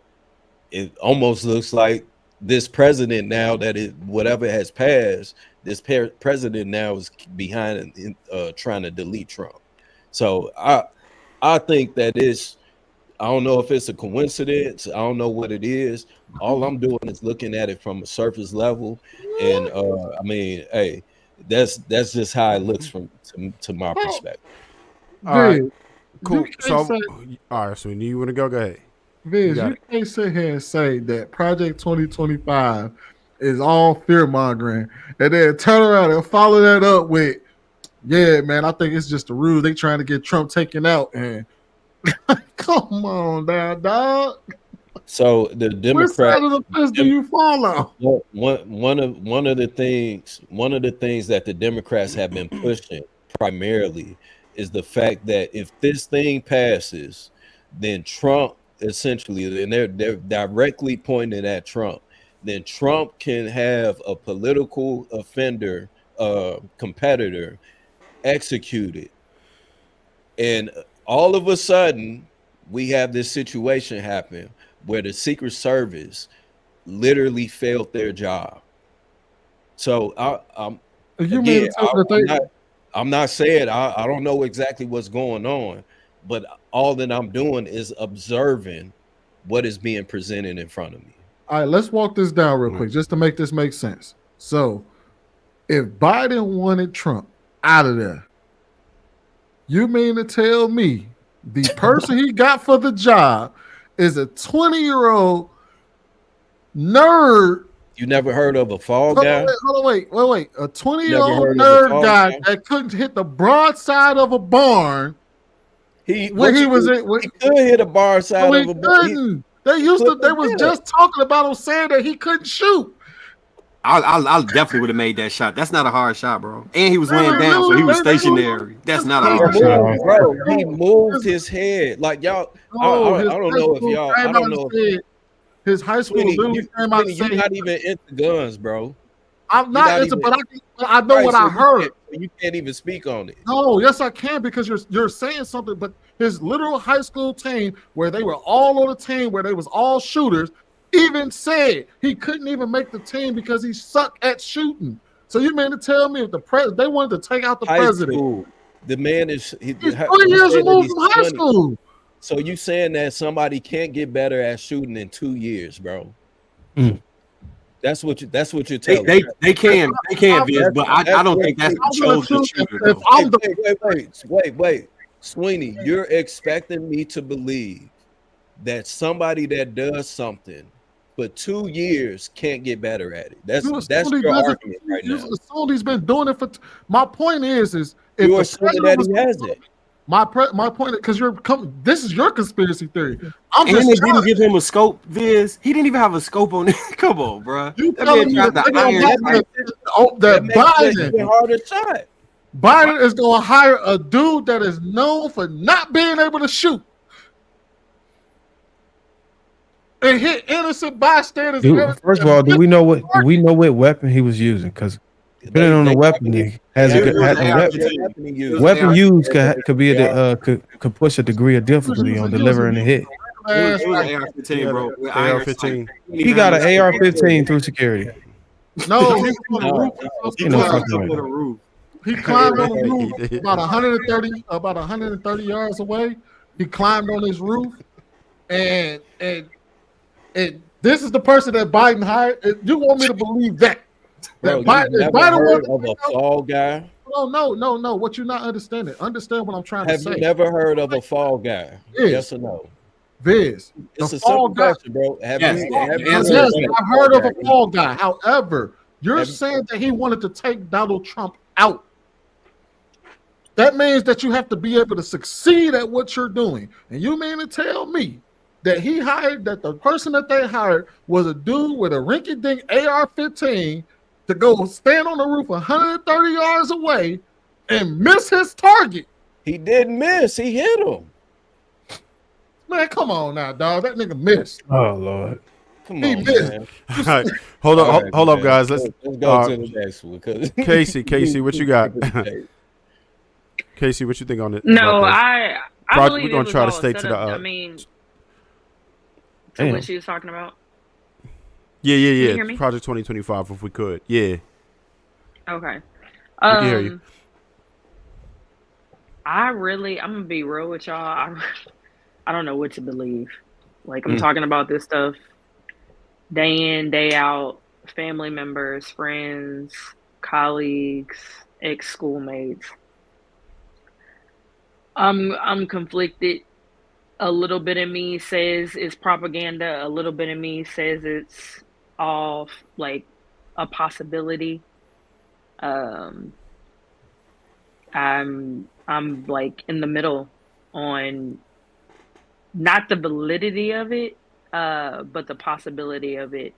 it almost looks like this president now whatever has passed, this president now is behind trying to delete Trump. So I think that I don't know if it's a coincidence. I don't know what it is. All I'm doing is looking at it from a surface level, and I mean, hey, that's just how it looks to my perspective. All right, cool. So, all right, so you want to go? Go ahead. Viz, you can't sit here and say that Project 2025 is all fear mongering, and then turn around and follow that up with, yeah, man, I think it's just a ruse. They trying to get Trump taken out, and come on now, dog. So the Democrats, what side of the fence do you follow? One of the things that the Democrats have been pushing primarily is the fact that if this thing passes, then Trump essentially, and they're directly pointing at Trump, then Trump can have a political offender competitor executed, and all of a sudden we have this situation happen where the Secret Service literally failed their job. So I'm not saying I don't know exactly what's going on, but all that I'm doing is observing what is being presented in front of me. All right, let's walk this down real quick just to make this make sense. So if Biden wanted Trump out of there, you mean to tell me the person he got for the job is a 20-year-old nerd? You never heard of a fall guy? Wait. A 20-year-old nerd guy that couldn't hit the broadside of a barn. He could hit a barn side of a barn. They was just talking about him saying that he couldn't shoot. I definitely would have made that shot. That's not a hard shot, bro. And he was laying down, so he was stationary. That's not a hard shot, bro. He moved his head like y'all. I don't know if y'all. I don't know. His high school literally came out and said you're not even into guns, bro. I'm not into, but I know what I heard. You can't even speak on it. No, yes, I can, because you're saying something. But his literal high school team, where they were all on the team, where they was all shooters, even said he couldn't even make the team because he sucked at shooting. So you mean to tell me if they wanted to take out the president? School. The man is he's 3 years removed from high school. So you saying that somebody can't get better at shooting in 2 years, bro? That's what you're telling me. They can, Viz, but I don't think that's the chosen shooter. Wait, Sweeney, you're expecting me to believe that somebody that does something for 2 years can't get better at it. That's your argument right now. He's been doing it for. My point is if you're assuming that he hasn't. My point is, because this is your conspiracy theory. And they didn't give him a scope, Viz. He didn't even have a scope on it. Come on, bro. You telling me that Biden is going to hire a dude that is known for not being able to shoot and hit innocent bystanders? Dude, first of all, do we know what weapon he was using? Because depending on the weapon, he has a weapon used could be could push a degree of difficulty on delivering a hit. It was an AR-15, bro. AR-15. He got an AR-15 through security. No, he climbed on the roof about 130 yards away. He climbed on his roof, and this is the person that Biden hired. You want me to believe that? Bro, Biden heard of a fall guy? No. What you're not understanding? Understand what I'm trying to say. Have you never heard of a fall guy? Yes or no? Viz, it's a simple question, bro. Yes, I've heard of a fall guy. However, you're saying that he wanted to take Donald Trump out. That means that you have to be able to succeed at what you're doing. And you mean to tell me that the person that they hired was a dude with a rinky-dink AR-15 to go stand on the roof 130 yards away and miss his target? He didn't miss. He hit him. Man, come on now, dog. That nigga missed. Oh, Lord. Come on, man. All right. Hold up, guys. Let's go to the next one. Casey, what you got? Casey, what you think on it? No, I believe we're gonna try to stay to the. I mean, to what she was talking about. Yeah. Can you hear me? Project 2025, if we could. Yeah. Okay. We can hear you. I'm gonna be real with y'all. I don't know what to believe. Like, I'm talking about this stuff day in, day out, family members, friends, colleagues, ex-schoolmates. I'm conflicted. A little bit of me says it's propaganda. A little bit of me says it's all like a possibility. I'm like in the middle on not the validity of it, but the possibility of it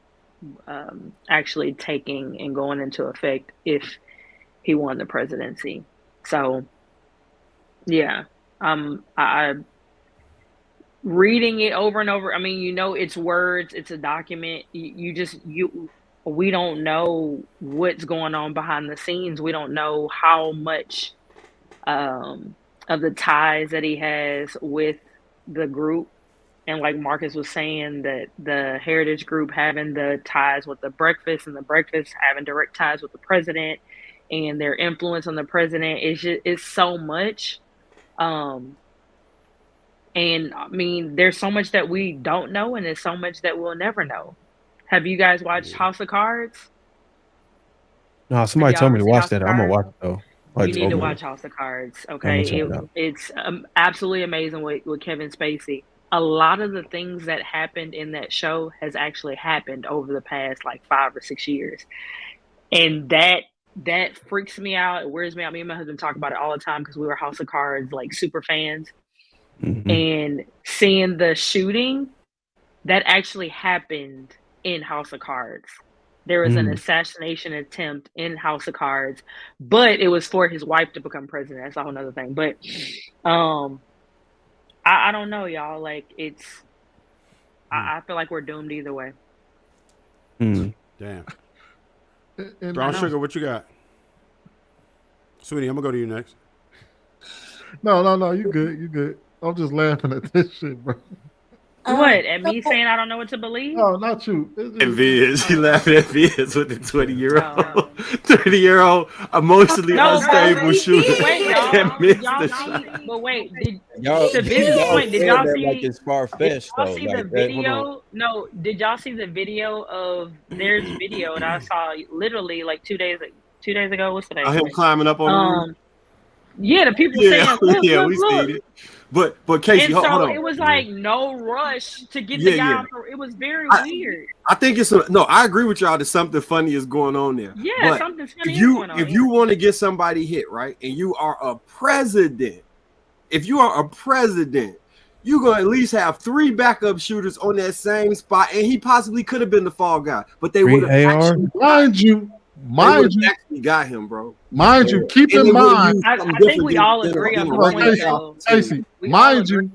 actually taking and going into effect if he won the presidency. So, yeah, I reading it over and over. I mean, it's words, it's a document. We don't know what's going on behind the scenes. We don't know how much of the ties that he has with the group. And like Marcus was saying, that the Heritage Group having the ties with the Breakfast, and the Breakfast having direct ties with the president, and their influence on the president is so much. And I mean, there's so much that we don't know, and there's so much that we'll never know. Have you guys watched House of Cards? No, somebody told me to watch that. I'm gonna watch it though. You need to watch House of Cards. Okay, it's absolutely amazing with Kevin Spacey. A lot of the things that happened in that show has actually happened over the past like 5 or 6 years, and that freaks me out. It wears me out. Me and my husband talk about it all the time because we were House of Cards like super fans. Mm-hmm. And seeing the shooting that actually happened in House of Cards. There was an assassination attempt in House of Cards, but it was for his wife to become president. That's a whole nother thing. But I don't know, y'all. Like, I feel like we're doomed either way. Damn. And Brown sugar, what you got? Sweetie, I'm gonna go to you next. No, you good. I'm just laughing at this shit, bro. What? At me saying I don't know what to believe? No, not you. And Viz, he laughing at Viz with the 20-year-old, 30-year-old emotionally unstable shooter. Wait, That missed the shot. but wait, did Y'all, to Viz's point, did y'all see? like it's far fetched Did y'all though? see Like the that, hold on. video? No, did y'all see the video of there's video that I saw literally like 2 days ago? What's the name? Him climbing up on the roof. Yeah, the people saying, look, yeah, look, we look. seen it. But Casey, And hold so on. it was like no rush to get Yeah, the guy. yeah. It was very weird. I think I agree with y'all that something funny is going on there. Yeah, but something funny if is going on. If you want to get somebody hit, right, and you are a president, you're going to at least have 3 backup shooters on that same spot, and he possibly could have been the fall guy, but they would have actually actually got him, bro. Mind you, keep in mind. I think we all agree on the point, though. Casey, mind you,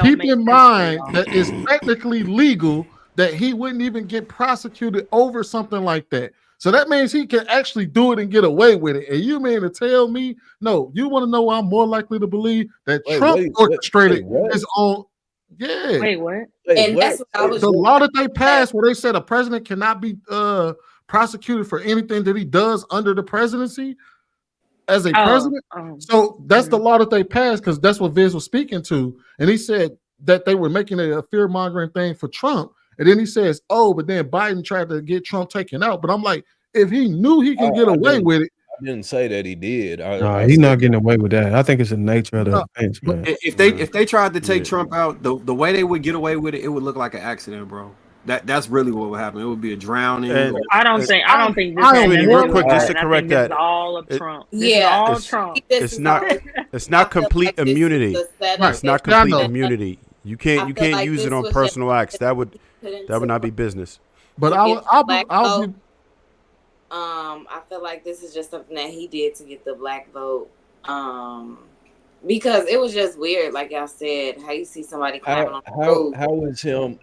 keep in mind that it's technically legal that he wouldn't even get prosecuted over something like that. So that means he can actually do it and get away with it. And you mean to tell me, no, you want to know why I'm more likely to believe that Trump orchestrated his own. Yeah. Wait, what? And that's what I was. The law that they passed where they said a president cannot be prosecuted for anything that he does under the presidency as a president. So that's the law that they passed because that's what Viz was speaking to. And he said that they were making it a fear-mongering thing for Trump. And then he says, but then Biden tried to get Trump taken out. But I'm like, if he knew he could get away with it. I didn't say that he did. He's not getting away with that. I think it's the nature of the offense, man. If they tried to take Trump out, the way they would get away with it, it would look like an accident, bro. That's really what would happen. It would be a drowning. I don't think this real quick, just to correct that. This is all of Trump. This is all Trump. It's not complete immunity. It's not complete immunity. You can't use it on personal acts. That would not be business. But I feel like this is just something that he did to get the black vote. Because it was just weird, like y'all said, how you see somebody climbing on the roof.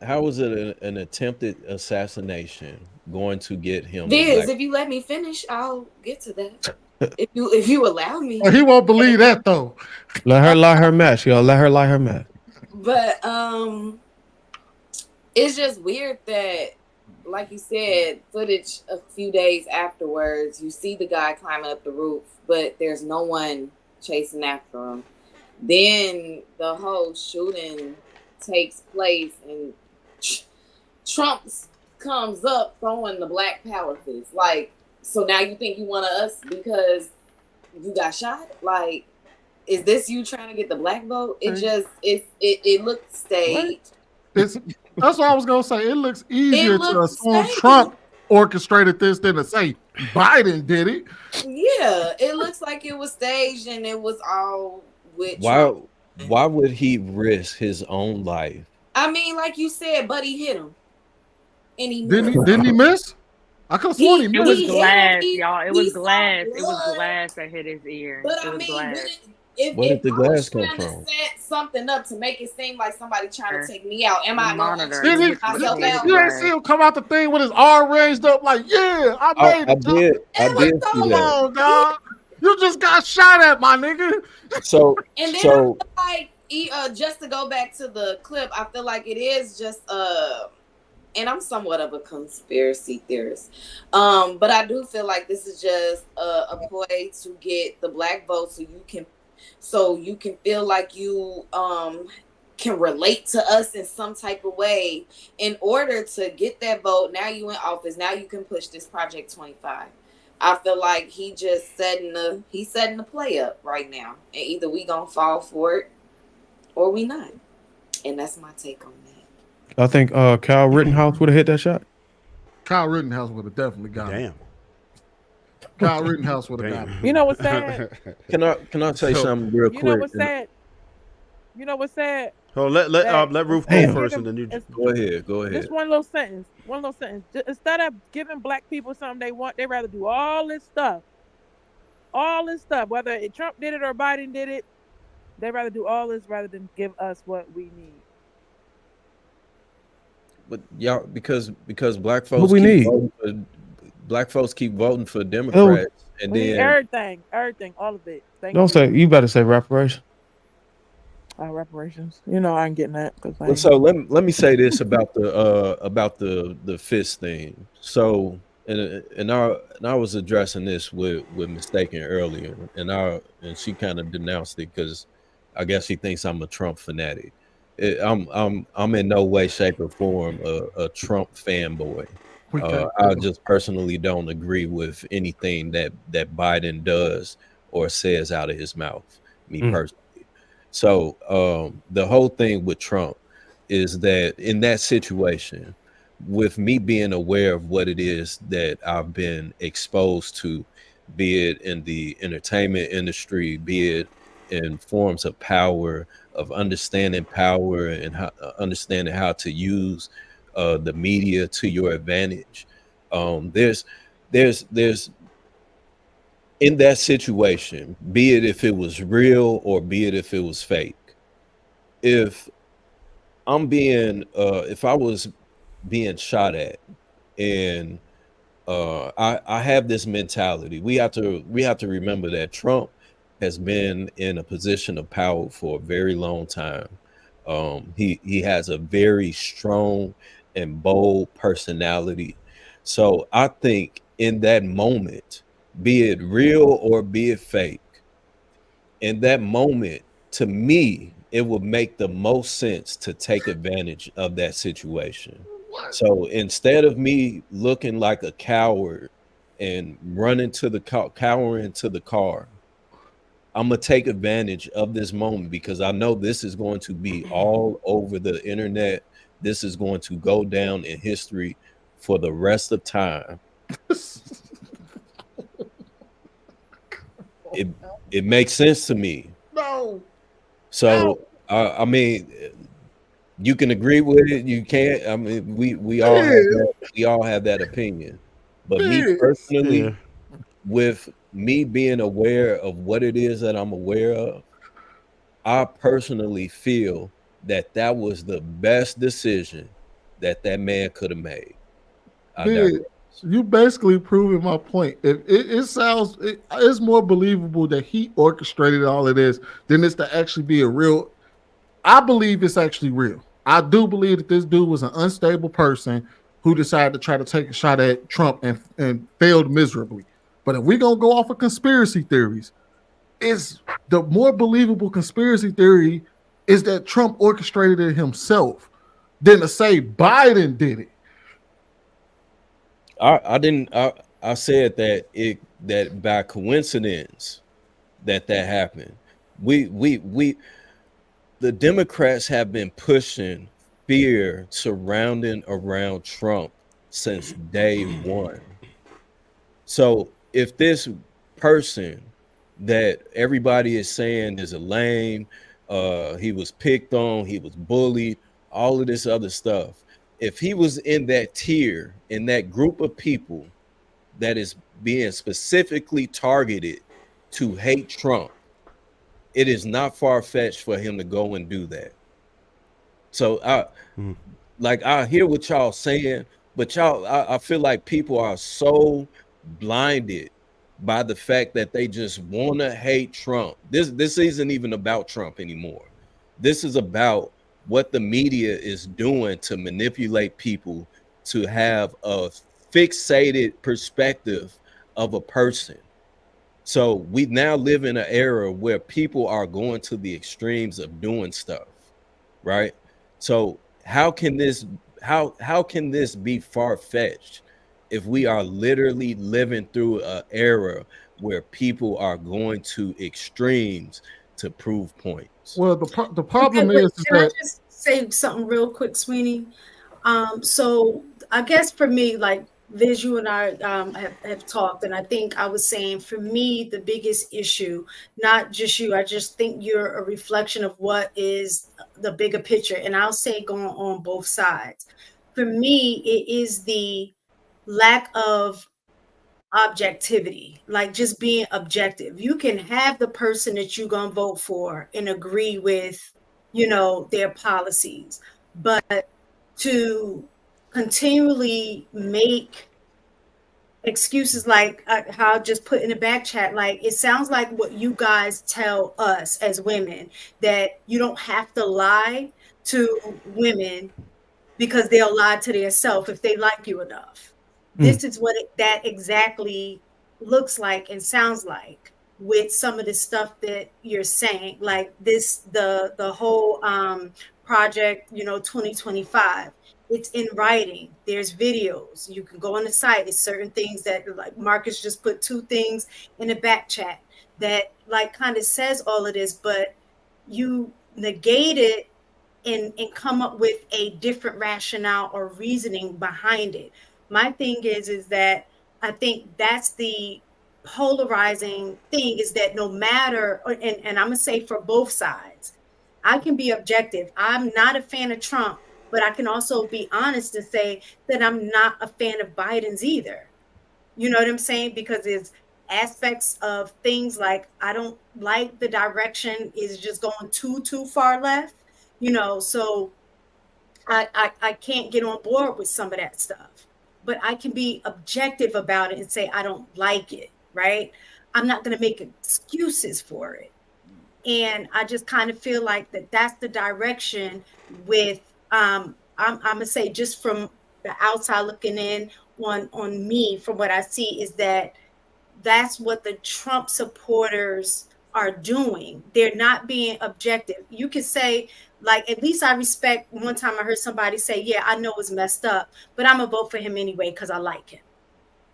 How was it an attempted assassination going to get him? Viz, if you let me finish, I'll get to that. if you allow me. He won't believe that though. Let her lie her match, y'all. Let her lie her match. But it's just weird that, like you said, footage a few days afterwards, you see the guy climbing up the roof, but there's no one chasing after him. Then the whole shooting takes place and Trump comes up throwing the Black Power fist. Like, so now you think you want us because you got shot? Like, is this you trying to get the black vote? It looks staged. That's what I was gonna say. It looks easier to assume Trump orchestrated this than to say Biden did it. Yeah, it looks like it was staged and it was all with Trump. Why would he risk his own life? I mean, like you said, Buddy hit him. And he didn't he miss? I could have sworn he missed. It was glass, y'all. It was glass. It was glass that hit his ear. But it was glass. Where did the glass come from? Set something up to make it seem like somebody trying to take me out. Am I monitor? You didn't see him come out the thing with his arm raised up like, yeah, I made it. I did see Come that. on, dog. You just got shot at, my nigga. So, and then I feel like, just to go back to the clip, I feel like it is just and I'm somewhat of a conspiracy theorist, but I do feel like this is just a ploy to get the black vote, so you can feel like you can relate to us in some type of way in order to get that vote. Now you in office. Now you can push this Project 25. I feel like he's setting the play up right now, and either we gonna fall for it or we not. And that's my take on that. I think Kyle Rittenhouse would have hit that shot. Kyle Rittenhouse would have definitely got him. Kyle Rittenhouse would have got him. You know what's sad? Can I say something real quick? You know what's sad? You know what's sad? So let Ruth go first, and then you go ahead. Go ahead. Just one little sentence. Instead of giving black people something they want, they rather do all this stuff. Whether Trump did it or Biden did it, they rather do all this rather than give us what we need. But y'all, because black What folks we keep need? voting for black folks keep voting for Oh, Democrats, and We need then everything, all of it. Thank don't you. say. You better say reparation. Reparations. You know I ain't getting that because well, so let me say this about the fist thing. So and I was addressing this with Mistaken earlier, and she kind of denounced it because I guess she thinks I'm a Trump fanatic. I'm in no way, shape, or form a Trump fanboy. I just personally don't agree with anything that Biden does or says out of his mouth. Me personally. So the whole thing with Trump is that in that situation, with me being aware of what it is that I've been exposed to, be it in the entertainment industry, be it in forms of power, of understanding power and understanding how to use the media to your advantage. There's in that situation, be it if it was real or be it if it was fake, if if I was being shot at and I have this mentality, we have to remember that Trump has been in a position of power for a very long time. He has a very strong and bold personality. So I think in that moment, be it real or be it fake, in that moment, to me, it would make the most sense to take advantage of that situation. So instead of me looking like a coward and running to the cowering to the car, I'm gonna take advantage of this moment because I know this is going to be all over the internet. This is going to go down in history for the rest of time. It makes sense to me. No. So I mean, you can agree with it. You can't. I mean, we all have that opinion. But me personally, with me being aware of what it is that I'm aware of, I personally feel that that was the best decision that man could have made. You basically proving my point. It's more believable that he orchestrated all of this than it's to actually be a real. I believe it's actually real. I do believe that this dude was an unstable person who decided to try to take a shot at Trump and failed miserably. But if we're gonna go off of conspiracy theories, is the more believable conspiracy theory is that Trump orchestrated it himself than to say Biden did it. I didn't. I said that by coincidence that happened. The Democrats have been pushing fear surrounding around Trump since day one. So if this person that everybody is saying is a lame, he was picked on, he was bullied, all of this other stuff, if he was in that tier, in that group of people that is being specifically targeted to hate Trump, it is not far-fetched for him to go and do that. So I hear what y'all saying, but I feel like people are so blinded by the fact that they just want to hate Trump. This isn't even about Trump anymore. This is about what the media is doing to manipulate people to have a fixated perspective of a person. So we now live in an era where people are going to the extremes of doing stuff, right? So how can this be far-fetched if we are literally living through an era where people are going to extremes to prove points? Well, the problem is Can I that just say something real quick, Sweeney? So I guess for me, like Liz, you and I have talked, and I think I was saying for me, the biggest issue, not just you, I just think you're a reflection of what is the bigger picture. And I'll say going on both sides. For me, it is the lack of objectivity, like just being objective. You can have the person that you're going to vote for and agree with, their policies, but to continually make excuses like how I just put in the back chat, like it sounds like what you guys tell us as women, that you don't have to lie to women because they'll lie to themselves if they like you enough. This is what that exactly looks like and sounds like with some of the stuff that you're saying, like the whole project, 2025. It's in writing. There's videos. You can go on the site. It's certain things that, like Marcus just put 2 things in the back chat that like kind of says all of this, but you negate it and come up with a different rationale or reasoning behind it. My thing is that I think that's the polarizing thing, is that no matter, and I'm gonna say for both sides, I can be objective. I'm not a fan of Trump, but I can also be honest and say that I'm not a fan of Biden's either. You know what I'm saying? Because there's aspects of things like I don't like the direction is just going too far left, so I can't get on board with some of that stuff. But I can be objective about it and say I don't like it, right? I'm not going to make excuses for it. And I just kind of feel like that's the direction with I'm gonna say, just from the outside looking in on me, from what I see, is that that's what the Trump supporters are doing. They're not being objective. You could say, like, at least I respect, one time I heard somebody say, yeah, I know it's messed up, but I'm gonna vote for him anyway because I like him.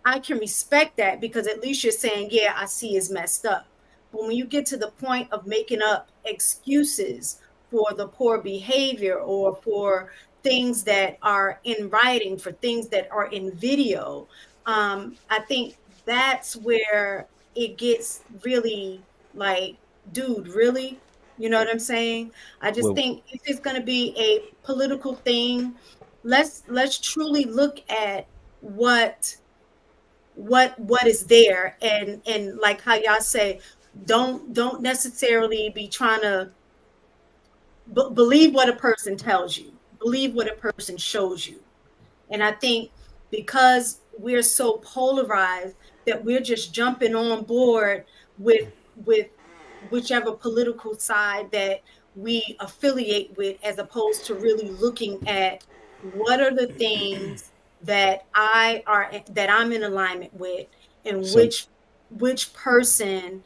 I can respect that, because at least you're saying, yeah, I see it's messed up. But when you get to the point of making up excuses for the poor behavior, or for things that are in writing, for things that are in video, I think that's where it gets really like, dude, really? You know what I'm saying? I just think if it's going to be a political thing, let's truly look at what is there, and like how y'all say, don't necessarily be trying to believe what a person tells you, believe what a person shows you. And I think because we're so polarized that we're just jumping on board with whichever political side that we affiliate with, as opposed to really looking at what are the things that I'm in alignment with, and which person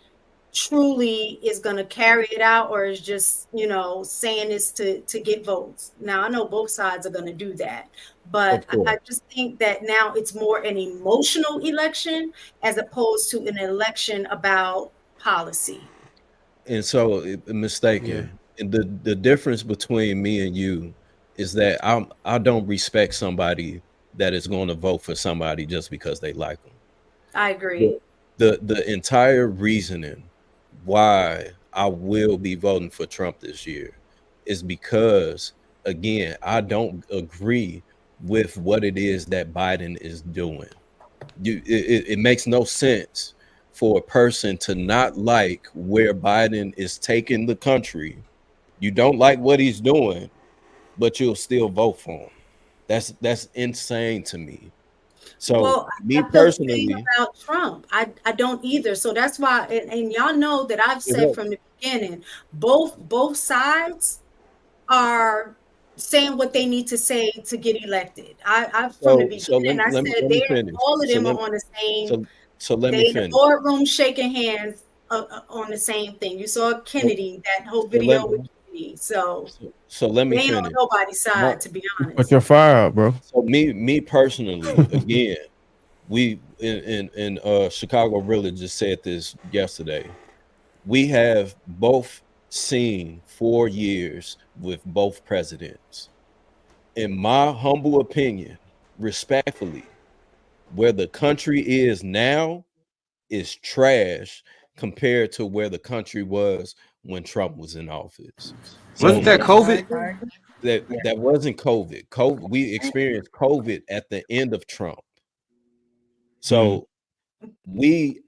truly is going to carry it out, or is just saying this to get votes. Now I know both sides are going to do that, but I just think that now it's more an emotional election as opposed to an election about policy. And so, mistaken. And the difference between me and you is that I don't respect somebody that is going to vote for somebody just because they like them. I agree. The entire reasoning why I will be voting for Trump this year is because, again, I don't agree with what it is that Biden is doing. It makes no sense for a person to not like where Biden is taking the country. You don't like what he's doing, but you'll still vote for him. That's insane to me. So me personally, about Trump, I don't either. So that's why, and y'all know that I've said from the beginning, both sides are saying what they need to say to get elected. I from the beginning, I said all of them are on the same. So let me finish. In the boardroom shaking hands on the same thing. You saw Kennedy, that whole video with Kennedy. So let me they ain't finish. on nobody's side, to be honest. Put your fire out, bro. So me personally, again, we in Chicago really just said this yesterday. We have both seen 4 years with both presidents. In my humble opinion, respectfully, where the country is now is trash compared to where the country was when Trump was in office. Wasn't that COVID? That wasn't COVID. We experienced COVID at the end of Trump. So we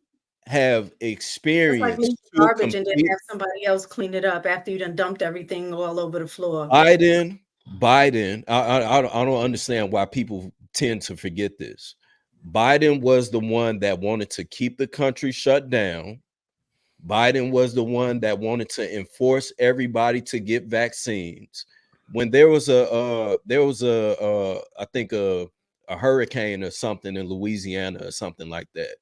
have experienced, it's like garbage and then have somebody else clean it up after you done dumped everything all over the floor. Biden Biden, I don't understand why people tend to forget this. Biden was the one that wanted to keep the country shut down. Biden was the one that wanted to enforce everybody to get vaccines. When there was I think a hurricane or something in Louisiana or something like that,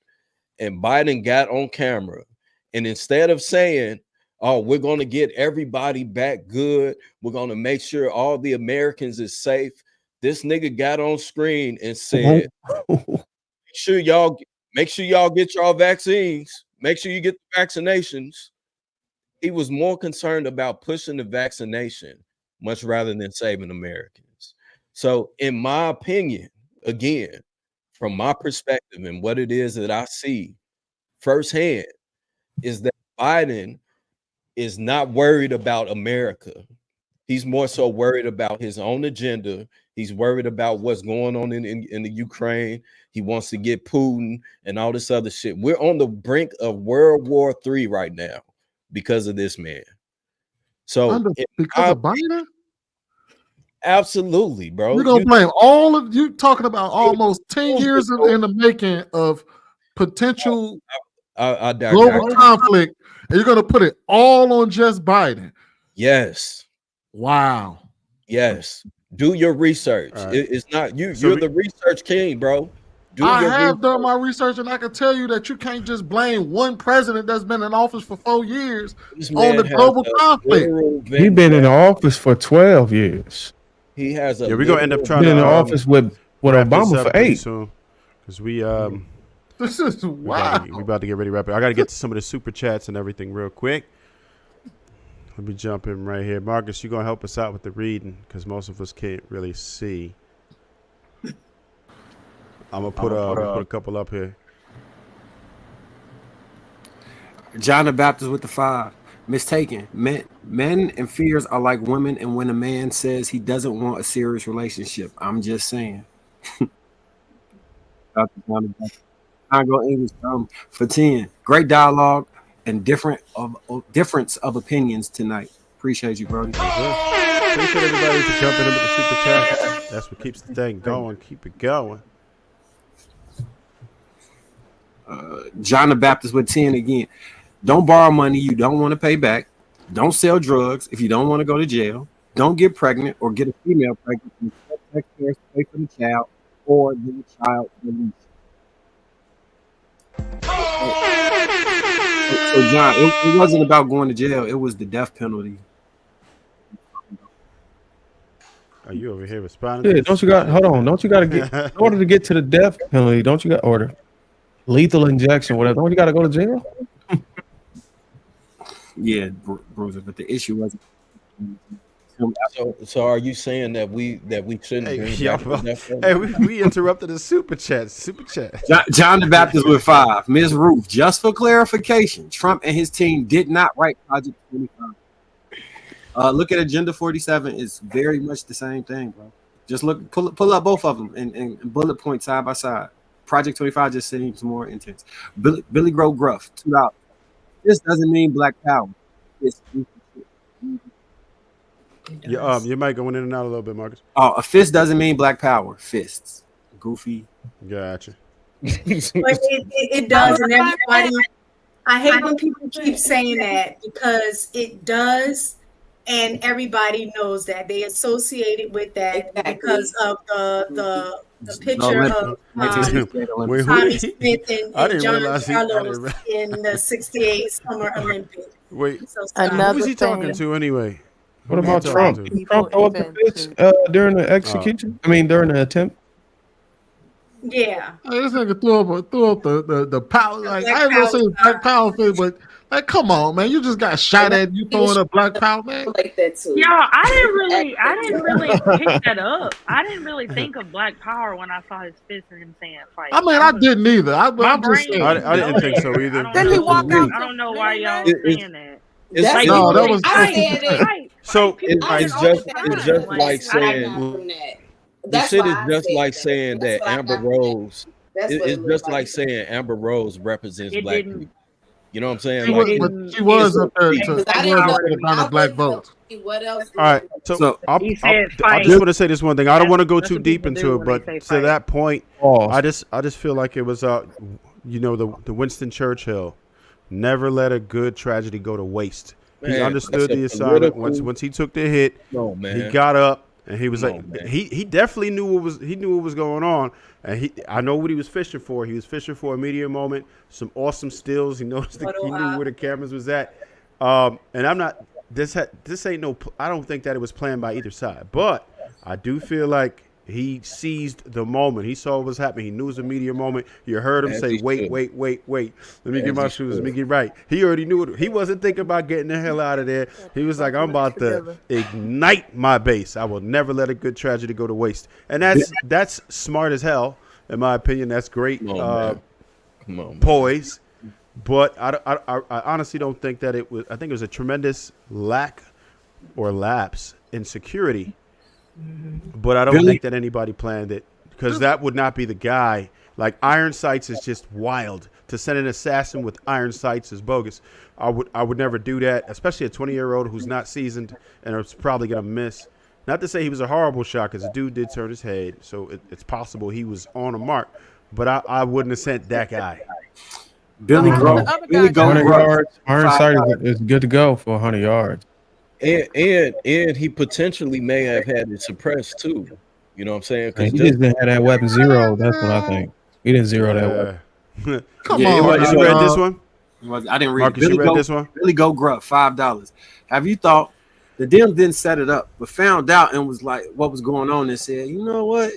and Biden got on camera, and instead of saying, "Oh, we're going to get everybody back good. We're going to make sure all the Americans is safe," this nigga got on screen and said, "Make sure y'all get y'all vaccines. Make sure you get the vaccinations." He was more concerned about pushing the vaccination much rather than saving Americans. So, in my opinion, again, from my perspective and what it is that I see firsthand, is that Biden is not worried about America. He's more so worried about his own agenda. He's worried about what's going on in the Ukraine. He wants to get Putin and all this other shit. We're on the brink of World War III right now because of this man. So because of Biden? Absolutely, bro. We're gonna blame all of you talking about almost 10 years in the making of potential global conflict, and you're gonna put it all on just Biden. Yes. Wow. Yes. Do your research. It's not you. You're the research king, bro. I have done my research, and I can tell you that you can't just blame one president that's been in office for 4 years on the global conflict. He's been in office for 12 years. He has a. Yeah, we're gonna end up trying been to in office with Obama for 8. Because we this is wow. We about to get ready to wrap it. I got to get to some of the super chats and everything real quick. Let me jump in right here, Marcus. You gonna help us out with the reading because most of us can't really see. I'm gonna put a couple up here. John the Baptist with the 5. Mistaken. Men and fears are like women, and when a man says he doesn't want a serious relationship, I'm just saying. Dr. John the Baptist. I go English for 10. Great dialogue and difference of opinions tonight. Appreciate you, Brody. Appreciate everybody for jumping in with the super chat. That's what keeps the thing going. Keep it going. John the Baptist with 10 again. Don't borrow money you don't want to pay back. Don't sell drugs if you don't want to go to jail. Don't get pregnant or get a female pregnant and taxpayers pay for the child or the child release. So John, it wasn't about going to jail. It was the death penalty. Are you over here responding? Yeah, don't you got to get in order to get to the death penalty, don't you got order lethal injection, whatever, don't you got to go to jail? Yeah, Bruiser, but the issue wasn't. So are you saying that we shouldn't? Hey, we interrupted the super chat. John the Baptist with 5. Ms. Ruth, just for clarification, Trump and his team did not write Project 25. Look at Agenda 47. It's very much the same thing, bro. Just pull up both of them and bullet point side by side. Project 25 just seems more intense. Billy Grove Gruff, $2. This doesn't mean black power. Your mic going in and out a little bit, Marcus. Oh, a fist doesn't mean black power. Fists. Goofy. Gotcha. But it does, and everybody. I hate when people keep saying that because it does, and everybody knows that they associate it with that because of the picture of Tommy Smith and John Carlos in the '68 Summer Olympics. Wait, who was he talking to anyway? What about Trump? Did Trump throw up the fist during the execution? I mean, during the attempt. Yeah. Hey, this nigga threw up the power. Like I ain't gonna say black power fist, but like, come on, man, you just got shot at. You throwing up black power, man. Like that too. Yeah, I didn't really pick that up. I didn't really think of black power when I saw his fist and him saying fight. I mean, I didn't either. I didn't think so either. Then he walked out. I don't know why y'all saying that. That was so it's just like saying this shit is just like saying that Amber Rose. It's just like saying Amber Rose represents black people. You know what I'm saying? She Like, was up there to garner black votes. What else? All right, so I just want to say this one thing. I don't want to go too deep into it, but to that point, I just feel like it was you know, the Winston Churchill, never let a good tragedy go to waste. He understood the assignment. Once he took the hit, he got up and he was he definitely knew what was going on. And I know what he was fishing for. He was fishing for a media moment, some awesome stills. He knew where the cameras was at. And I'm not. This ain't no. I don't think that it was planned by either side. But I do feel like he seized the moment. He saw what was happening. He knew it was a media moment. You heard him say, "Wait. Let me get my shoes. Let me get right." He already knew it. He wasn't thinking about getting the hell out of there. He was like, "I'm about to ignite my base. I will never let a good tragedy go to waste." And that's smart as hell, in my opinion. That's great. Come on, poise. But I honestly don't think that it was. I think it was a tremendous lack or lapse in security. But I don't think that anybody planned it, because that would not be the guy. Like, iron sights is just wild. To send an assassin with iron sights is bogus. I would never do that, especially a 20-year-old who's not seasoned and is probably going to miss. Not to say he was a horrible shot, because the dude did turn his head, so it's possible he was on a mark. But I wouldn't have sent that guy. Billy Grove. 100 yards. Iron sight is good to go for 100 yards. And he potentially may have had it suppressed too. You know what I'm saying? He just didn't have that weapon zero. That's what I think. He didn't zero that weapon. Come on, you read this one? I didn't read Marcus, you read this one? Billy Go Gruff, $5. Have you thought the Dems didn't set it up, but found out and was like what was going on and said, you know what?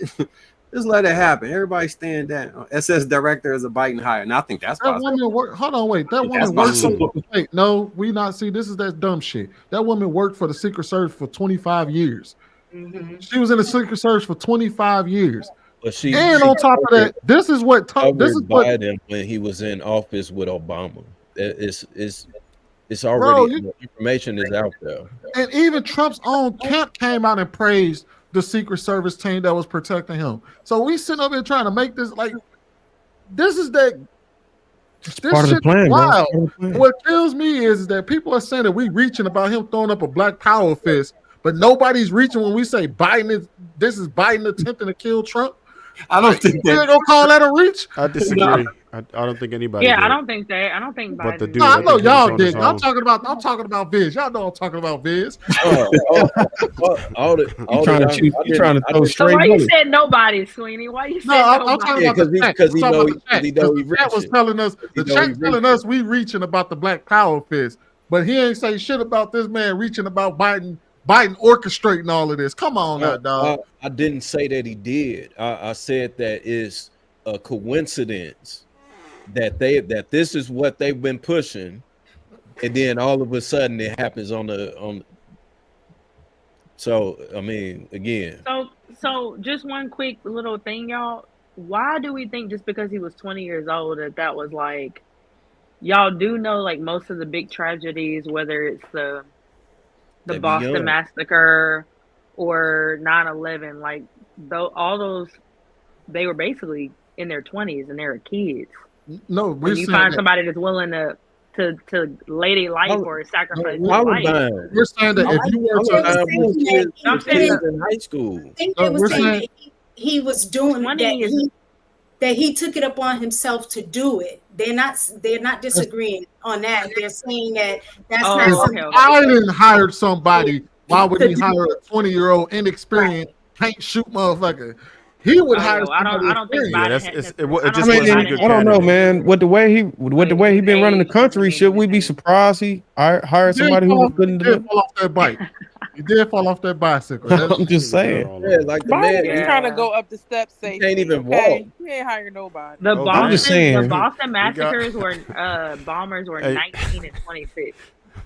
Just let it happen. Everybody stand down. SS director is a biting higher. And I think that's that woman hold on, wait. That woman worked for wait, no, we not see this is that dumb shit. That woman worked for the Secret Service for 25 years. Mm-hmm. She was in the Secret Service for 25 years. But and on top of that, this is what Biden when he was in office with Obama. It's already the information is out there. And even Trump's own camp came out and praised the Secret Service team that was protecting him. So we sitting up here trying to make this like this is that this part of the plan, wild. Bro. What kills me is that people are saying that we reaching about him throwing up a black power fist, but nobody's reaching when we say this is Biden attempting to kill Trump. I don't think they're gonna call that a reach. I disagree. I don't think anybody. Yeah, did. I don't think that. I don't think Biden. But the dude, no, I know y'all did. I'm talking about Viz. Y'all know I'm talking about Viz. You trying to throw straight. So why you said nobody, Sweeney? Why you said nobody? I'm talking about the chat. Because the chat was telling us. The chat telling us we reaching about the black power fist, but he ain't say shit about this man reaching about Biden orchestrating all of this. Come on now, dog. I didn't say that he did. I said that is a coincidence that this is what they've been pushing, and then all of a sudden it happens on. So I mean, again. So just one quick little thing, y'all. Why do we think just because he was 20 years old that was like, y'all do know like most of the big tragedies, whether it's the Boston Massacre or 9/11, like all those, they were basically in their 20s and they were kids. No, when you find somebody that's willing to lay their life or sacrifice their life. We're saying that if you were to in high school, I think they were saying that he was doing that he took it upon himself to do it. They're not disagreeing on that. They're saying that that's not something. Biden hired somebody. Why would he hire a 20-year-old inexperienced can't shoot motherfucker? He would hire. I don't think Biden. I don't know, man. With the way he been running the country, should we be surprised he hired somebody who was couldn't do it? Fall off that bike. He did fall off that bicycle. I'm just saying. Yeah, like the man, he's trying to go up the steps. Say he can't even walk. He ain't hired nobody. I'm just saying. The Boston massacres were bombers were 19 and 26.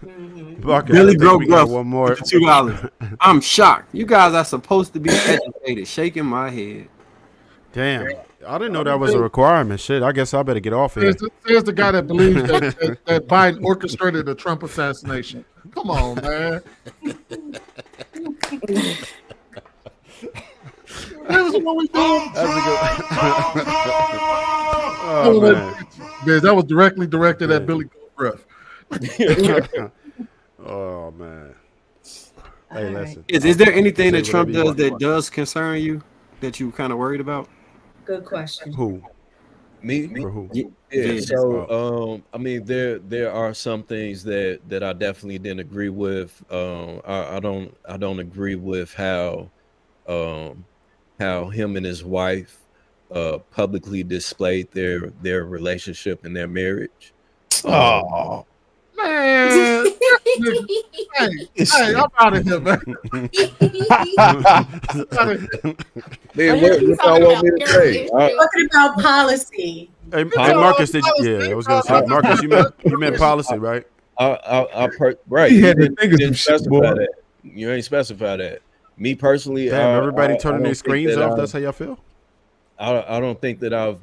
Billy Grove Gruff, one more $2. I'm shocked. You guys are supposed to be educated. Shaking my head. Damn, I didn't know that was a requirement. Shit, I guess I better get off here. There's the guy that believes that Biden orchestrated the Trump assassination. Come on, man. This is what we do. Oh, man. That was directly directed at Billy breath. Oh man. Hey, listen. Is there anything that Say Trump whatever you does want. that does concern you that you kind of worried about? Good question. Who? Me? For who? Yeah. So, I mean, there are some things that I definitely didn't agree with. I don't agree with how him and his wife publicly displayed their relationship and their marriage. Oh man. Hey, I'm out of here, man. Man, what y'all want me to say? Talking about policy. Hey, Marcus, I was gonna say, Marcus, you meant policy, right? Right. He You had to didn't, think you of didn't some shit, specify boy. that. You ain't specify that. Me personally, Damn, everybody I turning don't their think screens that off. That's how y'all feel? I don't think that I've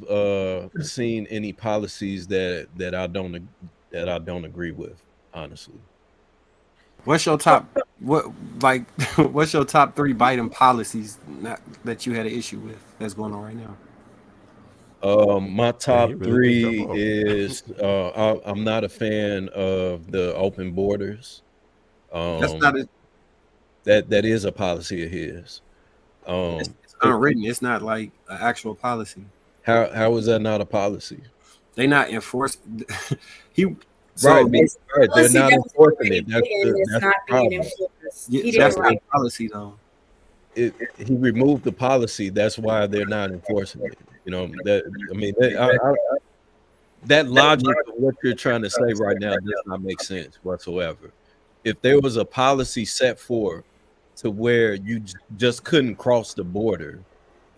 seen any policies that I don't agree with, honestly. What's your top? What's your top 3 Biden policies that you had an issue with that's going on right now? My top really did jump 3 off. is I'm not a fan of the open borders. That's not it. That is a policy of his. It's unwritten. It's not like an actual policy. How is that not a policy? They not enforced. Right, they're not enforcing it. That's it's the not being problem. enforced. Yeah, He that's didn't not write. policy though. He removed the policy. That's why they're not enforcing it. You know that logic of what you're trying to say right now does not make sense whatsoever. If there was a policy set forth to where you just couldn't cross the border,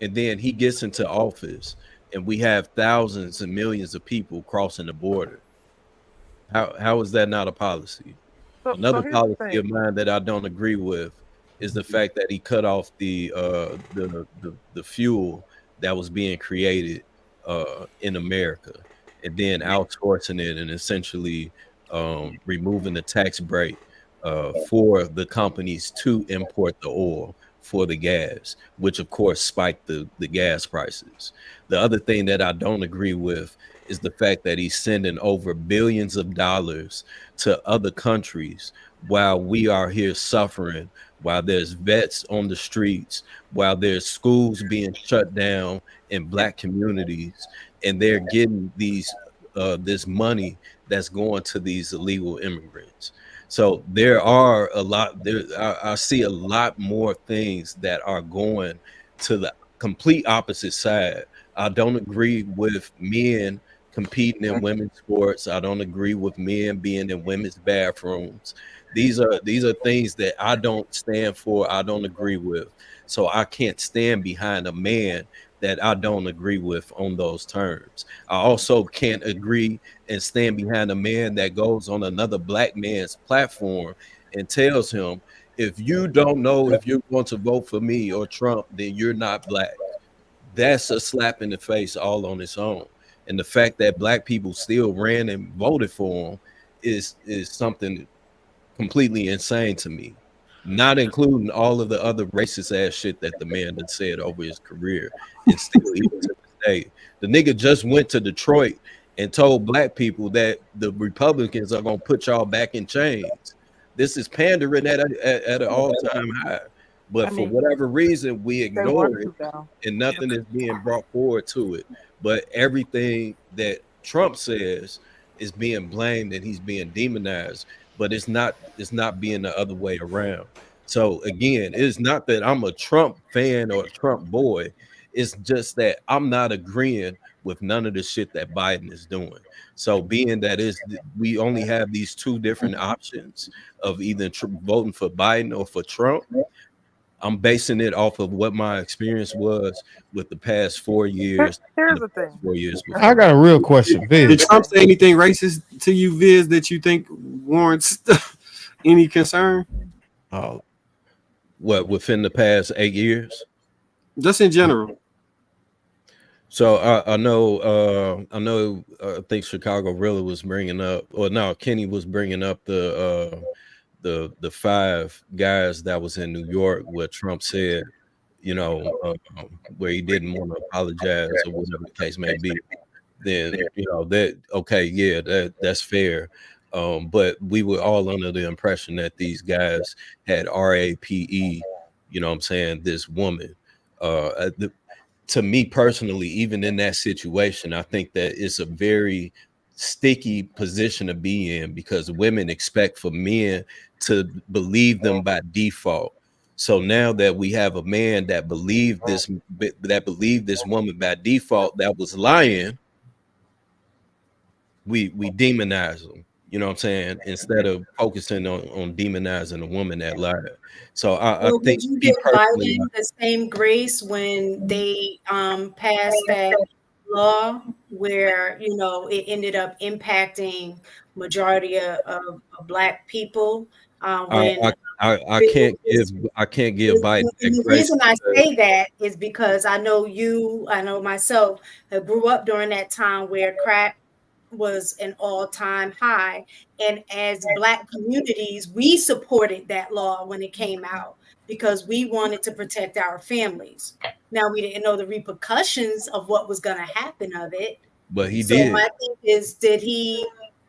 and then he gets into office, and we have thousands and millions of people crossing the border, how is that not a policy? Another here's the policy thing. of mine that I don't agree with is the fact that he cut off the fuel that was being created in America, and then outsourcing it and essentially removing the tax break for the companies to import the oil for the gas, which of course spiked the gas prices. The other thing that I don't agree with is the fact that he's sending over billions of dollars to other countries while we are here suffering, while there's vets on the streets, while there's schools being shut down in Black communities, and they're getting this money that's going to these illegal immigrants. So there are a lot there. I see a lot more things that are going to the complete opposite side. I don't agree with men competing in women's sports. I don't agree with men being in women's bathrooms. These are things that I don't stand for. I don't agree with. So I can't stand behind a man that I don't agree with on those terms. I also can't agree and stand behind a man that goes on another Black man's platform and tells him, if you don't know if you're going to vote for me or Trump, then you're not Black. That's a slap in the face all on its own. And the fact that Black people still ran and voted for him is something completely insane to me. Not including all of the other racist ass shit that the man had said over his career. And still, even to this day, the nigga just went to Detroit and told Black people that the Republicans are gonna put y'all back in chains. This is pandering at an all-time high. But for whatever reason, we ignore it, and nothing is being brought forward to it. But everything that Trump says is being blamed and he's being demonized. But it's not being the other way around. So again, it's not that I'm a Trump fan or a Trump boy. It's just that I'm not agreeing with none of the shit that Biden is doing. So being that we only have these two different options of either voting for Biden or for Trump, I'm basing it off of what my experience was with the past 4 years. Here's the thing. 4 years before. I got a real question, Viz. Did Trump say anything racist to you, Viz, that you think warrants any concern? What, within the past 8 years? Just in general. So I know. I think Chicago really was bringing up, or no, Kenny was bringing up the 5 guys that was in New York, where Trump said, where he didn't want to apologize or whatever the case may be. then that okay, yeah, that's fair. But we were all under the impression that these guys had RAPE, you know what I'm saying, this woman. To me personally, even in that situation, I think that it's a very sticky position to be in because women expect for men to believe them by default. So now that we have a man that believed this woman by default that was lying, we demonize them. You know what I'm saying? Instead of focusing on demonizing a woman that lied. So I Well, think would you me give personally, Biden the same grace when they passed that law where it ended up impacting majority of Black people when I it can't give was Biden and that the grace reason I because say that is because I know myself, I grew up during that time where crack was an all-time high. And as Black communities, we supported that law when it came out because we wanted to protect our families. Now, we didn't know the repercussions of what was going to happen of it. but he So did. my thing is,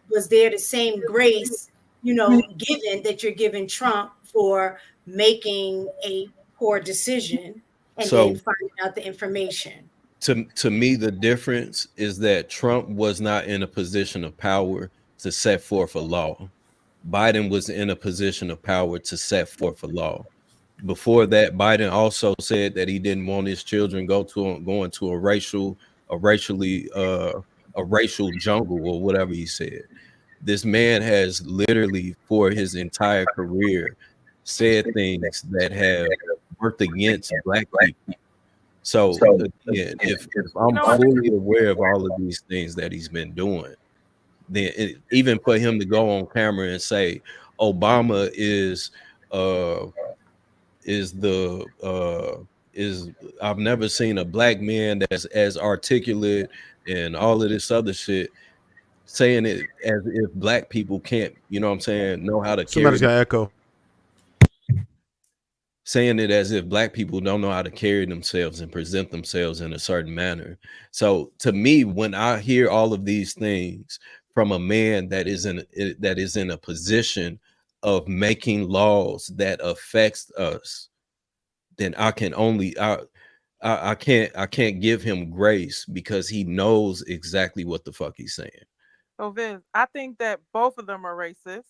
was there the same grace, given that you're giving Trump for making a poor decision and then So finding out the information? to me, the difference is that Trump was not in a position of power to set forth a law. Biden was in a position of power to set forth a law. Before that, Biden also said that he didn't want his children going to a racial jungle or whatever he said. This man has literally for his entire career said things that have worked against Black people. So again, if I'm fully aware of all of these things that he's been doing, then even for him to go on camera and say Obama is the is I've never seen a Black man that's as articulate and all of this other shit, saying it as if Black people can't, you know what I'm saying, know how to carry Somebody's got echo. saying it as if Black people don't know how to carry themselves and present themselves in a certain manner. So to me, when I hear all of these things from a man that is in a position of making laws that affects us, then I can't give him grace because he knows exactly what the fuck he's saying. So Vince, I think that both of them are racist.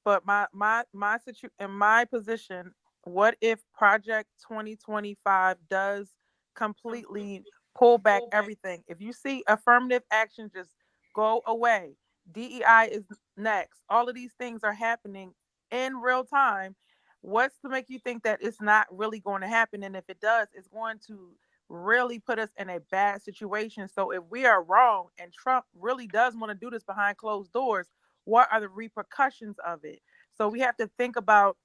But in my position, what if Project 2025 does completely pull back everything? If you see affirmative action just go away, DEI is next. All of these things are happening in real time. What's to make you think that it's not really going to happen? And if it does, it's going to really put us in a bad situation. So if we are wrong and Trump really does want to do this behind closed doors, what are the repercussions of it? So we have to think about,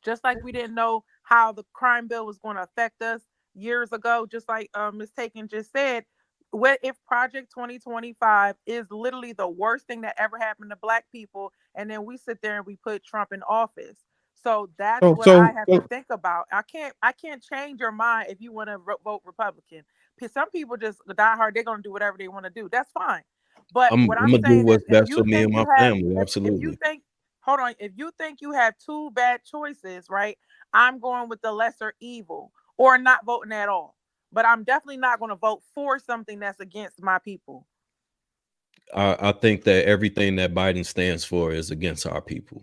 just like we didn't know how the crime bill was going to affect us years ago, just like Ms. Taken just said, what if Project 2025 is literally the worst thing that ever happened to Black people, and then we sit there and we put Trump in office? So that's what I have to think about. I can't change your mind if you want to vote Republican. Because some people just die hard, they're going to do whatever they want to do. That's fine. But what I'm gonna do saying is, what's best for me and my family. Absolutely. if you think you have two bad choices, right? I'm going with the lesser evil or not voting at all. But I'm definitely not going to vote for something that's against my people. I think that everything that Biden stands for is against our people.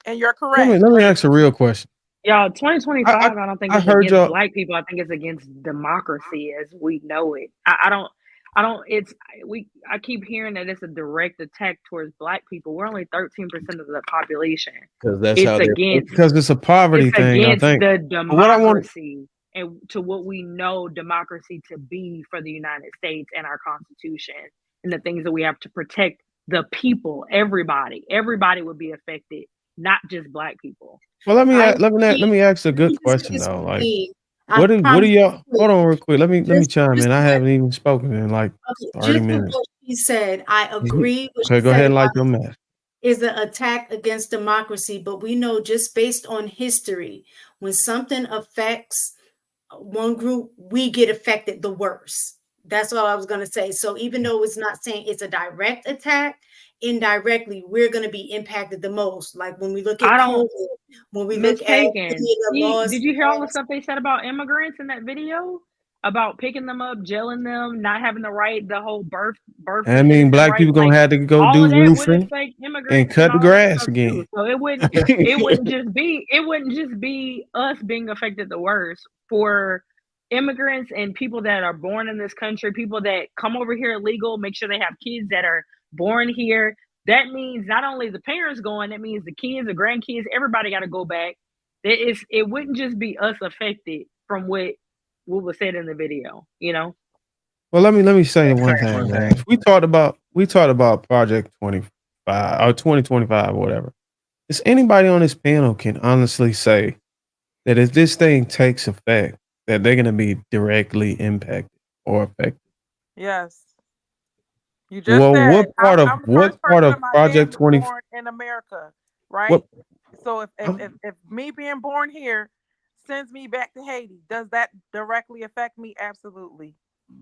And you're correct. Let me ask a real question. Y'all, 2025, I don't think it's against Black people. I think it's against democracy as we know it. I keep hearing that it's a direct attack towards Black people. We're only 13% of the population. Because it's a poverty thing, I think. The democracy and to what we know democracy to be for the United States and our Constitution and the things that we have to protect the people, everybody would be affected, not just Black people. Well, let me ask a good question though. Like, what are y'all? Hold on, real quick. Let me chime in. I haven't even spoken in like 30 minutes. What he said, I agree. Okay, go ahead and light your match. Is an attack against democracy, but we know just based on history, when something affects one group, we get affected the worst. That's all I was going to say. So even though it's not saying it's a direct attack, indirectly, we're going to be impacted the most. Like when we look at COVID, when we look at the laws. Did you hear all the stuff they said about immigrants in that video? About picking them up, jailing them, not having the right, the whole birth. I mean, black right? people gonna have to go all do of that would roofing affect immigrants and cut the all that grass stuff again. too. So it wouldn't just be us being affected the worst. For immigrants and people that are born in this country, people that come over here illegal, make sure they have kids that are born here. That means not only the parents going, that means the kids, the grandkids, everybody got to go back. It wouldn't just be us affected from what was said in the video, you know. Well, let me say one thing, guys. We talked about Project 25 or 2025 or whatever. Does anybody on this panel can honestly say that if this thing takes effect, that they're going to be directly impacted or affected? Yes. You just said what part of Project 20 born in America, right? So if me being born here sends me back to Haiti, does that directly affect me? Absolutely.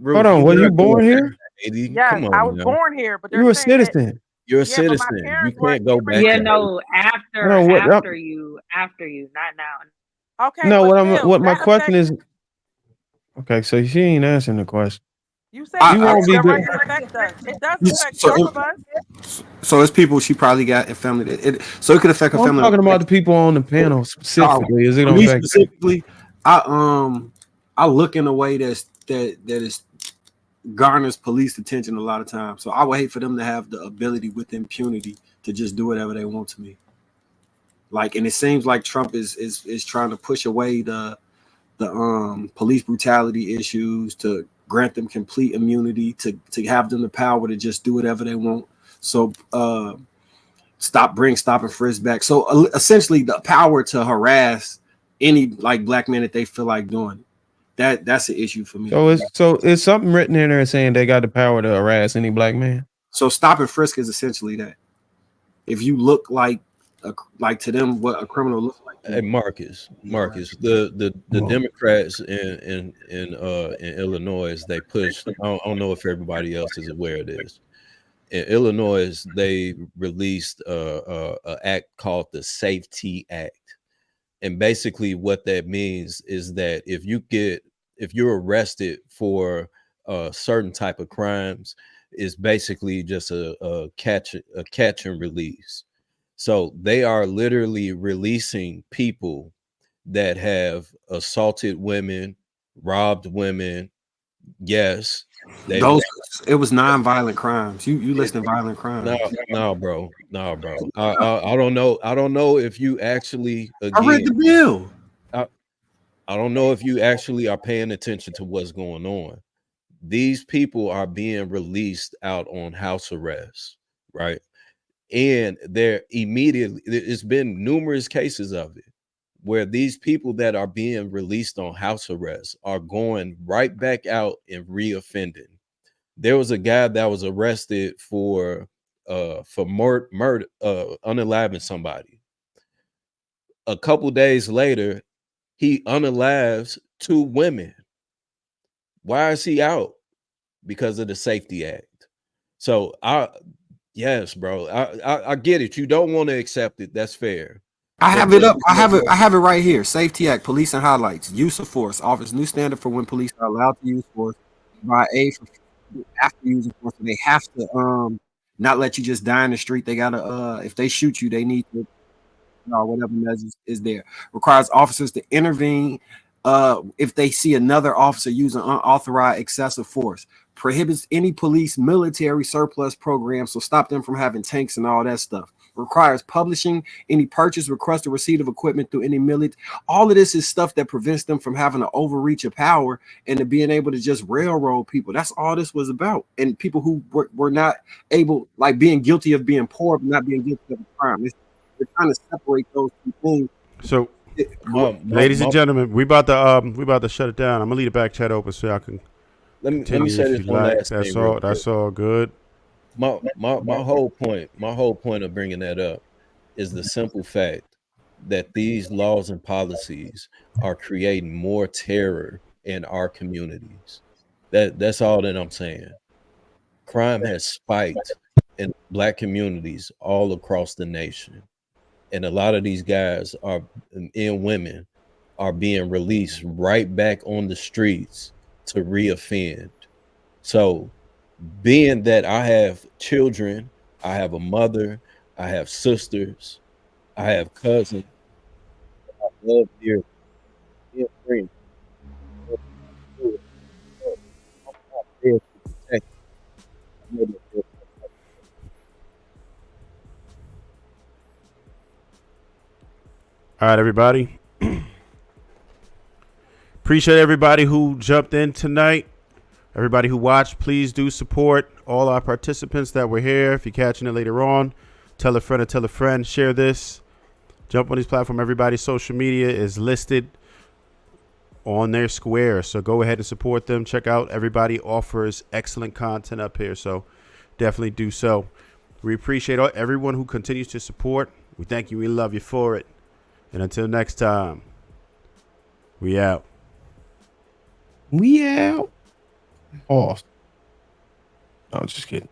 Hold on, were you born here? Yes, Come on, I was born here, but you're a citizen. You're a citizen. You can't go back. Yeah, no, after you, not now. Okay. No, what my question is. Okay, so she ain't answering the question. You said you won't be good. It does affect some of us. So it's people she probably got in family. So it could affect her I'm family. talking about the people on the panel specifically. Is it on specifically? I look in a way that is garners police attention a lot of times. So I would hate for them to have the ability with impunity to just do whatever they want to me. Like, and it seems like Trump is trying to push away the police brutality issues, to grant them complete immunity, to have them the power to just do whatever they want. So stop and frisk back. So essentially the power to harass any like black man that they feel like doing. That's an issue for me. So it's something written in there saying they got the power to harass any black man. So stop and frisk is essentially that. If you look like to them what a criminal looks like. Hey, Marcus, the Democrats in Illinois, they pushed. I don't know if everybody else is aware of this. In Illinois, they released a act called the Safety Act, and basically what that means is that if you're arrested for certain type of crimes, is basically just a catch and release. So they are literally releasing people that have assaulted women, robbed women. Yes, it was non-violent crimes. You listed violent crimes. No, bro. I don't know. I don't know if you actually. Again, I read the bill. I don't know if you actually are paying attention to what's going on. These people are being released out on house arrest, right? And they're immediately, it's been numerous cases of it where these people that are being released on house arrest are going right back out and reoffending. There was a guy that was arrested for murder, unaliving somebody. A couple days later, he unalives 2 women. Why is he out? Because of the Safety Act. So yes, bro. I get it. You don't want to accept it. That's fair. I have it up. I have it right here. Safety Act, police and highlights. Use of force offers new standard for when police are allowed to use force. By aid for after using force, they have to not let you just die in the street. They gotta if they shoot you, they need to whatever measures is there. Requires officers to intervene if they see another officer using unauthorized excessive force. Prohibits any police military surplus program, so stop them from having tanks and all that stuff. Requires publishing any purchase, request, or receipt of equipment through any military. All of this is stuff that prevents them from having to overreach of power and to being able to just railroad people. That's all this was about. And people who were not able, like being guilty of being poor, but not being guilty of a crime. They're trying to separate those two things. So, ladies and gentlemen, we about to shut it down. I'm gonna leave the back chat open so y'all can. Let me say this one last thing. That's all good. My whole point of bringing that up is the simple fact that these laws and policies are creating more terror in our communities. That's all that I'm saying. Crime has spiked in Black communities all across the nation. And a lot of these guys and women are being released right back on the streets to reoffend. So being that I have children, I have a mother, I have sisters, I have cousins, I love dear friends. All right, everybody. Appreciate everybody who jumped in tonight. Everybody who watched, please do support all our participants that were here. If you're catching it later on, tell a friend or tell a friend. Share this. Jump on this platform. Everybody's social media is listed on their square. So go ahead and support them. Check out. Everybody offers excellent content up here. So definitely do so. We appreciate everyone who continues to support. We thank you. We love you for it. And until next time, we out. We out. Oh, no, just kidding.